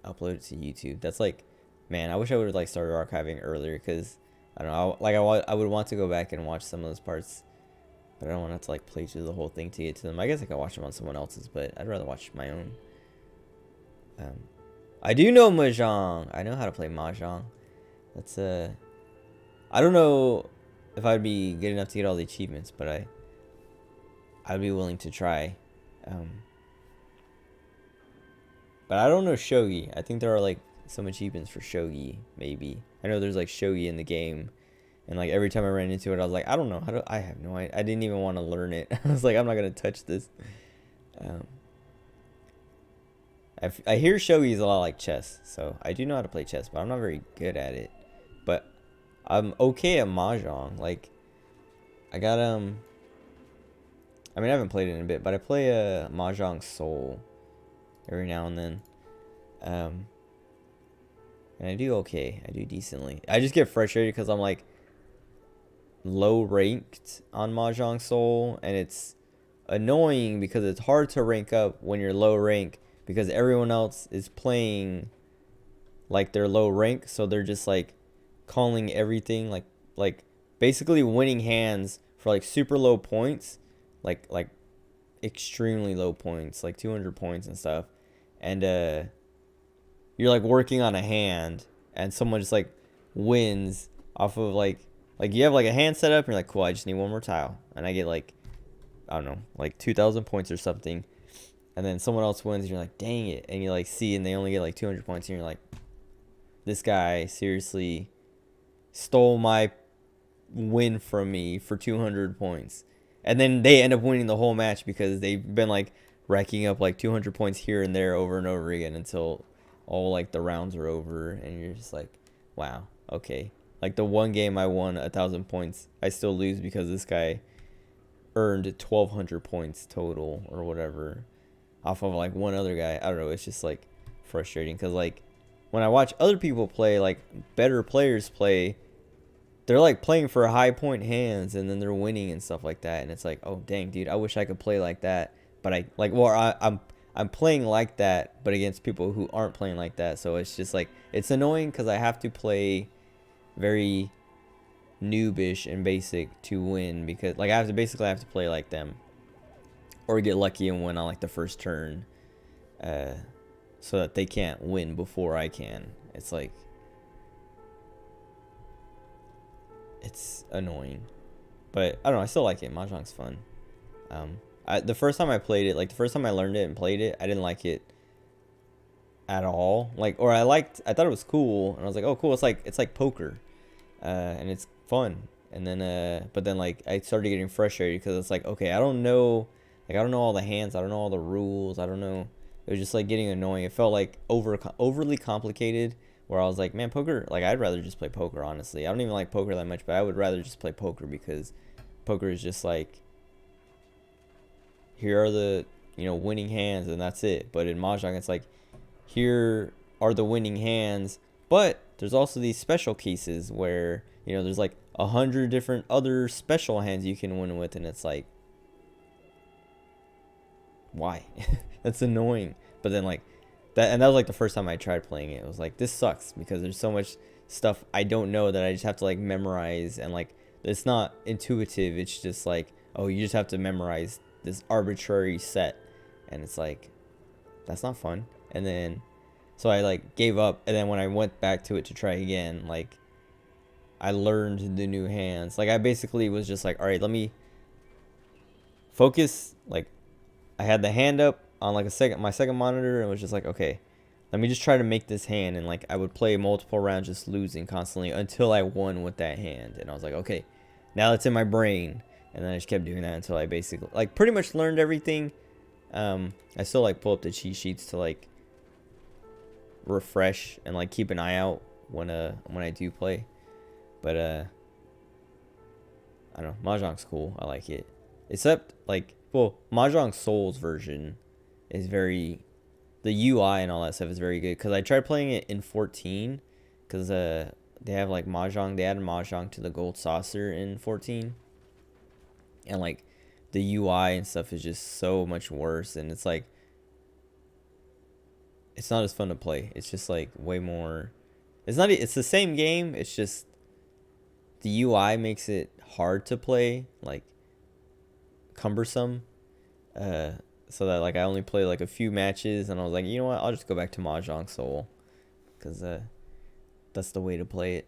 upload it to YouTube. That's like, man, I wish I would have like started archiving earlier, because I don't know, I would want to go back and watch some of those parts But I don't want to have to like play through the whole thing to get to them. I guess I could watch them on someone else's, but I'd rather watch my own. I do know Mahjong. I know how to play Mahjong. That's I don't know if I'd be good enough to get all the achievements, but I'd be willing to try. But I don't know Shogi. I think there are like some achievements for Shogi, maybe. I know there's like Shogi in the game. And like every time I ran into it, I was like, I don't know how to. I have no idea. I didn't even want to learn it. I was like, I'm not gonna touch this. I hear shogi is a lot like chess, so I do know how to play chess, but I'm not very good at it. But I'm okay at mahjong. Like I got I mean, I haven't played it in a bit, but I play a Mahjong Soul every now and then. And I do okay. I do decently. I just get frustrated because I'm like low ranked on Mahjong Soul, and it's annoying because it's hard to rank up when you're low rank because everyone else is playing like they're low rank, so they're just like calling everything like basically winning hands for like super low points, like extremely low points, like 200 points and stuff. And you're like working on a hand and someone just like wins off of like you have like a hand set up and you're like, cool, I just need one more tile, and I get like, I don't know, like 2,000 points or something, and then someone else wins and you're like, dang it, and you like see and they only get like 200 points and you're like, this guy seriously stole my win from me for 200 points. And then they end up winning the whole match because they've been like racking up like 200 points here and there over and over again until all like the rounds are over, and you're just like, wow, okay. Like the one game I won 1,000 points, I still lose because this guy earned 1,200 points total or whatever off of like one other guy. I don't know. It's just like frustrating because like when I watch other people play, like better players play, they're like playing for high point hands and then they're winning and stuff like that. And it's like, oh dang, dude, I wish I could play like that. But I'm playing like that, but against people who aren't playing like that. So it's just like, it's annoying because I have to play very noobish and basic to win, because like I have to play like them or get lucky and win on like the first turn, so that they can't win before I can. It's like, it's annoying, but I don't know, I still like it. Mahjong's fun. The first time I played it, like the first time I learned it and played it, I didn't like it at all. Like, or I thought it was cool, and I was like, oh cool, it's like poker, and it's fun. And then but then like I started getting frustrated because it's like, okay, I don't know all the hands, I don't know all the rules, I don't know. It was just like getting annoying. It felt like overly complicated, where I was like, man, poker, like I'd rather just play poker, honestly. I don't even like poker that much, but I would rather just play poker because poker is just like, here are the, winning hands and that's it. But in Mahjong, it's like, here are the winning hands, but there's also these special cases where, there's like 100 different other special hands you can win with, and it's like, why? That's annoying. But then like that, and that was like the first time I tried playing it. It was like, this sucks because there's so much stuff I don't know that I just have to like memorize, and like it's not intuitive. It's just like, oh, you just have to memorize this arbitrary set, and it's like, that's not fun. And then so I like gave up, and then when I went back to it to try again, like I learned the new hands. Like I basically was just like, all right, let me focus. Like I had the hand up on like my second monitor, and was just like, okay, let me just try to make this hand. And like I would play multiple rounds just losing constantly until I won with that hand. And I was like, okay, now it's in my brain. And then I just kept doing that until I basically like pretty much learned everything. I still like pull up the cheat sheets to like refresh and like keep an eye out when I do play. But I don't know, Mahjong's cool. I like it. Except like, well, Mahjong Souls version is the UI and all that stuff is very good, because I tried playing it in 14, because they have like Mahjong, they added Mahjong to the Gold Saucer in 14, and like the UI and stuff is just so much worse, and it's like, it's not as fun to play. It's just like way more, it's the same game, it's just the UI makes it hard to play. Like cumbersome. So that like I only play like a few matches, and I was like, you know what, I'll just go back to Mahjong Soul, because that's the way to play it.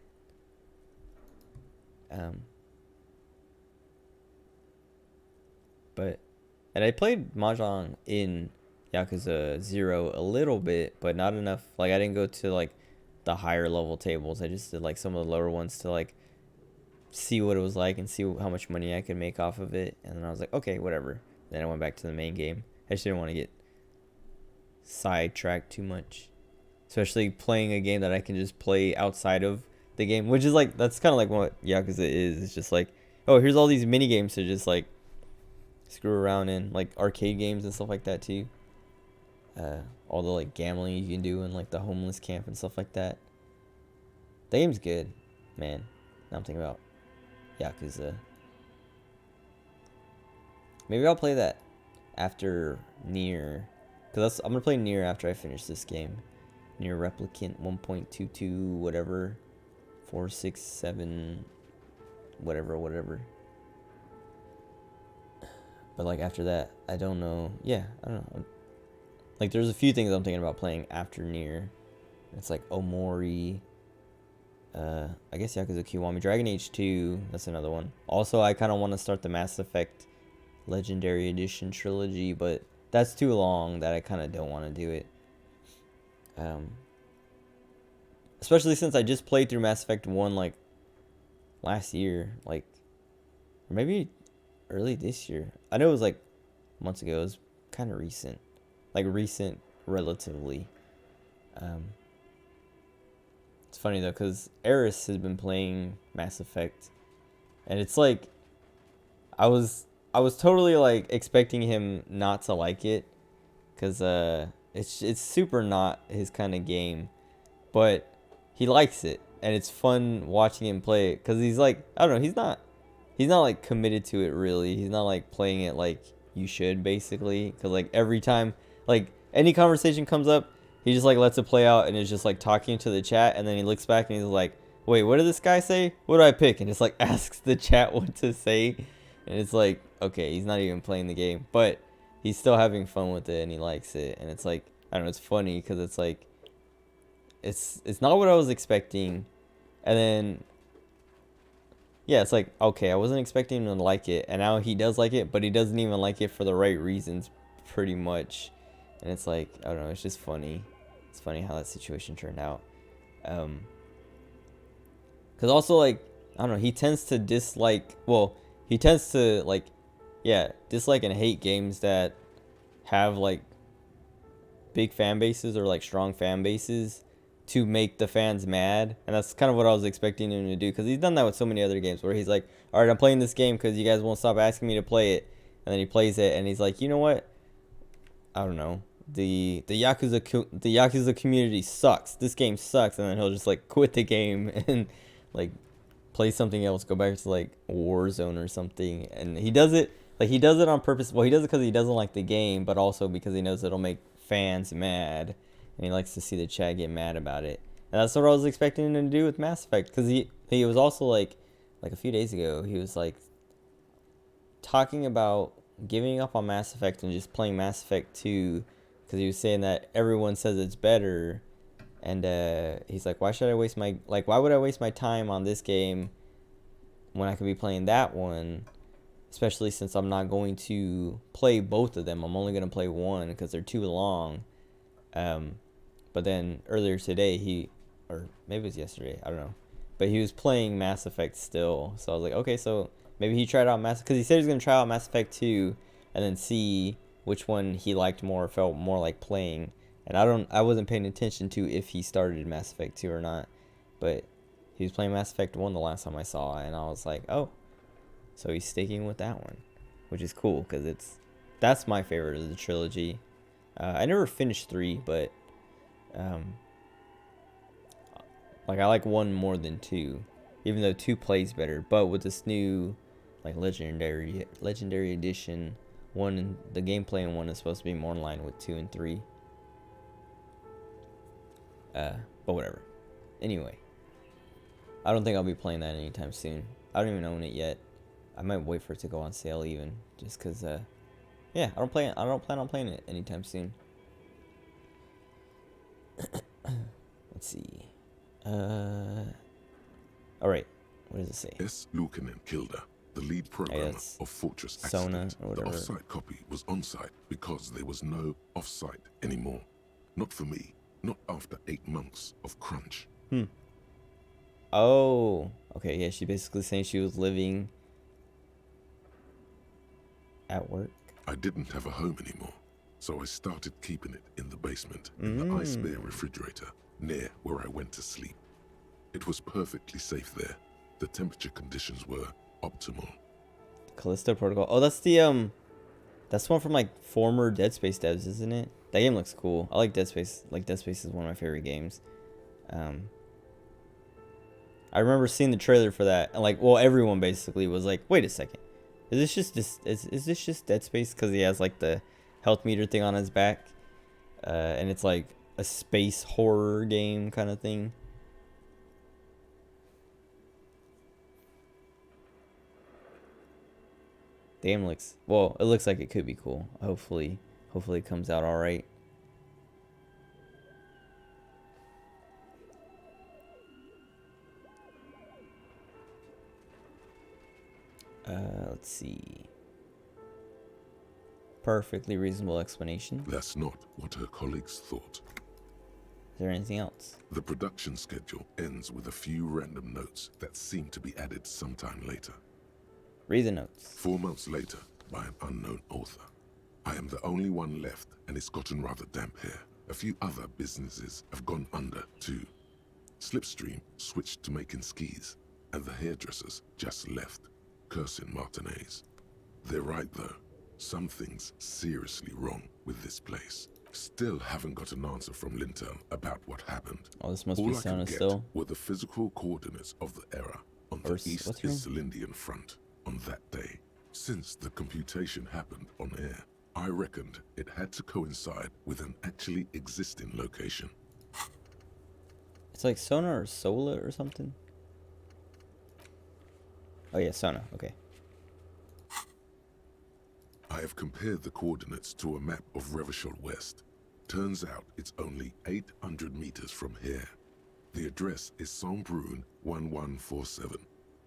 And I played Mahjong in Yakuza 0 a little bit, but not enough. Like, I didn't go to like the higher level tables. I just did like some of the lower ones to like see what it was like and see how much money I could make off of it. And then I was like, okay, whatever. Then I went back to the main game. I just didn't want to get sidetracked too much, especially playing a game that I can just play outside of the game, which is like, that's kind of like what Yakuza is. It's just like, oh, here's all these mini games to just like screw around in, like arcade games and stuff like that too. All the like gambling you can do in like the homeless camp and stuff like that. The game's good, man. Now I'm thinking about Yakuza. Maybe I'll play that after Nier, because I'm gonna play Nier after I finish this game. Nier Replicant 1.22 whatever, 467 whatever. But like after that, I don't know. Yeah, I don't know. Like there's a few things I'm thinking about playing after Nier. It's like Omori. I guess Yakuza Kiwami. Dragon Age 2, that's another one. Also, I kind of want to start the Mass Effect Legendary Edition trilogy, but that's too long that I kind of don't want to do it. Especially since I just played through Mass Effect 1 like last year, like, or maybe early this year. I know it was like months ago. It was kind of recent, like recent relatively. It's funny though, because Eris has been playing Mass Effect, and it's like I was totally like expecting him not to like it, because it's super not his kind of game, but he likes it, and it's fun watching him play it, because he's like, I don't know, he's not like committed to it really. He's not like playing it like you should, basically, because like every time like any conversation comes up, he just like lets it play out and is just like talking to the chat, and then he looks back and he's like, wait, what did this guy say? What do I pick? And just like asks the chat what to say, and it's like, okay, he's not even playing the game, but he's still having fun with it and he likes it, and it's like, I don't know, it's funny because it's like it's not what I was expecting, and then yeah, it's like, okay, I wasn't expecting him to like it, and now he does like it, but he doesn't even like it for the right reasons, pretty much. And it's like, I don't know, it's just funny. It's funny how that situation turned out. Because also, like, I don't know, he tends to dislike, well, he tends to, like, yeah, dislike and hate games that have, like, big fan bases or, like, strong fan bases to make the fans mad. And that's kind of what I was expecting him to do, because he's done that with so many other games where he's like, all right, I'm playing this game because you guys won't stop asking me to play it. And then he plays it and he's like, you know what? I don't know. The Yakuza community sucks. This game sucks, and then he'll just like quit the game and like play something else, go back to like Warzone or something. And he does it on purpose. Well, he does it because he doesn't like the game, but also because he knows it'll make fans mad, and he likes to see the chat get mad about it. And that's what I was expecting him to do with Mass Effect, because he was also like a few days ago, he was like talking about giving up on Mass Effect and just playing Mass Effect 2, because he was saying that everyone says it's better, and he's like, why would I waste my time on this game when I could be playing that one, especially since I'm not going to play both of them. I'm only going to play one because they're too long. But then earlier today, or maybe it was yesterday, I don't know, but he was playing Mass Effect still. So I was like, okay, so maybe he tried out because he said he was going to try out Mass Effect 2 and then see which one he liked more, felt more like playing. And I wasn't paying attention to if he started Mass Effect 2 or not, but he was playing Mass Effect 1 the last time I saw, and I was like, oh, so he's sticking with that one, which is cool, because that's my favorite of the trilogy. I never finished 3, but like I like 1 more than 2, even though 2 plays better. But with this new like legendary edition, 1, the gameplay in 1 is supposed to be more in line with 2 and 3. But whatever. Anyway, I don't think I'll be playing that anytime soon. I don't even own it yet. I might wait for it to go on sale even, just cause yeah, I don't plan on playing it anytime soon. Let's see. All right. What does it say? S. Lukanen Kilda, the lead programmer of Fortress Accident. The off-site copy was on-site because there was no off-site anymore. Not for me. Not after 8 months of crunch. Oh, okay. Yeah, she basically saying she was living at work. I didn't have a home anymore, so I started keeping it in the basement, in the ice bear refrigerator, near where I went to sleep. It was perfectly safe there. The temperature conditions were optimal. Callisto Protocol. Oh, that's the that's one from like former Dead Space devs, isn't it? That game looks cool. I like Dead Space. Like Dead Space is one of my favorite games. I remember seeing the trailer for that, and like, well, everyone basically was like, "Wait a second, is this just Dead Space?" Because he has like the health meter thing on his back, and it's like a space horror game kind of thing. Damn, looks well. It looks like it could be cool. Hopefully it comes out all right. Let's see. Perfectly reasonable explanation. That's not what her colleagues thought. Is there anything else? The production schedule ends with a few random notes that seem to be added sometime later. Read the notes. 4 months later, by an unknown author. I am the only one left, and it's gotten rather damp here. A few other businesses have gone under, too. Slipstream switched to making skis, and the hairdressers just left, cursing Martinez. They're right, though. Something's seriously wrong with this place. Still haven't got an answer from Lintel about what happened. Oh, this must All be I Sona could still. get were the physical coordinates of the error on the East Isländian front on that day. Since the computation happened on air, I reckoned it had to coincide with an actually existing location. It's like Sona or Sola or something. Oh yeah, Sona. Okay. I have compared the coordinates to a map of Revachol West. Turns out it's only 800 meters from here. The address is Saint-Brun 1147.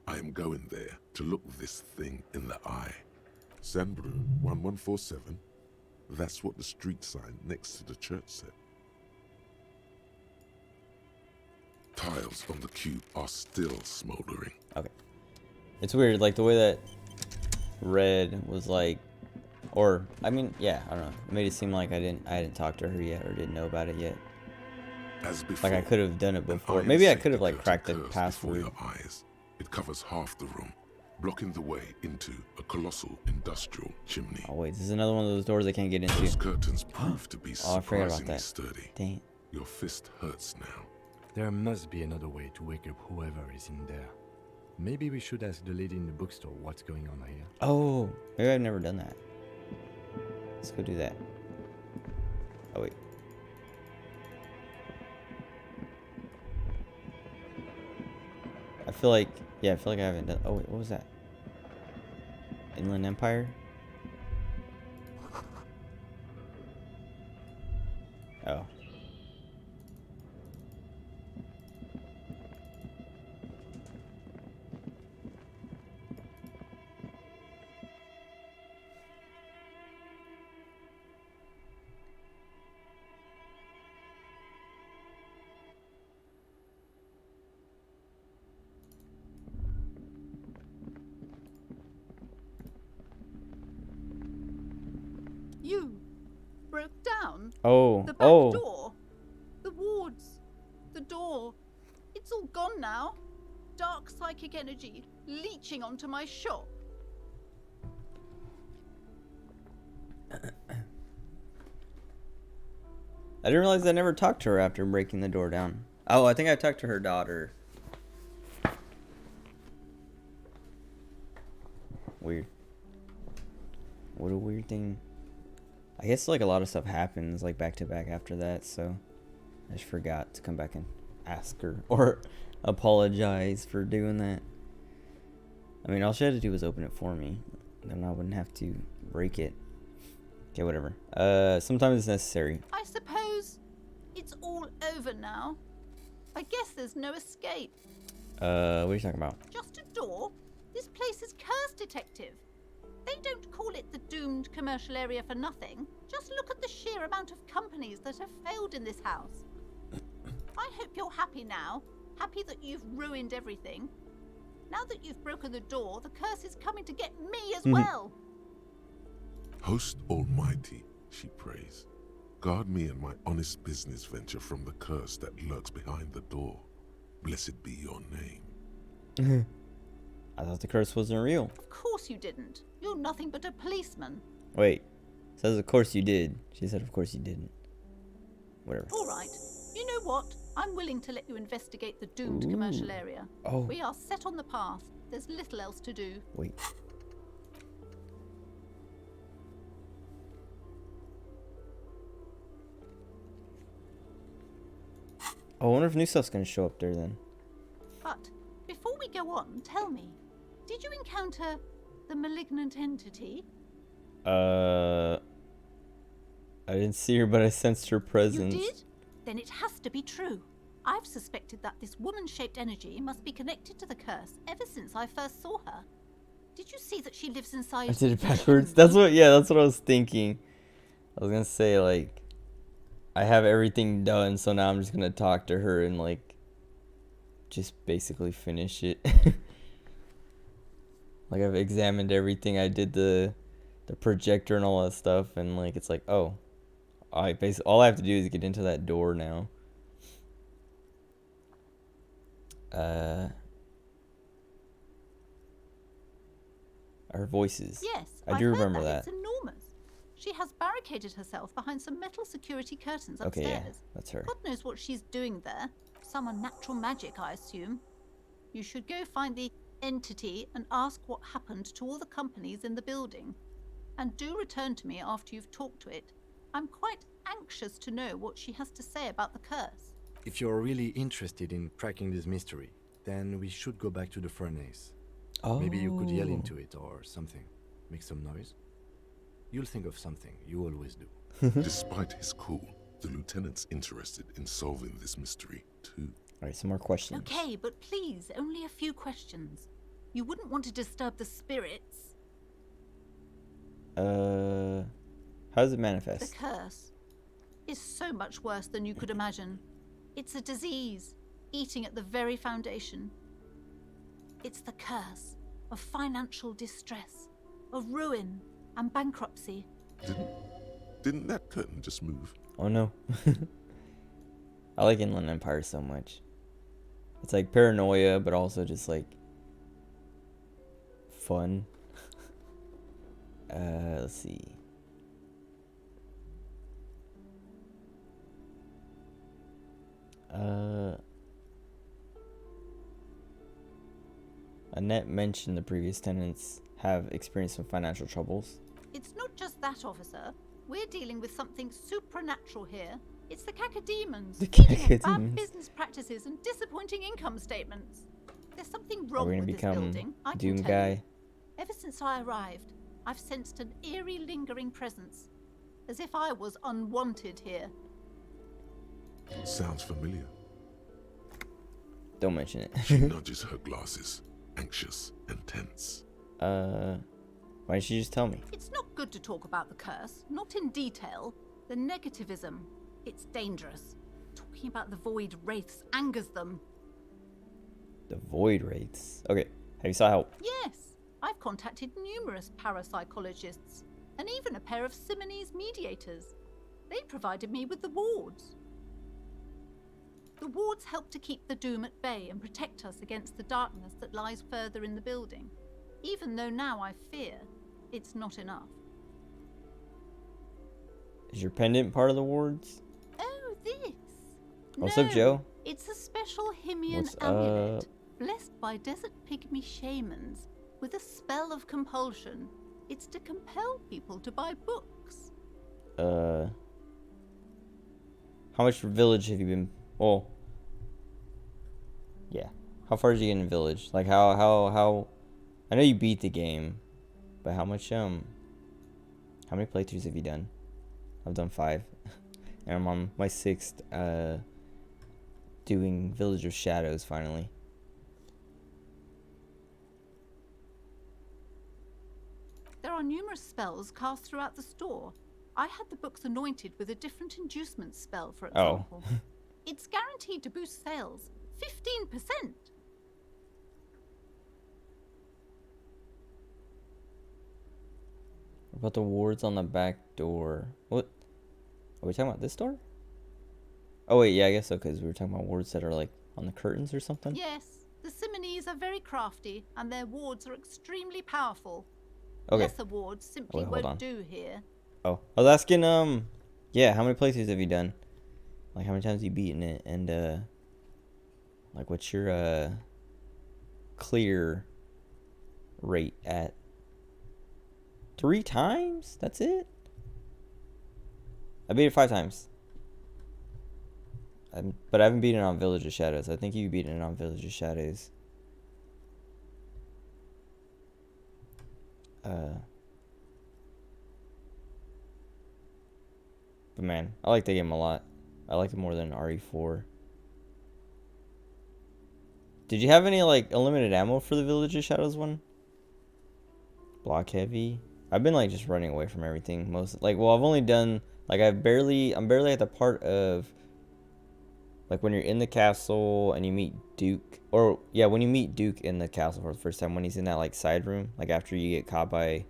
I am going there to look this thing in the eye. Saint-Brun 1147? That's what the street sign next to the church said. Tiles on the cube are still smoldering. Okay. It's weird, like the way that Red was like, or I mean, yeah, I don't know. It made it seem like I hadn't talked to her yet or didn't know about it yet. As before, like I could have done it before. Maybe I could have like cracked the password. Your eyes. It covers half the room, blocking the way into a colossal industrial chimney. Oh wait, this is another one of those doors I can't get into. Those curtains prove to be I forgot about surprisingly that. sturdy. Dang. Your fist hurts now. There must be another way to wake up whoever is in there. Maybe we should ask the lady in the bookstore what's going on here. Oh, maybe I've never done that. Let's go do that. Oh wait. I feel like I haven't done. Oh wait, what was that? Inland Empire? Oh. You broke down? Oh. The back Oh. door? The wards? The door? It's all gone now. Dark psychic energy leeching onto my shop. I didn't realize I never talked to her after breaking the door down. Oh, I think I talked to her daughter. Weird. What a weird thing. I guess like a lot of stuff happens like back to back after that, so I just forgot to come back and ask her or apologize for doing that. I mean, all she had to do was open it for me. Then I wouldn't have to break it. Okay, whatever. Sometimes it's necessary. I suppose it's all over now. I guess there's no escape. What are you talking about? Just a door? This place is cursed, Detective. They don't call it the doomed commercial area for nothing. Just look at the sheer amount of companies that have failed in this house. I hope you're happy now. Happy that you've ruined everything. Now that you've broken the door, the curse is coming to get me as well. Host Almighty, she prays, guard me and my honest business venture from the curse that lurks behind the door. Blessed be your name. I thought the curse wasn't real. Of course you didn't. You're nothing but a policeman. Wait. Says of course you did. She said of course you didn't. Whatever. All right. You know what? I'm willing to let you investigate the doomed commercial area. Oh. We are set on the path. There's little else to do. Wait. I wonder if new stuff's gonna show up there then. But before we go on, tell me, did you encounter the malignant entity? I didn't see her, but I sensed her presence. You did? Then it has to be true. I've suspected that this woman-shaped energy must be connected to the curse ever since I first saw her. Did you see that she lives inside? I did it backwards. That's what I was thinking. I was gonna say, like, I have everything done, so now I'm just gonna talk to her and, like, just basically finish it. Like, I've examined everything. I did the projector and all that stuff, and, like, it's like, oh, all I have to do is get into that door now. Her voices. Yes, I do remember heard that. It's enormous. She has barricaded herself behind some metal security curtains upstairs. Okay, yeah, that's her. God knows what she's doing there. Some unnatural magic, I assume. You should go find the entity and ask what happened to all the companies in the building. And do return to me after you've talked to it. I'm quite anxious to know what she has to say about the curse. If you're really interested in cracking this mystery, then we should go back to the furnace. Oh. Maybe you could yell into it or something. Make some noise. You'll think of something. You always do. Despite his call, the lieutenant's interested in solving this mystery too. Alright, some more questions. Okay, but please, only a few questions. You wouldn't want to disturb the spirits. How does it manifest? The curse is so much worse than you could imagine. It's a disease, eating at the very foundation. It's the curse of financial distress, of ruin and bankruptcy. Didn't that curtain just move? Oh no. I like Inland Empire so much. It's like paranoia, but also just like fun. Let's see. Annette mentioned the previous tenants have experienced some financial troubles. It's not just that, officer. We're dealing with something supernatural here. It's the cacodemons. The feeding on cacodemons. bad business practices and disappointing income statements. There's something wrong with this building. I can Doom tell guy? you. Ever since I arrived, I've sensed an eerie, lingering presence, as if I was unwanted here. Sounds familiar. Don't mention it. She nudges her glasses, anxious and tense. Why didn't she just tell me? It's not good to talk about the curse, not in detail. The negativism, it's dangerous. Talking about the void wraiths angers them. The void wraiths. Okay, have you sought help? Yes, I've contacted numerous parapsychologists and even a pair of Simonese mediators. They provided me with the wards. The wards help to keep the doom at bay and protect us against the darkness that lies further in the building, even though now I fear it's not enough. Is your pendant part of the wards? Oh, this? What's No, up, Joe? It's a special Himian What's amulet, up? blessed by desert pygmy shamans with a spell of compulsion. It's to compel people to buy books. How much village have you been? Oh, yeah. How far did you get in village? Like how I know you beat the game, but how many playthroughs have you done? I've done 5. And I'm on my 6th, doing Village of Shadows finally. There are numerous spells cast throughout the store. I had the books anointed with a different inducement spell, for example. Oh. It's guaranteed to boost sales 15%. What about the wards on the back door? What? Are we talking about this door? Oh wait, yeah, I guess so, because we were talking about wards that are like on the curtains or something. Yes, the Simonees are very crafty, and their wards are extremely powerful. Okay. Lesser wards simply won't do here. Oh, I was asking, yeah, how many playthroughs have you done? Like, how many times have you beaten it? And, like, what's your, clear rate at? 3 times? That's it? I beat it 5 times. But I haven't beaten it on Village of Shadows. I think you beaten it on Village of Shadows. But man, I like the game a lot. I like it more than RE4. Did you have any like unlimited ammo for the Village of Shadows one? Block heavy. I've been like just running away from everything most. Like, well, I've only done like I'm barely at the part of like when you're in the castle and you meet Duke, or yeah, when you meet Duke in the castle for the first time, when he's in that like side room, like after you get caught by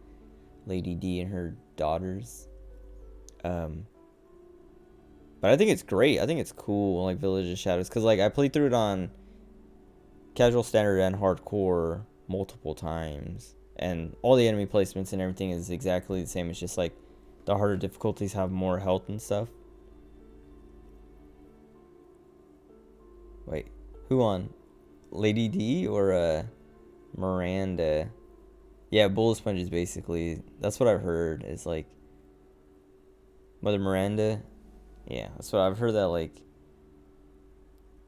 Lady D and her daughters. But I think it's great. I think it's cool, like Village of Shadows, because like I played through it on casual, standard, and hardcore multiple times, and all the enemy placements and everything is exactly the same. It's just like the harder difficulties have more health and stuff. Wait, who on? Lady D or Miranda? Yeah, bullet sponges basically. That's what I've heard. Is like Mother Miranda. Yeah, that's what I've heard, that like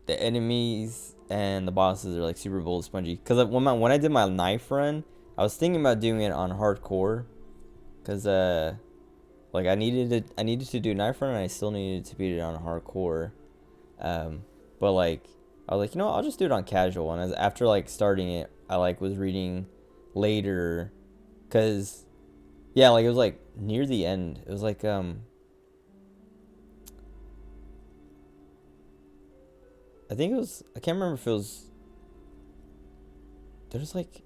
the enemies and the bosses are like super bullet spongy. Cause when I did my knife run, I was thinking about doing it on hardcore, cause like I needed to do knife run, and I still needed to beat it on hardcore. But like I was like, you know what, I'll just do it on casual. And after like starting it, I like was reading later, cause yeah, like it was like near the end. It was like I think it was, I can't remember if it was, there's like,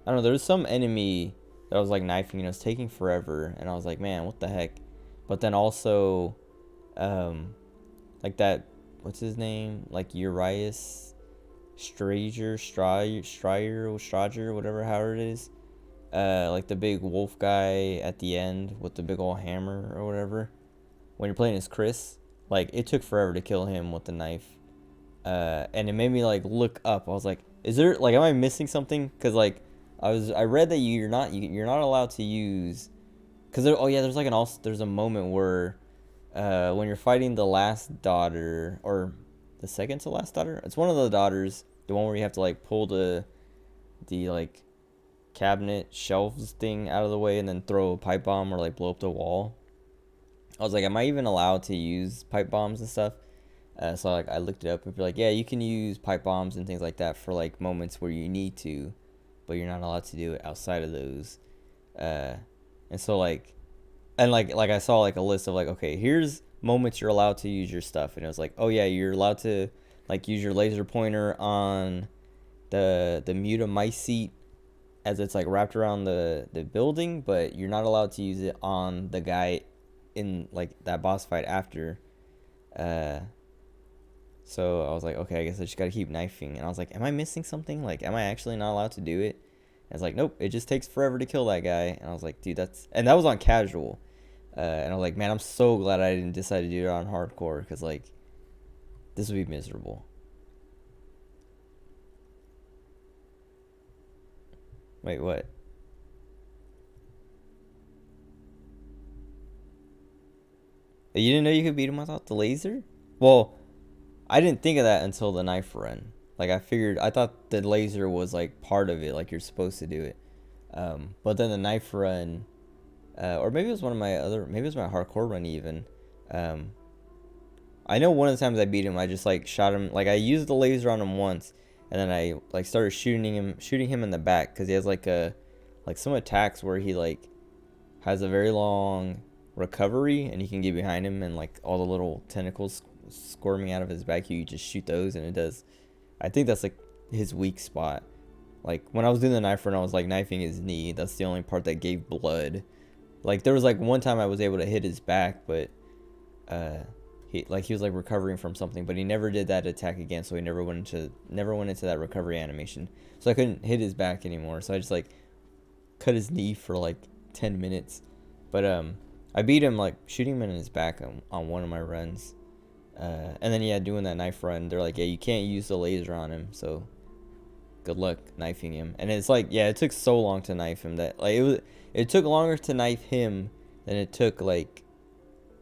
I don't know, there was some enemy that I was like knifing and it was taking forever, and I was like, man, what the heck. But then also like that, what's his name, like Urias Strager, whatever, however it is, like the big wolf guy at the end with the big old hammer or whatever, when you're playing as Chris, like it took forever to kill him with the knife, and it made me like look up. I was like, is there, like, am I missing something? Because like I read that you're not allowed to use, because oh yeah, there's like there's a moment where when you're fighting the last daughter, or the second to last daughter, it's one of the daughters, the one where you have to like pull the like cabinet shelves thing out of the way and then throw a pipe bomb or like blow up the wall. I was like, am I even allowed to use pipe bombs and stuff? So like I looked it up and be like, yeah, you can use pipe bombs and things like that for like moments where you need to, but you're not allowed to do it outside of those. And so like, and like I saw like a list of like, okay, here's moments you're allowed to use your stuff, and it was like, oh yeah, you're allowed to like use your laser pointer on the muta mice seat as it's like wrapped around the building, but you're not allowed to use it on the guy in like that boss fight after. So I was like, okay, I guess I just gotta keep knifing. And I was like, am I missing something? Like, am I actually not allowed to do it? And it's like, nope, it just takes forever to kill that guy. And I was like, dude, that was on casual. And I was like, man, I'm so glad I didn't decide to do it on hardcore, because like this would be miserable. Wait, what? You didn't know you could beat him without the laser? Well, I didn't think of that until the knife run. Like, I thought the laser was, like, part of it, like, you're supposed to do it. But then the knife run, or maybe it was maybe it was my hardcore run even. I know one of the times I beat him, I just, like, shot him, like, I used the laser on him once, and then I, like, started shooting him in the back, because he has, like, some attacks where he, like, has a very long recovery, and you can get behind him, and, like, all the little tentacles squirming out of his back, you just shoot those, and it does. I think that's, like, his weak spot. Like, when I was doing the knife run, I was, like, knifing his knee. That's the only part that gave blood. Like, there was, like, one time I was able to hit his back, but, he was, like, recovering from something, but he never did that attack again, so he never went into that recovery animation. So I couldn't hit his back anymore, so I just, like, cut his knee for, like, 10 minutes. But, I beat him, like, shooting him in his back on one of my runs. And then, yeah, doing that knife run, they're like, yeah, you can't use the laser on him, so good luck knifing him. And it's like, yeah, it took so long to knife him that, like, it took longer to knife him than it took, like,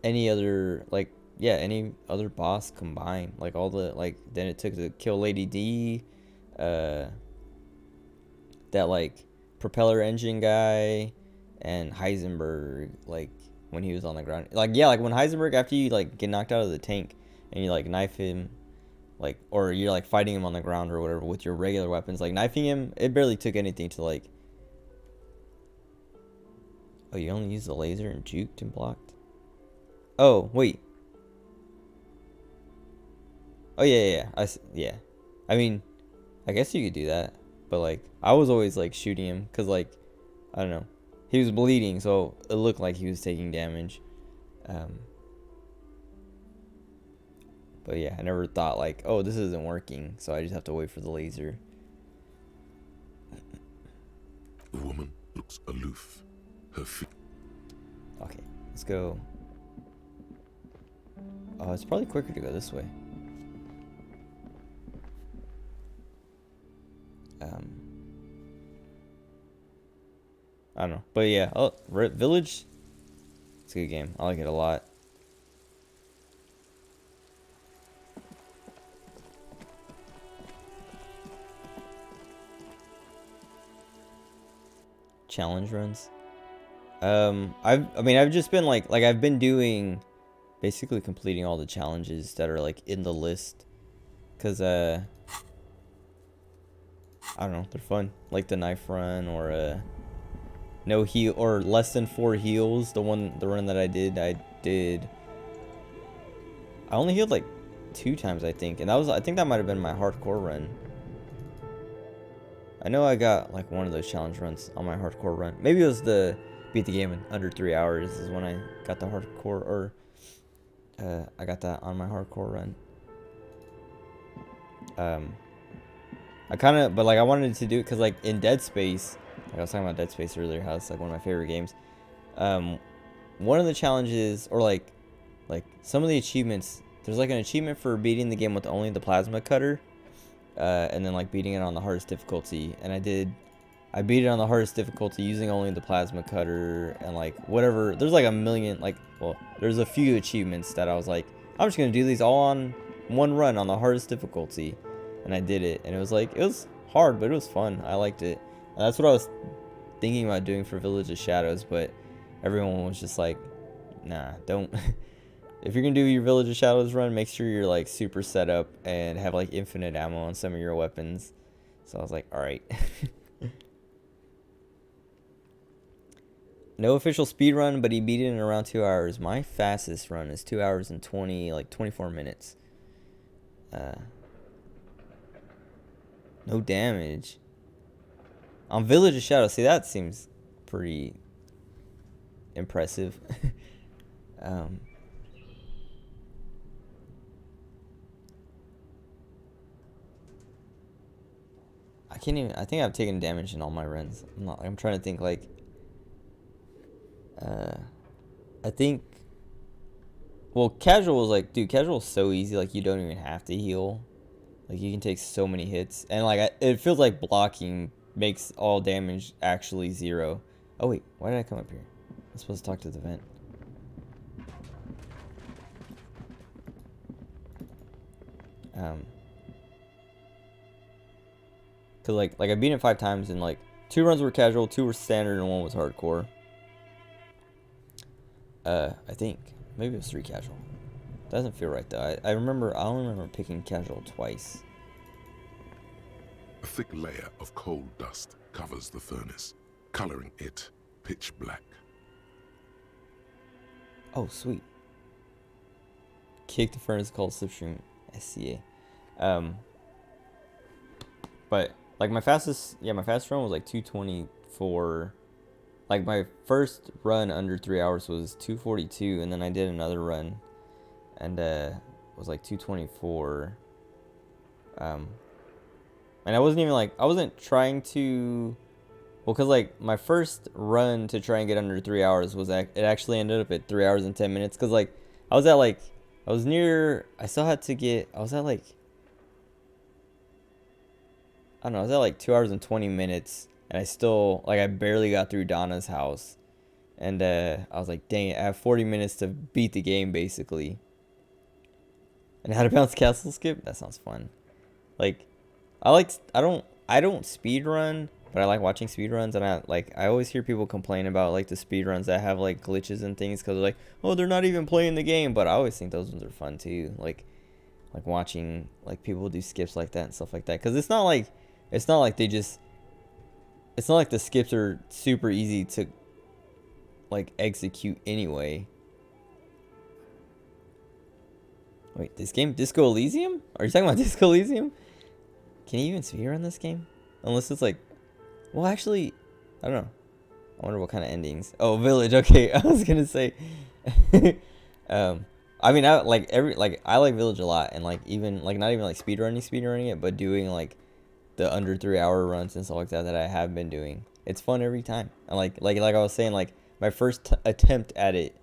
any other, like, yeah, any other boss combined. Like, all the, like, than it took to kill Lady D, that, like, propeller engine guy, and Heisenberg, like, when he was on the ground. Like, yeah, like, when Heisenberg, after you, like, get knocked out of the tank, and you, like, knife him, like, or you're, like, fighting him on the ground or whatever with your regular weapons, like, knifing him, it barely took anything to, like... Oh, you only used the laser and juked and blocked? Oh, wait. Oh, yeah. I mean, I guess you could do that, but, like, I was always, like, shooting him, because, like, I don't know. He was bleeding, so it looked like he was taking damage. But yeah, I never thought, like, oh, this isn't working, so I just have to wait for the laser. The woman looks aloof. Her feet. Okay, let's go. Oh, it's probably quicker to go this way. I don't know, but yeah, Village. It's a good game. I like it a lot. Challenge runs. I've just been like I've been doing, basically completing all the challenges that are like in the list, cause I don't know, they're fun. Like the knife run, or no heal, or less than 4 heals. The run that I did I only healed like 2 times, I think, and I think that might have been my hardcore run. I know I got like one of those challenge runs on my hardcore run. Maybe it was the beat the game in under 3 hours is when I got the hardcore, or I got that on my hardcore run. I kind of, but like I wanted to do it because like in Dead Space, like I was talking about Dead Space earlier, how it's like one of my favorite games. One of the challenges, or like some of the achievements, there's like an achievement for beating the game with only the plasma cutter. And then like beating it on the hardest difficulty, and I beat it on the hardest difficulty using only the plasma cutter, and like whatever, there's like a million, like, well, there's a few achievements that I was like, I'm just gonna do these all on one run on the hardest difficulty, and I did it, and it was like, it was hard, but it was fun. I liked it, and that's what I was thinking about doing for Village of Shadows, but everyone was just like, nah, don't. If you're gonna do your Village of Shadows run, make sure you're like super set up and have like infinite ammo on some of your weapons. So I was like, alright. No official speed run, but he beat it in around 2 hours. My fastest run is 2 hours and 24 minutes. No damage. On Village of Shadows, see, that seems pretty impressive. I think I've taken damage in all my runs. I'm trying to think, like, I think, well, casual is like, dude, casual is so easy, like, you don't even have to heal. Like, you can take so many hits, and like, it feels like blocking makes all damage actually 0. Oh wait, why did I come up here? I'm supposed to talk to the vent. Cause like I beat it 5 times, and like 2 runs were casual, 2 were standard, and 1 was hardcore. I think maybe it was 3 casual. Doesn't feel right though. I only remember picking casual twice. A thick layer of coal dust covers the furnace, coloring it pitch black. Oh, sweet. Kick the furnace called Slipstream SCA. But like my fastest run was like 224. Like my first run under 3 hours was 242, and then I did another run, and was like 224. And I wasn't trying to, well, cause like my first run to try and get under 3 hours was it actually ended up at 3 hours and 10 minutes. Cause like I was at like, I was at like, I don't know, I was at like 2 hours and 20 minutes, and I still, like, I barely got through Donna's house. And I was like, dang it, I have 40 minutes to beat the game, basically. And how to bounce castle skip? That sounds fun. Like, I don't speed run, but I like watching speed runs, and I always hear people complain about like the speed runs that have like glitches and things, because they're like, oh, they're not even playing the game. But I always think those ones are fun too, like watching like people do skips like that and stuff like that, because it's not like the skips are super easy to like execute anyway. Wait, this game, Disco Elysium? Are you talking about Disco Elysium? Can you even speedrun this game? Unless it's like, well, actually, I don't know. I wonder what kind of endings. Oh, Village. Okay, I was gonna say. I mean, I like Village a lot, and like even like not even like speedrunning it, but doing like the under 3 hour runs and stuff like that I have been doing. It's fun every time. And like I was saying, like my first attempt at it,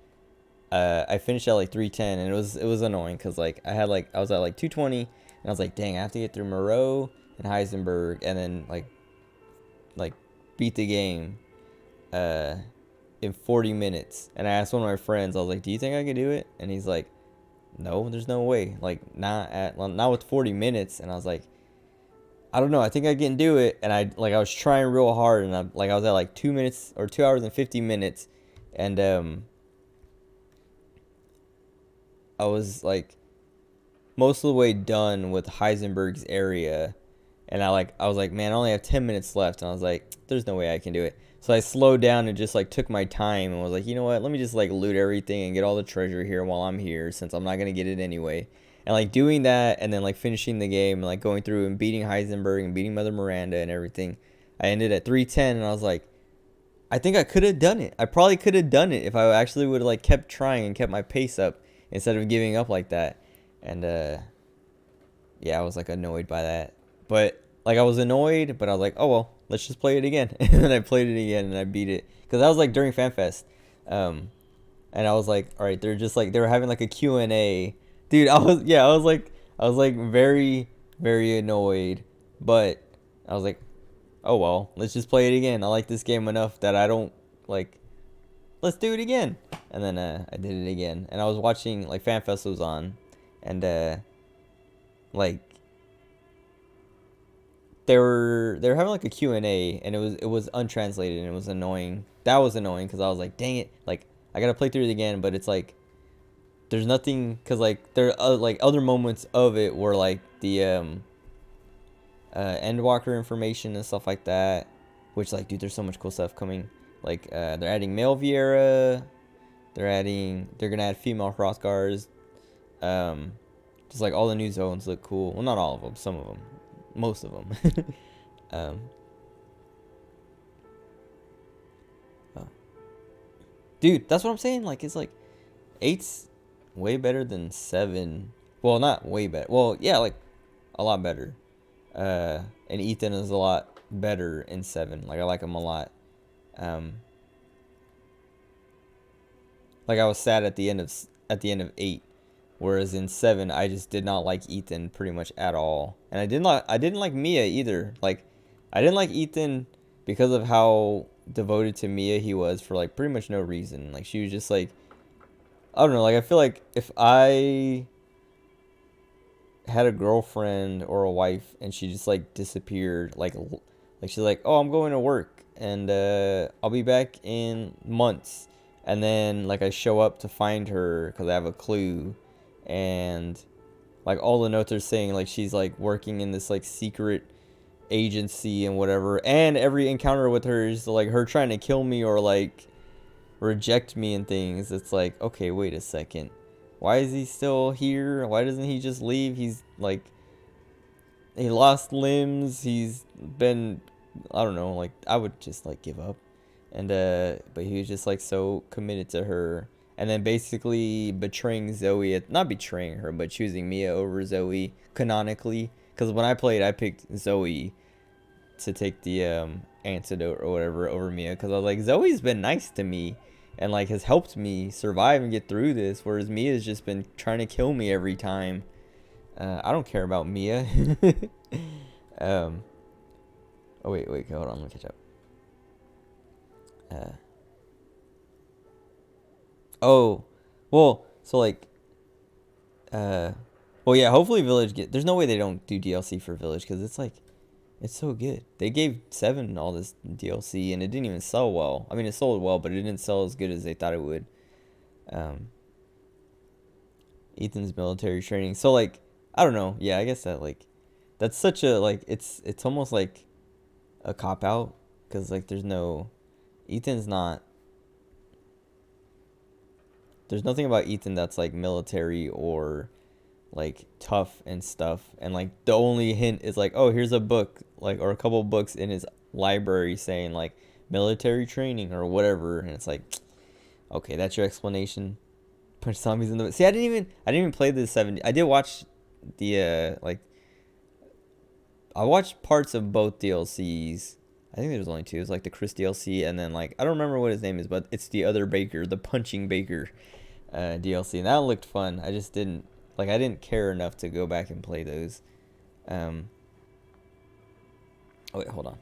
I finished at like 310, and it was annoying because like I was at like 220, and I was like, dang, I have to get through Moreau and Heisenberg, and then like beat the game in 40 minutes. And I asked one of my friends, I was like, do you think I can do it? And he's like, no, there's no way, like not with 40 minutes. And I was like, I don't know, I think I can do it. And I was trying real hard, and I was at like 2 minutes or 2 hours and 50 minutes, and I was like most of the way done with Heisenberg's area, and I was like, man, I only have 10 minutes left, and I was like, there's no way I can do it. So I slowed down and just like took my time, and was like, you know what, let me just like loot everything and get all the treasure here while I'm here, since I'm not gonna get it anyway. And like doing that, and then like finishing the game, and like going through and beating Heisenberg and beating Mother Miranda and everything, I ended at 310, and I was like, I think I could have done it. I probably could have done it if I actually would have like kept trying and kept my pace up instead of giving up like that. And yeah, I was like annoyed by that. But like I was annoyed, but I was like, oh well, let's just play it again. And then I played it again, and I beat it, because that was like during FanFest. And I was like, all right, they were having like a Q&A. Dude, I was like very, very annoyed, but I was like, oh well, let's just play it again. I like this game enough that I don't like, let's do it again. And then I did it again, and I was watching like FanFest was on, and like they were having like a Q&A, and it was untranslated, and it was annoying. That was annoying, because I was like, dang it, like I gotta play through it again. But it's like there's nothing, because like there are like other moments of it where like the Endwalker information and stuff like that, which like, dude, there's so much cool stuff coming. Like they're adding male Viera, they're gonna add female Hrothgars. Just like all the new zones look cool. Well, not all of them, some of them, most of them. Dude, that's what I'm saying. Like, it's like 8's way better than 7. Well, not way better. Well, yeah, like a lot better. And Ethan is a lot better in 7. Like, I like him a lot. Like I was sad at the end of 8, whereas in 7 I just did not like Ethan pretty much at all. And I didn't like Mia either. Like, I didn't like Ethan because of how devoted to Mia he was for like pretty much no reason. Like, she was just like, I don't know, like I feel like if I had a girlfriend or a wife, and she just like disappeared. Like she's like, oh, I'm going to work, and I'll be back in months. And then like I show up to find her because I have a clue, and like all the notes are saying like she's like working in this like secret agency and whatever. And every encounter with her is like her trying to kill me or like reject me and things. It's like, okay, wait a second. Why is he still here? Why doesn't he just leave? He's like, he lost limbs. He's been, I don't know, like I would just like give up. And but he was just like so committed to her, and then basically betraying Zoe, not betraying her, but choosing Mia over Zoe canonically. Because when I played, I picked Zoe to take the antidote or whatever over Mia, because I was like, Zoe's been nice to me and like has helped me survive and get through this, whereas Mia's just been trying to kill me every time. I don't care about Mia. Oh wait, hold on, let me catch up. Oh, well, so like, well, yeah, hopefully Village there's no way they don't do DLC for Village, because it's like, it's so good. They gave 7 all this DLC, and it didn't even sell well. I mean, it sold well, but it didn't sell as good as they thought it would. Ethan's military training. So, like, I don't know. Yeah, I guess that, like, that's such a, like, it's almost like a cop-out, because, like, there's nothing about Ethan that's, like, military or like tough and stuff, and like the only hint is like, oh, here's a book, like, or a couple books in his library saying like military training or whatever, and it's like, okay, that's your explanation. Punch zombies in the see. I didn't even play the 70. I did watch the like, I watched parts of both DLCs. I think there was only 2. It was like the Chris DLC, and then like I don't remember what his name is, but it's the other Baker, the punching Baker DLC, and that looked fun. I just didn't like, I didn't care enough to go back and play those. Oh wait, hold on.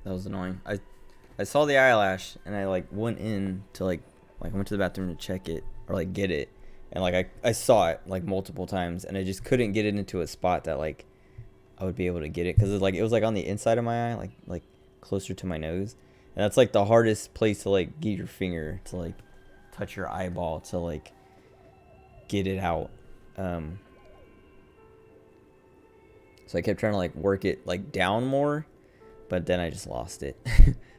That was annoying. I saw the eyelash, and I like went in to like I went to the bathroom to check it or like get it, and like I saw it like multiple times, and I just couldn't get it into a spot that like I would be able to get it, because it was like on the inside of my eye, like closer to my nose, and that's like the hardest place to like get your finger to like touch your eyeball to like get it out. So I kept trying to like work it like down more, but then I just lost it.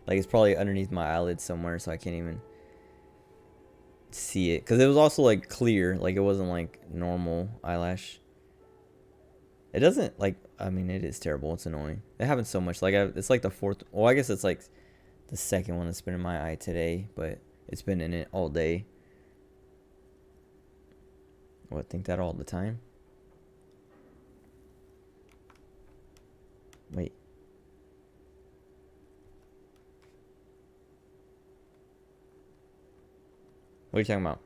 Like it's probably underneath my eyelid somewhere, so I can't even see it, because it was also like clear, like it wasn't like normal eyelash. It doesn't like, I mean, it is terrible. It's annoying. It happens so much. Like it's like the 4th, well, I guess it's like the 2nd one that's been in my eye today, but it's been in it all day. What, think that all the time? Wait. What are you talking about?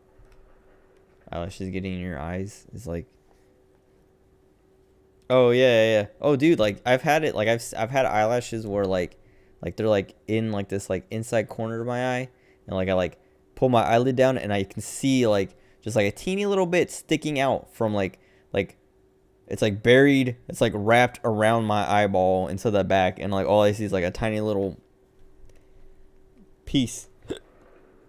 Eyelashes getting in your eyes is like. Oh yeah, yeah, yeah. Oh dude, like I've had it. Like I've had eyelashes where like they're like in like this like inside corner of my eye, and like I like pull my eyelid down and I can see like just like a teeny little bit sticking out from like it's like buried. It's like wrapped around my eyeball into the back, and like all I see is like a tiny little piece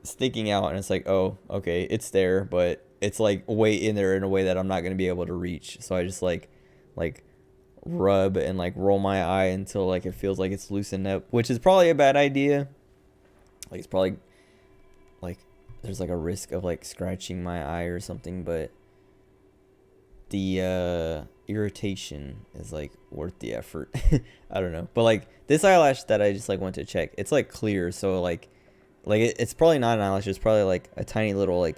sticking out, and it's like, oh, okay, it's there, but it's like way in there in a way that I'm not gonna be able to reach. So I just like rub and like roll my eye until like it feels like it's loosened up, which is probably a bad idea. Like it's probably like there's like a risk of like scratching my eye or something, but the irritation is like worth the effort. I don't know, but like this eyelash that I just like went to check, it's like clear, so like it's probably not an eyelash, it's probably like a tiny little like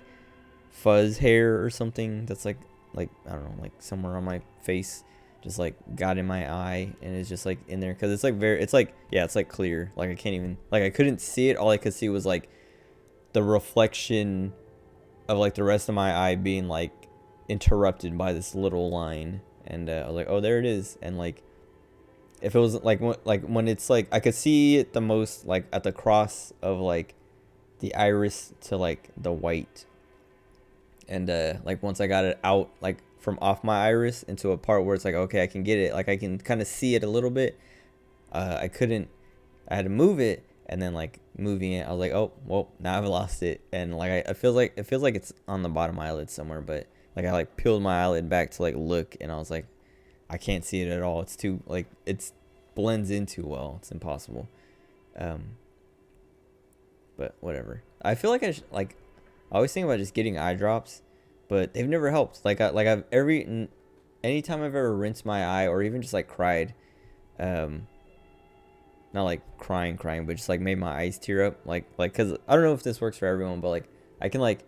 fuzz hair or something that's like I don't know, like somewhere on my face just like got in my eye and it's just like in there because it's like it's like, yeah, it's like clear, like I can't even, like I couldn't see it. All I could see was like the reflection of like the rest of my eye being like interrupted by this little line, and I was like, oh, there it is. And like if it was like when it's like I could see it the most like at the cross of like the iris to like the white, and like once I got it out like from off my iris into a part where it's like, okay, I can get it, like I can kind of see it a little bit, I had to move it, and then like moving it I was like, oh well, now I've lost it. And like it feels like it's on the bottom of my eyelid somewhere, but like I like peeled my eyelid back to like look, and I was like, I can't see it at all, it's too like it's blends in too well, it's impossible. But whatever. I feel like I always think about just getting eye drops, but they've never helped. Anytime I've ever rinsed my eye or even just like cried, not like crying, but just like made my eyes tear up, like because I don't know if this works for everyone, but like I can like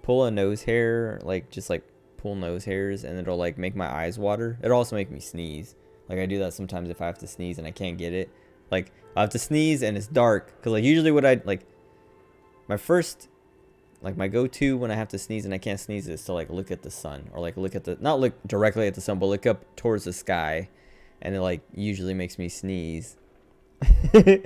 pull a nose hair, like just like pull nose hairs, and it'll like make my eyes water. It'll also make me sneeze. Like I do that sometimes if I have to sneeze and I can't get it. Like I have to sneeze and it's dark, because like usually what I like my first, like my go-to when I have to sneeze and I can't sneeze is to like look at the sun, or like look at the, not look directly at the sun, but look up towards the sky, and it like usually makes me sneeze. But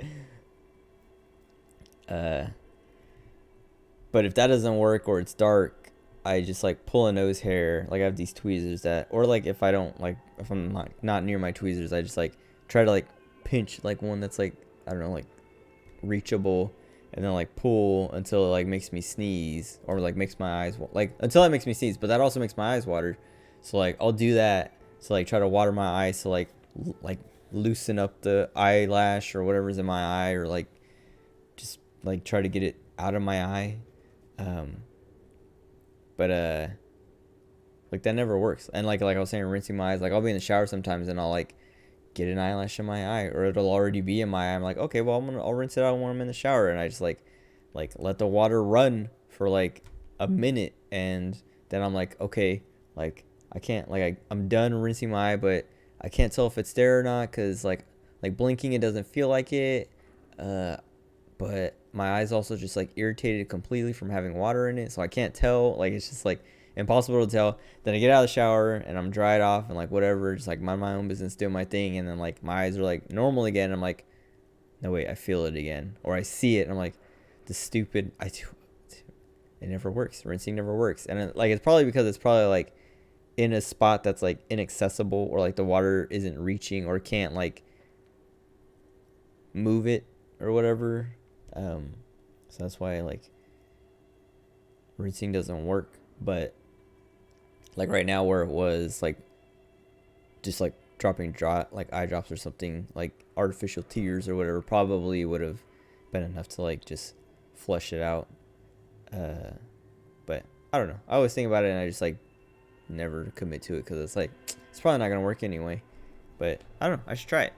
if that doesn't work or it's dark, I just like pull a nose hair. Like I have these tweezers that, or like if I don't like, if I'm not near my tweezers, I just like try to like pinch like one that's like, I don't know, like reachable, and then like pull until it like makes me sneeze, or like makes my eyes like until it makes me sneeze, but that also makes my eyes water. So like I'll do that to like try to water my eyes to like loosen up the eyelash or whatever's in my eye, or like just like try to get it out of my eye. But like that never works. And like I was saying, rinsing my eyes, like I'll be in the shower sometimes and I'll like get an eyelash in my eye, or it'll already be in my eye. I'm like, okay, well I'll rinse it out when I'm in the shower, and I just like let the water run for like a minute, and then I'm like, okay, like I can't, like I'm done rinsing my eye, but I can't tell if it's there or not, because like blinking it doesn't feel like it, but my eyes also just like irritated completely from having water in it, so I can't tell. Like it's just like impossible to tell. Then I get out of the shower and I'm dried off and like whatever, just like mind my own business, do my thing, and then like my eyes are like normal again, and I'm like, no wait, I feel it again, or I see it, and I'm like, the stupid, it never works. Rinsing never works. And like it's probably because it's probably like in a spot that's like inaccessible, or like the water isn't reaching or can't like move it or whatever. So that's why like rinsing doesn't work. But like right now, where it was like just like dropping like eye drops or something, like artificial tears or whatever, probably would have been enough to like just flush it out. But I don't know, I always think about it and I just like never commit to it, because it's like it's probably not gonna work anyway. But I don't know, I should try it.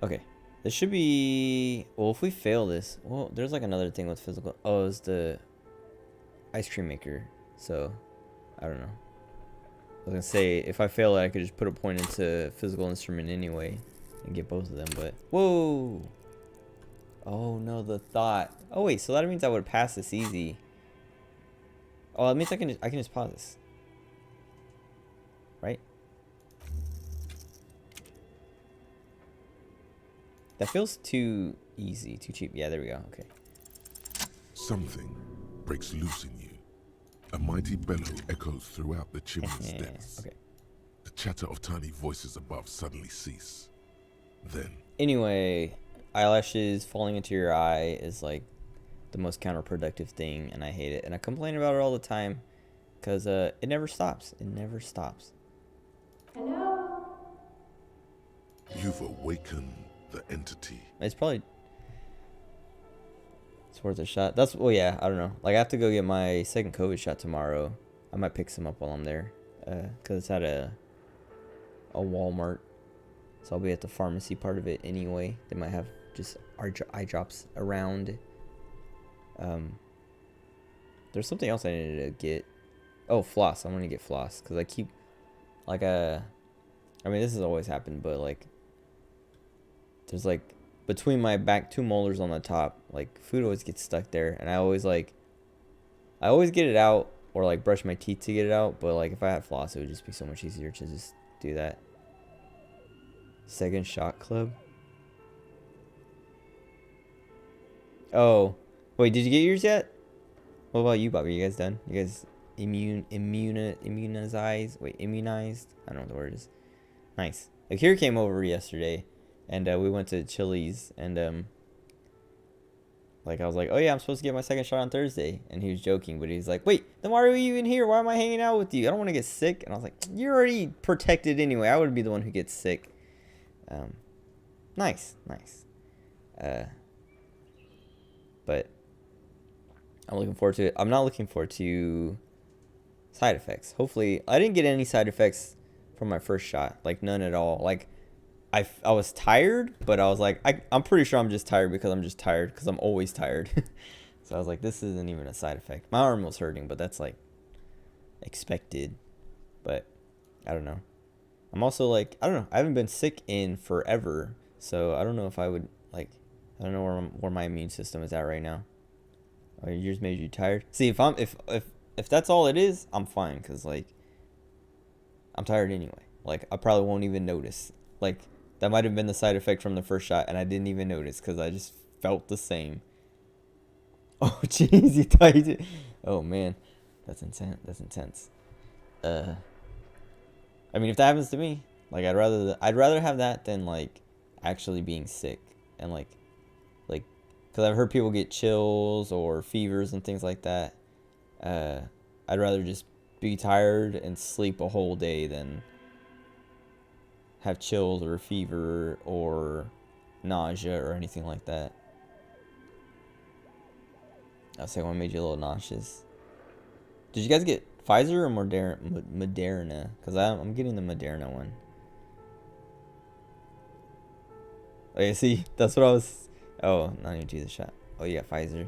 Okay, this should be, well, if we fail this, well, there's like another thing with physical. Oh, it's the ice cream maker. So I don't know. was gonna say, if I fail it, I could just put a point into physical instrument anyway and get both of them, but... Whoa! Oh, no, the thought. Oh, wait, so that means I would pass this easy. Oh, that means I can just pause this. Right? That feels too easy, too cheap. Yeah, there we go. Okay. Something breaks loose in you. A mighty bellow echoes throughout the chimney's depths. Okay. The chatter of tiny voices above suddenly cease. Then... Anyway, eyelashes falling into your eye is like the most counterproductive thing, and I hate it. And I complain about it all the time because it never stops. It never stops. Hello? You've awakened the entity. It's probably... It's worth a shot. That's... Well, yeah, I don't know. Like, I have to go get my second COVID shot tomorrow. I might pick some up while I'm there. Because it's at a Walmart. So I'll be at the pharmacy part of it anyway. They might have just eye drops around. There's something else I needed to get. Oh, floss. I'm gonna get floss because I keep like I mean, this has always happened, but like there's like between my back 2 molars on the top, like food always gets stuck there, and I always get it out or like brush my teeth to get it out. But like if I had floss, it would just be so much easier to just do that. Second shot club. Oh, wait, did you get yours yet? What about you, Bobby? You guys done? You guys immunized? Wait, immunized? I don't know what the word is. Nice. Akira came over yesterday, and we went to Chili's, and like I was like, oh yeah, I'm supposed to get my second shot on Thursday, and he was joking, but he's like, wait, then why are we even here? Why am I hanging out with you? I don't want to get sick. And I was like, you're already protected anyway. I would be the one who gets sick. Nice. But I'm looking forward to it. I'm not looking forward to side effects. Hopefully, I didn't get any side effects from my first shot. Like, none at all. Like, I was tired, but I was like, I'm pretty sure I'm just tired because I'm just tired because I'm always tired. So I was like, this isn't even a side effect. My arm was hurting, but that's like expected. But I don't know. I'm also like, I don't know. I haven't been sick in forever. So I don't know if I would like, I don't know where my immune system is at right now. Or yours made you tired? See, if that's all it is, I'm fine. Because like, I'm tired anyway. Like, I probably won't even notice. Like, that might have been the side effect from the first shot, and I didn't even notice because I just felt the same. Oh, jeez, you thought you did. Oh, man. That's intense. That's intense. I mean, if that happens to me, like, I'd rather have that than, like, actually being sick. And, like, because I've heard people get chills or fevers and things like that. I'd rather just be tired and sleep a whole day than have chills or fever or nausea or anything like that. I'll say one made you a little nauseous. Did you guys get Pfizer or Moderna? Because I'm getting the Moderna one. Oh, yeah, see? That's what I was... Oh, not even do the shot. Oh, you got Pfizer.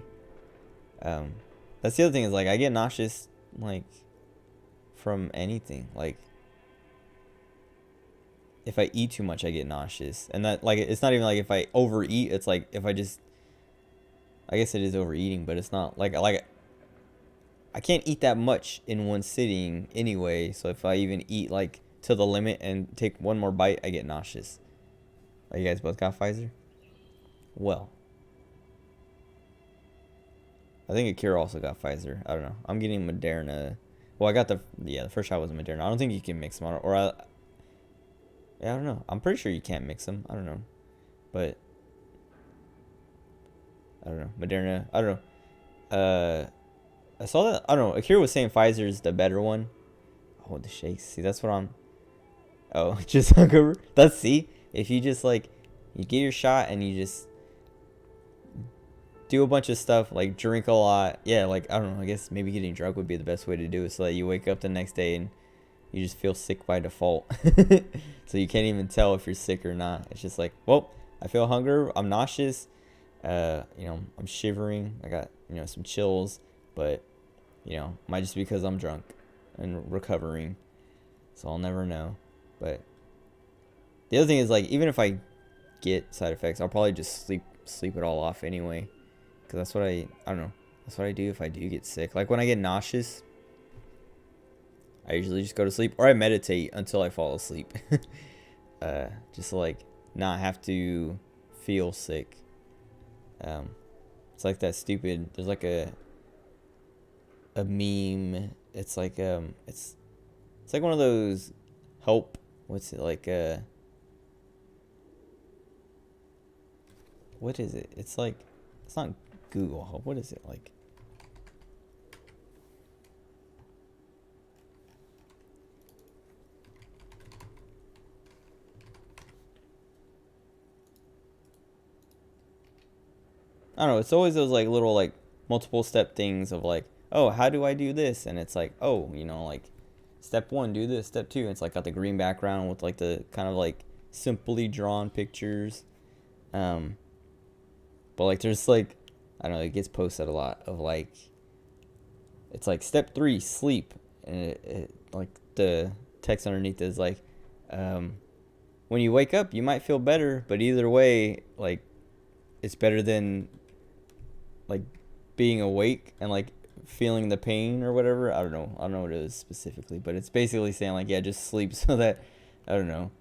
That's the other thing is, like, I get nauseous, like, from anything. Like, if I eat too much, I get nauseous. And that, like, it's not even like if I overeat. It's like if I just... I guess it is overeating, but it's not like I can't eat that much in one sitting anyway. So if I even eat like to the limit and take one more bite, I get nauseous. Oh, you guys both got Pfizer? Well, I think Akira also got Pfizer. I don't know. I'm getting Moderna. Well, I got the first shot was Moderna. I don't think you can mix them, I don't know. I'm pretty sure you can't mix them. I don't know, but I don't know. Moderna. I don't know. I saw that. I don't know. Akira was saying Pfizer's the better one. Oh, the shakes. See, that's what I'm. Oh, just hungover. That's see. If you just like, you get your shot and you just do a bunch of stuff like drink a lot. Yeah, like I don't know. I guess maybe getting drunk would be the best way to do it, so that you wake up the next day and you just feel sick by default. So you can't even tell if you're sick or not. It's just like, well, I feel hunger. I'm nauseous. I'm shivering. I got, some chills, but, might just be because I'm drunk and recovering. So I'll never know. But the other thing is, like, even if I get side effects, I'll probably just sleep it all off anyway. Because that's what I don't know. That's what I do if I do get sick. Like, when I get nauseous, I usually just go to sleep. Or I meditate until I fall asleep. Just to, like, not have to feel sick. It's like that stupid, there's like a meme. It's like it's like one of those help, what's it like, what is it? It's like, it's not Google help. What is it like? I don't know, it's always those like little like multiple step things of like, oh, how do I do this? And it's like, oh, you know, like step 1, do this, step 2. And it's like got the green background with like the kind of like simply drawn pictures. But like there's like, I don't know, it gets posted a lot of like, it's like step 3, sleep. And it like the text underneath is like, when you wake up, you might feel better, but either way, like it's better than like being awake and like feeling the pain or whatever. I don't know what it is specifically, but it's basically saying like, yeah, just sleep so that, I don't know,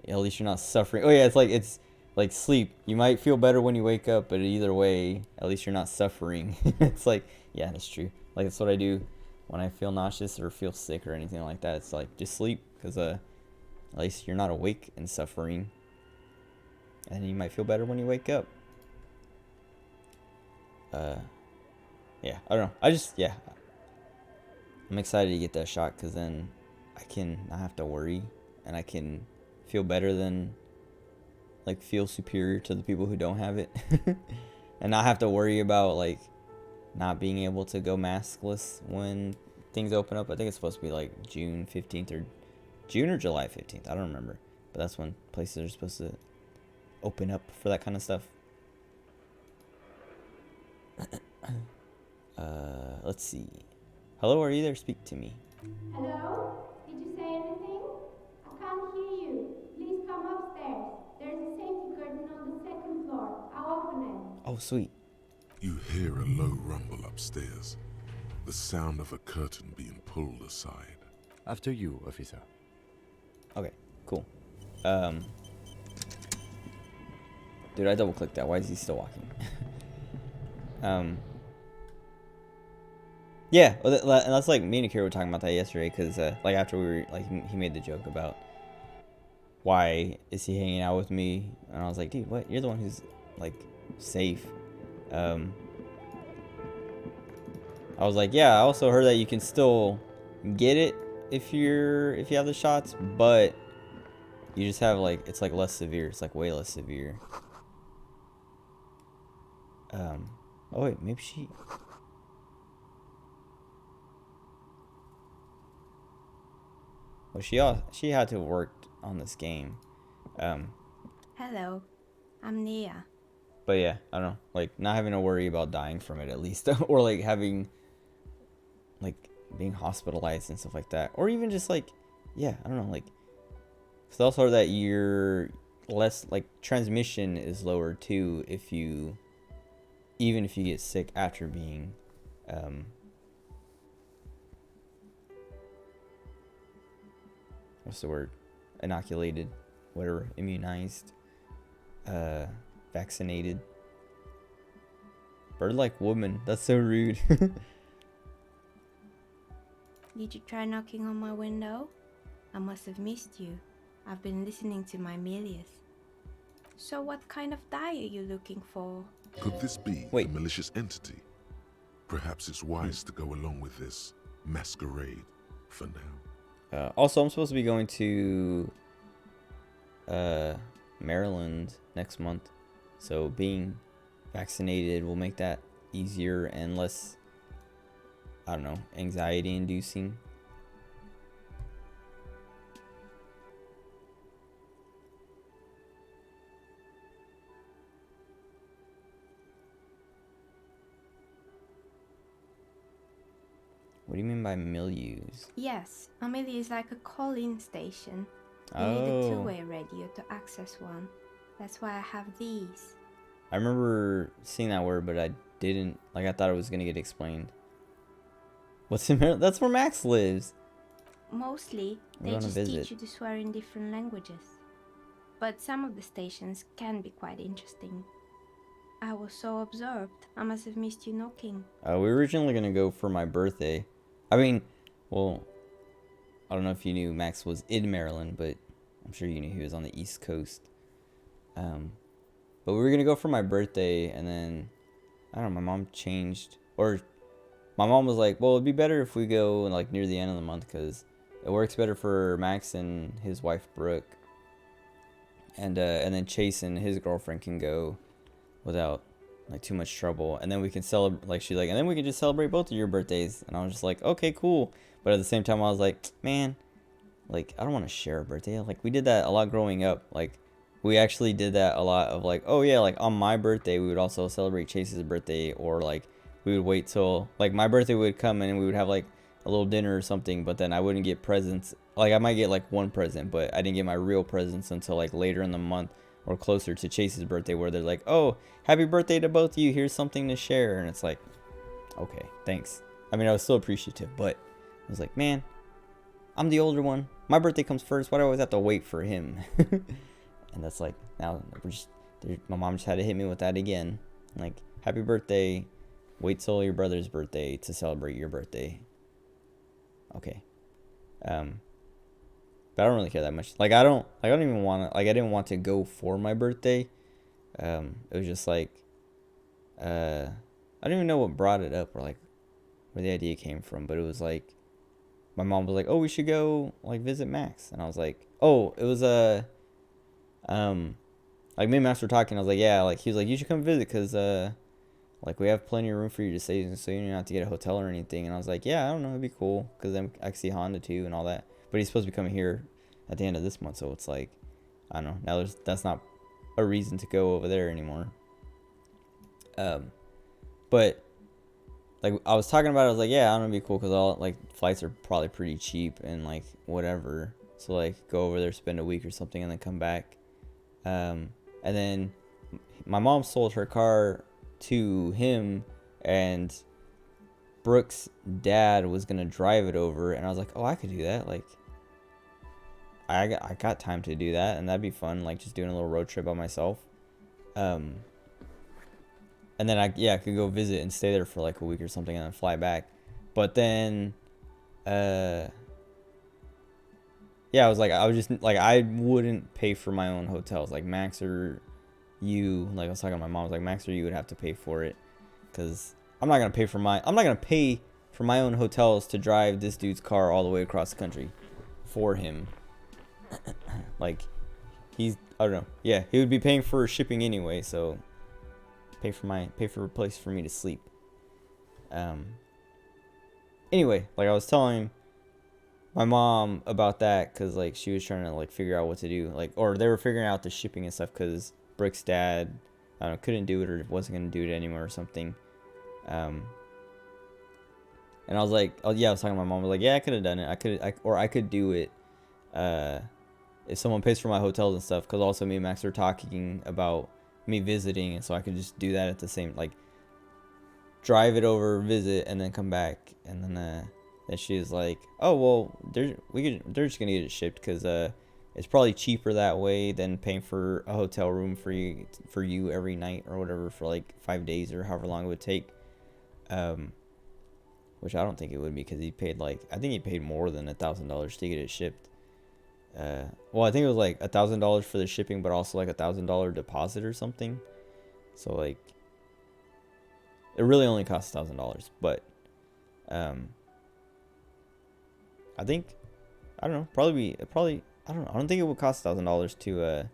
at least you're not suffering. Oh yeah, it's like sleep. You might feel better when you wake up, but either way, at least you're not suffering. It's like, yeah, that's true. Like that's what I do when I feel nauseous or feel sick or anything like that. It's like just sleep, because at least you're not awake and suffering, and you might feel better when you wake up. Yeah, I don't know. I'm excited to get that shot, because then I can not have to worry, and I can feel better than, like, feel superior to the people who don't have it. And not have to worry about, like, not being able to go maskless when things open up. I think it's supposed to be, like, June 15th or June or July 15th. I don't remember. But that's when places are supposed to open up for that kind of stuff. Let's see. Hello, are you there? Speak to me. Hello? Did you say anything? I can't hear you. Please come upstairs. There's a safety curtain on the 2nd floor. I'll open it. Oh, sweet. You hear a low rumble upstairs, the sound of a curtain being pulled aside. After you, officer. Okay, cool. Dude, I double clicked that. Why is he still walking? Yeah, well, and that's like me and Akira were talking about that yesterday, because like after we were like, he made the joke about why is he hanging out with me, and I was like, dude, what? You're the one who's like safe. I was like, yeah, I also heard that you can still get it if you have the shots, but you just have like, it's like less severe. It's like way less severe. Oh wait, maybe she. Well, she had to have worked on this game. Hello, I'm Nia. But yeah, I don't know, like not having to worry about dying from it at least, or like having, like being hospitalized and stuff like that, or even just like, yeah, I don't know, like, it's also that you're less, like transmission is lower too even if you get sick after being, what's the word? Inoculated, whatever, immunized, vaccinated. Bird like woman, that's so rude. Did you try knocking on my window? I must have missed you. I've been listening to my Melius. So what kind of dye are you looking for? Could this be a malicious entity? Perhaps it's wise to go along with this masquerade for now. Also, I'm supposed to be going to Maryland next month, so being vaccinated will make that easier and less, I don't know, anxiety inducing. What do you mean by milieus? Yes, a milieu is like a call-in station. You need a Oh. two-way radio to access one. That's why I have these. I remember seeing that word, but I didn't, like, I thought it was gonna get explained. What's in Maryland? That's where Max lives. Mostly, We're they on a just visit. teach you to swear in different languages. But some of the stations can be quite interesting. I was so absorbed, I must have missed you knocking. We were originally gonna go for my birthday. I mean, well, I don't know if you knew Max was in Maryland, but I'm sure you knew he was on the East Coast. But we were gonna go for my birthday, and then I don't know, my mom changed, or my mom was like, well, it'd be better if we go like near the end of the month because it works better for Max and his wife Brooke, and then Chase and his girlfriend can go without like too much trouble, and then we can celebrate, like, she's like, and then we can just celebrate both of your birthdays. And I was just like, okay, cool. But at the same time I was like, man, like, I don't want to share a birthday. Like, we did that a lot growing up. Like, we actually did that a lot of like, oh yeah, like on my birthday we would also celebrate Chase's birthday, or like we would wait till like my birthday would come and we would have like a little dinner or something, but then I wouldn't get presents. Like, I might get like one present, but I didn't get my real presents until like later in the month or closer to Chase's birthday, where they're like, oh, happy birthday to both of you, here's something to share. And it's like, okay, thanks. I mean, I was still appreciative, but I was like, man, I'm the older one, my birthday comes first, why do I always have to wait for him? And that's like, now we're just, my mom just had to hit me with that again, like, happy birthday, wait till your brother's birthday to celebrate your birthday. Okay. But I don't really care that much. Like, I don't even want to, like, I didn't want to go for my birthday. It was just like, I don't even know what brought it up, or like where the idea came from, but it was like, my mom was like, oh, we should go like visit Max. And I was like, oh, it was like, me and Max were talking. I was like, yeah, like, he was like, you should come visit because like, we have plenty of room for you to stay, so you don't have to get a hotel or anything. And I was like, yeah, I don't know, it'd be cool because then I can see Honda too and all that. But he's supposed to be coming here at the end of this month, so it's like, I don't know, now that's not a reason to go over there anymore. But like, I was talking about it, I was like, yeah, I don't know, it'd be cool because all like flights are probably pretty cheap and like whatever, so like go over there, spend a week or something, and then come back. And then my mom sold her car to him, and Brooke's dad was gonna drive it over, and I was like, oh, I could do that. Like, I got time to do that, and that'd be fun, like just doing a little road trip by myself. And then I could go visit and stay there for like a week or something, and then fly back. But then I was like, I was just like, I wouldn't pay for my own hotels. Like, Max or you, like, I was talking to my mom, I was like, Max or you would have to pay for it, because I'm not gonna pay for my own hotels to drive this dude's car all the way across the country for him. Like, I don't know. Yeah, he would be paying for shipping anyway, so pay for a place for me to sleep. Anyway, like, I was telling my mom about that because like she was trying to like figure out what to do, like, or they were figuring out the shipping and stuff because Brooke's dad, I don't know, couldn't do it or wasn't gonna do it anymore or something. And I was like, oh yeah, I was talking to my mom. I was like, yeah, I could have done it. I could do it if someone pays for my hotels and stuff. Because also me and Max were talking about me visiting, and so I could just do that at the same, like, drive it over, visit, and then come back. And then she was like, oh well, they're just gonna get it shipped because it's probably cheaper that way than paying for a hotel room for you every night or whatever for like 5 days or however long it would take. Which I don't think it would be, because he paid like, I think he paid more than $1,000 to get it shipped. Well, I think it was like $1,000 for the shipping, but also like $1,000 deposit or something. So like, it really only costs $1,000. But I think, I don't know, probably I don't know. I don't think it would cost $1,000 to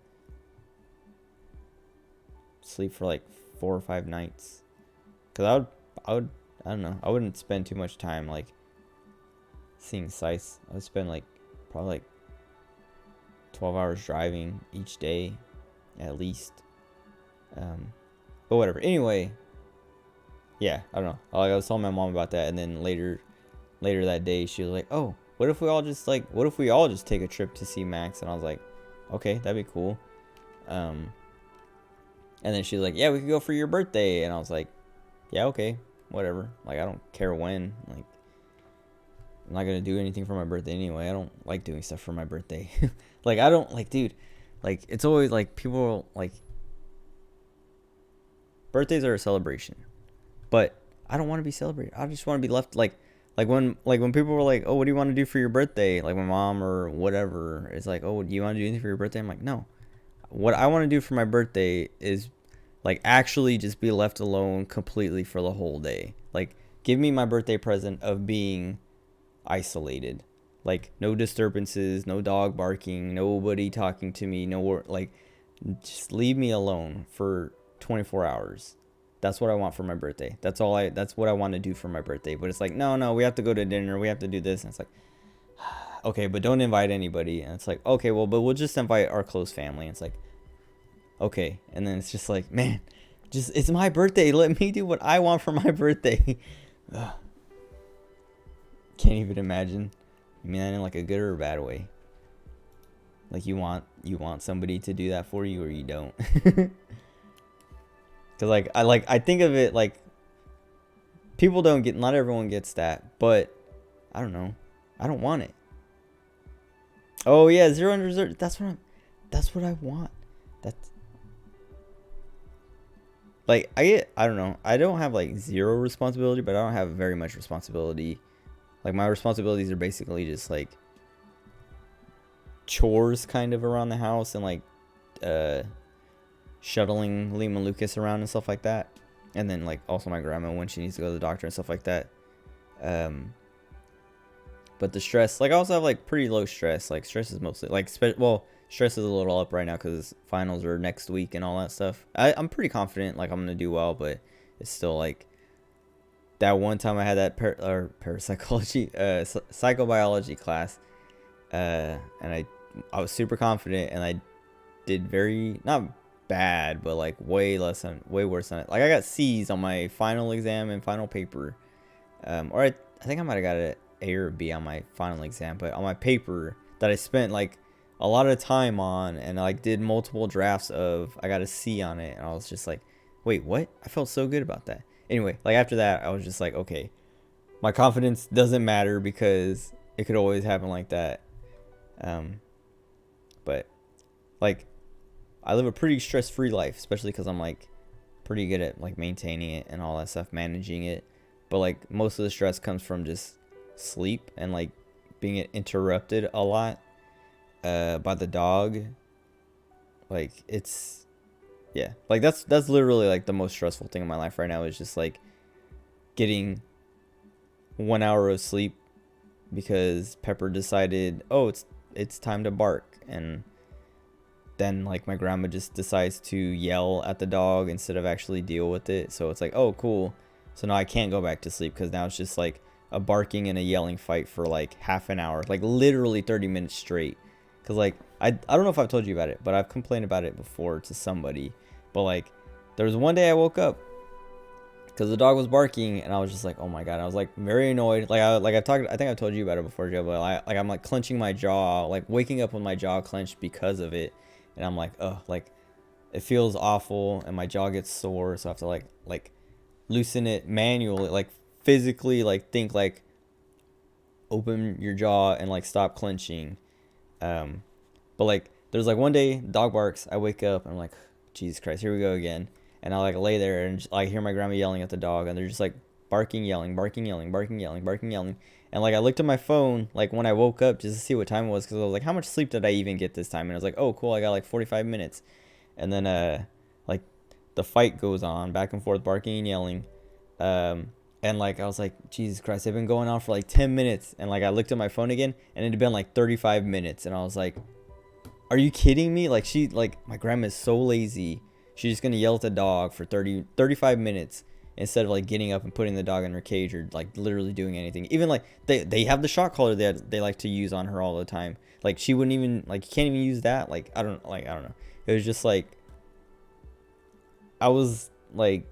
sleep for like 4 or 5 nights. Cause I don't know, I wouldn't spend too much time like seeing sights. I would spend like probably like 12 hours driving each day at least. But whatever. Anyway, yeah, I don't know. Like, I was telling my mom about that, and then later later that day, she was like, oh, what if we all just take a trip to see Max? And I was like, okay, that'd be cool. And then she's like, yeah, we could go for your birthday. And I was like, yeah, okay, whatever. Like, I don't care when. Like, I'm not gonna do anything for my birthday anyway. I don't like doing stuff for my birthday. Like, I don't, like, dude, like, it's always, like, people, like, birthdays are a celebration. But I don't want to be celebrated. I just want to be left, like when people were like, oh, what do you want to do for your birthday? Like, my mom or whatever is like, oh, do you want to do anything for your birthday? I'm like, no. What I want to do for my birthday is, like, actually just be left alone completely for the whole day. Like, give me my birthday present of being isolated. Like, no disturbances, no dog barking, nobody talking to me, like, just leave me alone for 24 hours. That's what I want for my birthday. That's what I want to do for my birthday. But it's like, no, we have to go to dinner. We have to do this. And it's like, okay, but don't invite anybody. And it's like, okay, well, but we'll just invite our close family. And it's like, okay. And then it's just like, man, it's my birthday. Let me do what I want for my birthday. Can't even imagine. I mean that in like a good or a bad way. Like, you want somebody to do that for you, or you don't. Cause I think of it like, people don't get, not everyone gets that, but I don't know. I don't want it. Oh yeah, 0 and reserve. That's what I want. That's like, I don't know. I don't have like zero responsibility, but I don't have very much responsibility. Like, my responsibilities are basically just like chores kind of around the house, and like shuttling Liam and Lucas around and stuff like that. And then like also my grandma when she needs to go to the doctor and stuff like that. But the stress, like, I also have like pretty low stress. Like, stress is mostly like, stress is a little up right now because finals are next week and all that stuff. I'm pretty confident like I'm gonna do well, but it's still like that one time I had that parapsychology, psychobiology class, and I was super confident, and I did very, not bad, but like way worse than it. Like, I got C's on my final exam and final paper, or I think I might have got an A or a B on my final exam, but on my paper that I spent like a lot of time on and like did multiple drafts of, I got a C on it, and I was just like, wait, what? I felt so good about that. Anyway, like, after that I was just like, okay, my confidence doesn't matter because it could always happen like that. But like, I live a pretty stress-free life, especially because I'm like pretty good at like maintaining it and all that stuff, managing it. But like, most of the stress comes from just sleep and like being interrupted a lot by the dog. Like, it's, yeah, like that's literally like the most stressful thing in my life right now, is just like getting 1 hour of sleep because Pepper decided, oh, it's time to bark, and then like my grandma just decides to yell at the dog instead of actually deal with it. So it's like, oh, cool. So now I can't go back to sleep because now it's just like a barking and a yelling fight for like half an hour, like literally 30 minutes straight. Because like, I don't know if I've told you about it, but I've complained about it before to somebody. But like, there was one day I woke up because the dog was barking, and I was just like, oh my god, I was like very annoyed. Like, I think I've told you about it before, Joe, but I'm like clenching my jaw, like waking up with my jaw clenched because of it. And I'm like, oh, like, it feels awful, and my jaw gets sore, so I have to like loosen it manually, like physically, like think like open your jaw and like stop clenching. But like, there's like one day, dog barks, I wake up and I'm like, Jesus Christ, here we go again. And I like lay there and just, I hear my grandma yelling at the dog, and they're just like barking, yelling, barking, yelling, barking, yelling, barking, yelling. And like, I looked at my phone like when I woke up just to see what time it was, because I was like, how much sleep did I even get this time? And I was like, oh cool, I got like 45 minutes. And then like the fight goes on, back and forth, barking and yelling. And like, I was like, Jesus Christ, they've been going on for like 10 minutes. And like, I looked at my phone again, and it had been like 35 minutes. And I was like, are you kidding me? Like, my grandma is so lazy. She's just gonna yell at the dog for 35 minutes instead of like getting up and putting the dog in her cage, or like literally doing anything. Even like, they have the shock collar that they like to use on her all the time. Like, she wouldn't even, like, you can't even use that. Like, I don't know. It was just like, I was like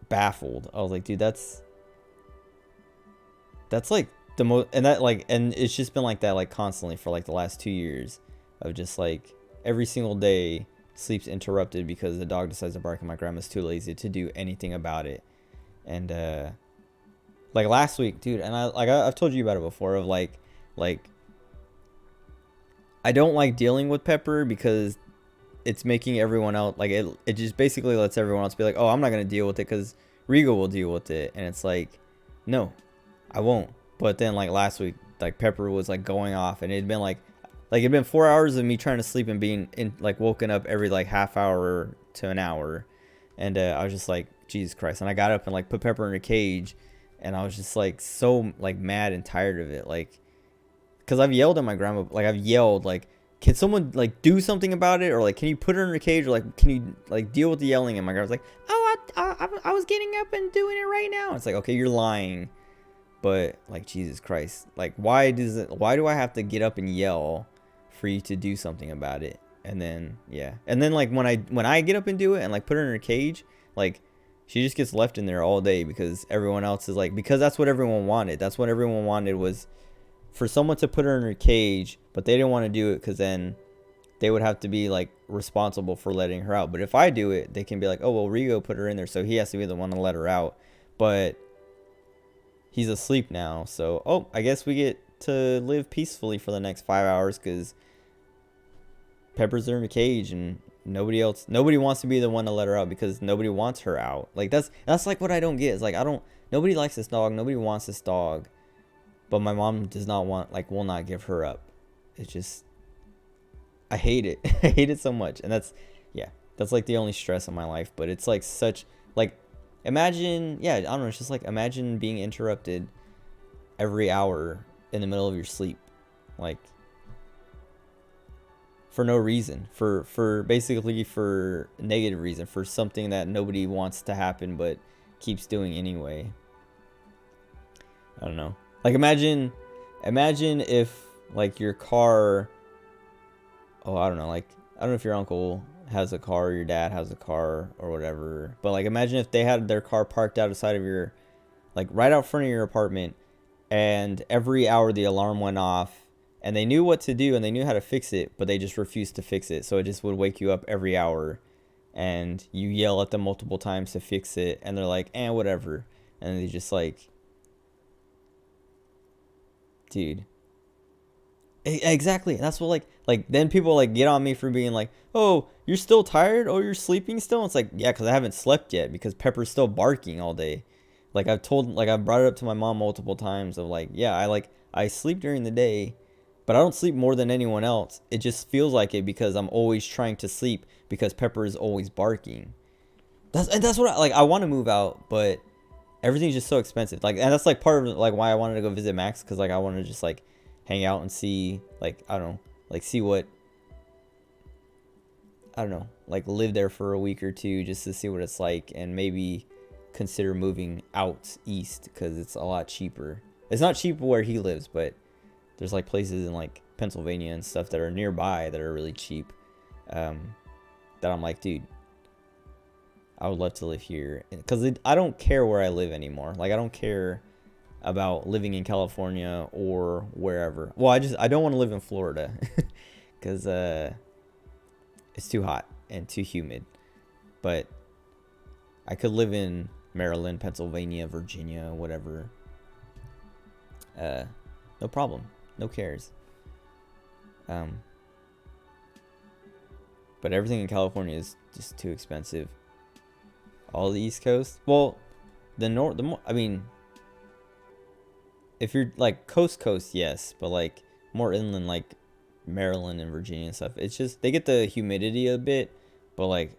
baffled. I was like, dude, that's That's like the most, and that like, and it's just been like that like constantly for like the last 2 years of just like every single day sleep's interrupted because the dog decides to bark and my grandma's too lazy to do anything about it. And like last week, dude, and I've told you about it before of like I don't like dealing with Pepper because it's making everyone else like it just basically lets everyone else be like, oh, I'm not gonna deal with it because Rigo will deal with it. And it's like, no, I won't. But then like last week, like Pepper was like going off, and it'd been like it'd been 4 hours of me trying to sleep and being in like woken up every like half hour to an hour. And I was just like, Jesus Christ. And I got up and like put Pepper in a cage, and I was just like so like mad and tired of it. Like, cause I've yelled at my grandma, like I've yelled like, can someone like do something about it, or like can you put her in a cage, or like can you like deal with the yelling? And my grandma's like, oh, I was getting up and doing it right now. It's like, okay, you're lying. But like, Jesus Christ, like why do I have to get up and yell for you to do something about it? And then yeah, and then like when I get up and do it and like put her in her cage, like she just gets left in there all day because everyone else is like, because that's what everyone wanted. That's what everyone wanted, was for someone to put her in her cage, but they didn't want to do it because then they would have to be like responsible for letting her out. But if I do it, they can be like, oh well, Rigo put her in there, so he has to be the one to let her out. But he's asleep now, so oh, I guess we get to live peacefully for the next 5 hours because Pepper's in a cage and nobody wants to be the one to let her out because nobody wants her out. Like that's like what I don't get. It's like nobody likes this dog, nobody wants this dog, but my mom does not want, like, will not give her up. It's just, I hate it. I hate it so much. And that's like the only stress in my life. But it's like such, like, imagine, yeah, I don't know, it's just like, imagine being interrupted every hour in the middle of your sleep. Like, for no reason. For basically for negative reason. For something that nobody wants to happen but keeps doing anyway. I don't know. Like, imagine if, like, your car, oh, I don't know, like, I don't know if your uncle has a car or your dad has a car or whatever, but, like, imagine if they had their car parked outside of your, like, right out front of your apartment, and every hour the alarm went off, and they knew what to do, and they knew how to fix it, but they just refused to fix it, so it just would wake you up every hour, and you yell at them multiple times to fix it, and they're like, whatever, and they just, like, dude. Exactly. That's what like then people like get on me for being like, oh, you're still tired? Oh, you're sleeping still? It's like, yeah, because I haven't slept yet because Pepper's still barking all day. Like I've brought it up to my mom multiple times of like, yeah, I sleep during the day, but I don't sleep more than anyone else. It just feels like it because I'm always trying to sleep because Pepper is always barking. That's what I want to move out, but everything's just so expensive. Like, and that's like part of like why I wanted to go visit Max, because like I want to just like hang out and see, like, I don't know, like see what, I don't know, like live there for a week or two just to see what it's like, and maybe consider moving out east because it's a lot cheaper. It's not cheap where he lives, but there's like places in like Pennsylvania and stuff that are nearby that are really cheap. That I'm like, dude, I would love to live here because I don't care where I live anymore. Like, I don't care about living in California or wherever. Well, I don't want to live in Florida because it's too hot and too humid. But I could live in Maryland, Pennsylvania, Virginia, whatever. No problem. No cares. But everything in California is just too expensive. All the East Coast. Well, I mean, if you're like coast, yes, but like more inland, like Maryland and Virginia and stuff, it's just they get the humidity a bit, but like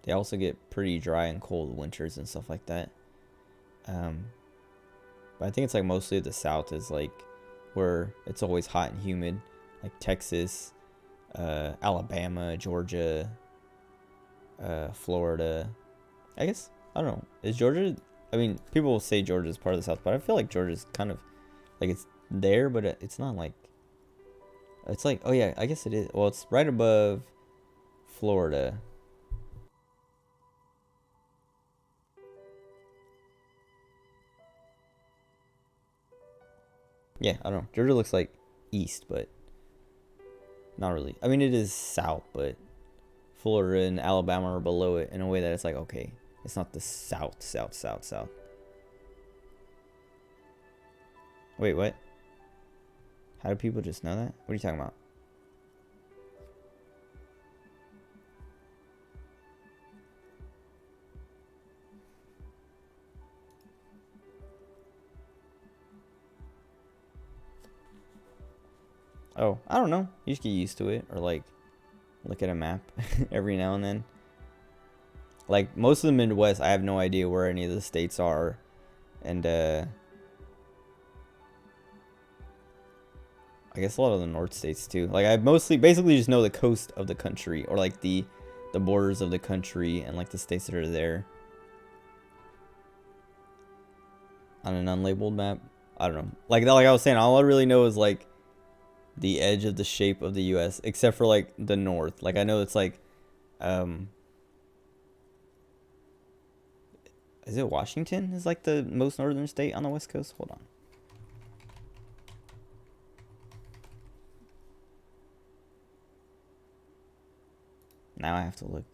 they also get pretty dry and cold winters and stuff like that. But I think it's like mostly the South is like where it's always hot and humid, like Texas, Alabama, Georgia, Florida. I guess, I don't know. Is Georgia, I mean, people will say Georgia is part of the South, but I feel like Georgia's kind of, like, it's there, but it's not like, it's like, oh yeah, I guess it is. Well, it's right above Florida. Yeah, I don't know. Georgia looks like east, but not really. I mean, it is south, but Florida and Alabama are below it in a way that it's like, okay, it's not the south. Wait, what? How do people just know that? What are you talking about? Oh, I don't know. You just get used to it, or like look at a map every now and then. Like most of the Midwest, I have no idea where any of the states are, and I guess a lot of the North states too. Like I basically just know the coast of the country, or like the borders of the country, and like the states that are there on an unlabeled map. I don't know. Like I was saying, all I really know is like the edge of the shape of the U.S. except for like the north. Like I know it's like, is it Washington is like the most northern state on the West Coast? Hold on. Now I have to look.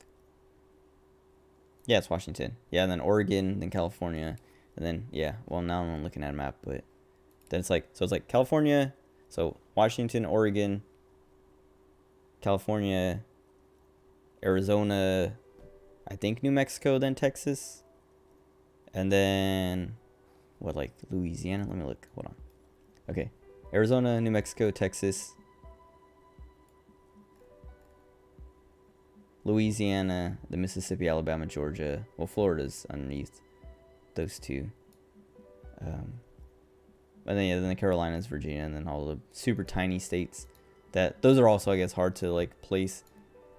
Yeah, it's Washington. Yeah, and then Oregon, then California, and then yeah. Well, now I'm looking at a map, but then it's like, so it's like California, so Washington, Oregon, California, Arizona, I think New Mexico, then Texas, and then what, like Louisiana? Let me look. Hold on. Okay, Arizona, New Mexico, Texas, Louisiana, the Mississippi, Alabama, Georgia. Well, Florida's underneath those two. And then yeah, then the Carolinas, Virginia, and then all the super tiny states. That those are also, I guess, hard to like place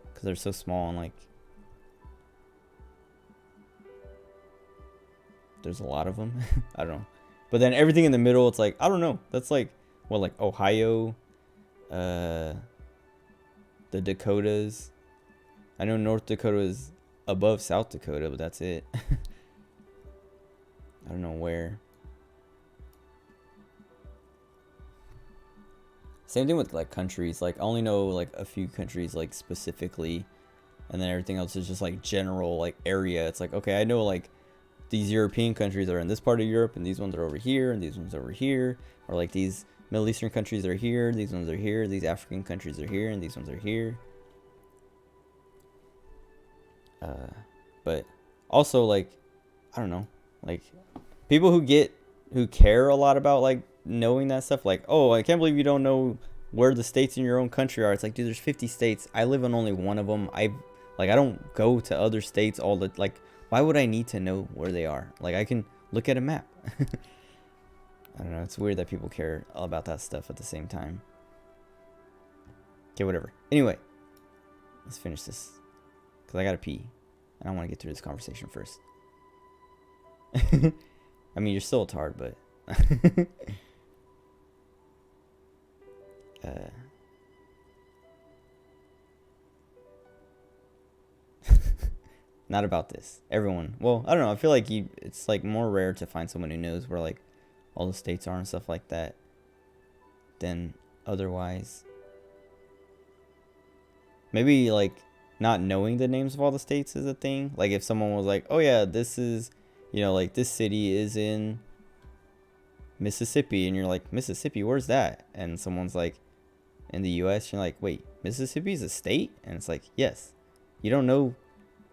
because they're so small, and like there's a lot of them. I don't know. But then everything in the middle, it's like, I don't know. That's like, what, like Ohio, the Dakotas. I know North Dakota is above South Dakota, but that's it. I don't know where. Same thing with like countries. Like I only know like a few countries like specifically, and then everything else is just like general like area. It's like, okay, I know like these European countries are in this part of Europe, and these ones are over here, and these ones are over here, or like these Middle Eastern countries are here, these ones are here, these African countries are here, and these ones are here. But also like, I don't know, like people who care a lot about like knowing that stuff, like, oh, I can't believe you don't know where the states in your own country are. It's like, dude, there's 50 states. I live in only one of them. I don't go to other states all the, like, why would I need to know where they are? Like, I can look at a map. I don't know. It's weird that people care about that stuff at the same time. Okay, whatever. Anyway, let's finish this because I gotta pee and I want to get through this conversation first. I mean, you're still a tard, but not about this. Everyone, well, I don't know. I feel like it's like more rare to find someone who knows where like all the states are and stuff like that than otherwise. Maybe like not knowing the names of all the states is a thing. Like if someone was like, oh yeah, this is, you know, like this city is in Mississippi, and you're like, Mississippi, where's that? And someone's like, in the US, you're like, wait, Mississippi is a state? And it's like, yes. You don't know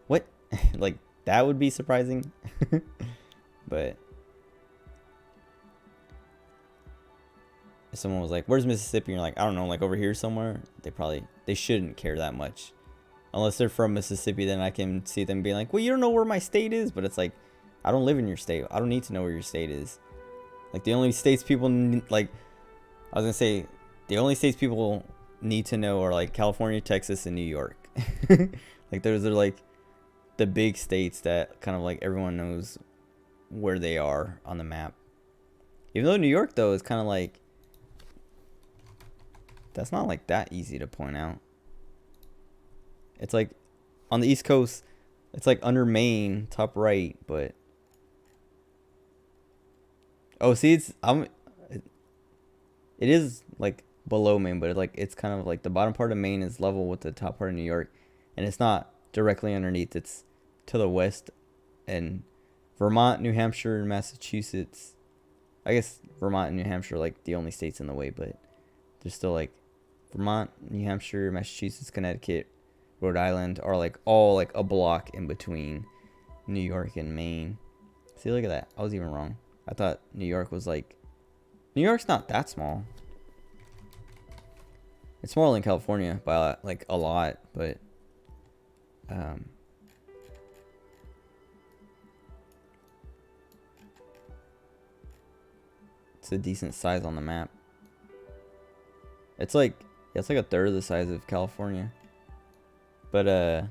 what? Like that would be surprising. But if someone was like, where's Mississippi? And you're like, I don't know, like over here somewhere, they shouldn't care that much. Unless they're from Mississippi, then I can see them being like, well, you don't know where my state is. But it's like, I don't live in your state. I don't need to know where your state is. Like the only states people like, I was gonna say, the only states people need to know are like California, Texas, and New York. Like those are like the big states that kind of like everyone knows where they are on the map. Even though New York though is kind of like, that's not like that easy to point out. It's like on the East Coast, it's like under Maine, top right, but oh, see, it is like below Maine, but it's kind of like the bottom part of Maine is level with the top part of New York, and it's not directly underneath. It's to the west, and Vermont, New Hampshire, and Massachusetts. I guess Vermont and New Hampshire are like the only states in the way, but there's still like Vermont, New Hampshire, Massachusetts, Connecticut, Rhode Island are like all like a block in between New York and Maine. See, look at that. I was even wrong. I thought New York was like... New York's not that small. It's smaller than California by like a lot, but... it's a decent size on the map. It's like... yeah, it's like a third of the size of California. But,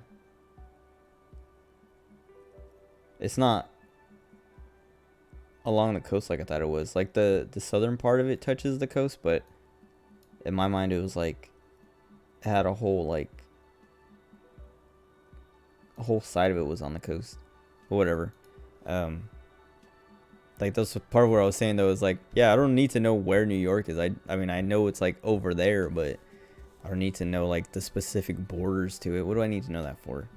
it's not along the coast like I thought it was. Like, the southern part of it touches the coast, but in my mind, it was like... it had a whole, like... a whole side of it was on the coast. But whatever. Like, that's part of what I was saying, though, is like, yeah, I don't need to know where New York is. I mean, I know it's, like, over there, but I don't need to know, like, the specific borders to it. What do I need to know that for?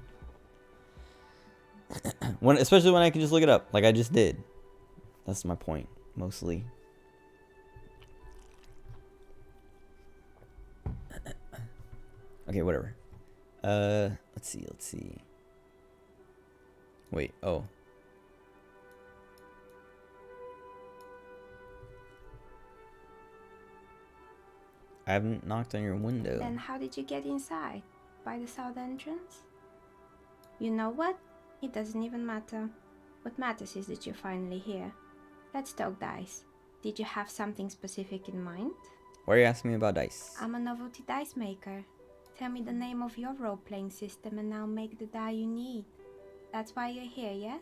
Especially when I can just look it up, like I just did. That's my point, mostly. Okay, whatever. Let's see. Wait, oh. I haven't knocked on your window. Then how did you get inside? By the south entrance? You know what? It doesn't even matter. What matters is that you're finally here. Let's talk dice. Did you have something specific in mind? Why are you asking me about dice? I'm a novelty dice maker. Tell me the name of your role-playing system and I'll make the die you need. That's why you're here, yes?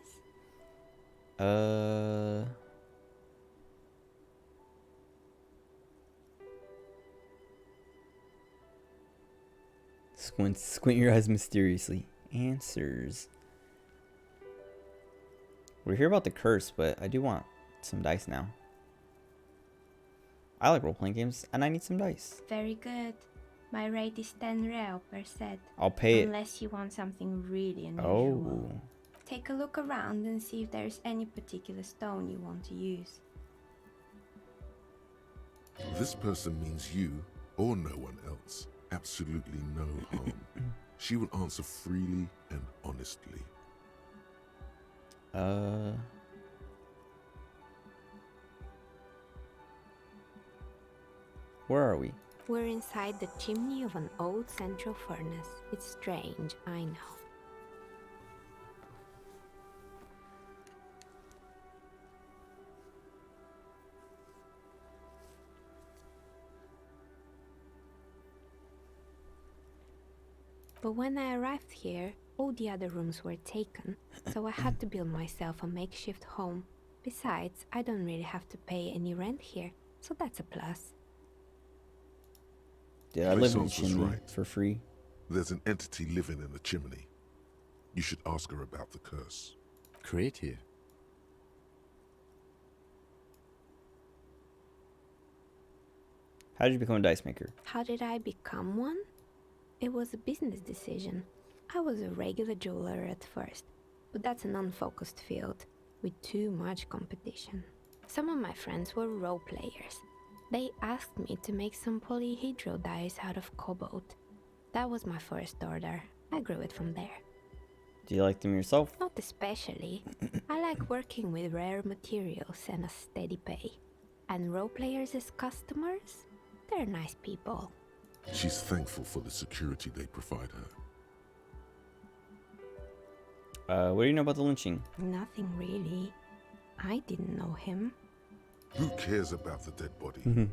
Squint your eyes mysteriously. Answers. We're here about the curse, but I do want some dice now. I like role-playing games, and I need some dice. Very good. My rate is 10 real per set. I'll pay it. Unless you want something really unusual. Oh. Take a look around and see if there's any particular stone you want to use. This person means you or no one else. Absolutely no harm. She will answer freely and honestly. Where are we? We're inside the chimney of an old central furnace. It's strange, I know. But when I arrived here, all the other rooms were taken, so I had to build myself a makeshift home. Besides, I don't really have to pay any rent here, so that's a plus. Yeah, I live in the chimney for free. There's an entity living in the chimney. You should ask her about the curse. Creative. How did you become a dice maker? How did I become one? It was a business decision. I was a regular jeweler at first, but that's an unfocused field with too much competition. Some of my friends were role players. They asked me to make some polyhedral dice out of cobalt. That was my first order. I grew it from there. Do you like them yourself? Not especially. I like working with rare materials and a steady pay. And role players as customers? They're nice people. She's thankful for the security they provide her. What do you know about the lynching? Nothing really. I didn't know him. Who cares about the dead body?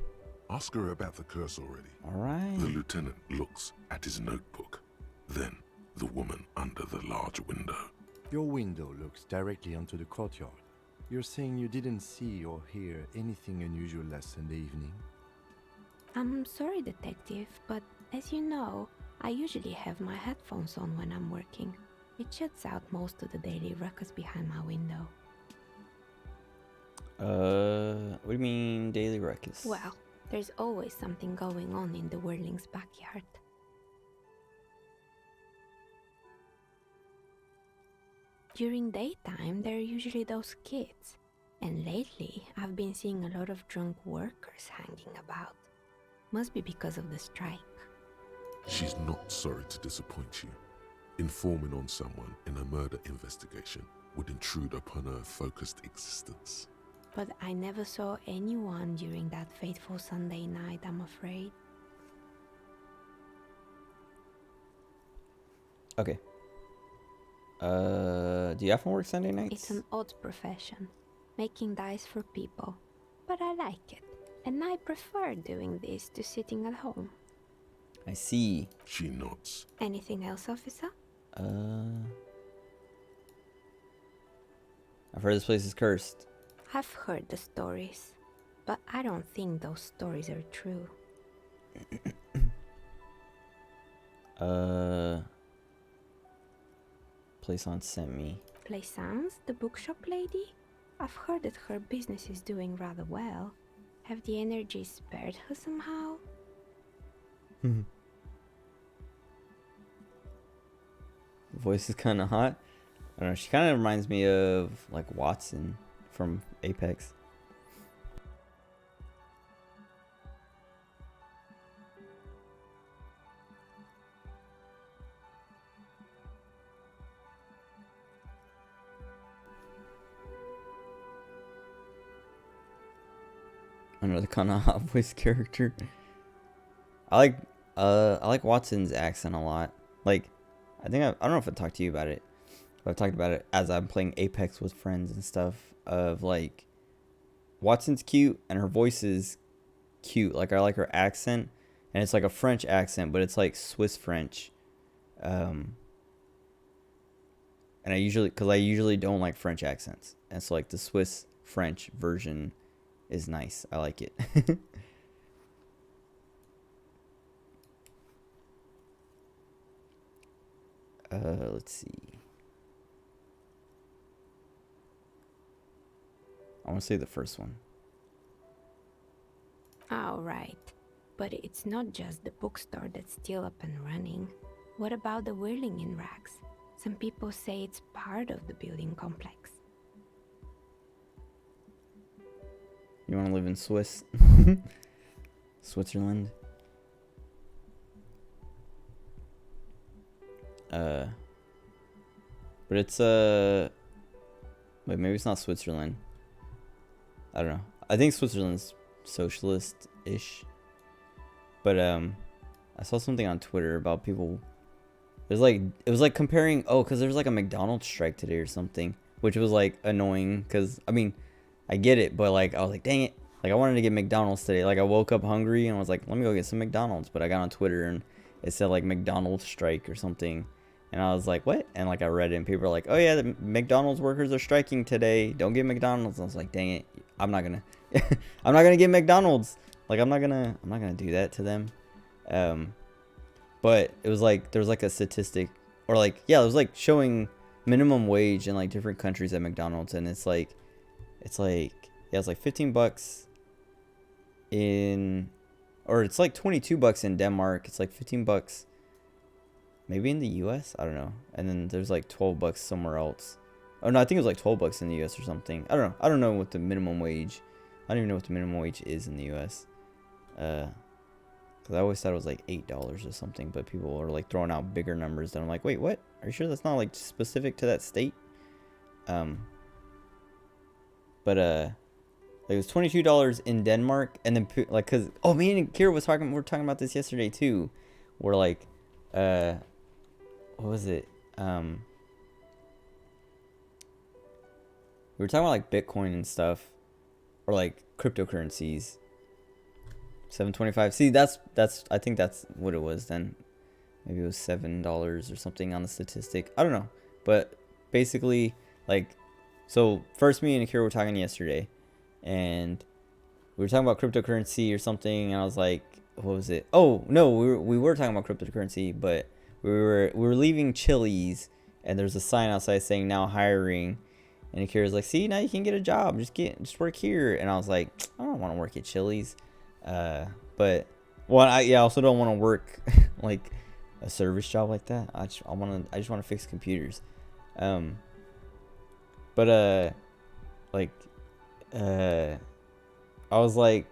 Ask her about the curse already. Alright. The lieutenant looks at his notebook. Then, the woman under the large window. Your window looks directly onto the courtyard. You're saying you didn't see or hear anything unusual last Sunday evening? I'm sorry, detective, but as you know, I usually have my headphones on when I'm working. It shuts out most of the daily ruckus behind my window. What do you mean daily ruckus? Well, There's always something going on in the Whirling's backyard. During daytime, there are usually those kids. And lately, I've been seeing a lot of drunk workers hanging about. Must be because of the strike. She's not sorry to disappoint you. Informing on someone in a murder investigation would intrude upon her focused existence. But I never saw anyone during that fateful Sunday night, I'm afraid. Okay. Do you often work Sunday nights? It's an odd profession, making dice for people. But I like it, and I prefer doing this to sitting at home. I see. She nods. Anything else, officer? I've heard this place is cursed. I've heard the stories, but I don't think those stories are true. Plaisance sent me. Plaisance, the bookshop lady? I've heard that her business is doing rather well. Have the energy spared her somehow? The voice is kind of hot. I don't know, she kind of reminds me of like Watson from Apex. Another kind of hot voice character. I like Watson's accent a lot. Like, I don't know if I talked to you about it, but I've talked about it as I'm playing Apex with friends and stuff. Of like, Watson's cute and her voice is cute. Like, I like her accent, and it's like a French accent, but it's like Swiss French. And I usually don't like French accents, and so like the Swiss French version is nice. I like it. Let's see. I want to say the first one. All right. But it's not just the bookstore that's still up and running. What about the Whirling in Rags? Some people say it's part of the building complex. You want to live in Switzerland? But it's wait, maybe it's not Switzerland. I don't know. I think Switzerland's socialist-ish. But I saw something on Twitter about people. It was like comparing. Oh, because there's like a McDonald's strike today or something, which was like annoying. Because I mean, I get it, but like I was like, dang it. Like I wanted to get McDonald's today. Like I woke up hungry and I was like, let me go get some McDonald's. But I got on Twitter and it said like McDonald's strike or something. And I was like, what? And like I read it and people were like, oh yeah, the McDonald's workers are striking today. Don't get McDonald's. And I was like, dang it. I'm not gonna get McDonald's. Like I'm not gonna do that to them. But it was like there was like a statistic or like yeah, it was like showing minimum wage in like different countries at McDonald's, and it's like yeah, it's like $15 in, or it's like $22 in Denmark. It's like $15 maybe in the US, I don't know. And then there's like $12 somewhere else. Oh no, I think it was like $12 in the US or something. I don't know. I don't know what the minimum wage. I don't even know what the minimum wage is in the US. Because I always thought it was like $8 or something, but people are like throwing out bigger numbers. And I'm like, wait, what? Are you sure that's not like specific to that state? But like it was $22 in Denmark, and then like, cause me and Kira we were talking about this yesterday too, where like, what was it? We were talking about like Bitcoin and stuff, or like cryptocurrencies. 725. See, that's I think that's what it was then. Maybe it was $7 or something on the statistic. I don't know, but basically, like, so first me and Akira were talking yesterday, and we were talking about cryptocurrency or something, and I was like, what was it? Oh no, we were talking about cryptocurrency, but we were leaving Chili's, and there's a sign outside saying now hiring, and Akira's like, see, now you can get a job, just work here. And I was like, I don't want to work at Chili's. But well, I also don't want to work like a service job like that. I just want to fix computers. But like I was like,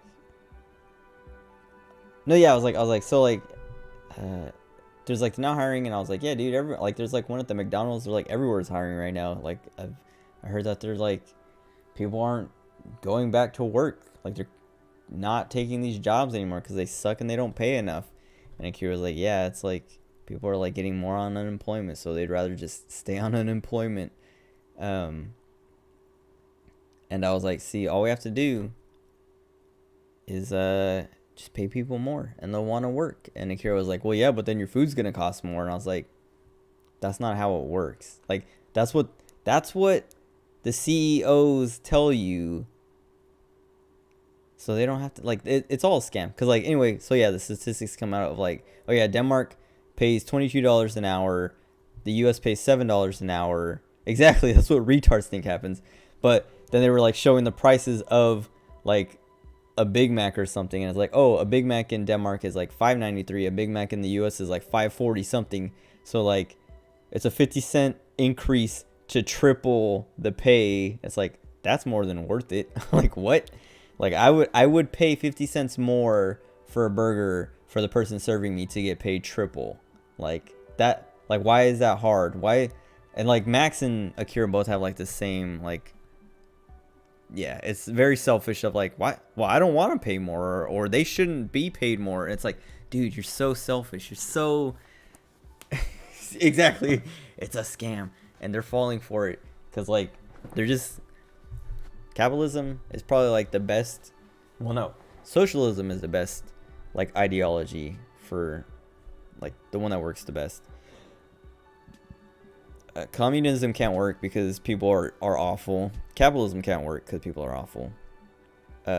no, yeah, I was like, so like, there's like now hiring, and I was like, yeah, dude, there's like one at the McDonald's. They're like everywhere's hiring right now. Like I heard that there's like people aren't going back to work. Like they're not taking these jobs anymore because they suck and they don't pay enough. And Akira was like, yeah, it's like people are like getting more on unemployment, so they'd rather just stay on unemployment. And I was like, see, all we have to do is just pay people more and they'll want to work. And Akira was like, well, yeah, but then your food's gonna cost more. And I was like, that's not how it works. Like that's what the CEOs tell you, so they don't have to, like, it's all a scam. Because like, anyway, so yeah, the statistics come out of like, oh yeah, Denmark pays $22 an hour, the US pays $7 an hour. Exactly, that's what retards think happens. But then they were like showing the prices of like a Big Mac or something, and it's like, oh, a Big Mac in Denmark is like $5.93, a Big Mac in the US is like $5.40 something. So like it's a 50-cent increase to triple the pay. It's like, that's more than worth it. Like, what? Like, I would pay 50 cents more for a burger for the person serving me to get paid triple. Like that, like, why is that hard? Why? And like Max and Akira both have like the same, like, yeah, it's very selfish of like, why? Well, I don't want to pay more, or they shouldn't be paid more. And it's like, dude, you're so selfish. You're so exactly. It's a scam, and they're falling for it because like they're just, capitalism is probably like the best. Well, no, socialism is the best like ideology for like the one that works the best. Communism can't work because people are awful. Capitalism can't work because people are awful.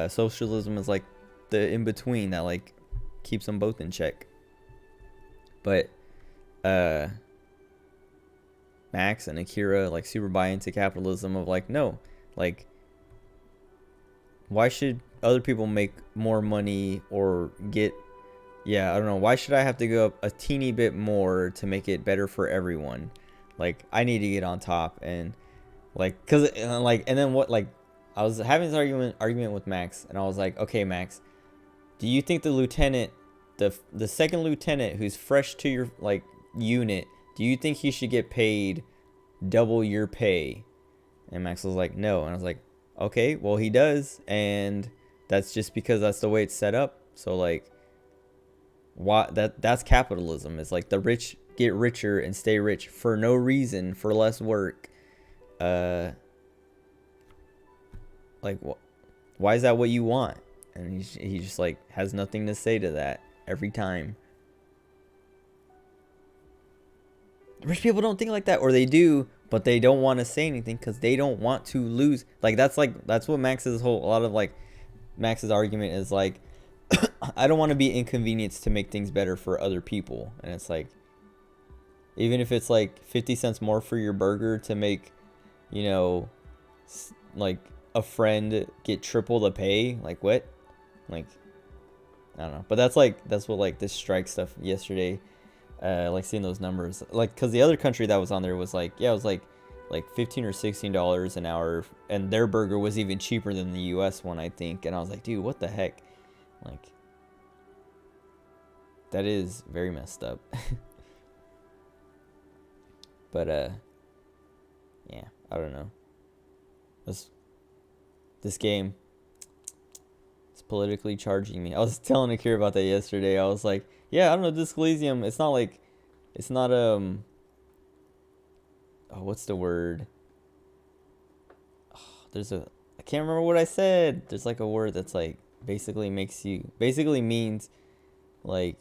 Socialism is like the in between that like keeps them both in check. But Max and Akira like super buy into capitalism of like, no, like, why should other people make more money or get, yeah, I don't know, why should I have to go up a teeny bit more to make it better for everyone? Like, I need to get on top. And like, cause like, and then what, like, I was having this argument with Max, and I was like, okay, Max, do you think the lieutenant, the second lieutenant who's fresh to your like unit, do you think he should get paid double your pay? And Max was like, no. And I was like, okay, well, he does, and that's just because that's the way it's set up. So like, why that's capitalism. It's like the rich get richer and stay rich for no reason, for less work. Like, why is that what you want? And he just like has nothing to say to that every time. Rich people don't think like that, or they do, but they don't want to say anything because they don't want to lose. Like that's what Max's a lot of like Max's argument is like, I don't want to be inconvenienced to make things better for other people. And it's like, even if it's like 50 cents more for your burger to make, you know, like a friend get triple the pay, like what? Like, I don't know. But that's what like this strike stuff yesterday, like seeing those numbers, like, because the other country that was on there was like, yeah, it was like $15 or $16 an hour, and their burger was even cheaper than the US one, I think. And I was like, dude, what the heck? Like, that is very messed up. But yeah, I don't know. This game is politically charging me. I was telling Akira about that yesterday. I was like, yeah, I don't know, this Elysium, it's not oh, what's the word? Oh, I can't remember what I said. There's like a word that's like basically means like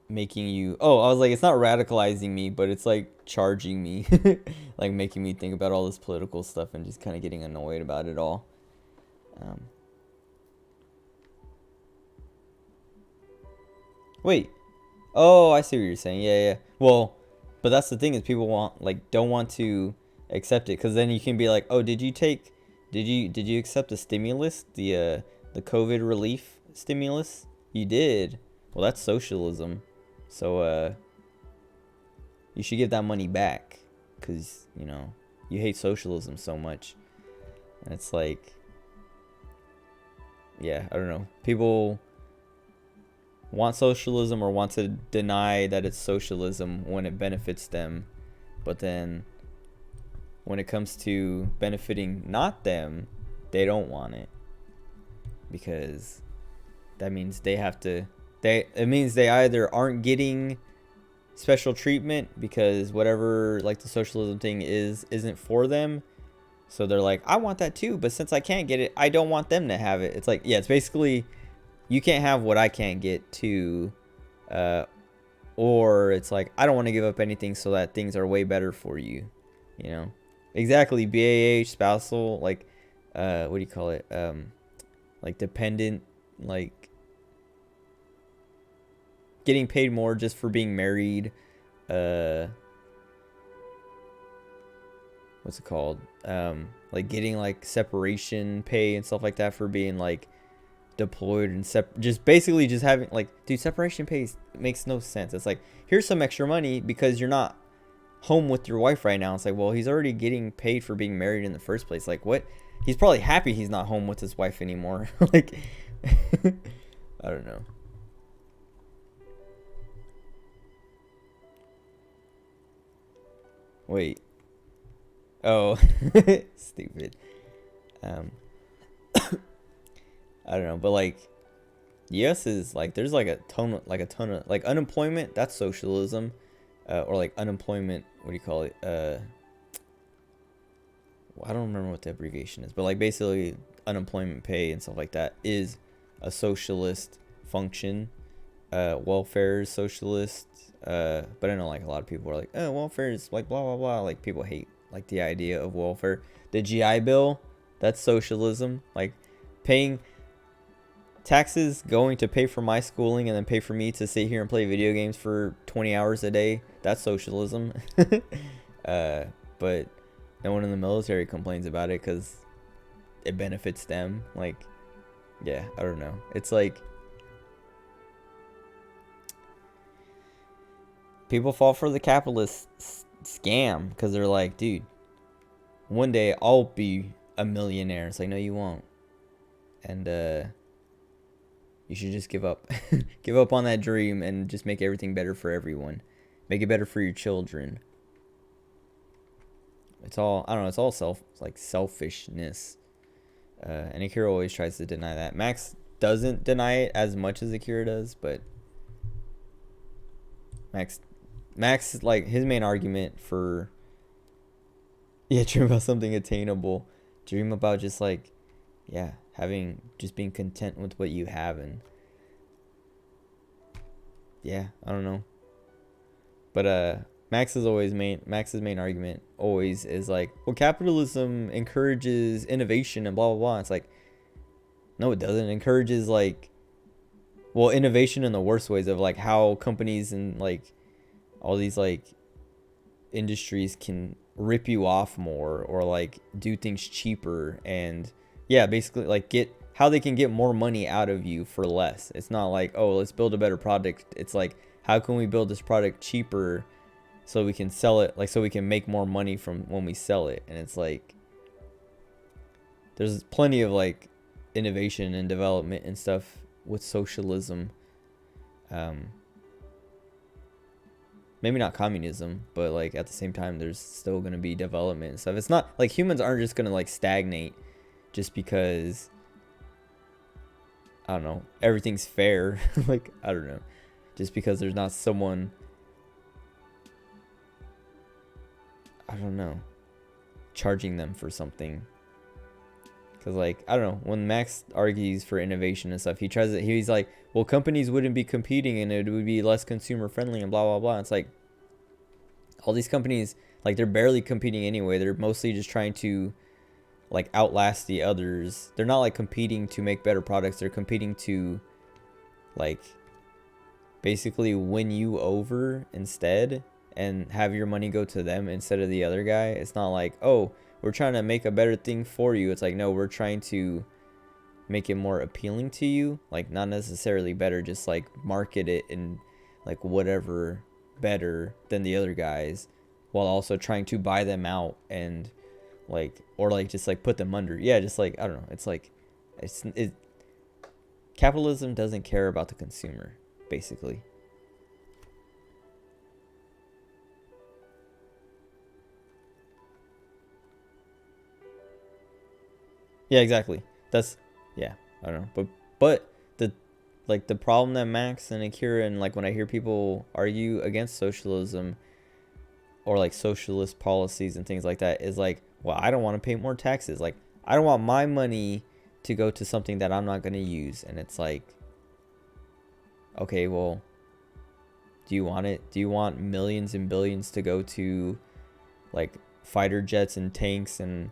making you, oh, I was like, it's not radicalizing me, but it's like charging me. Like making me think about all this political stuff and just kind of getting annoyed about it all. Wait. Oh, I see what you're saying. Yeah. Well, but that's the thing, is people don't want to accept it, because then you can be like, oh, did you accept the stimulus, the the COVID relief stimulus? You did. Well, that's socialism. So, you should give that money back. Because, you know, you hate socialism so much. And it's like, yeah, I don't know. People want socialism or want to deny that it's socialism when it benefits them. But then when it comes to benefiting not them, they don't want it. Because that means they have to, it means they either aren't getting special treatment because whatever like the socialism thing isn't for them. So they're like, I want that too, but since I can't get it, I don't want them to have it. It's like, yeah, it's basically you can't have what I can't get too. Or it's like, I don't want to give up anything so that things are way better for you. You know? Exactly. BAH, spousal, like, what do you call it? Like dependent, like getting paid more just for being married. What's it called? Like getting like separation pay and stuff like that for being like deployed and just basically just having like, dude, separation pay makes no sense. It's like, here's some extra money because you're not home with your wife right now. It's like, well, he's already getting paid for being married in the first place. Like, what? He's probably happy he's not home with his wife anymore. Like, I don't know. Wait. Oh, stupid. I don't know, but like, US is like, there's like a ton of like unemployment. That's socialism, or like unemployment. What do you call it? I don't remember what the abbreviation is, but like basically unemployment pay and stuff like that is a socialist function. Welfare is socialist. But I know like a lot of people are like, oh, welfare is like blah blah blah. Like people hate like the idea of welfare. The GI Bill, that's socialism. Like paying taxes, going to pay for my schooling and then pay for me to sit here and play video games for 20 hours a day. That's socialism. But no one in the military complains about it because it benefits them. Like, yeah, I don't know. It's like people fall for the capitalist scam because they're like, dude, one day I'll be a millionaire. It's like, no, you won't. And you should just give up. Give up on that dream and just make everything better for everyone. Make it better for your children. It's all, I don't know, it's all selfishness. And Akira always tries to deny that. Max doesn't deny it as much as Akira does, but Max like his main argument for, yeah, dream about something attainable. Dream about just like, yeah, just being content with what you have. And yeah, I don't know. But Max's main argument always is like, well, capitalism encourages innovation and blah blah blah. It's like, no, it doesn't. It encourages like, well, innovation in the worst ways of like how companies and like all these like industries can rip you off more or like do things cheaper and yeah, basically like get how they can get more money out of you for less. It's not like, oh, let's build a better product. It's like, how can we build this product cheaper so we can sell it, like so we can make more money from when we sell it. And it's like, there's plenty of like innovation and development and stuff with socialism. Maybe not communism, but like at the same time there's still going to be development and stuff. It's not like humans aren't just going to like stagnate just because, I don't know, everything's fair. Like, I don't know, just because there's not someone, I don't know, charging them for something. Because like, I don't know, when Max argues for innovation and stuff, he's like, well, companies wouldn't be competing and it would be less consumer friendly and blah blah blah. It's like, all these companies, like, they're barely competing anyway. They're mostly just trying to like outlast the others. They're not like competing to make better products. They're competing to like basically win you over instead and have your money go to them instead of the other guy. It's not like, oh, we're trying to make a better thing for you. It's like, no, we're trying to make it more appealing to you, like not necessarily better, just like market it in like whatever better than the other guys, while also trying to buy them out and like, or like just like put them under. Yeah, just like, I don't know, it's like capitalism doesn't care about the consumer, basically. Yeah, exactly. That's, yeah, I don't know. But the, like the problem that Max and Akira, and like when I hear people argue against socialism or like socialist policies and things like that, is like, well, I don't want to pay more taxes. Like, I don't want my money to go to something that I'm not going to use. And it's like, okay, well, do you want it? Do you want millions and billions to go to like fighter jets and tanks and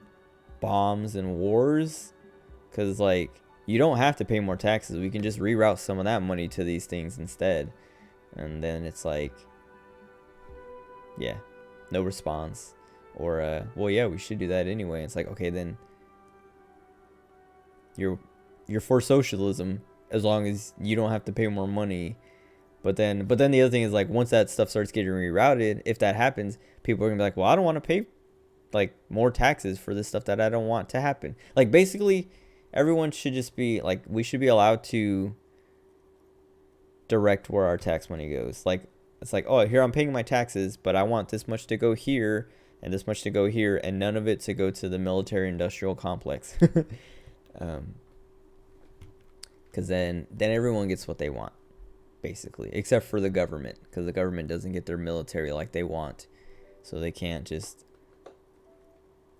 bombs and wars? Because like, you don't have to pay more taxes. We can just reroute some of that money to these things instead. And then it's like, yeah, no response. Or well, yeah, we should do that anyway. It's like, okay, then you're for socialism as long as you don't have to pay more money. But then the other thing is, like, once that stuff starts getting rerouted, if that happens, people are gonna be like, well, I don't want to pay like more taxes for this stuff that I don't want to happen. Like, basically, everyone should just be like, we should be allowed to direct where our tax money goes. Like, it's like, oh, here I'm paying my taxes, but I want this much to go here and this much to go here, and none of it to go to the military industrial complex. Because then everyone gets what they want, basically, except for the government, because the government doesn't get their military like they want, so they can't just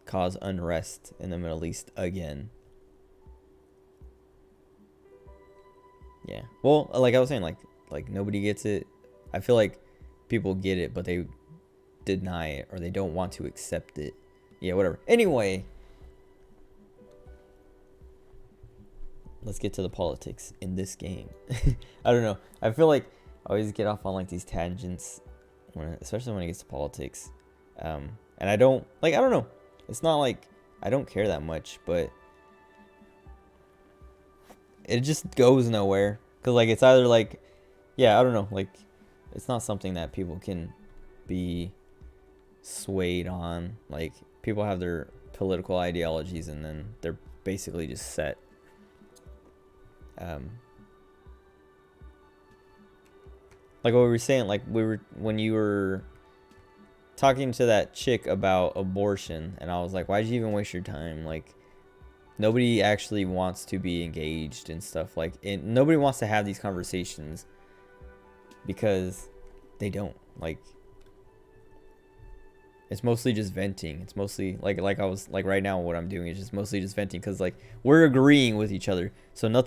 cause unrest in the Middle East again. Yeah, well, like I was saying, like nobody gets it. I feel like people get it, but they deny it, or they don't want to accept it. Yeah, whatever. Anyway, let's get to the politics in this game. I don't know. I feel like I always get off on like these tangents, especially when it gets to politics. And I don't know. It's not like I don't care that much, but it just goes nowhere. Cause like it's either like, yeah, I don't know. Like, it's not something that people can be swayed on. Like, people have their political ideologies, and then they're basically just set. Like what we were saying, like when you were talking to that chick about abortion, and I was like, why'd you even waste your time? Like, nobody actually wants to be engaged and stuff. Like, nobody wants to have these conversations because they don't. Like, it's mostly just venting. It's mostly like I was like right now, what I'm doing is just mostly just venting, because like we're agreeing with each other, so no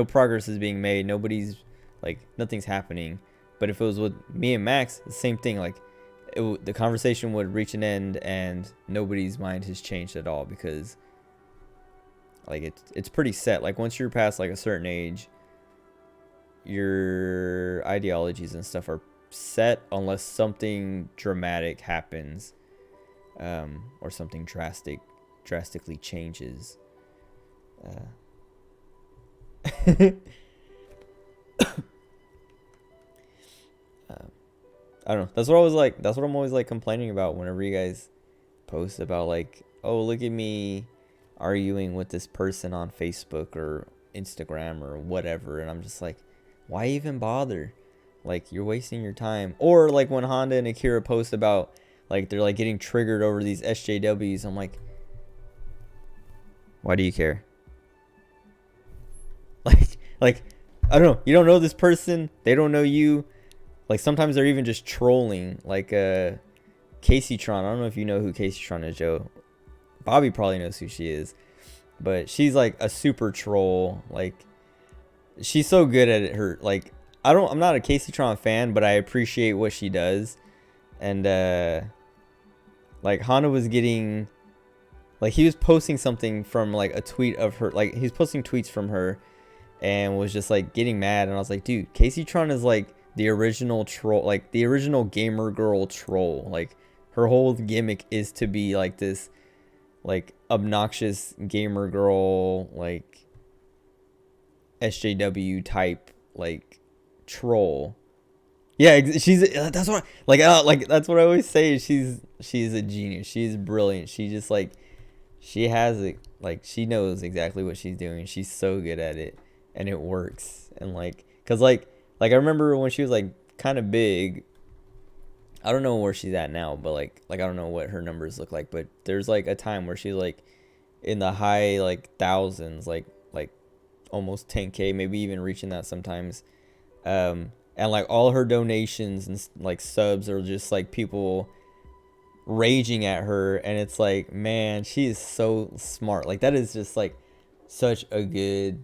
progress is being made. Nobody's like, nothing's happening. But if it was with me and Max, the same thing. Like, the conversation would reach an end, and nobody's mind has changed at all, because like it's pretty set. Like, once you're past like a certain age, your ideologies and stuff are set, unless something dramatic happens, or something drastically changes. I don't know. That's what I'm always like complaining about whenever you guys post about like, oh, look at me arguing with this person on Facebook or Instagram or whatever, and I'm just like, why even bother? Like, you're wasting your time. Or like when Honda and Akira post about like they're like getting triggered over these SJWs, I'm like, why do you care? Like I don't know. You don't know this person. They don't know you. Like, sometimes they're even just trolling. Like Casey Tron. I don't know if you know who Casey Tron is, Joe. Bobby probably knows who she is. But she's like a super troll. Like, she's so good at it. Like, I'm not a Casey Tron fan, but I appreciate what she does. And like, Honda was getting, like, he was posting something from like a tweet of her. Like, he was posting tweets from her and was just like getting mad. And I was like, dude, Casey Tron is like the original troll, like the original gamer girl troll. Like, her whole gimmick is to be like this like obnoxious gamer girl, like SJW type like troll. Yeah, she's that's what like that's what I always say. She's a genius. She's brilliant. She just like she has it, like she knows exactly what she's doing. She's so good at it, and it works. And like, cause like I remember when she was like kind of big. I don't know where she's at now, but like I don't know what her numbers look like. But there's like a time where she's like in the high like thousands, like almost 10K, maybe even reaching that sometimes. And like all her donations and like subs are just like people raging at her, and it's like, man, she is so smart. Like that is just like such a good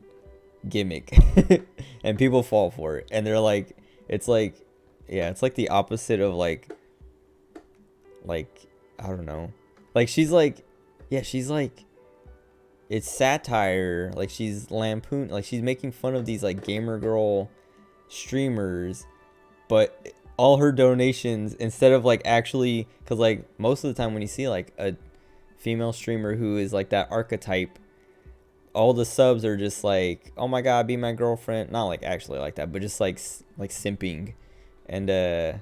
gimmick. And people fall for it, and they're like, it's like, yeah, it's like the opposite of like I don't know, like she's like, yeah, she's like, it's satire, like she's lampoon, like she's making fun of these like gamer girl streamers, but all her donations, instead of like actually, because like most of the time when you see like a female streamer who is like that archetype, all the subs are just like, oh my god, be my girlfriend, not like actually like that, but just like simping. And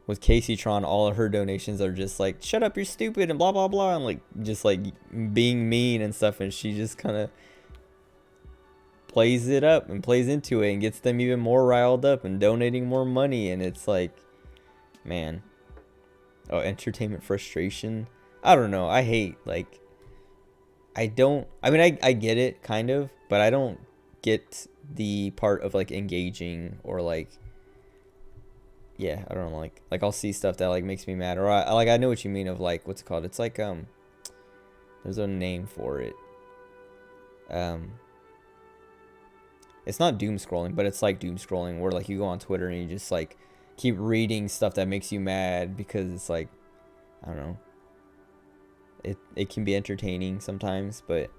with Casey Tron, all of her donations are just like, shut up, you're stupid, and blah blah blah, and like just like being mean and stuff, and she just kind of plays it up and plays into it and gets them even more riled up and donating more money. And it's like, man, oh, entertainment frustration. I don't know, I hate, like, I mean I get it kind of, but I don't get the part of like engaging, or like, yeah, I don't know, like I'll see stuff that like makes me mad, or I know what you mean of like, what's it called, it's like there's a name for it. It's not doom scrolling, but it's like doom scrolling, where like you go on Twitter and you just like keep reading stuff that makes you mad, because it's like, I don't know, it can be entertaining sometimes, but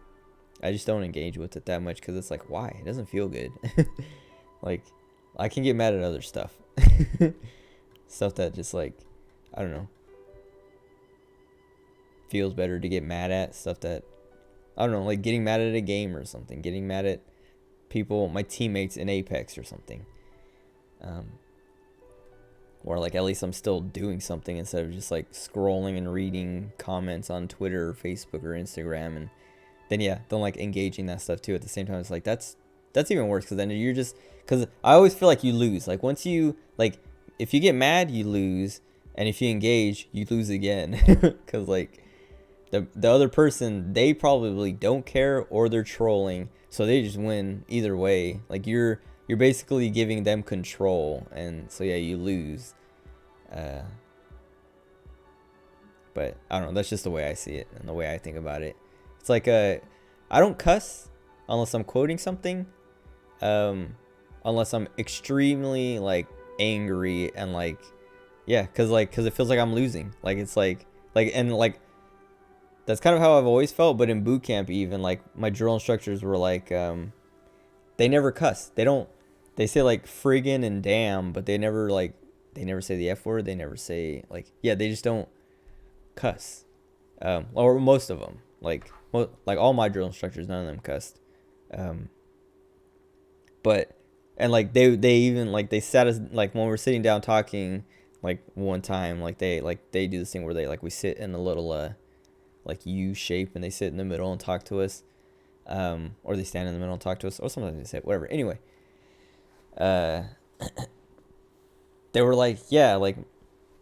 I just don't engage with it that much, because it's like, why? It doesn't feel good. Like, I can get mad at other stuff. Stuff that just like, I don't know, feels better to get mad at. Stuff that, I don't know, like getting mad at a game or something, getting mad at people, my teammates in Apex or something, or like at least I'm still doing something instead of just like scrolling and reading comments on Twitter or Facebook or Instagram. And then then like engaging that stuff too at the same time. It's like, that's even worse, because then you're just, because I always feel like you lose, like once you, like if you get mad you lose, and if you engage you lose again. Because like the other person, they probably don't care, or they're trolling, so they just win either way. Like you're basically giving them control, and so yeah, you lose. But I don't know, that's just the way I see it and the way I think about it. It's like I don't cuss unless I'm quoting something, unless I'm extremely like angry, and like, yeah, because it feels like I'm losing. Like it's like and like that's kind of how I've always felt. But in boot camp, even like my drill instructors were like, they never cuss. They say like friggin' and damn, but they never say the F word. They never say like, yeah, they just don't cuss. Or most of them, like all my drill instructors, none of them cussed. But, and like they even like, they sat us, like when we're sitting down talking, like one time, like they do this thing where they like, we sit in a little like U shape, and they sit in the middle and talk to us, or they stand in the middle and talk to us, or sometimes they sit, whatever. Anyway, they were like, yeah, like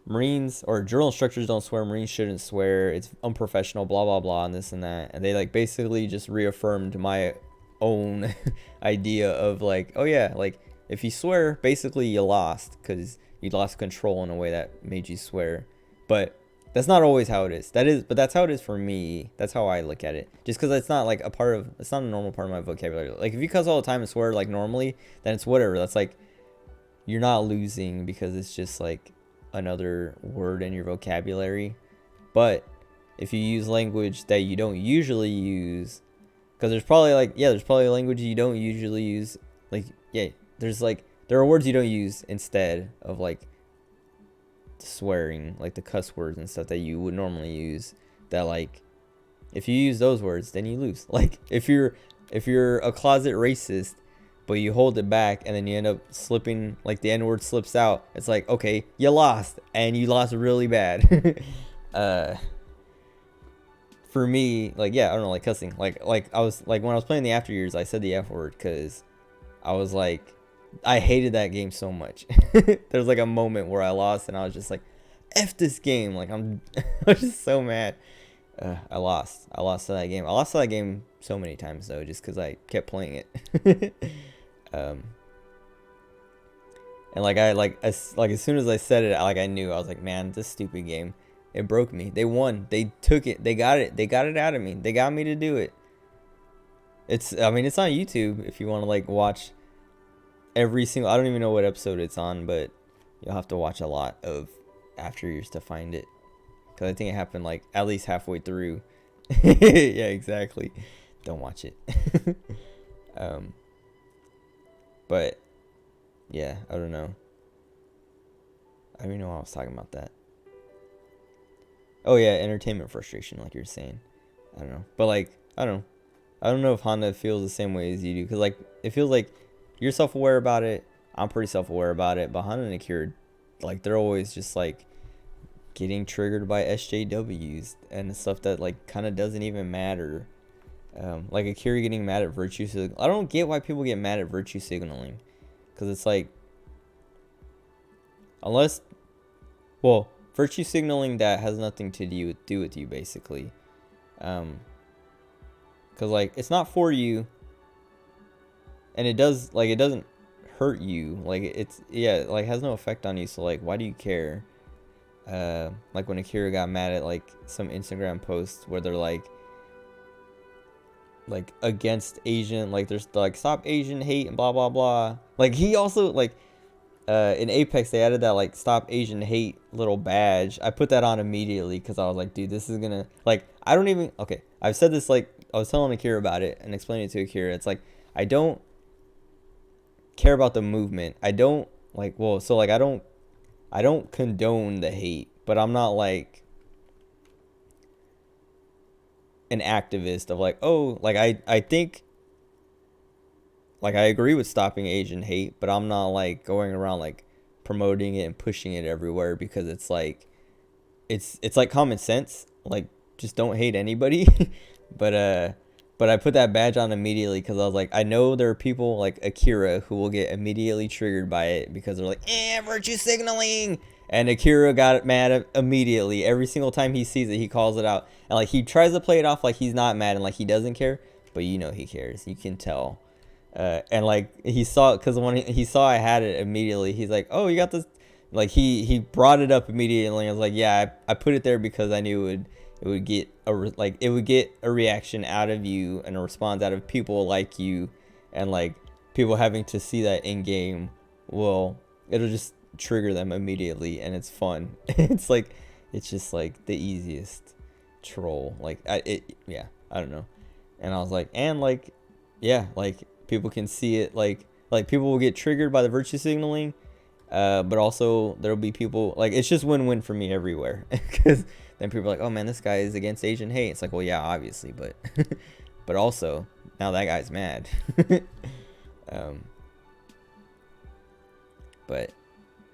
Marines or drill instructors don't swear, Marines shouldn't swear, it's unprofessional, blah blah blah, and this and that. And they like basically just reaffirmed my own idea of like, oh yeah, like if you swear, basically you lost, because you lost control in a way that made you swear. But that's not always how it is. But that's how it is for me. That's how I look at it. Just because it's not like it's not a normal part of my vocabulary. Like if you cuss all the time and swear like normally, then it's whatever. That's like, you're not losing, because it's just like another word in your vocabulary. But if you use language that you don't usually use, because there's probably language you don't usually use. Like, yeah, there are words you don't use instead of like swearing, like the cuss words and stuff that you would normally use, that like if you use those words, then you lose. Like if you're a closet racist, but you hold it back and then you end up slipping, like the N word slips out. It's like, okay, you lost, and you lost really bad. For me, like, yeah, I don't know, like cussing, like I was like, when I was playing the After Years, I said the F word because I was like, I hated that game so much. There's like a moment where I lost and I was just like, F this game. Like, I was just so mad. I lost to that game. I lost to that game so many times though, just because I kept playing it. And like as soon as I said it, like I knew, I was like, man, this stupid game, it broke me. They won. They took it. They got it out of me. They got me to do it. I mean, it's on YouTube if you want to like watch every single, I don't even know what episode it's on, but you'll have to watch a lot of After Years to find it. Because I think it happened like at least halfway through. Yeah, exactly. Don't watch it. But yeah, I don't know. I don't even know why I was talking about that. Oh yeah, entertainment frustration, like you're saying. I don't know. But like, I don't know if Honda feels the same way as you do. Because like, it feels like you're self-aware about it. I'm pretty self-aware about it. But Honda and Akira, like, they're always just like getting triggered by SJWs and stuff that like kind of doesn't even matter. Like Akira getting mad at virtue signaling. I don't get why people get mad at virtue signaling. Because it's like, unless, well, virtue signaling that has nothing to do with you, basically. Because like, it's not for you. And it doesn't hurt you. Like, it's, yeah, like, has no effect on you. So like, why do you care? Like when Akira got mad at like some Instagram posts where they're like against Asian, like there's like stop Asian hate and blah blah blah. Like he also like in Apex they added that like stop Asian hate little badge. I put that on immediately because I was like, dude, this is gonna, like, I don't even, okay, I've said this, like I was telling Akira about it and explaining it to Akira. It's like, I don't care about the movement. I don't like, well, so like I don't condone the hate, but I'm not like an activist of like, oh, like I think like I agree with stopping Asian hate, but I'm not like going around like promoting it and pushing it everywhere because it's like it's like common sense, like just don't hate anybody. but I put that badge on immediately because I was like, I know there are people like Akira who will get immediately triggered by it because they're like, virtue signaling. And Akira got mad immediately. Every single time he sees it, he calls it out. And like, he tries to play it off like he's not mad and like he doesn't care. But you know he cares. You can tell. And like, he saw it because when he saw I had it immediately, he's like, oh, you got this. Like, he brought it up immediately. I was like, yeah, I put it there because I knew it would get a reaction out of you and a response out of people like you. And like, people having to see that in game, well, it'll just trigger them immediately, and it's fun. It's like, it's just like the easiest troll. Like, I don't know. And I was like, and like, yeah, like people can see it, like people will get triggered by the virtue signaling, but also there'll be people, like, it's just win-win for me everywhere. Because then people are like, oh man, this guy is against Asian hate. It's like, well, yeah, obviously, but but also now that guy's mad. But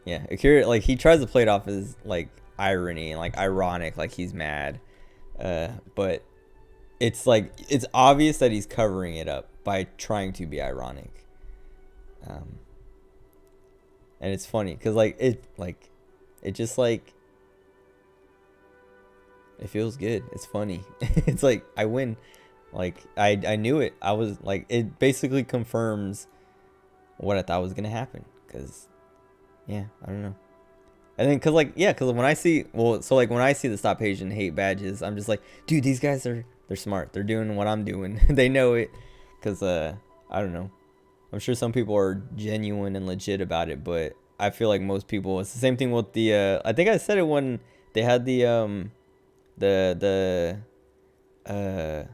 yeah, Akira, like, he tries to play it off as like irony and like ironic, like he's mad, but it's like, it's obvious that he's covering it up by trying to be ironic. And it's funny because like it just like, it feels good. It's funny. It's like, I win. Like, I knew it. I was like, it basically confirms what I thought was gonna happen. Because, yeah, I don't know. And then, because when I see, well, so like when I see the Stop Asian Hate badges, I'm just like, dude, these guys they're smart. They're doing what I'm doing. They know it. Because, I don't know. I'm sure some people are genuine and legit about it, but I feel like most people, it's the same thing with the, I think I said it when they had the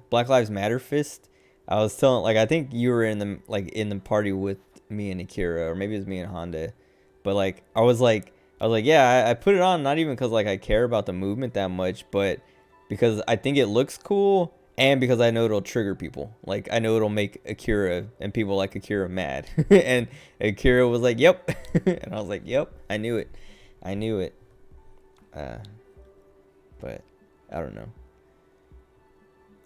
Black Lives Matter fist. I was telling, like, I think you were in the party with me and Akira, or maybe it was me and Honda, but like I was like, yeah, I put it on not even because like I care about the movement that much, but because I think it looks cool, and because I know it'll trigger people. Like, I know it'll make Akira and people like Akira mad. And Akira was like, yep. And I was like, yep, I knew it. I knew it. But I don't know.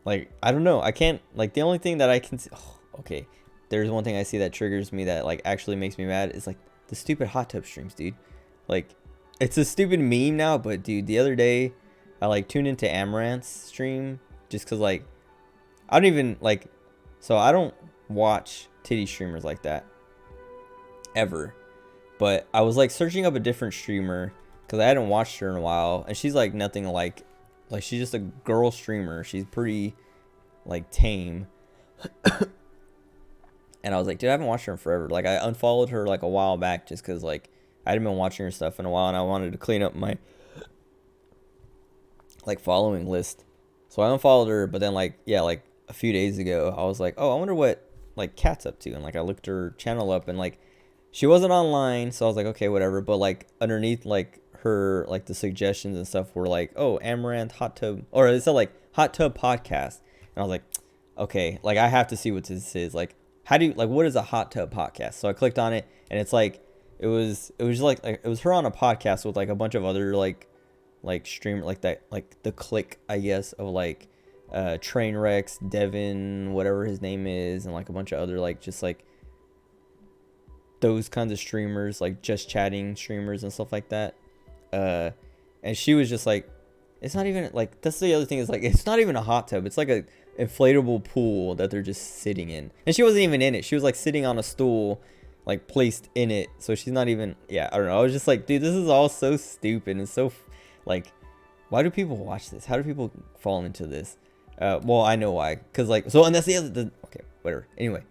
Like, I don't know. I can't, like, the only thing that I can see, oh, okay. There's one thing I see that triggers me that, like, actually makes me mad is, like, the stupid hot tub streams, dude. Like, it's a stupid meme now, but, dude, the other day, I, like, tuned into Amaranth's stream just because, like, I don't even, like, so I don't watch titty streamers like that. Ever. But I was, like, searching up a different streamer because I hadn't watched her in a while, and she's, like, nothing like, she's just a girl streamer. She's pretty, like, tame. And I was like, dude, I haven't watched her in forever. Like, I unfollowed her, like, a while back just because, like, I hadn't been watching her stuff in a while, and I wanted to clean up my, like, following list. So I unfollowed her, but then, like, yeah, like, a few days ago, I was like, oh, I wonder what, like, Kat's up to. And, like, I looked her channel up, and, like, she wasn't online, so I was like, okay, whatever. But, like, underneath, like, her, like, the suggestions and stuff were like, oh, Amaranth hot tub, or it said, like, hot tub podcast. And I was like, okay, like, I have to see what this is. Like, how do you, like, what is a hot tub podcast? So I clicked on it, and it's like, it was like it was her on a podcast with, like, a bunch of other, like streamer, like that, like the clique, I guess, of, like, Trainwrecks, Devin, whatever his name is, and, like, a bunch of other, like, just, like, those kinds of streamers, like, just chatting streamers and stuff like that. And she was just like, it's not even, like, that's the other thing, is, like, it's not even a hot tub. It's like a inflatable pool that they're just sitting in. And she wasn't even in it. She was, like, sitting on a stool, like, placed in it. So she's not even, yeah, I don't know. I was just like, dude, this is all so stupid and so, like, why do people watch this? How do people fall into this? Well, I know why. Because, like, so, and that's okay, whatever. Anyway,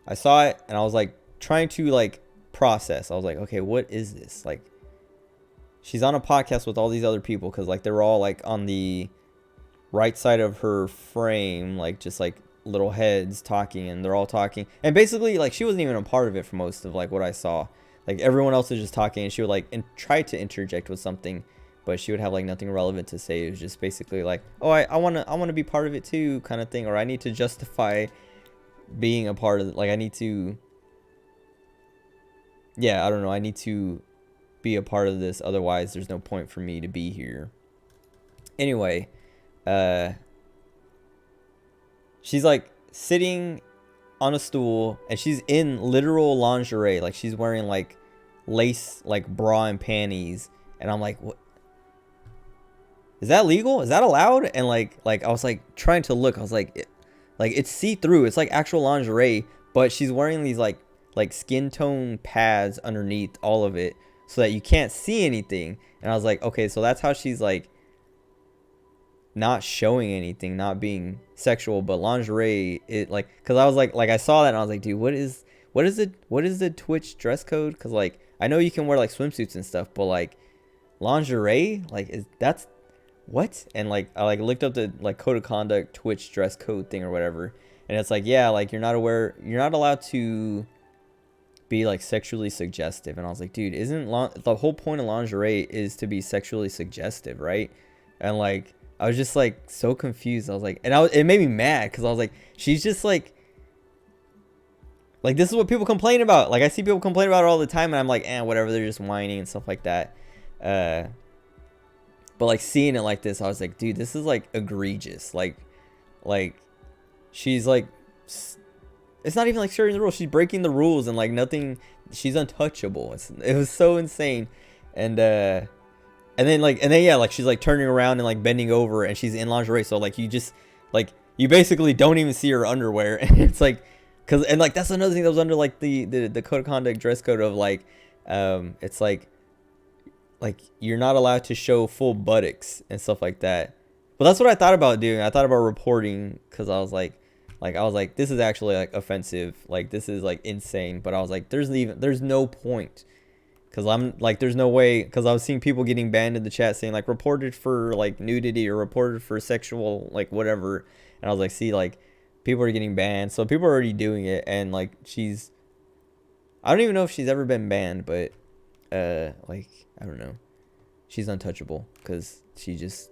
I saw it, and I was, like, trying to, like, process. I was like, okay, what is this? Like, she's on a podcast with all these other people, because, like, they're all, like, on the right side of her frame, like, just, like, little heads talking, and they're all talking. And basically, like, she wasn't even a part of it for most of, like, what I saw. Like, everyone else was just talking, and she would, like, try to interject with something, but she would have, like, nothing relevant to say. It was just basically like, oh, I want to be part of it too, kind of thing, or I need to justify being a part of it. Like, I need to, yeah, I don't know, I need to be a part of this, otherwise there's no point for me to be here. Anyway, she's, like, sitting on a stool, and she's in literal lingerie. Like, she's wearing, like, lace, like, bra and panties, and I'm like, what? Is that legal? Is that allowed? And, like I was, like, trying to look. I was like, it's see-through. It's, like, actual lingerie, but she's wearing these, like skin tone pads underneath all of it so that you can't see anything. And I was like, okay, so that's how she's, like, not showing anything, not being sexual, but lingerie, it, like, because I was like I saw that, and I was like, dude, what is the Twitch dress code? Because, like, I know you can wear, like, swimsuits and stuff, but, like, lingerie, like, that's what? And, like, I, like, looked up the, like, code of conduct Twitch dress code thing or whatever, and it's like, yeah, like, you're not allowed to be, like, sexually suggestive. And I was like, dude, isn't the whole point of lingerie is to be sexually suggestive, right? And, like, I was just, like, so confused. I was like, and it made me mad, because I was like, she's just, like, this is what people complain about. Like, I see people complain about it all the time, and I'm like, whatever, they're just whining and stuff like that. But, like, seeing it like this, I was like, dude, this is, like, egregious. Like, she's, like, it's not even, like, sharing the rules. She's breaking the rules, and, like, nothing, she's untouchable. It was so insane. And then, yeah, like, she's, like, turning around and, like, bending over, and she's in lingerie. So, like, you just, like, you basically don't even see her underwear. And it's, like, and, like, that's another thing that was under, like, the code of conduct dress code of, like, it's, like, you're not allowed to show full buttocks and stuff like that. But that's what I thought about doing. I thought about reporting, because I was like, this is actually, like, offensive. Like, this is, like, insane. But I was like, there's no point. Because I'm, like, there's no way. Because I was seeing people getting banned in the chat saying, like, reported for, like, nudity or reported for sexual, like, whatever. And I was like, see, like, people are getting banned. So people are already doing it. And, like, I don't even know if she's ever been banned. But, like, I don't know. She's untouchable. Because she's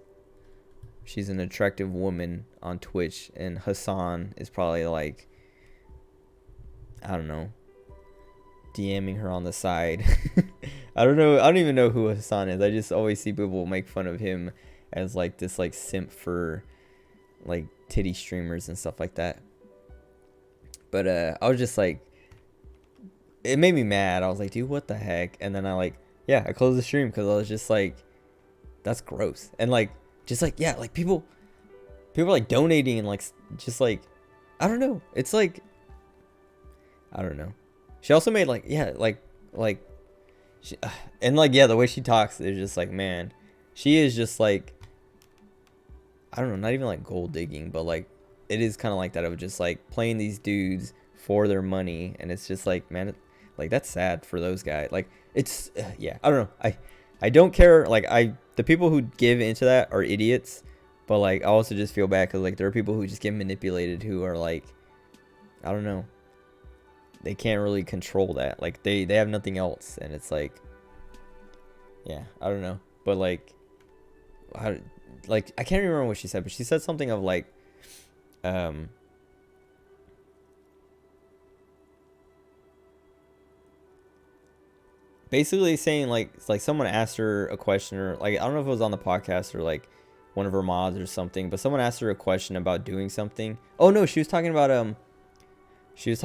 she's an attractive woman on Twitch, and Hassan is probably like, I don't know, DMing her on the side. I don't know. I don't even know who Hassan is. I just always see people make fun of him as like this like simp for like titty streamers and stuff like that. But I was just like, it made me mad. I was like, dude, what the heck? And then I closed the stream because I was just like, that's gross. And like, just like, yeah, like people are like donating and like, just like, I don't know. It's like, I don't know. She also made like, yeah, like, she, and like, yeah, the way she talks is just like, man, she is just like, I don't know, not even like gold digging, but like, it is kind of like that of just like playing these dudes for their money. And it's just like, man, like that's sad for those guys. Like it's, yeah, I don't know. I don't care. Like the people who give into that are idiots, but like, I also just feel bad because like there are people who just get manipulated who are like, I don't know. They can't really control that. Like they have nothing else, and it's like, yeah, I don't know. But like, I can't remember what she said, but she said something of like, basically saying like, it's like someone asked her a question, or like, I don't know if it was on the podcast or like one of her mods or something, but someone asked her a question about doing something. Oh no, she was talking about she was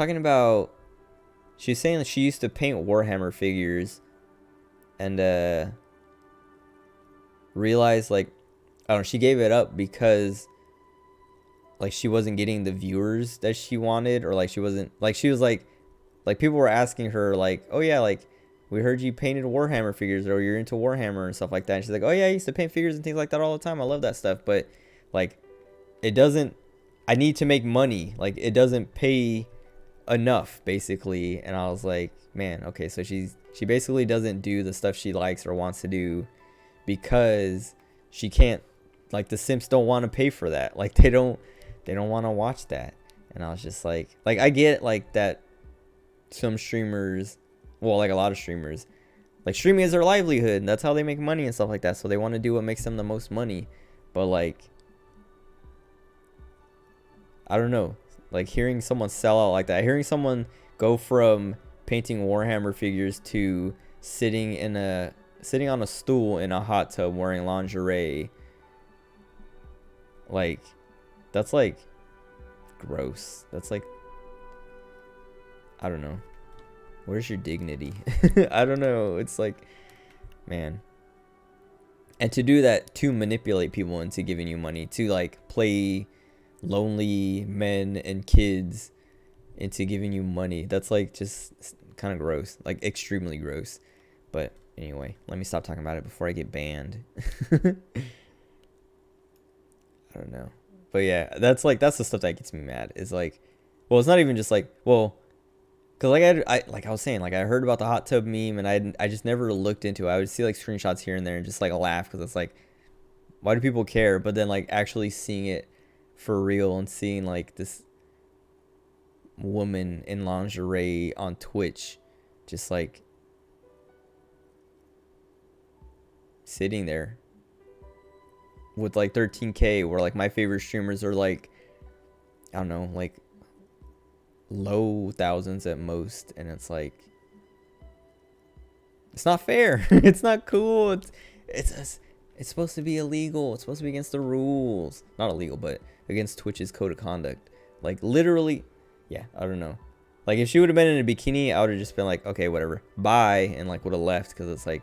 saying that she used to paint Warhammer figures and realized like, I don't know, she gave it up because like she wasn't getting the viewers that she wanted, or like she wasn't, like she was like people were asking her like, oh yeah, like we heard you painted Warhammer figures, or you're into Warhammer and stuff like that. And she's like, oh yeah, I used to paint figures and things like that all the time. I love that stuff, but like it doesn't, I need to make money. Like it doesn't pay enough basically. And I was like, man, okay, so she basically doesn't do the stuff she likes or wants to do because she can't, like the simps don't want to pay for that. Like they don't want to watch that. And I was just like I get like that some streamers, well, like a lot of streamers, like streaming is their livelihood and that's how they make money and stuff like that, so they want to do what makes them the most money. But like, I don't know, like hearing someone sell out like that, hearing someone go from painting Warhammer figures to sitting on a stool in a hot tub wearing lingerie, like that's like gross. That's like, I don't know, where's your dignity? I don't know. It's like, man. And to do that, to manipulate people into giving you money, to like play lonely men and kids into giving you money, that's like just kind of gross, like extremely gross. But anyway, let me stop talking about it before I get banned. I don't know. But yeah, that's the stuff that gets me mad. Is like, well, it's not even just like, well, because like I was saying, like I heard about the hot tub meme and I just never looked into it. I would see like screenshots here and there and just like laugh because it's like, why do people care? But then like actually seeing it for real and seeing like this woman in lingerie on Twitch, just like sitting there with like 13K, where like my favorite streamers are like, I don't know, like low thousands at most, and it's like, it's not fair. It's not cool. It's supposed to be illegal. It's supposed to be against the rules. Not illegal, but against Twitch's code of conduct. Like literally, yeah, I don't know. Like if she would have been in a bikini, I would have just been like, okay, whatever, bye, and like would have left, because it's like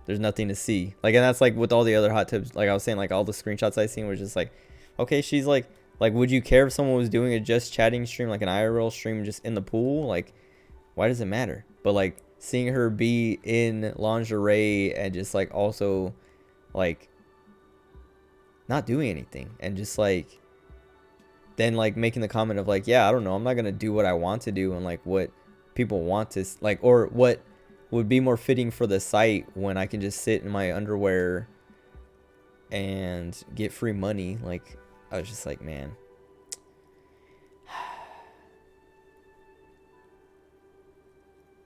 there's nothing to see. Like, and that's like with all the other hot tubs. Like I was saying, like all the screenshots I seen was just like, okay, she's like, would you care if someone was doing a just chatting stream, like an IRL stream, just in the pool? Like, why does it matter? But like seeing her be in lingerie and just like also like not doing anything, and just like then like making the comment of like, yeah, I don't know, I'm not gonna do what I want to do and like what people want to like, or what would be more fitting for the site when I can just sit in my underwear and get free money. Like I was just like, man,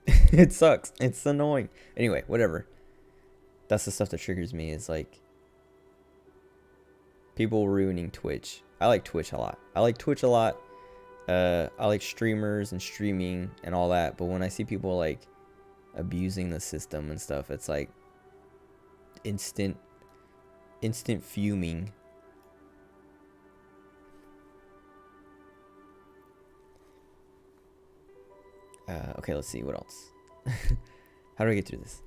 it sucks. It's annoying. Anyway, whatever. That's the stuff that triggers me, is like, people ruining Twitch. I like Twitch a lot. I like Twitch a lot. I like streamers and streaming and all that. But when I see people like abusing the system and stuff, it's like instant fuming. Okay, let's see what else. How do I get through this?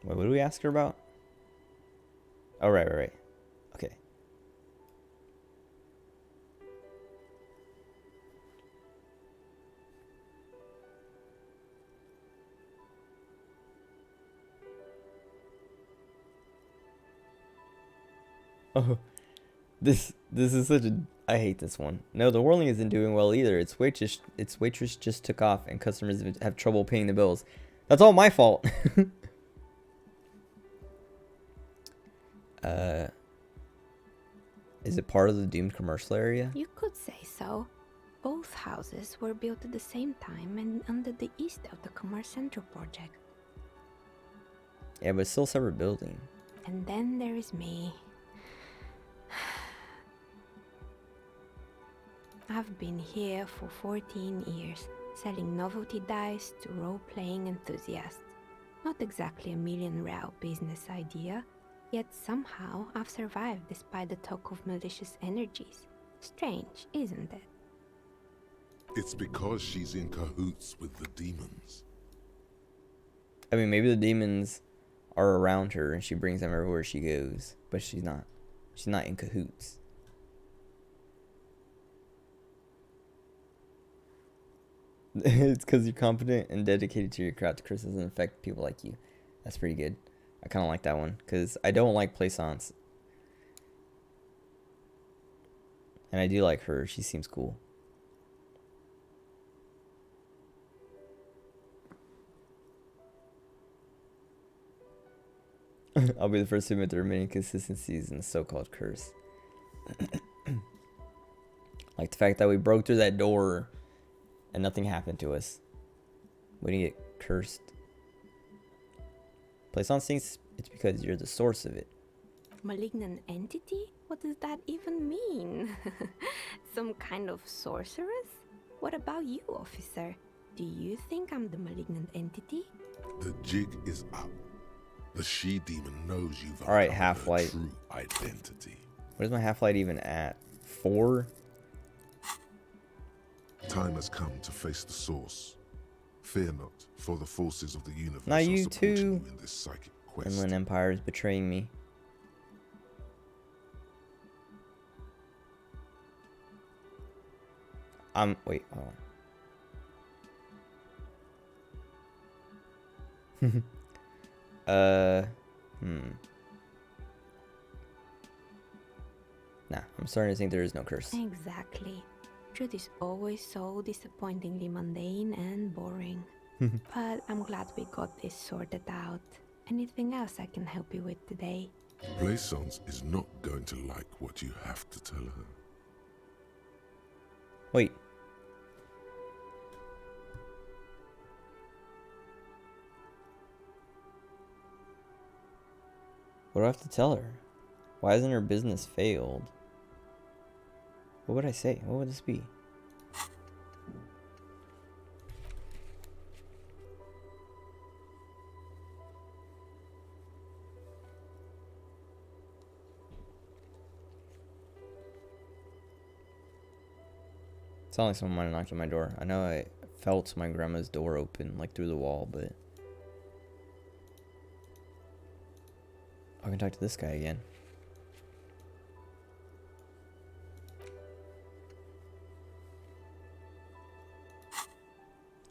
Wait, what did we ask her about? Oh, right. Okay. Oh, this is such a... I hate this one. No, the whirling isn't doing well either. Its waitress just took off and customers have trouble paying the bills. That's all my fault. Is it part of the doomed commercial area? You could say so. Both houses were built at the same time and under the east of the Commerce Center project. Yeah, but it's still a separate building. And then there is me. I've been here for 14 years, selling novelty dice to role-playing enthusiasts. Not exactly a million-real business idea, yet somehow I've survived despite the talk of malicious energies. Strange, isn't it? It's because she's in cahoots with the demons. I mean, maybe the demons are around her and she brings them everywhere she goes, but she's not in cahoots. It's because you're competent and dedicated to your craft. Chris doesn't affect people like you. That's pretty good. I kind of like that one because I don't like plaisance. And I do like her. She seems cool. I'll be the first to admit there are many inconsistencies in the so-called curse. Like the fact that we broke through that door and nothing happened to us. We didn't get cursed. Plaisance thinks it's because you're the source of it. Malignant entity? What does that even mean? Some kind of sorceress? What about you, officer? Do you think I'm the malignant entity? The jig is up. The she-demon knows you've Alright, uncovered half-light. her true identity. Where's my half-light even at? 4? Time has come to face the source. Fear not, for the forces of the universe Now are you supporting too. you in this psychic quest. Inland Empire is betraying me. Wait, hold on. Nah, I'm starting to think there is no curse. Exactly. Truth is always so disappointingly mundane and boring. But I'm glad we got this sorted out. Anything else I can help you with today? Plaisance is not going to like what you have to tell her. Wait. What do I have to tell her? Why hasn't her business failed? What would I say? What would this be? Sounds like someone might have knocked on my door. I know I felt my grandma's door open, like through the wall, but I can talk to this guy again.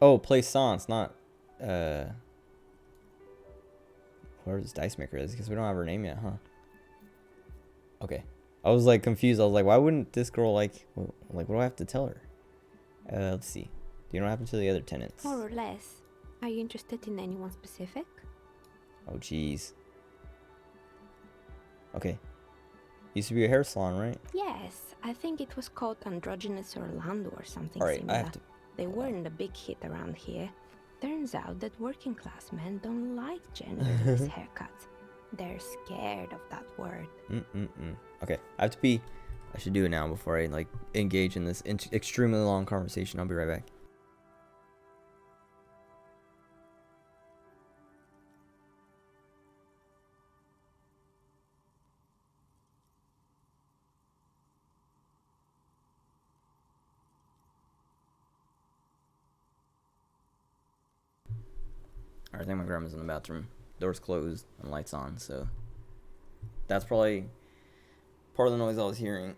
Oh, plaisance, not whoever this dice maker is, because we don't have her name yet, huh? Okay. I was like confused. I was like, why wouldn't this girl like what do I have to tell her? Let's see. Do you know what happened to the other tenants? More or less. Are you interested in anyone specific? Oh, jeez. Okay. Used to be a hair salon, right? Yes, I think it was called Androgynous Orlando or something All right, similar. I have to... They weren't a big hit around here. Turns out that working class men don't like generous haircuts. They're scared of that word. Okay, I have to pee. I should do it now before I like engage in this extremely long conversation. I'll be right back. I think my grandma's in the bathroom. Door's closed and lights on, so that's probably part of the noise I was hearing.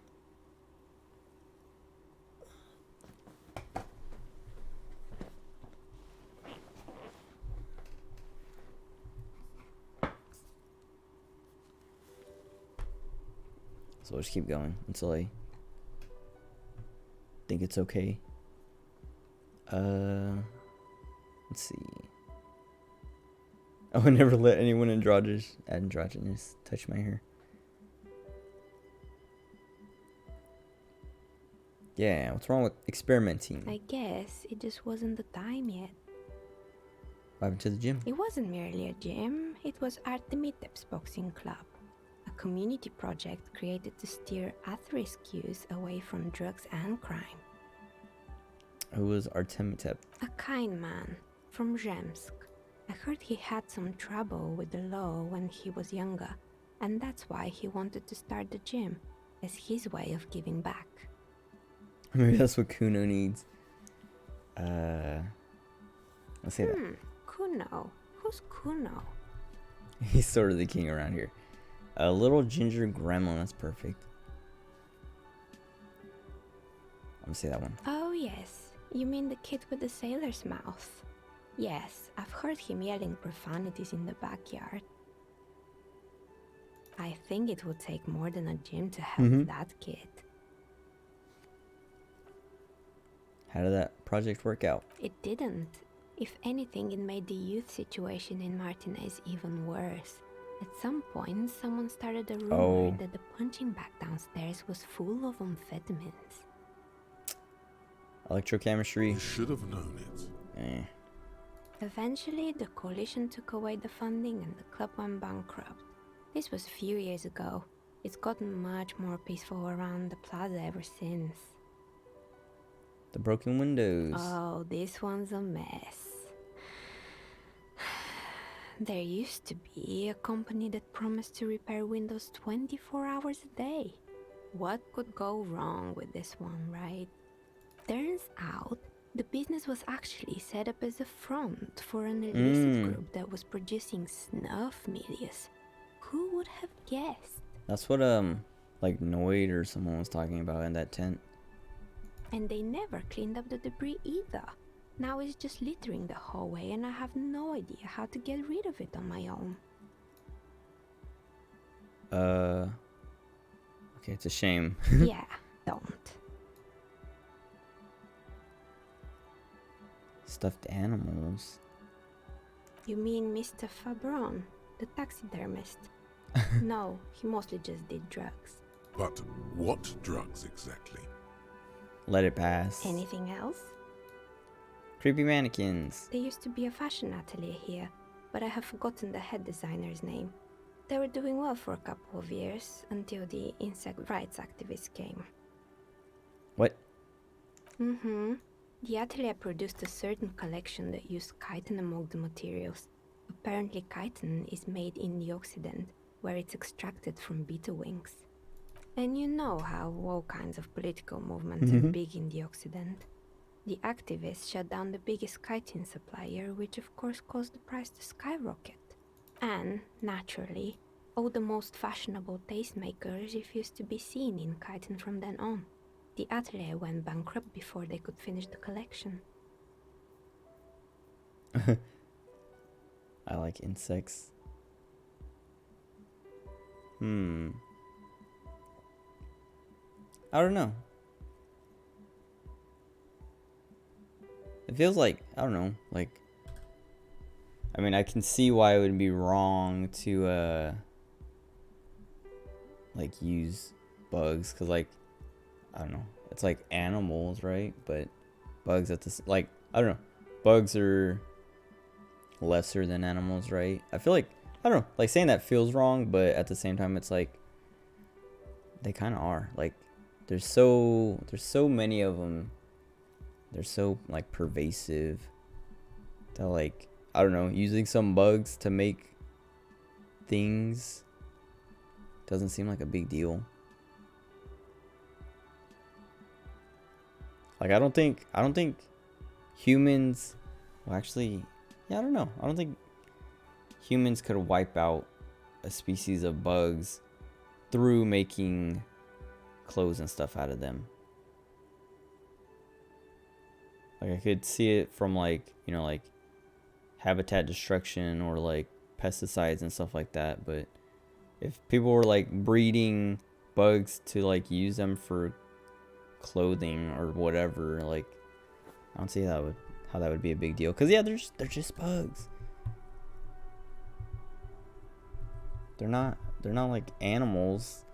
So I'll just keep going until I think it's okay. Let's see. I would never let anyone androgynous touch my hair. Yeah, what's wrong with experimenting? I guess it just wasn't the time yet. What happened to the gym? It wasn't merely a gym, it was Artemitep's boxing club. A community project created to steer at-risk youth away from drugs and crime. Who was Artemitep? A kind man from Zemsk. I heard he had some trouble with the law when he was younger, and that's why he wanted to start the gym, as his way of giving back. Maybe that's what Kuno needs. Let's say that. Kuno? Who's Kuno? He's sort of the king around here. A little ginger gremlin, that's perfect. I'm gonna say that one. Oh yes, you mean the kid with the sailor's mouth. Yes, I've heard him yelling profanities in the backyard. I think it would take more than a gym to help that kid. How did that project work out? It didn't. If anything, it made the youth situation in Martinez even worse. At some point, someone started a rumor that the punching bag downstairs was full of amphetamines. Electrochemistry. You should have known it. Eventually, the coalition took away the funding and the club went bankrupt. This was a few years ago. It's gotten much more peaceful around the plaza ever since. The broken windows. Oh, this one's a mess. There used to be a company that promised to repair windows 24 hours a day. What could go wrong with this one, right? Turns out, the business was actually set up as a front for an illicit group that was producing snuff milias. Who would have guessed? That's what like Noid or someone was talking about in that tent. And they never cleaned up the debris either. Now it's just littering the hallway and I have no idea how to get rid of it on my own. Okay, it's a shame. Yeah, don't. Stuffed animals. You mean Mr. Fabron, the taxidermist? No, he mostly just did drugs. But what drugs exactly? Let it pass. Anything else? Creepy mannequins. There used to be a fashion atelier here, but I have forgotten the head designer's name. They were doing well for a couple of years, until the insect rights activists came. What? The atelier produced a certain collection that used chitin among the materials. Apparently chitin is made in the Occident, where it's extracted from beetle wings. And you know how all kinds of political movements are big in the Occident. The activists shut down the biggest chitin supplier, which of course caused the price to skyrocket. And, naturally, all the most fashionable tastemakers refused to be seen in chitin from then on. The atelier went bankrupt before they could finish the collection. I like insects. I don't know. It feels like, I don't know, like, I mean, I can see why it would be wrong to, like, use bugs, because, like, I don't know, it's like animals, right? But bugs at this, like, I don't know, bugs are lesser than animals, right? I feel like, I don't know, like saying that feels wrong, but at the same time it's like they kind of are. Like there's so many of them. They're so like pervasive that, like, I don't know, using some bugs to make things doesn't seem like a big deal. Like I don't think humans, well actually, yeah, I don't know. I don't think humans could wipe out a species of bugs through making clothes and stuff out of them. Like I could see it from like, you know, like habitat destruction or like pesticides and stuff like that, but if people were like breeding bugs to like use them for clothing or whatever, like I don't see how that would be a big deal. Cause yeah, they're just bugs. They're not like animals.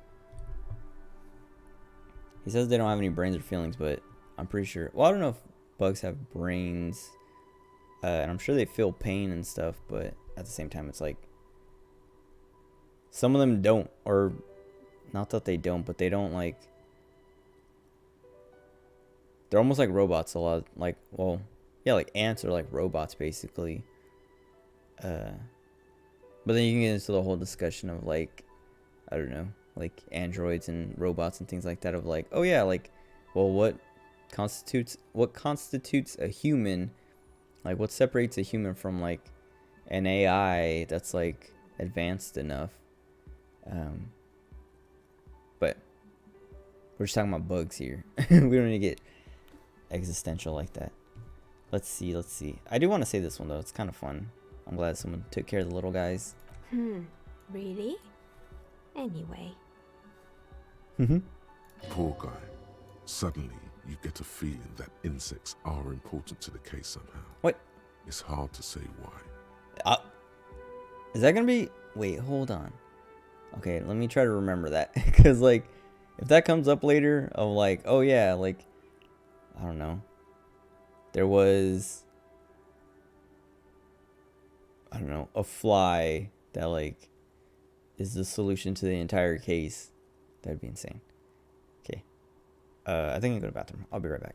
He says they don't have any brains or feelings, but I'm pretty sure. Well, I don't know if bugs have brains, and I'm sure they feel pain and stuff, but at the same time, it's like some of them don't, or not that they don't, but they don't like. They're almost like robots a lot. Like, well, yeah, like ants are like robots basically. But then you can get into the whole discussion of like, I don't know, like androids and robots and things like that. Of like, oh yeah, like, well, what constitutes a human? Like, what separates a human from like an AI that's like advanced enough? But we're just talking about bugs here. We don't need to get existential like that. Let's see. I do want to say this one though. It's kind of fun. I'm glad someone took care of the little guys. Really? Anyway. Poor guy. Suddenly, you get a feeling that insects are important to the case somehow. What? It's hard to say why. Is that gonna be? Wait, hold on. Okay, let me try to remember that. Because, like, if that comes up later, of like, oh yeah, like, I don't know. There was, I don't know, a fly that, like, is the solution to the entire case. That'd be insane. Okay. I think I can go to the bathroom. I'll be right back.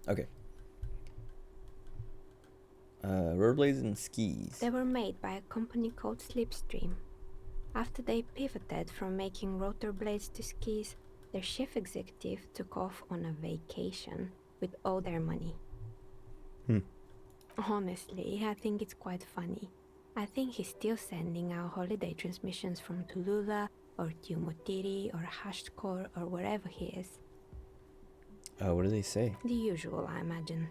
Okay. Rollerblades and skis. They were made by a company called Slipstream. After they pivoted from making rotor blades to skis, their chief executive took off on a vacation with all their money. Honestly, I think it's quite funny. I think he's still sending out holiday transmissions from Tulula or Tiumotiri or Hashtkor or wherever he is. What do they say? The usual, I imagine.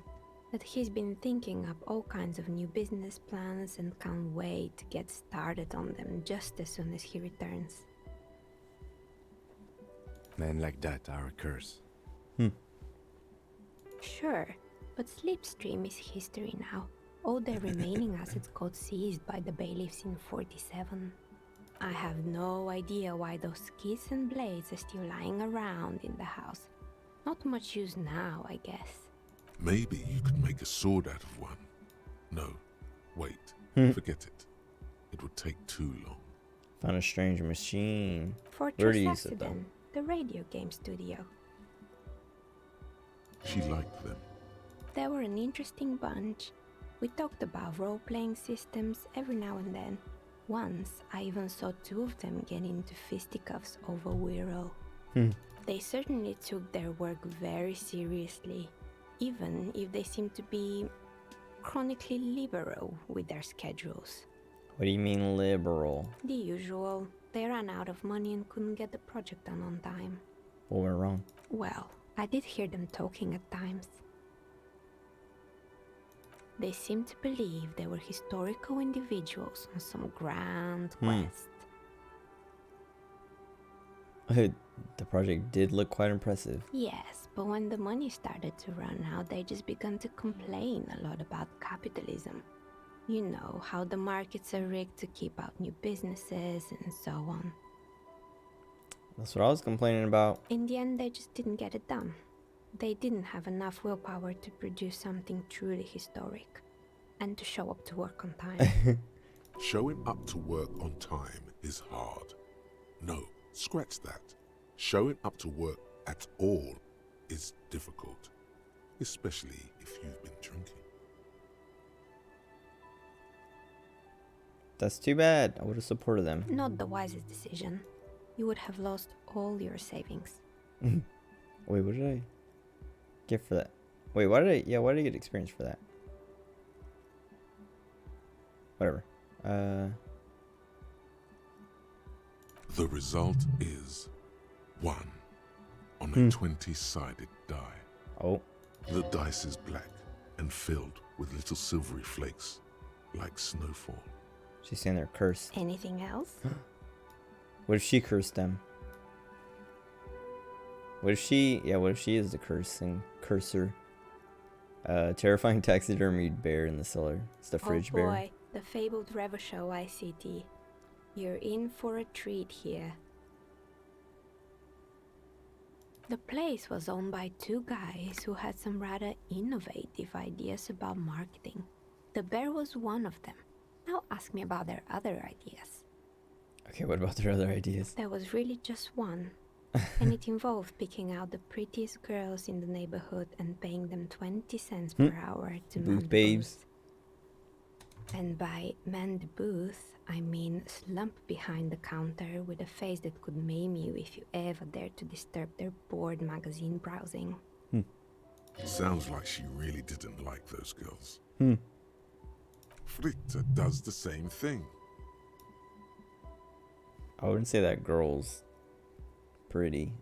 That he's been thinking up all kinds of new business plans and can't wait to get started on them just as soon as he returns. Men like that are a curse. Sure, but Slipstream is history now. All their remaining assets got seized by the bailiffs in 47. I have no idea why those skis and blades are still lying around in the house. Not much use now, I guess. Maybe you could make a sword out of one. No, wait, forget it. It would take too long. Found a strange machine. Fortress Accident, the radio game studio. She liked them. They were an interesting bunch. We talked about role-playing systems every now and then. Once, I even saw two of them get into fisticuffs over Wirral. They certainly took their work very seriously, even if they seemed to be chronically liberal with their schedules. What do you mean liberal? The usual. They ran out of money and couldn't get the project done on time. What went wrong? Well, I did hear them talking at times. They seemed to believe they were historical individuals on some grand quest. The project did look quite impressive. Yes, but when the money started to run out, they just began to complain a lot about capitalism. You know, how the markets are rigged to keep out new businesses and so on. That's what I was complaining about. In the end, they just didn't get it done. They didn't have enough willpower to produce something truly historic and to show up to work on time. Showing up to work on time is hard. No, scratch that. Showing up to work at all is difficult, especially if you've been drinking. That's too bad. I would have supported them. Not the wisest decision. You would have lost all your savings. Wait, what did I get for that? Wait, why did I get experience for that? Whatever. The result is 1 on a 20-sided die. Oh. The dice is black and filled with little silvery flakes, like snowfall. She's saying they're cursed. Anything else? What if she cursed them? What if she is the cursor? Terrifying taxidermied bear in the cellar. It's the fridge bear. Oh boy, the fabled Revachol ICT. You're in for a treat here. The place was owned by two guys who had some rather innovative ideas about marketing. The bear was one of them. Now ask me about their other ideas. Okay, what about their other ideas? There was really just one. And it involved picking out the prettiest girls in the neighborhood and paying them 20 cents per hour to man the babes. booth. And by man the booth, I mean slump behind the counter with a face that could maim you if you ever dared to disturb their bored magazine browsing. Sounds like she really didn't like those girls. Fritta does the same thing. I wouldn't say that girl's pretty.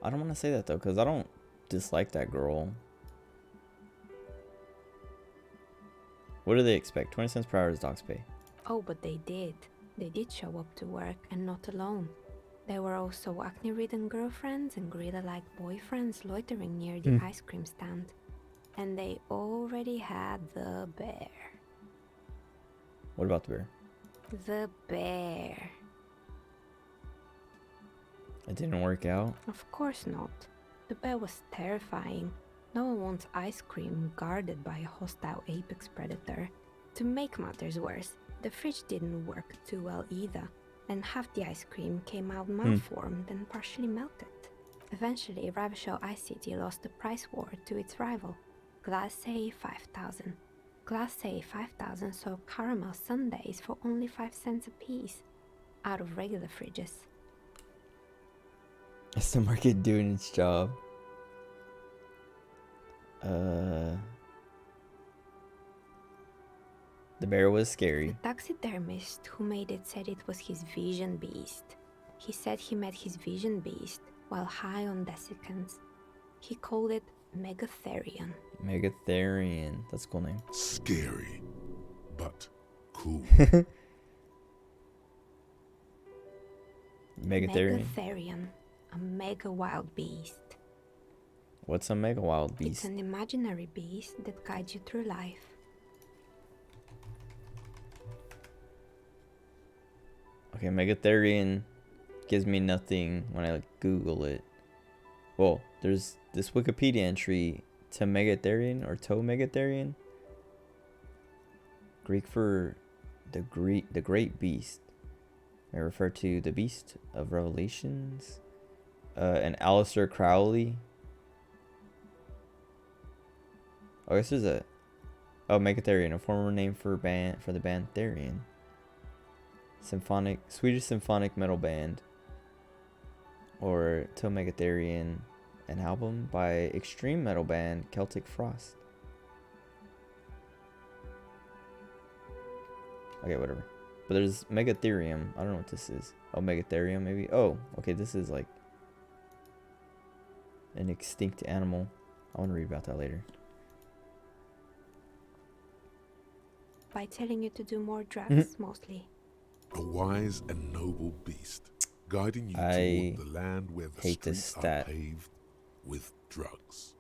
I don't want to say that though, because I don't dislike that girl. What do they expect? 20 cents per hour is dogs pay. Oh, but they did. They did show up to work, and not alone. There were also acne-ridden girlfriends and gorilla-like boyfriends loitering near the ice cream stand. And they already had the bear. What about the bear? The bear. It didn't work out? Of course not. The bear was terrifying. No one wants ice cream guarded by a hostile apex predator. To make matters worse, the fridge didn't work too well either, and half the ice cream came out malformed and partially melted. Eventually, Ravishore Ice City lost the price war to its rival, Glacé 5000. Glacé 5000 sold caramel sundaes for only 5 cents a piece, out of regular fridges. Is the market doing its job? The bear was scary. The taxidermist who made it said it was his vision beast. He said he met his vision beast while high on desiccants. He called it Megatherion. Megatherion. That's a cool name. Scary, but cool. Megatherion. Megatherion, a mega wild beast. What's a mega wild beast? It's an imaginary beast that guides you through life. Okay, Megatherion gives me nothing when I Google it. Well, there's this Wikipedia entry to Megatherion or to Megatherion. Greek for the great beast. I refer to the beast of Revelations. And Aleister Crowley. Oh, I guess there's a Megatherion, a former name for the band Therion. Swedish symphonic metal band, or To Megatherion, an album by extreme metal band Celtic Frost. Okay, whatever. But there's Megatherium. I don't know what this is. Oh, Megatherium maybe. Oh, okay, this is like an extinct animal. I want to read about that later. By telling you to do more drugs, mostly. A wise and noble beast, guiding you toward the land where the streets are paved with drugs.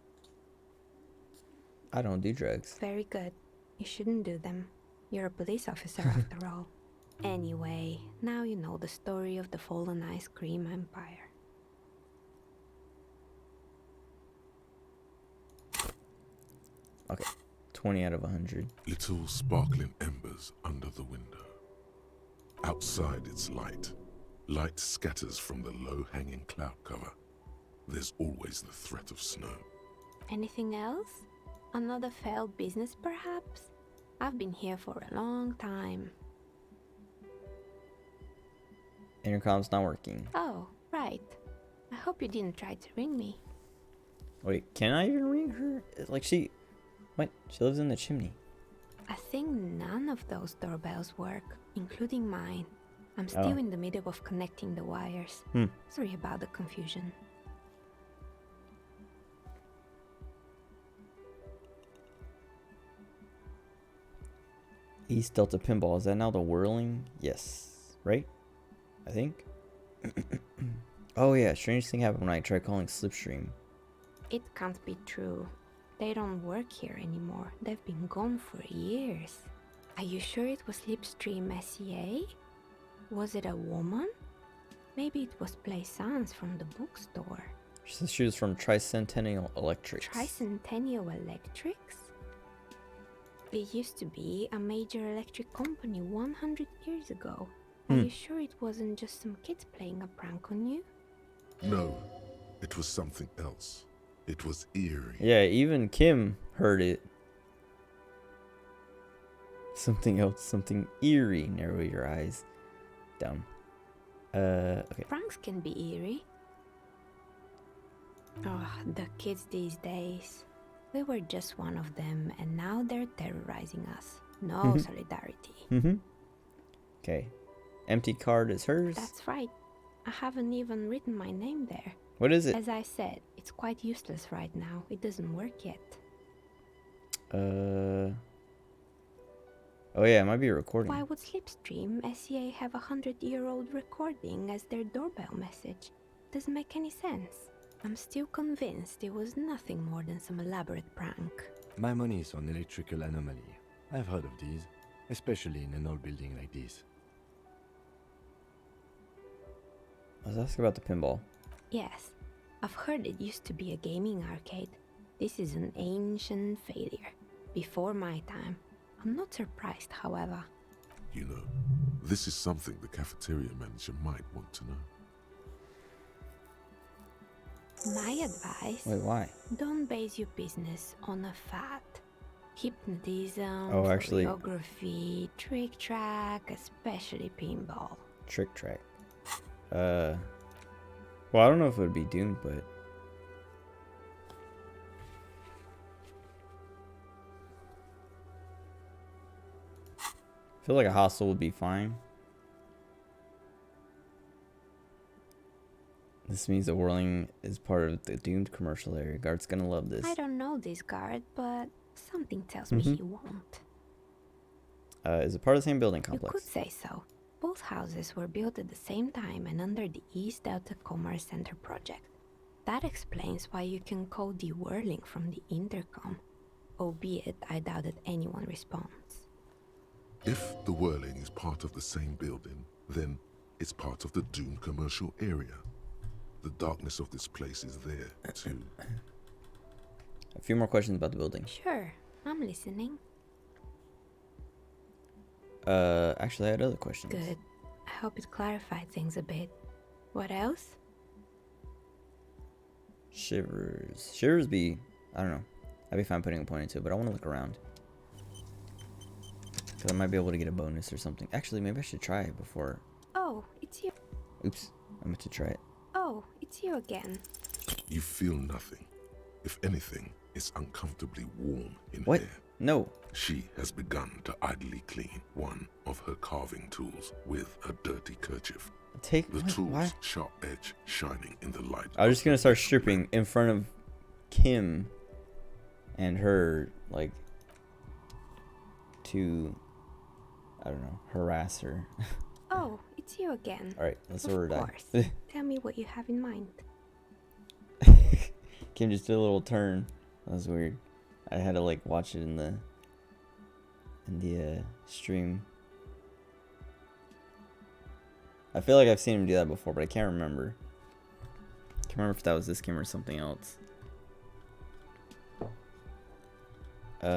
I don't do drugs. Very good. You shouldn't do them. You're a police officer after all. Anyway, now you know the story of the fallen ice cream empire. Okay, 20 out of 100. Little sparkling embers under the window. Outside it's light. Light scatters from the low-hanging cloud cover. There's always the threat of snow. Anything else? Another failed business, perhaps? I've been here for a long time. Intercom's not working. Oh, right. I hope you didn't try to ring me. Wait, can I even ring her? Like she lives in the chimney. I think none of those doorbells work, including mine. I'm still in the middle of connecting the wires. Sorry about the confusion. East Delta Pinball. Is that now the whirling? Yes. Right? I think. Oh yeah, strange thing happened when I tried calling Slipstream. It can't be true. They don't work here anymore. They've been gone for years. Are you sure it was Slipstream SEA? Was it a woman? Maybe it was Plaisance from the bookstore. She says she was from Tricentennial Electrics. Tricentennial Electrics? It used to be a major electric company 100 years ago. Are you sure it wasn't just some kids playing a prank on you? No, it was something else. It was eerie. Yeah, even Kim heard it. Something else, something eerie. Narrow your eyes. Dumb. Okay. Pranks can be eerie. Oh, the kids these days. We were just one of them, and now they're terrorizing us. No solidarity. Okay. Empty card is hers? That's right. I haven't even written my name there. What is it? As I said, it's quite useless right now. It doesn't work yet. Oh yeah, it might be a recording. Why would Slipstream SEA have a 100-year-old recording as their doorbell message? Doesn't make any sense. I'm still convinced it was nothing more than some elaborate prank. My money is on electrical anomaly. I've heard of these, especially in an old building like this. I was asking about the pinball. Yes, I've heard it used to be a gaming arcade. This is an ancient failure. Before my time. I'm not surprised, however. You know, this is something the cafeteria manager might want to know. My advice... Wait, why? Don't base your business on a fad. Hypnotism, Oh, actually... choreography, trick track, especially pinball. Trick track. Well, I don't know if it would be doomed, but... I feel like a hostel would be fine. This means the whirling is part of the doomed commercial area. Guard's gonna love this. I don't know this guard, but something tells me he won't. Is it part of the same building complex? You could say so. Both houses were built at the same time and under the East Delta Commerce Center project. That explains why you can call the whirling from the intercom, albeit I doubt that anyone responds. If the whirling is part of the same building, then it's part of the doomed commercial area. The darkness of this place is there, too. A few more questions about the building. Sure, I'm listening. Actually, I had other questions. Good. I hope it clarified things a bit. What else? Shivers. Shivers be... I don't know. I'd be fine putting a point into it, but I want to look around. Because I might be able to get a bonus or something. Actually, maybe I should try it before... Oh, it's you. Oops. I meant to try it. Oh, it's you again. You feel nothing. If anything, it's uncomfortably warm in what? here. No. She has begun to idly clean one of her carving tools with a dirty kerchief. Take the what? tool's Why? sharp edge shining in the light. I was just gonna start stripping in front of Kim and her, like, to, I don't know, harass her. Oh, it's you again. Alright, let's order that. Of course. Tell me what you have in mind. Kim just did a little turn. That was weird. I had to, like, watch it in the stream. I feel like I've seen him do that before, but I can't remember. Can't remember if that was this game or something else. Do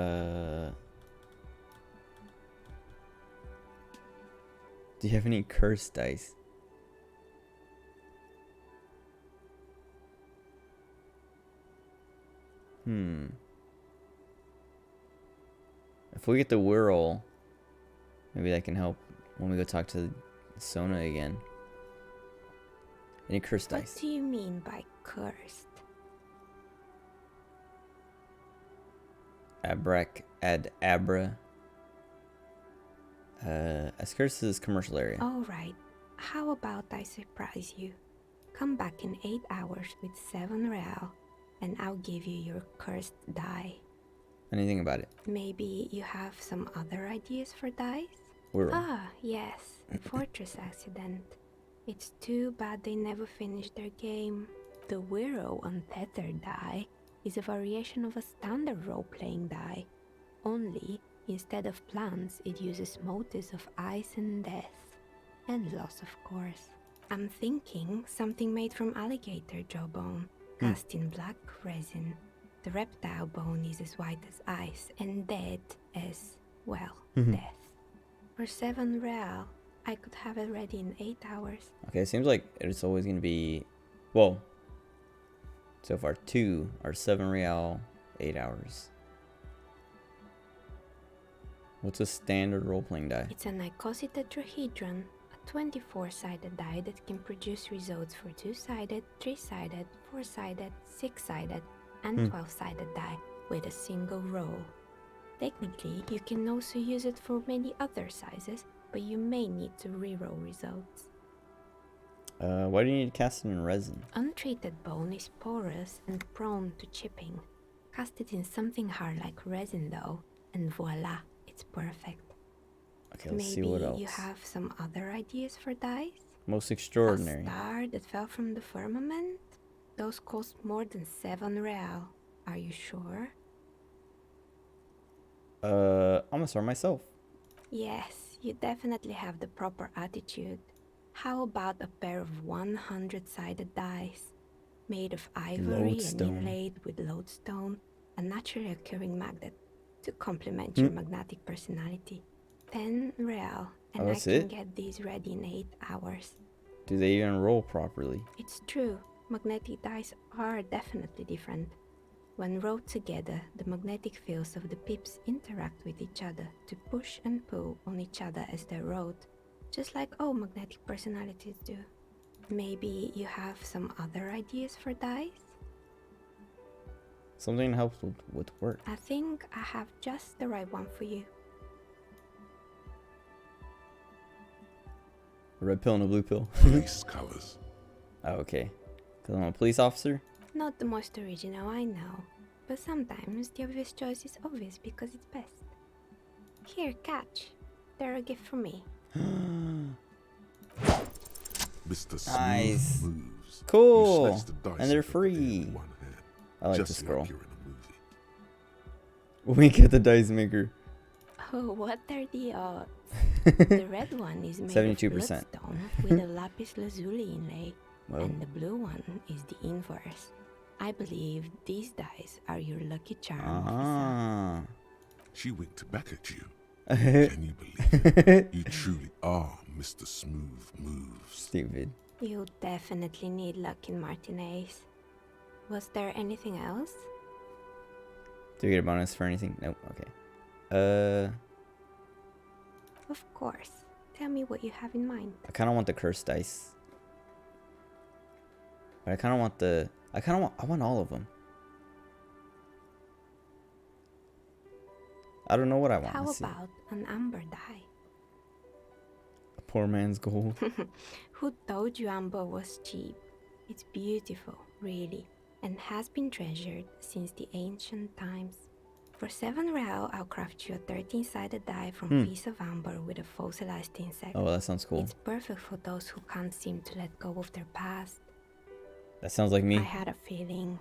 you have any cursed dice? If we get the whirl, maybe that can help when we go talk to Sona again. Any cursed dice? What do you mean by cursed? Abra. As cursed as commercial area. Alright. How about I surprise you? Come back in 8 hours with 7 real, and I'll give you your cursed die. Anything about it? Maybe you have some other ideas for dice? Whirl. Ah, yes. Fortress accident. It's too bad they never finished their game. The Whirl Untethered die is a variation of a standard role-playing die. Only, instead of plants, it uses motifs of ice and death. And loss, of course. I'm thinking something made from alligator jawbone, cast in black resin. The reptile bone is as white as ice and dead as, well, death. For 7 real, I could have it ready in 8 hours. Okay, it seems like it's always going to be, well, so far 2 are 7 real, 8 hours. What's a standard role-playing die? It's an icositetrahedron, a 24-sided die that can produce results for 2-sided, 3-sided, 4-sided, 6-sided, and 12-sided die with a single roll. Technically, you can also use it for many other sizes, but you may need to reroll results. Why do you need to cast it in resin? Untreated bone is porous and prone to chipping. Cast it in something hard like resin though, and voila, it's perfect. Okay, let's see what else. Maybe you have some other ideas for dice? Most extraordinary. A star that fell from the firmament? Those cost more than 7 real. Are you sure? I'm gonna start myself. Yes, you definitely have the proper attitude. How about a pair of 100-sided dice, made of ivory and inlaid with lodestone, a naturally occurring magnet to complement your magnetic personality. 10 real, and I can get these ready in 8 hours. Do they even roll properly? It's true. Magnetic dice are definitely different. When rolled together, the magnetic fields of the pips interact with each other to push and pull on each other as they're rolled, just like all magnetic personalities do. Maybe you have some other ideas for dice? Something helps with work. I think I have just the right one for you. A red pill and a blue pill. Police colors. Oh, okay. Because I'm a police officer? Not the most original, I know. But sometimes the obvious choice is obvious because it's best. Here, catch. They're a gift from me. Mr. Smooth Nice. moves. Cool. You snatch the dice And they're out of the free. in one hand, I like just this girl. like you're in a movie. Wink at the dice maker. Oh, what are the odds? The red one is made 72%. of bloodstone with a lapis lazuli inlay, Whoa. and the blue one is the inverse. I believe these dice are your lucky charm, officer. She winked back at you. Can you believe it? You truly are Mr. Smooth Moves. Stupid. You definitely need luck in Martinez. Was there anything else? Do you get a bonus for anything? Nope. Okay. Of course. Tell me what you have in mind. I kind of want the cursed dice. But I want all of them. I don't know what I want. How about an amber die? A poor man's gold. Who told you amber was cheap? It's beautiful, really, and has been treasured since the ancient times. For 7 real, I'll craft you a 13-sided die from a piece of amber with a fossilized insect. Oh, that sounds cool. It's perfect for those who can't seem to let go of their past. That sounds like me. I had a feeling.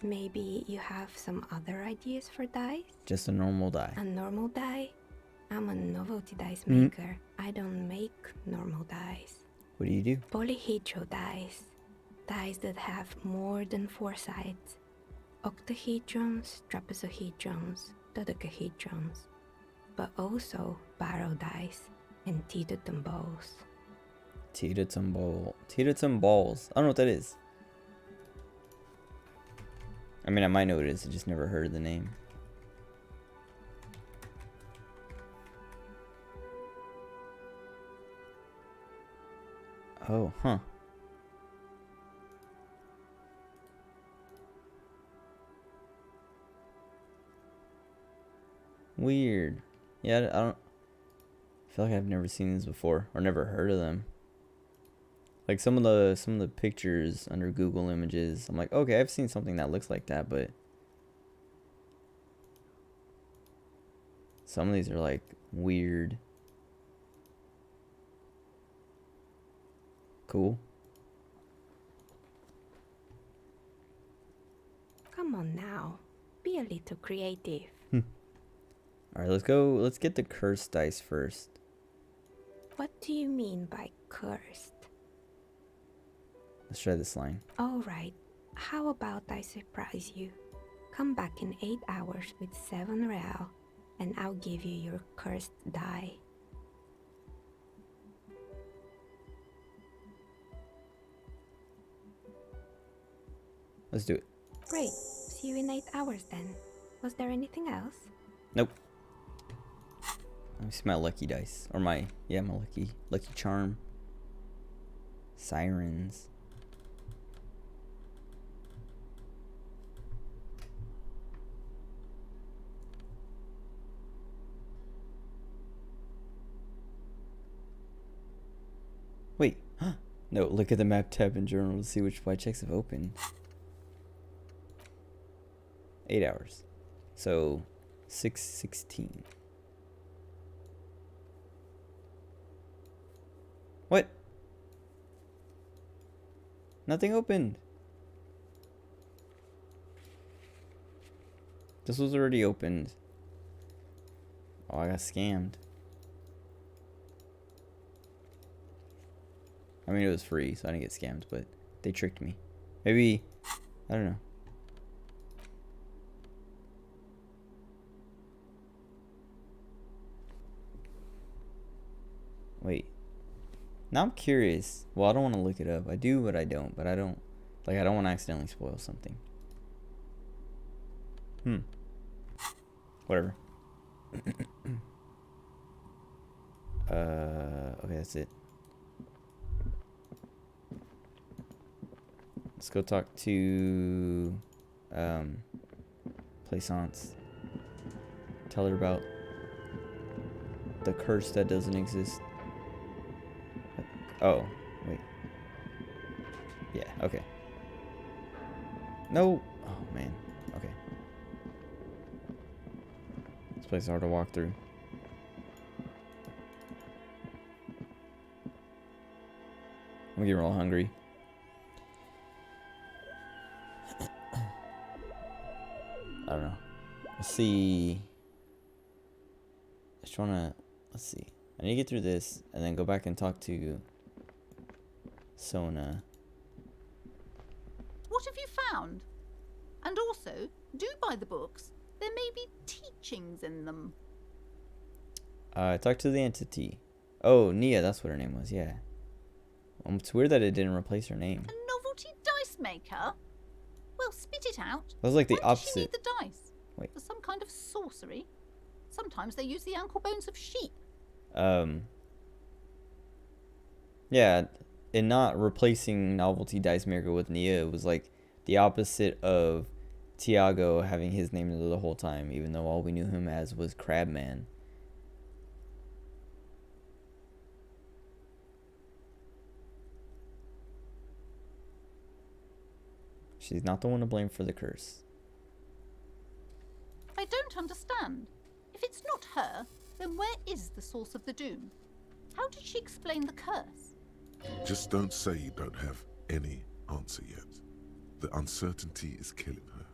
Maybe you have some other ideas for dice? Just a normal die. A normal die? I'm a novelty dice maker. I don't make normal dice. What do you do? Polyhedral dice. Dice that have more than 4 sides. Octahedrons, trapezohedrons, dodecahedrons. But also barrel dice and teetotum balls. Teetotum balls. I don't know what that is. I mean, I might know what it is. I just never heard the name. Oh, huh. Weird. Yeah, I don't. I feel like I've never seen these before or never heard of them. Like some of the pictures under Google Images, I'm like, okay, I've seen something that looks like that, but some of these are like weird. Cool. Come on now, be a little creative. All right, let's go. Let's get the cursed dice first. What do you mean by cursed? Let's try this line. Alright, how about I surprise you? Come back in 8 hours with 7 real, and I'll give you your cursed die. Let's do it. Great, see you in 8 hours then. Was there anything else? Nope. Let me see my lucky dice. Or my lucky charm. Sirens. Wait. No, look at the map tab in journal to see which white checks have opened. 8 hours. So 6:16. What? Nothing opened. This was already opened. Oh, I got scammed. I mean, it was free, so I didn't get scammed, but they tricked me. Maybe, I don't know. Wait. Now I'm curious. Well, I don't want to look it up. I do, but I don't. But I don't... Like, I don't want to accidentally spoil something. Whatever. Okay, that's it. Let's go talk to Plaisance. Tell her about the curse that doesn't exist. Oh, wait. Yeah, okay. No. Oh, man. Okay. This place is hard to walk through. I'm getting real hungry. I don't know. Let's see. Just wanna. Let's see. I need to get through this and then go back and talk to Sona. What have you found? And also, do buy the books. There may be teachings in them. I talked to the entity. Oh, Nia, that's what her name was. Yeah. It's weird that it didn't replace her name. A novelty dice maker? Well, spit it out. That was like the Why does she opposite. need the dice? Wait. For some kind of sorcery? Sometimes they use the ankle bones of sheep. Yeah, and not replacing novelty dice maker with Nia, it was like the opposite of Tiago having his name the whole time, even though all we knew him as was Crabman. She's not the one to blame for the curse. I don't understand. If it's not her, then where is the source of the doom? How did she explain the curse? Just don't say you don't have any answer yet. The uncertainty is killing her.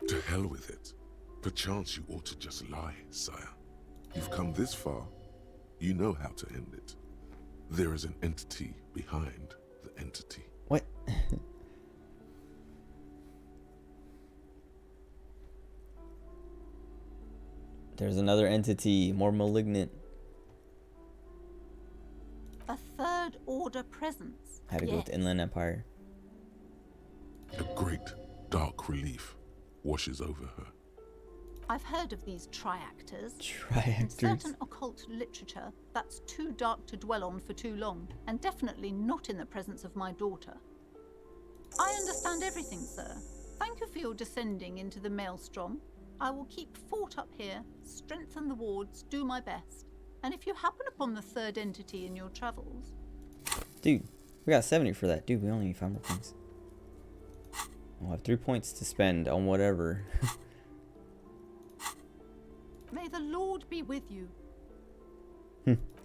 To hell with it. Perchance you ought to just lie, sire. You've come this far. You know how to end it. There is an entity behind the entity. What? There's another entity, more malignant. A third order presence. Had to go with the Inland Empire. A great dark relief washes over her. I've heard of these triactors. In Triactors. certain occult literature, that's too dark to dwell on for too long, and definitely not in the presence of my daughter. I understand everything, sir. Thank you for your descending into the maelstrom. I will keep fort up here, strengthen the wards, do my best. And if you happen upon the third entity in your travels... Dude, we got 70 for that. Dude, we only need 5 more points. We'll have 3 points to spend on whatever. May the Lord be with you.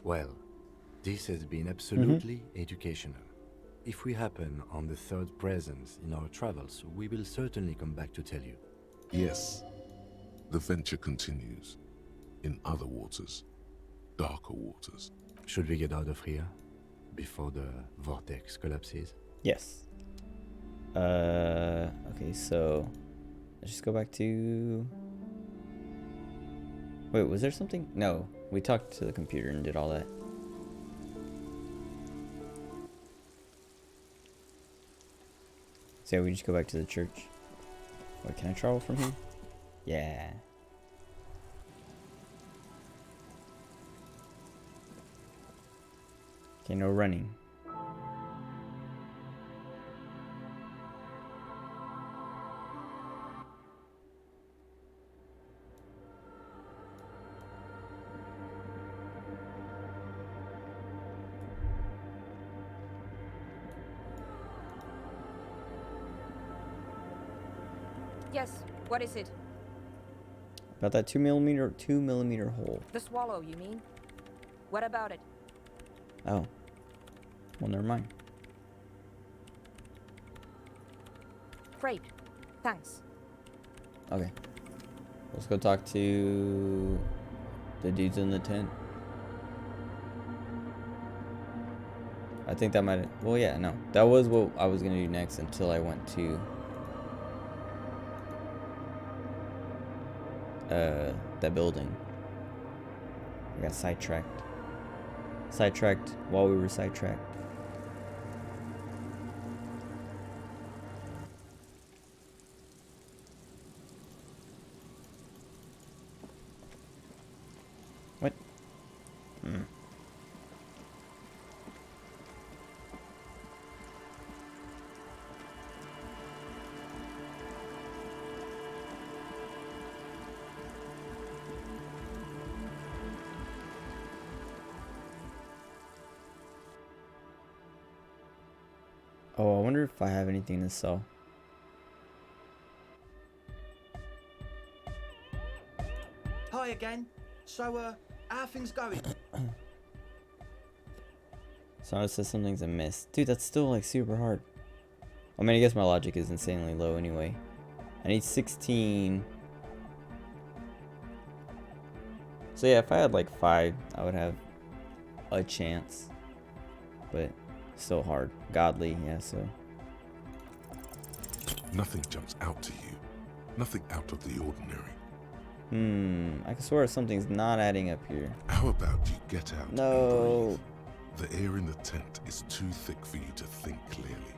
Well, this has been absolutely educational. If we happen on the third presence in our travels, we will certainly come back to tell you. Yes, the venture continues. In other waters. Darker waters. Should we get out of here before the vortex collapses? Yes. Okay, so let's just go back to... Wait, was there something? No, we talked to the computer and did all that. So yeah, we just go back to the church. Wait, can I travel from here? Yeah. Okay, no running. Yes, what is it? About that 2 millimeter hole. The swallow, you mean? What about it? Oh. Well, never mind. Great. Thanks. Okay. Let's go talk to the dudes in the tent. I think that might... Well, yeah, no. That was what I was going to do next until I went to... that building. I got sidetracked. sidetracked while we were sidetracked. What? Hmm. Oh, I wonder if I have anything to sell. Hi again. So, how are things going? So it says something's amiss. Dude, that's still like super hard. I mean, I guess my logic is insanely low anyway. I need 16. So yeah, if I had like 5, I would have a chance. But still hard. Godly, yeah, so. Nothing jumps out to you. Nothing out of the ordinary. I can swear something's not adding up here. How about you get out No. and breathe? The air in the tent is too thick for you to think clearly.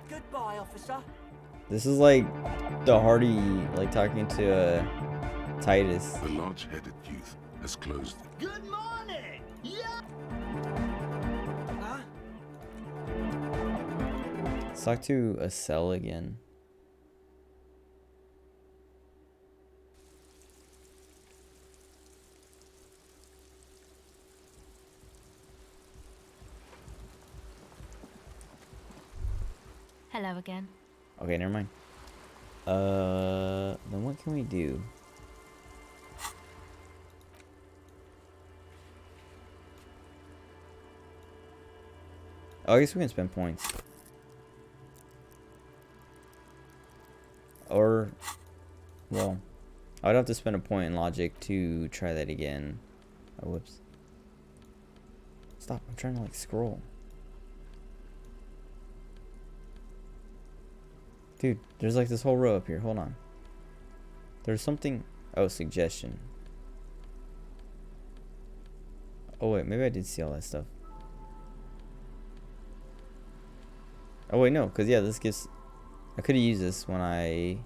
Goodbye, officer. This is like the Hardy, like talking to Titus. The large-headed youth has closed. Good morning! Yeah! Huh? Let's talk to a cell again. Hello again. Okay, never mind. Then what can we do? Oh, I guess we can spend points. Or, well, I would have to spend a point in logic to try that again. Oh, whoops. Stop, I'm trying to like scroll. Dude, there's like this whole row up here. Hold on. There's something. Oh, suggestion. Oh, wait. Maybe I did see all that stuff. Oh, wait. No. Because, yeah, this gives. I could have used this when I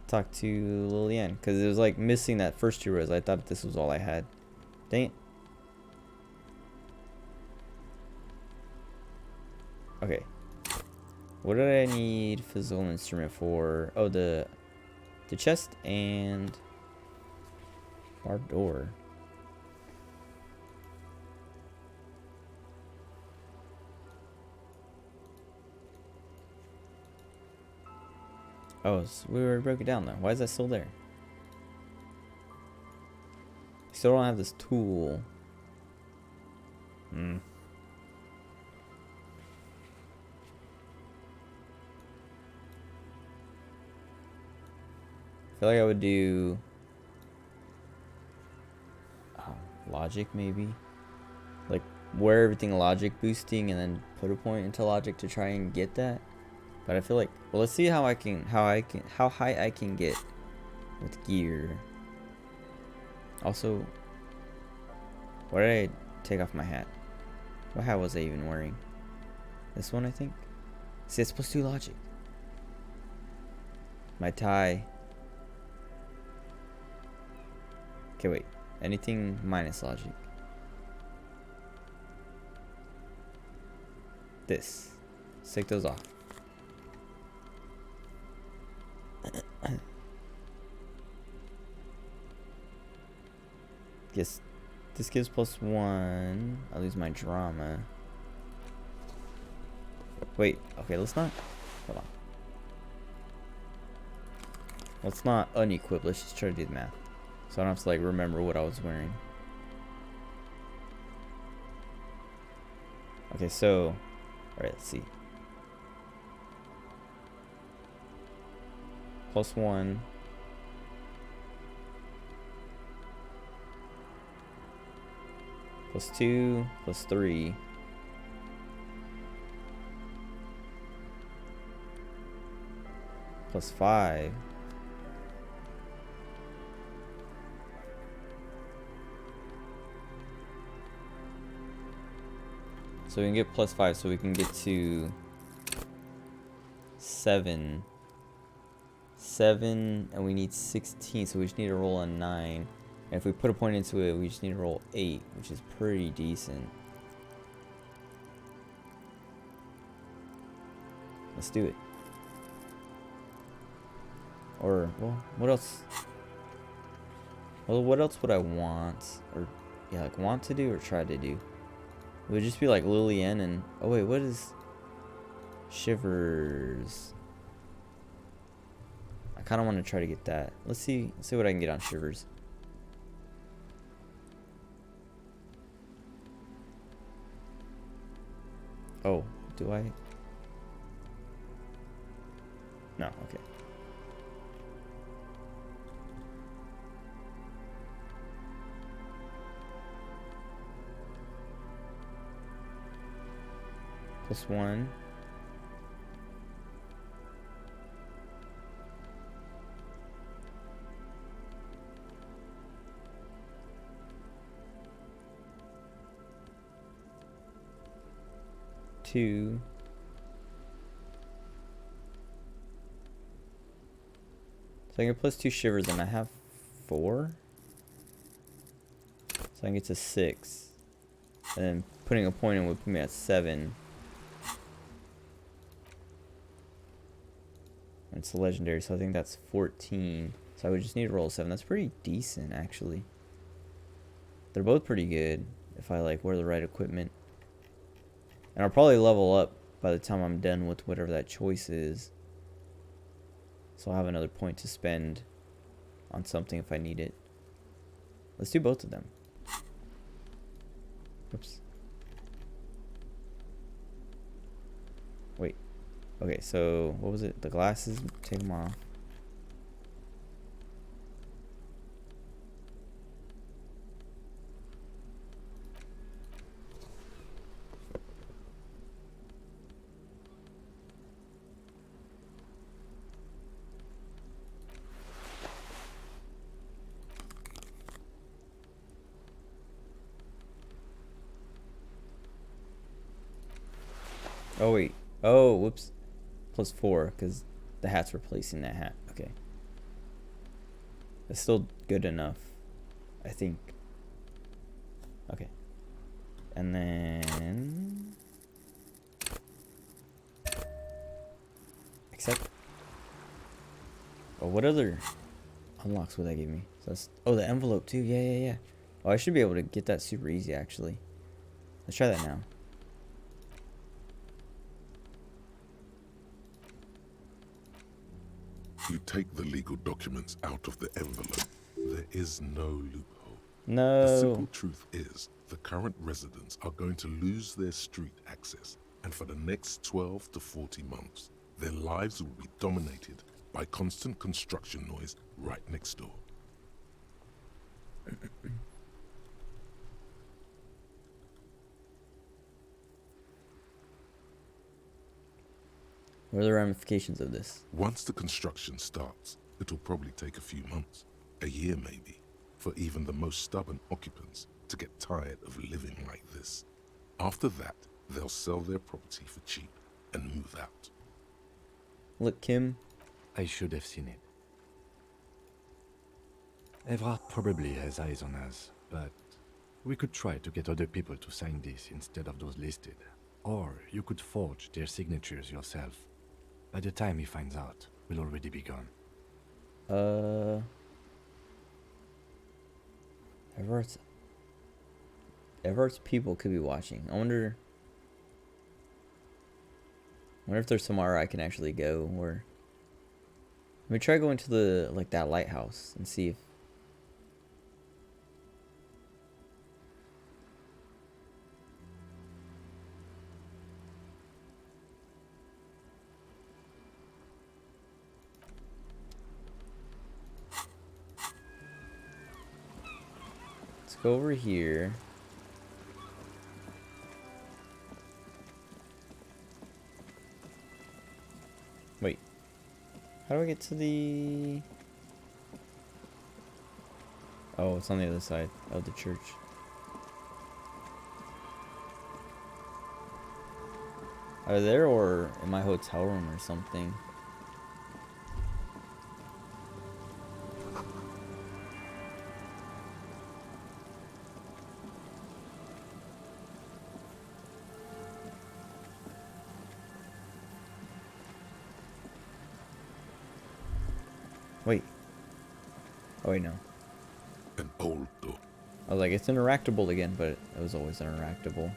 talked to Lillian. Because it was like missing that first 2 rows. I thought this was all I had. Dang it. Okay. What did I need physical instrument for? Oh, the chest and our door. Oh, so we already broke it down though. Why is that still there? Still don't have this tool. I feel like I would do logic maybe, like wear everything logic boosting and then put a point into logic to try and get that. But I feel like, well, let's see how high I can get with gear. Also, why did I take off my hat? What hat was I even wearing? This one, I think. See, it's supposed to do logic. My tie. Okay, wait. Anything minus logic. This. Let's take those off. Guess this gives +1. I lose my drama. Wait, okay, let's not. Hold on. Let's not unequip. Let's just try to do the math. So I don't have to like remember what I was wearing. Okay, so alright, let's see. +1. +2, +3. +5. So we can get +5, so we can get to 7. 7, and we need 16, so we just need to roll a 9. And if we put a point into it, we just need to roll 8, which is pretty decent. Let's do it. Or, well, what else? Well, what else would I want? Or, yeah, like want to do or try to do? It would just be like Lillian and... Oh, wait, what is... Shivers? I kind of want to try to get that. Let's see what I can get on Shivers. Oh, do I? No, okay. +1. Two. So I get +2 Shivers and I have 4. So I can get to 6. And then putting a point in would put me at 7. And it's a legendary, so I think that's 14. So I would just need to roll a 7. That's pretty decent, actually. They're both pretty good if I like wear the right equipment. And I'll probably level up by the time I'm done with whatever that choice is. So I'll have another point to spend on something if I need it. Let's do both of them. Oops. Wait. Okay, so what was it? The glasses? Take them off. Oh, wait. Oh, whoops. +4, because the hat's replacing that hat. Okay. That's still good enough, I think. Okay. And then... Accept. Oh, what other unlocks would that give me? So that's... Oh, the envelope, too. Yeah. Oh, I should be able to get that super easy, actually. Let's try that now. You take the legal documents out of the envelope. There is no loophole. No. The simple truth is, the current residents are going to lose their street access, and for the next 12 to 40 months, their lives will be dominated by constant construction noise right next door. What are the ramifications of this? Once the construction starts, it'll probably take a few months, a year maybe, for even the most stubborn occupants to get tired of living like this. After that, they'll sell their property for cheap and move out. Look, Kim. I should have seen it. Evrard probably has eyes on us, but we could try to get other people to sign this instead of those listed. Or you could forge their signatures yourself. By the time he finds out, we'll already be gone. Everett's people could be watching. I wonder if there's somewhere I can actually go or... Let me try going to the, like, that lighthouse and see if... Let's go over here. Wait. How do I get to the... Oh, it's on the other side of the church. Are there or in my hotel room or something? Wait. Oh wait, no. An old door. I was like, it's interactable again, but it was always interactable.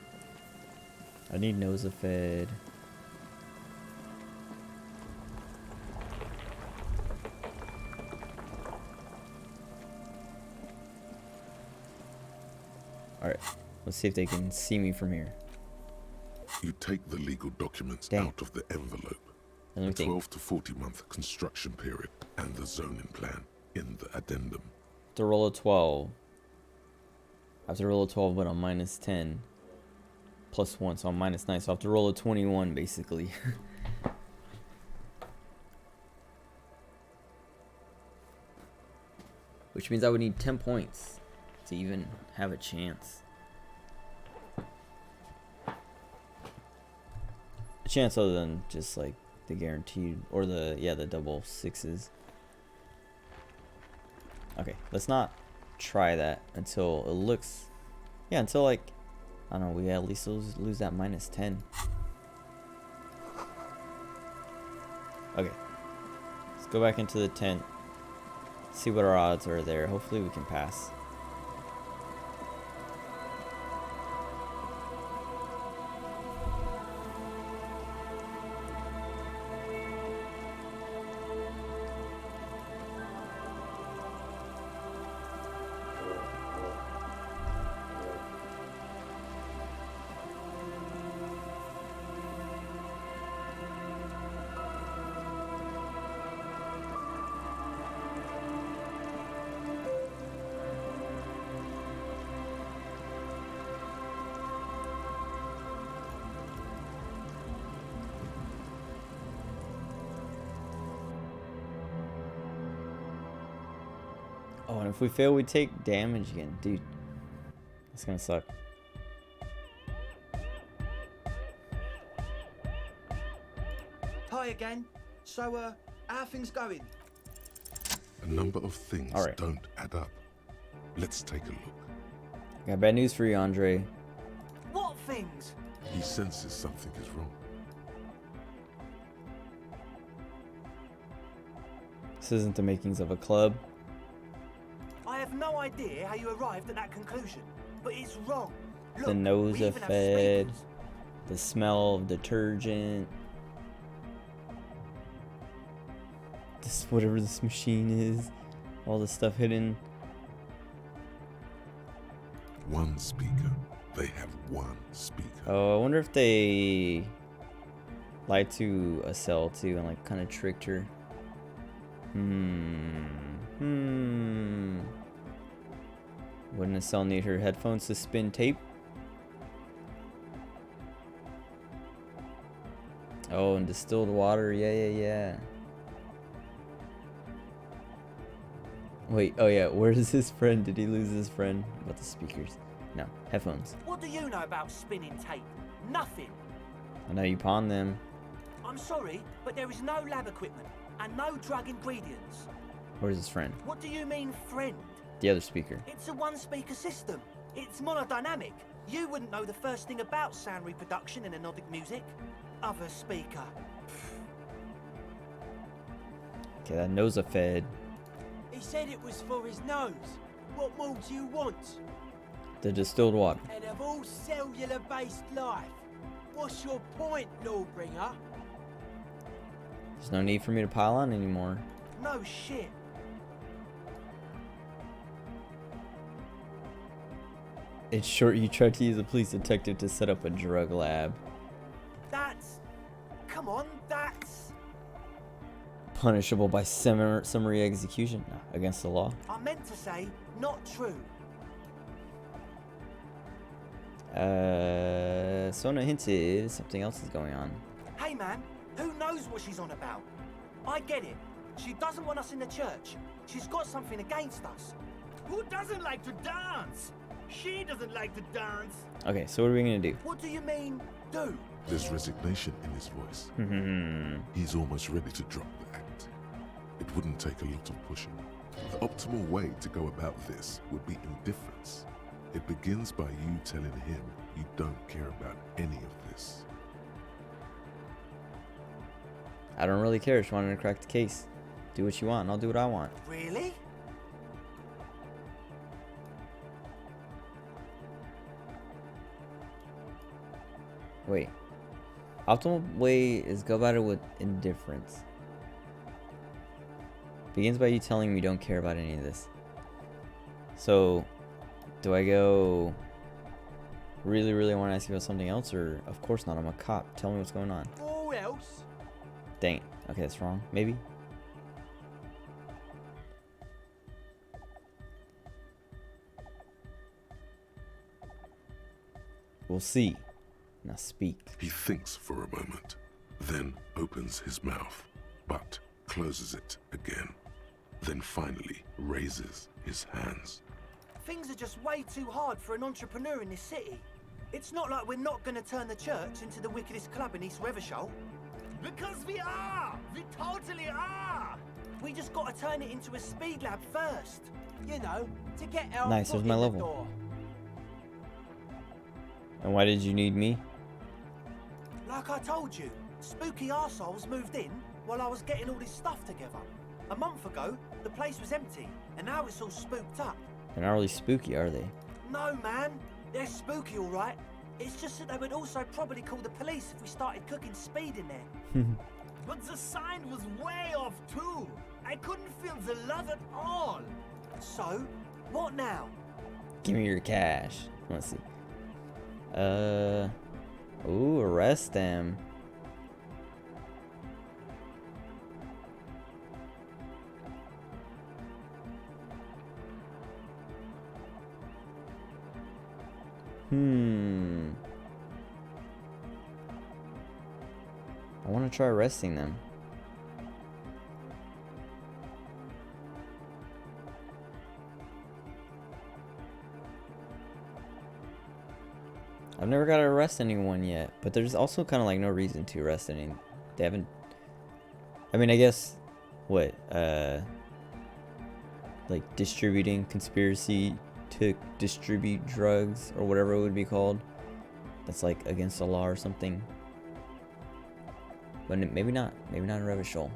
I need Nosafed. Alright, let's see if they can see me from here. You take the legal documents Dang. out of the envelope. Let me The think. 12 to 40 month construction period and the zoning plan in the addendum. To roll a 12. I have to roll a 12, but I'm minus 10. Plus 1, so I'm minus 9. So I have to roll a 21, basically. Which means I would need 10 points to even have a chance. A chance other than just like the guaranteed, or the, yeah, the double sixes. Okay, let's not try that until it looks, yeah, until like, I don't know, we at least lose that minus 10. Okay, let's go back into the tent, see what our odds are there. Hopefully we can pass. Oh, and if we fail, we take damage again. Dude, that's gonna suck. Hi again. So, how are things going? A number of things All right. don't add up. Let's take a look. Got bad news for you, Andre. What things? He senses something is wrong. This isn't the makings of a club. I have no idea how you arrived at that conclusion, but it's wrong. Look, The nose we of even have fed, speakers. the smell of detergent, this whatever this machine is, all the stuff hidden. One speaker. They have one speaker. Oh, I wonder if they lied to Estelle too and like kind of tricked her. Wouldn't Estelle need her headphones to spin tape? Oh, and distilled water. Yeah. Wait, oh yeah, where's his friend? Did he lose his friend? About the speakers? No, headphones. What do you know about spinning tape? Nothing. I know you pawned them. I'm sorry, but there is no lab equipment and no drug ingredients. Where's his friend? What do you mean, friend? The other speaker. It's a one-speaker system. It's monodynamic. You wouldn't know the first thing about sound reproduction in anodic music. Other speaker. Okay, that nose a fed. He said it was for his nose. What more do you want? The distilled water. And of all cellular-based life, what's your point, Lawbringer? There's no need for me to pile on anymore. No shit. In short, you tried to use a police detective to set up a drug lab. That's... Come on, that's... Punishable by summary execution. No, against the law. I meant to say, not true. Sona hinted something else is going on. Hey man, who knows what she's on about? I get it. She doesn't want us in the church. She's got something against us. Who doesn't like to dance? She doesn't like to dance. Okay, so what are we gonna do? What do you mean, do? There's resignation in his voice. He's almost ready to drop the act. It wouldn't take a lot of pushing. The optimal way to go about this would be indifference. It begins by you telling him you don't care about any of this. I don't really care. Just wanted to crack the case. Do what you want, and I'll do what I want. Really? Wait. Optimal way is go about it with indifference. Begins by you telling me you don't care about any of this. So, do I go really want to ask you about something else, or of course not, I'm a cop. Tell me what's going on. Or else? Dang. Okay, that's wrong. Maybe? We'll see. Now speak. He thinks for a moment, then opens his mouth, but closes it again. Then finally raises his hands. Things are just way too hard for an entrepreneur in this city. It's not like we're not going to turn the church into the wickedest club in East Reversholt. Because we are! We totally are! We just got to turn it into a speed lab first. You know, to get our Nice, foot there's my in the level. door. And why did you need me? Like I told you, spooky arseholes moved in while I was getting all this stuff together. A month ago, the place was empty, and now it's all spooked up. They're not really spooky, are they? No, man. They're spooky, all right. It's just that they would also probably call the police if we started cooking speed in there. But the sign was way off too. I couldn't feel the love at all. So, what now? Give me your cash. Let's see. Ooh, arrest them. I want to try arresting them. I've never got to arrest anyone yet, but there's also kind of like no reason to arrest any. They haven't. I mean, I guess what? Like distributing conspiracy to distribute drugs or whatever it would be called. That's like against the law or something. But maybe not. Maybe not in Reversholt.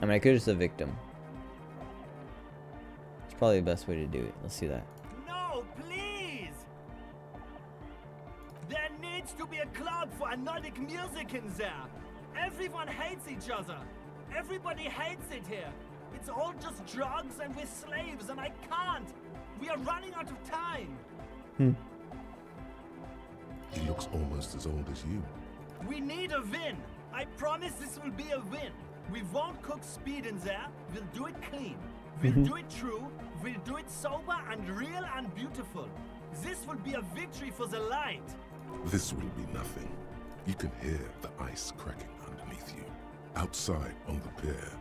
I mean, I could just a victim. It's probably the best way to do it. Let's see that. No, please! There needs to be a club for Nordic music in there. Everyone hates each other. Everybody hates it here. It's all just drugs and we're slaves and I can't. We are running out of time. He looks almost as old as you. We need a win. I promise this will be a win. We won't cook speed in there. We'll do it clean. We'll do it true. We'll do it sober and real and beautiful. This will be a victory for the light. This will be nothing. You can hear the ice cracking underneath you. Outside on the pier,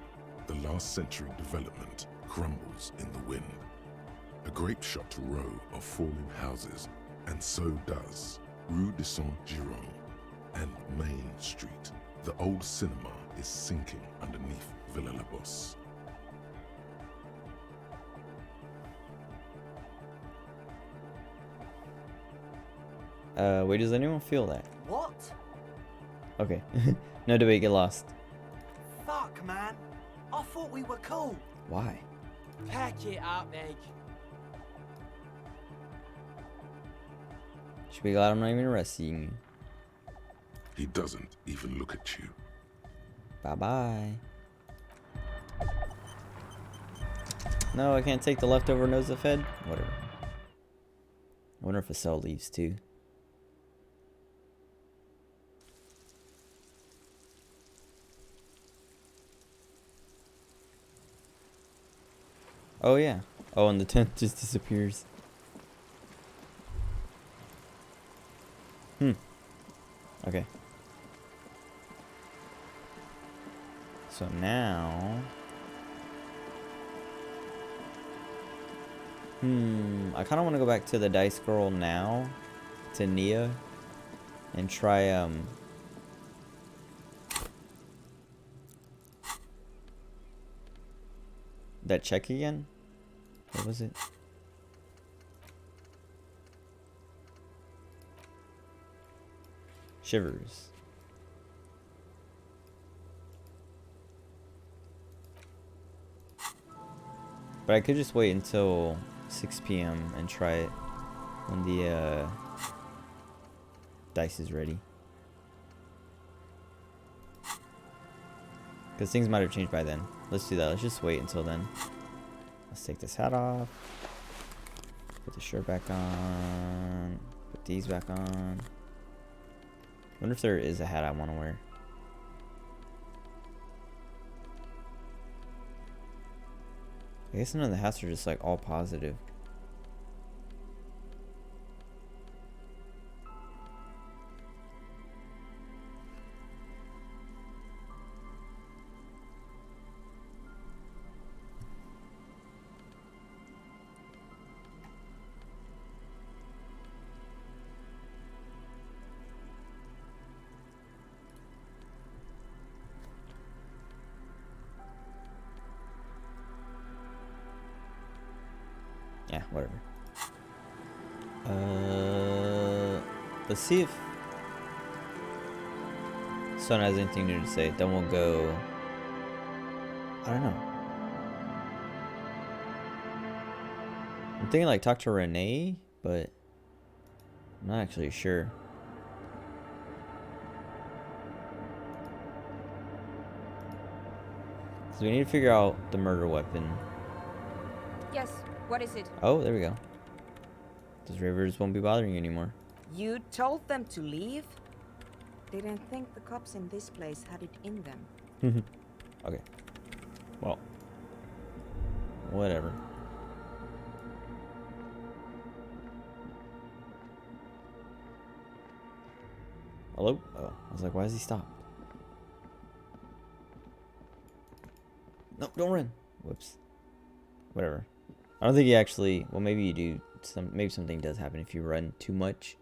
the last century development crumbles in the wind. A grape-shot row of falling houses, and so does Rue de Saint-Giron and Main Street. The old cinema is sinking underneath Villa La Bosse. Wait, does anyone feel that? What? Okay. No debate, get lost. Fuck, man. I thought we were cool. Why? Pack it up, Egg. Should be glad I'm not even arresting you. He doesn't even look at you. Bye-bye. No, I can't take the leftover nose of Fed? Whatever. I wonder if a cell leaves too. Oh yeah. Oh, and the tent just disappears. Okay. So now... I kind of want to go back to the dice girl now, to Nia, and try, that check again? What was it? Shivers. But I could just wait until 6 p.m. and try it when the dice is ready. Because things might have changed by then. Let's do that. Let's just wait until then. Let's take this hat off. Put the shirt back on. Put these back on. Wonder if there is a hat I want to wear. I guess none of the hats are just like all positive. Yeah, whatever. Let's see if Son has anything new to say. Then we'll go. I don't know. I'm thinking like talk to Renee, but I'm not actually sure. So we need to figure out the murder weapon. Yes, what is it? Oh, there we go. Those ravers won't be bothering you anymore. You told them to leave? Didn't think the cops in this place had it in them. Okay. Well. Whatever. Hello? Oh, I was like, why does he stop? No, don't run. Whoops. Whatever. I don't think you actually... Well, maybe you do. Maybe something does happen if you run too much.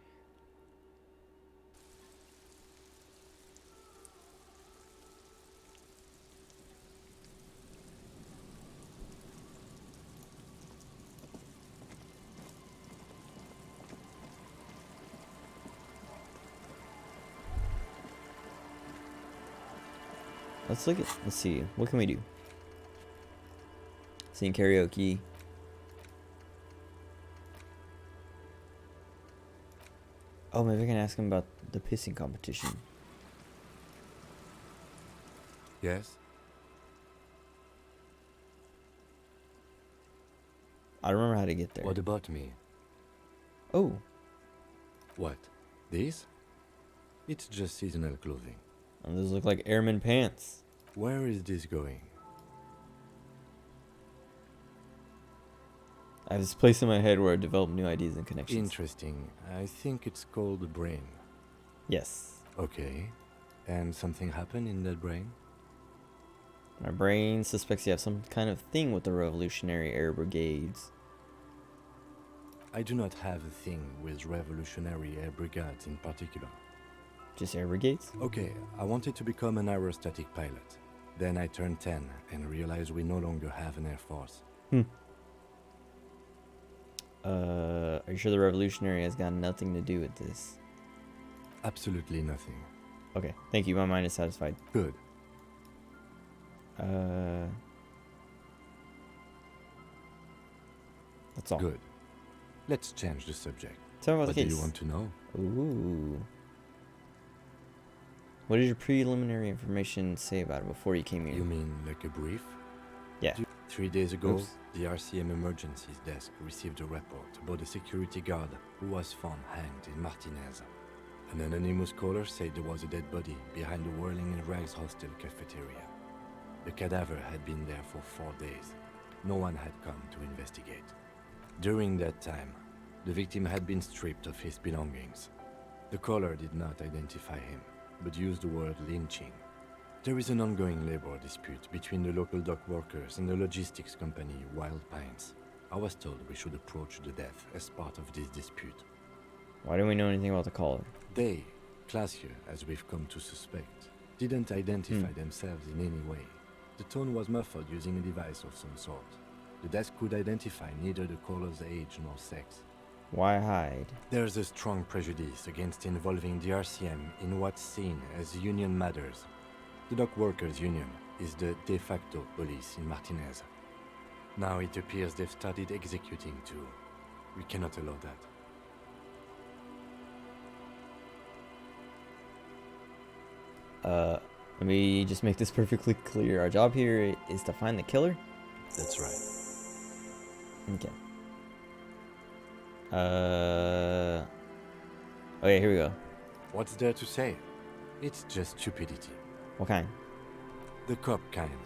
Let's see. What can we do? Sing karaoke. Oh, maybe I can ask him about the pissing competition. Yes? I don't remember how to get there. What about me? Oh. What? This? It's just seasonal clothing. And those look like airman pants. Where is this going? I have this place in my head where I develop new ideas and connections. Interesting. I think it's called the brain. Yes. Okay. And something happened in that brain? My brain suspects you have some kind of thing with the Revolutionary Air Brigades. I do not have a thing with Revolutionary Air Brigades in particular. Just air brigades? Okay, I wanted to become an aerostatic pilot. Then I turned 10 and realized we no longer have an air force. Are you sure the Revolutionary has got nothing to do with this? Absolutely nothing. Okay, thank you. My mind is satisfied. Good. That's all. Good. Let's change the subject. Tell me about what the case. Do you want to know? Ooh. What did your preliminary information say about it before you came here? You mean like a brief? Yeah. 3 days ago, Oops. the RCM emergencies desk received a report about a security guard who was found hanged in Martinez. An anonymous caller said there was a dead body behind the Whirling in Rags hostel cafeteria. The cadaver had been there for 4 days. No one had come to investigate. During that time, the victim had been stripped of his belongings. The caller did not identify him, but used the word lynching. There is an ongoing labor dispute between the local dock workers and the logistics company Wild Pines. I was told we should approach the death as part of this dispute. Why don't we know anything about the caller? They, classier as we've come to suspect, didn't identify themselves in any way. The tone was muffled using a device of some sort. The desk could identify neither the caller's age nor sex. Why hide? There's a strong prejudice against involving the RCM in what's seen as union matters. The dock workers' union is the de facto police in Martinez. Now it appears they've started executing too. We cannot allow that. Let me just make this perfectly clear. Our job here is to find the killer? That's right. Okay. Okay, here we go. What's there to say? It's just stupidity. What kind? The cop kind.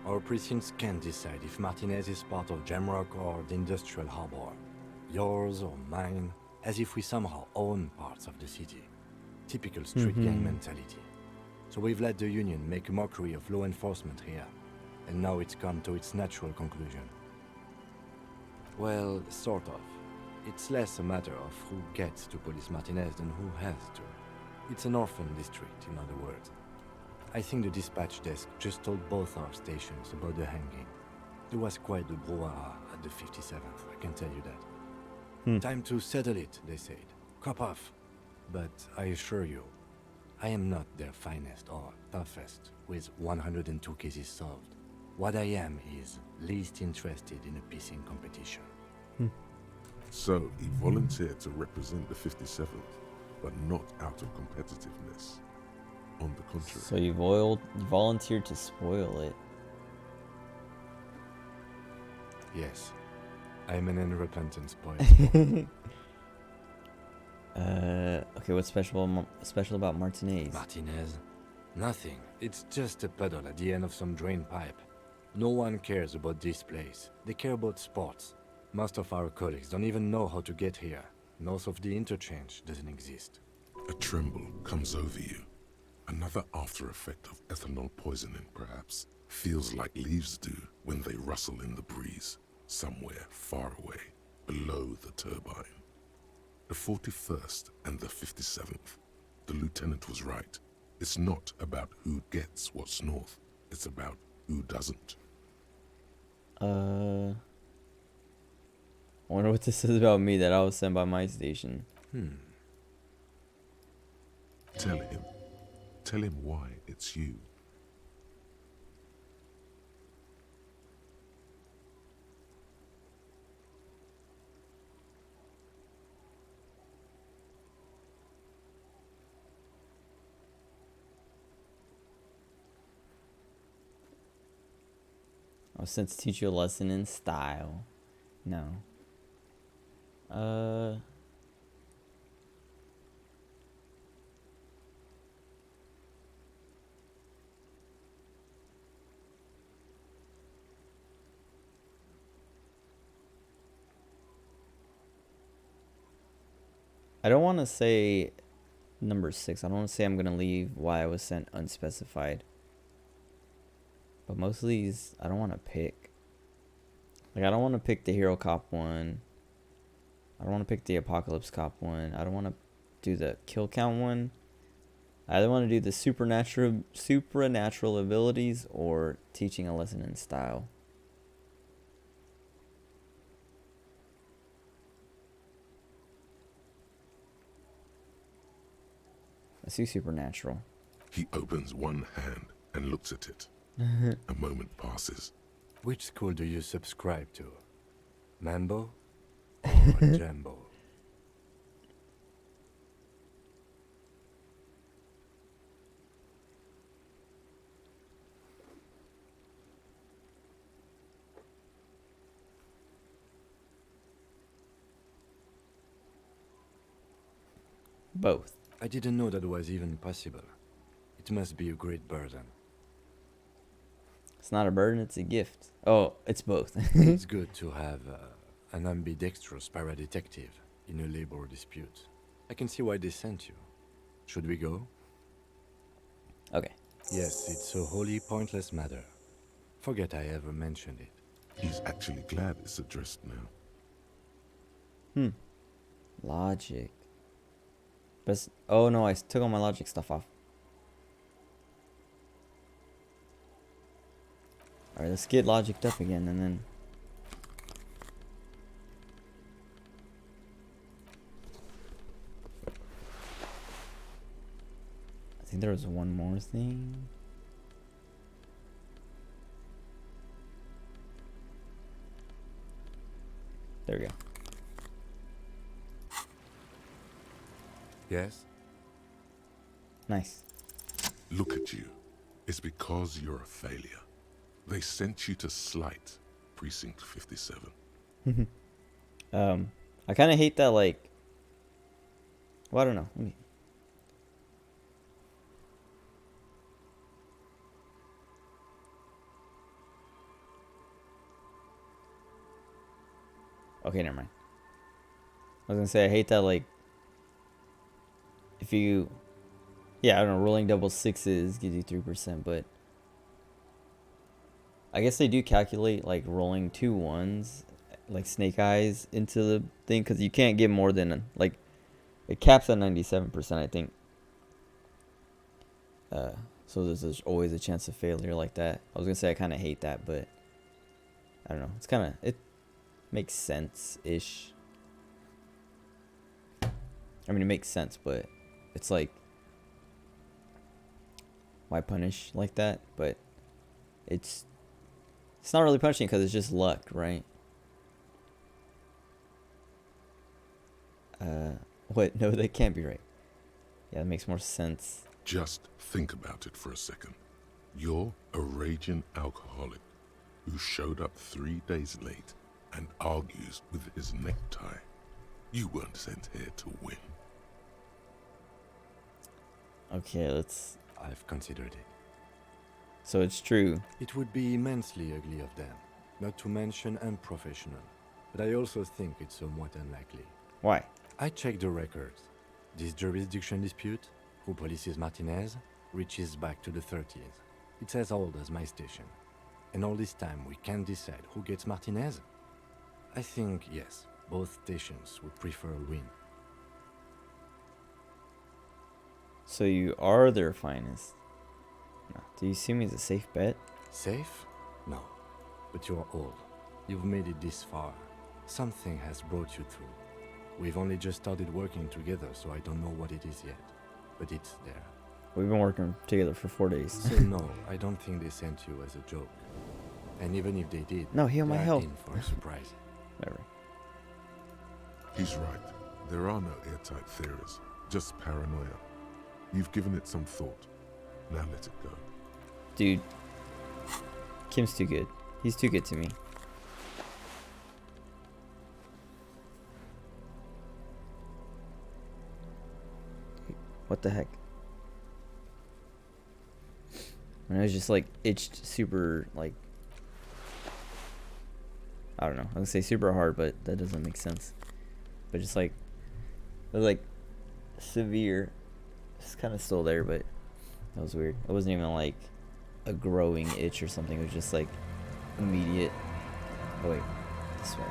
Our precincts can't decide if Martinez is part of Jamrock or the Industrial Harbor. Yours or mine, as if we somehow own parts of the city. Typical street gang mentality. So we've let the Union make a mockery of law enforcement here. And now it's come to its natural conclusion. Well, sort of. It's less a matter of who gets to police Martinez than who has to. It's an orphan district, in other words. I think the dispatch desk just told both our stations about the hanging. There was quite the brouhaha at the 57th, I can tell you that. Time to settle it, they said. Cop off. But I assure you, I am not their finest or toughest, with 102 cases solved. What I am is least interested in a pissing competition. So, he volunteered to represent the 57th, but not out of competitiveness. On the contrary. So you volunteered to spoil it. Yes. I'm an unrepentant spoiler. Okay, what's special about Martinez? Martinez? Nothing. It's just a puddle at the end of some drain pipe. No one cares about this place. They care about sports. Most of our colleagues don't even know how to get here. North of the interchange doesn't exist. A tremble comes over you. Another after effect of ethanol poisoning, perhaps. Feels like leaves do when they rustle in the breeze, somewhere far away, below the turbine. The 41st and the 57th. The lieutenant was right. It's not about who gets what's north. It's about who doesn't. I wonder what this says about me that I was sent by my station. Tell him. Tell him why it's you. I was sent to teach you a lesson in style. No. I don't want to say number 6. I don't want to say I'm going to leave why I was sent unspecified. But most of these, I don't want to pick. Like, I don't want to pick the Hero Cop one. I don't want to pick the Apocalypse Cop one. I don't want to do the Kill Count one. I either want to do the supernatural abilities or teaching a lesson in style. Let's do supernatural. He opens one hand and looks at it. A moment passes. Which school do you subscribe to? Mambo or Jambo? Both. I didn't know that was even possible. It must be a great burden. It's not a burden, it's a gift. Oh, it's both. It's good to have an ambidextrous paradetective in a labor dispute. I can see why they sent you. Should we go? Okay. Yes, it's a wholly pointless matter. Forget I ever mentioned it. He's actually glad it's addressed now. Logic. But oh no, I took all my logic stuff off. Alright, let's get logicked up again and then. I think there was one more thing. There we go. Yes? Nice. Look at you. It's because you're a failure. They sent you to Slight, Precinct 57. I kind of hate that, like. Well, I don't know. Let me. Okay, never mind. I was gonna say I hate that, like. If you. Yeah, I don't know. Rolling double sixes gives you 3%, but. I guess they do calculate like rolling 2 ones, like snake eyes, into the thing, because you can't get more than like it caps at 97%, I think. So there's always a chance of failure like that. I was gonna say I kind of hate that, but I don't know. It's kind of it makes sense ish. I mean, it makes sense, but it's like why punish like that? But it's not really punishing because it's just luck, right? What? No, that can't be right. Yeah, that makes more sense. Just think about it for a second. You're a raging alcoholic who showed up 3 days late and argues with his necktie. You weren't sent here to win. Okay, let's. I've considered it. So it's true. It would be immensely ugly of them, not to mention unprofessional. But I also think it's somewhat unlikely. Why? I checked the records. This jurisdiction dispute, who polices Martinez, reaches back to the 30s. It's as old as my station. And all this time we can't decide who gets Martinez? I think, yes, both stations would prefer a win. So you are their finest. Do you see me as a safe bet? Safe? No. But you're old. You've made it this far. Something has brought you through. We've only just started working together, so I don't know what it is yet. But it's there. We've been working together for 4 days. So no, I don't think they sent you as a joke. And even if they did, no, heal my health. In for a surprise. Whatever. He's right. There are no airtight theories, just paranoia. You've given it some thought. Now let it go. Dude, Kim's too good. He's too good to me. What the heck? And I was just like itched super, like, I don't know. I was gonna say super hard, but that doesn't make sense. But just like, it was like severe. It's kind of still there, but that was weird. It wasn't even like a growing itch or something. It was just like immediate. Oh wait, this way.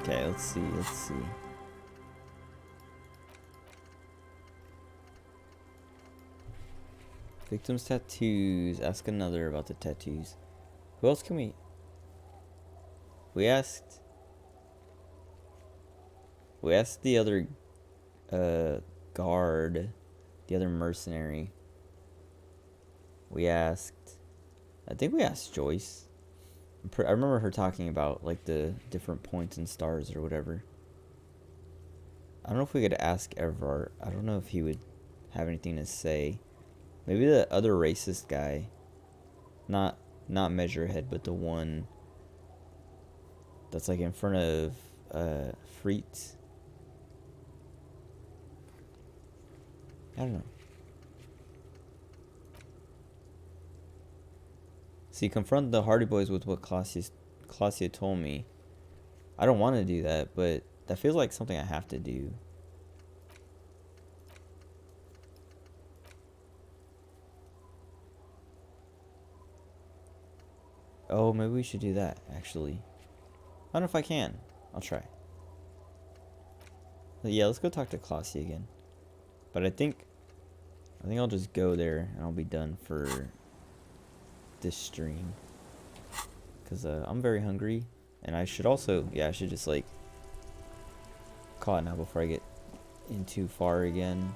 Okay, let's see. Victim's tattoos. Ask another about the tattoos. Who else can we... We asked the other guard, the other mercenary. I think we asked Joyce. I remember her talking about like the different points and stars or whatever. I don't know if we could ask Everard. I don't know if he would have anything to say. Maybe the other racist guy. Not Measurehead, but the one that's like in front of Freet. I don't know. See, confront the Hardy Boys with what Claudia told me. I don't want to do that, but that feels like something I have to do. Oh, maybe we should do that, actually. I don't know if I can. I'll try. But yeah, let's go talk to Claudia again. But I think I'll just go there and I'll be done for this stream. Because I'm very hungry. And I should also, yeah, I should just like call it now before I get in too far again.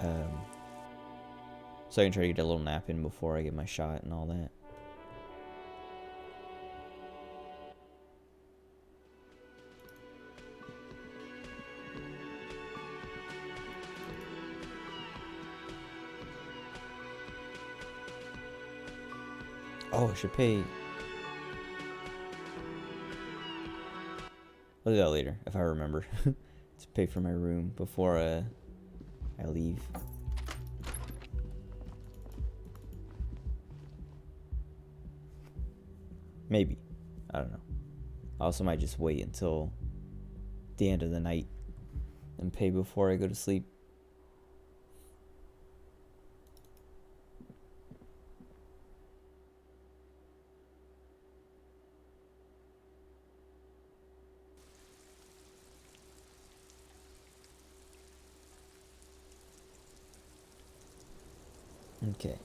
So I can try to get a little nap in before I get my shot and all that. Oh, I should pay. I'll do that later if I remember. To pay for my room before I leave. Maybe. I don't know. I also might just wait until the end of the night and pay before I go to sleep. Okay.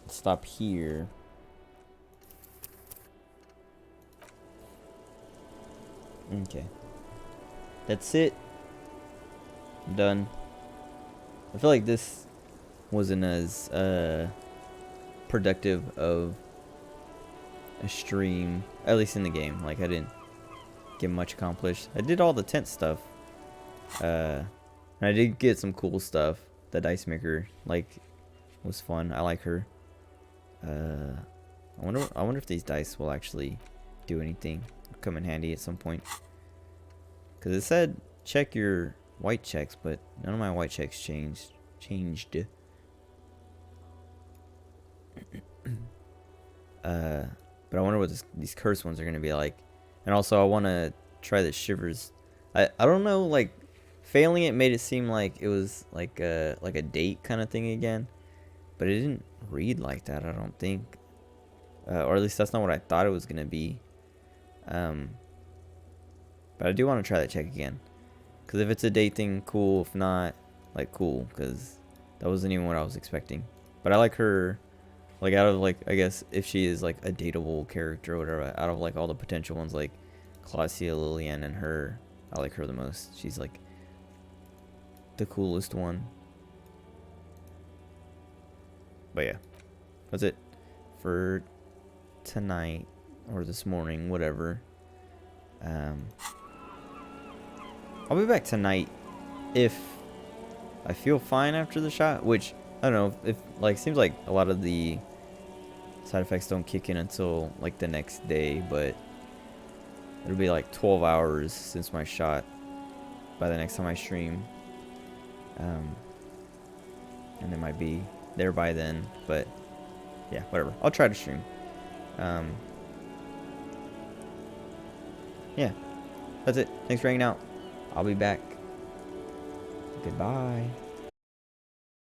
Stop here. Okay. That's it. I'm done. I feel like this wasn't as productive of a stream, at least in the game. Like, I didn't get much accomplished. I did all the tent stuff. And I did get some cool stuff. The dice maker, like, was fun. I like her. I wonder if these dice will actually do anything, come in handy at some point. Cause it said check your white checks, but none of my white checks changed. But I wonder what these curse ones are gonna be like. And also, I want to try the shivers. I don't know, like, failing it made it seem like it was like a date kind of thing again, but it didn't read like that, I don't think. Or at least that's not what I thought it was gonna be. But I do want to try that check again, because if it's a date thing, cool. If not, like, cool, because that wasn't even what I was expecting. But I like her, like, out of, like, I guess if she is like a dateable character or whatever, out of like all the potential ones, like Claudia, Lillian, and her, I like her the most. She's like the coolest one. But yeah, that's it for tonight or this morning, whatever. I'll be back tonight if I feel fine after the shot, which I don't know if like, seems like a lot of the side effects don't kick in until like the next day, but it'll be like 12 hours since my shot by the next time I stream. And it might be there by then, but yeah, whatever. I'll try to stream. Yeah, that's it. Thanks for hanging out. I'll be back. Goodbye.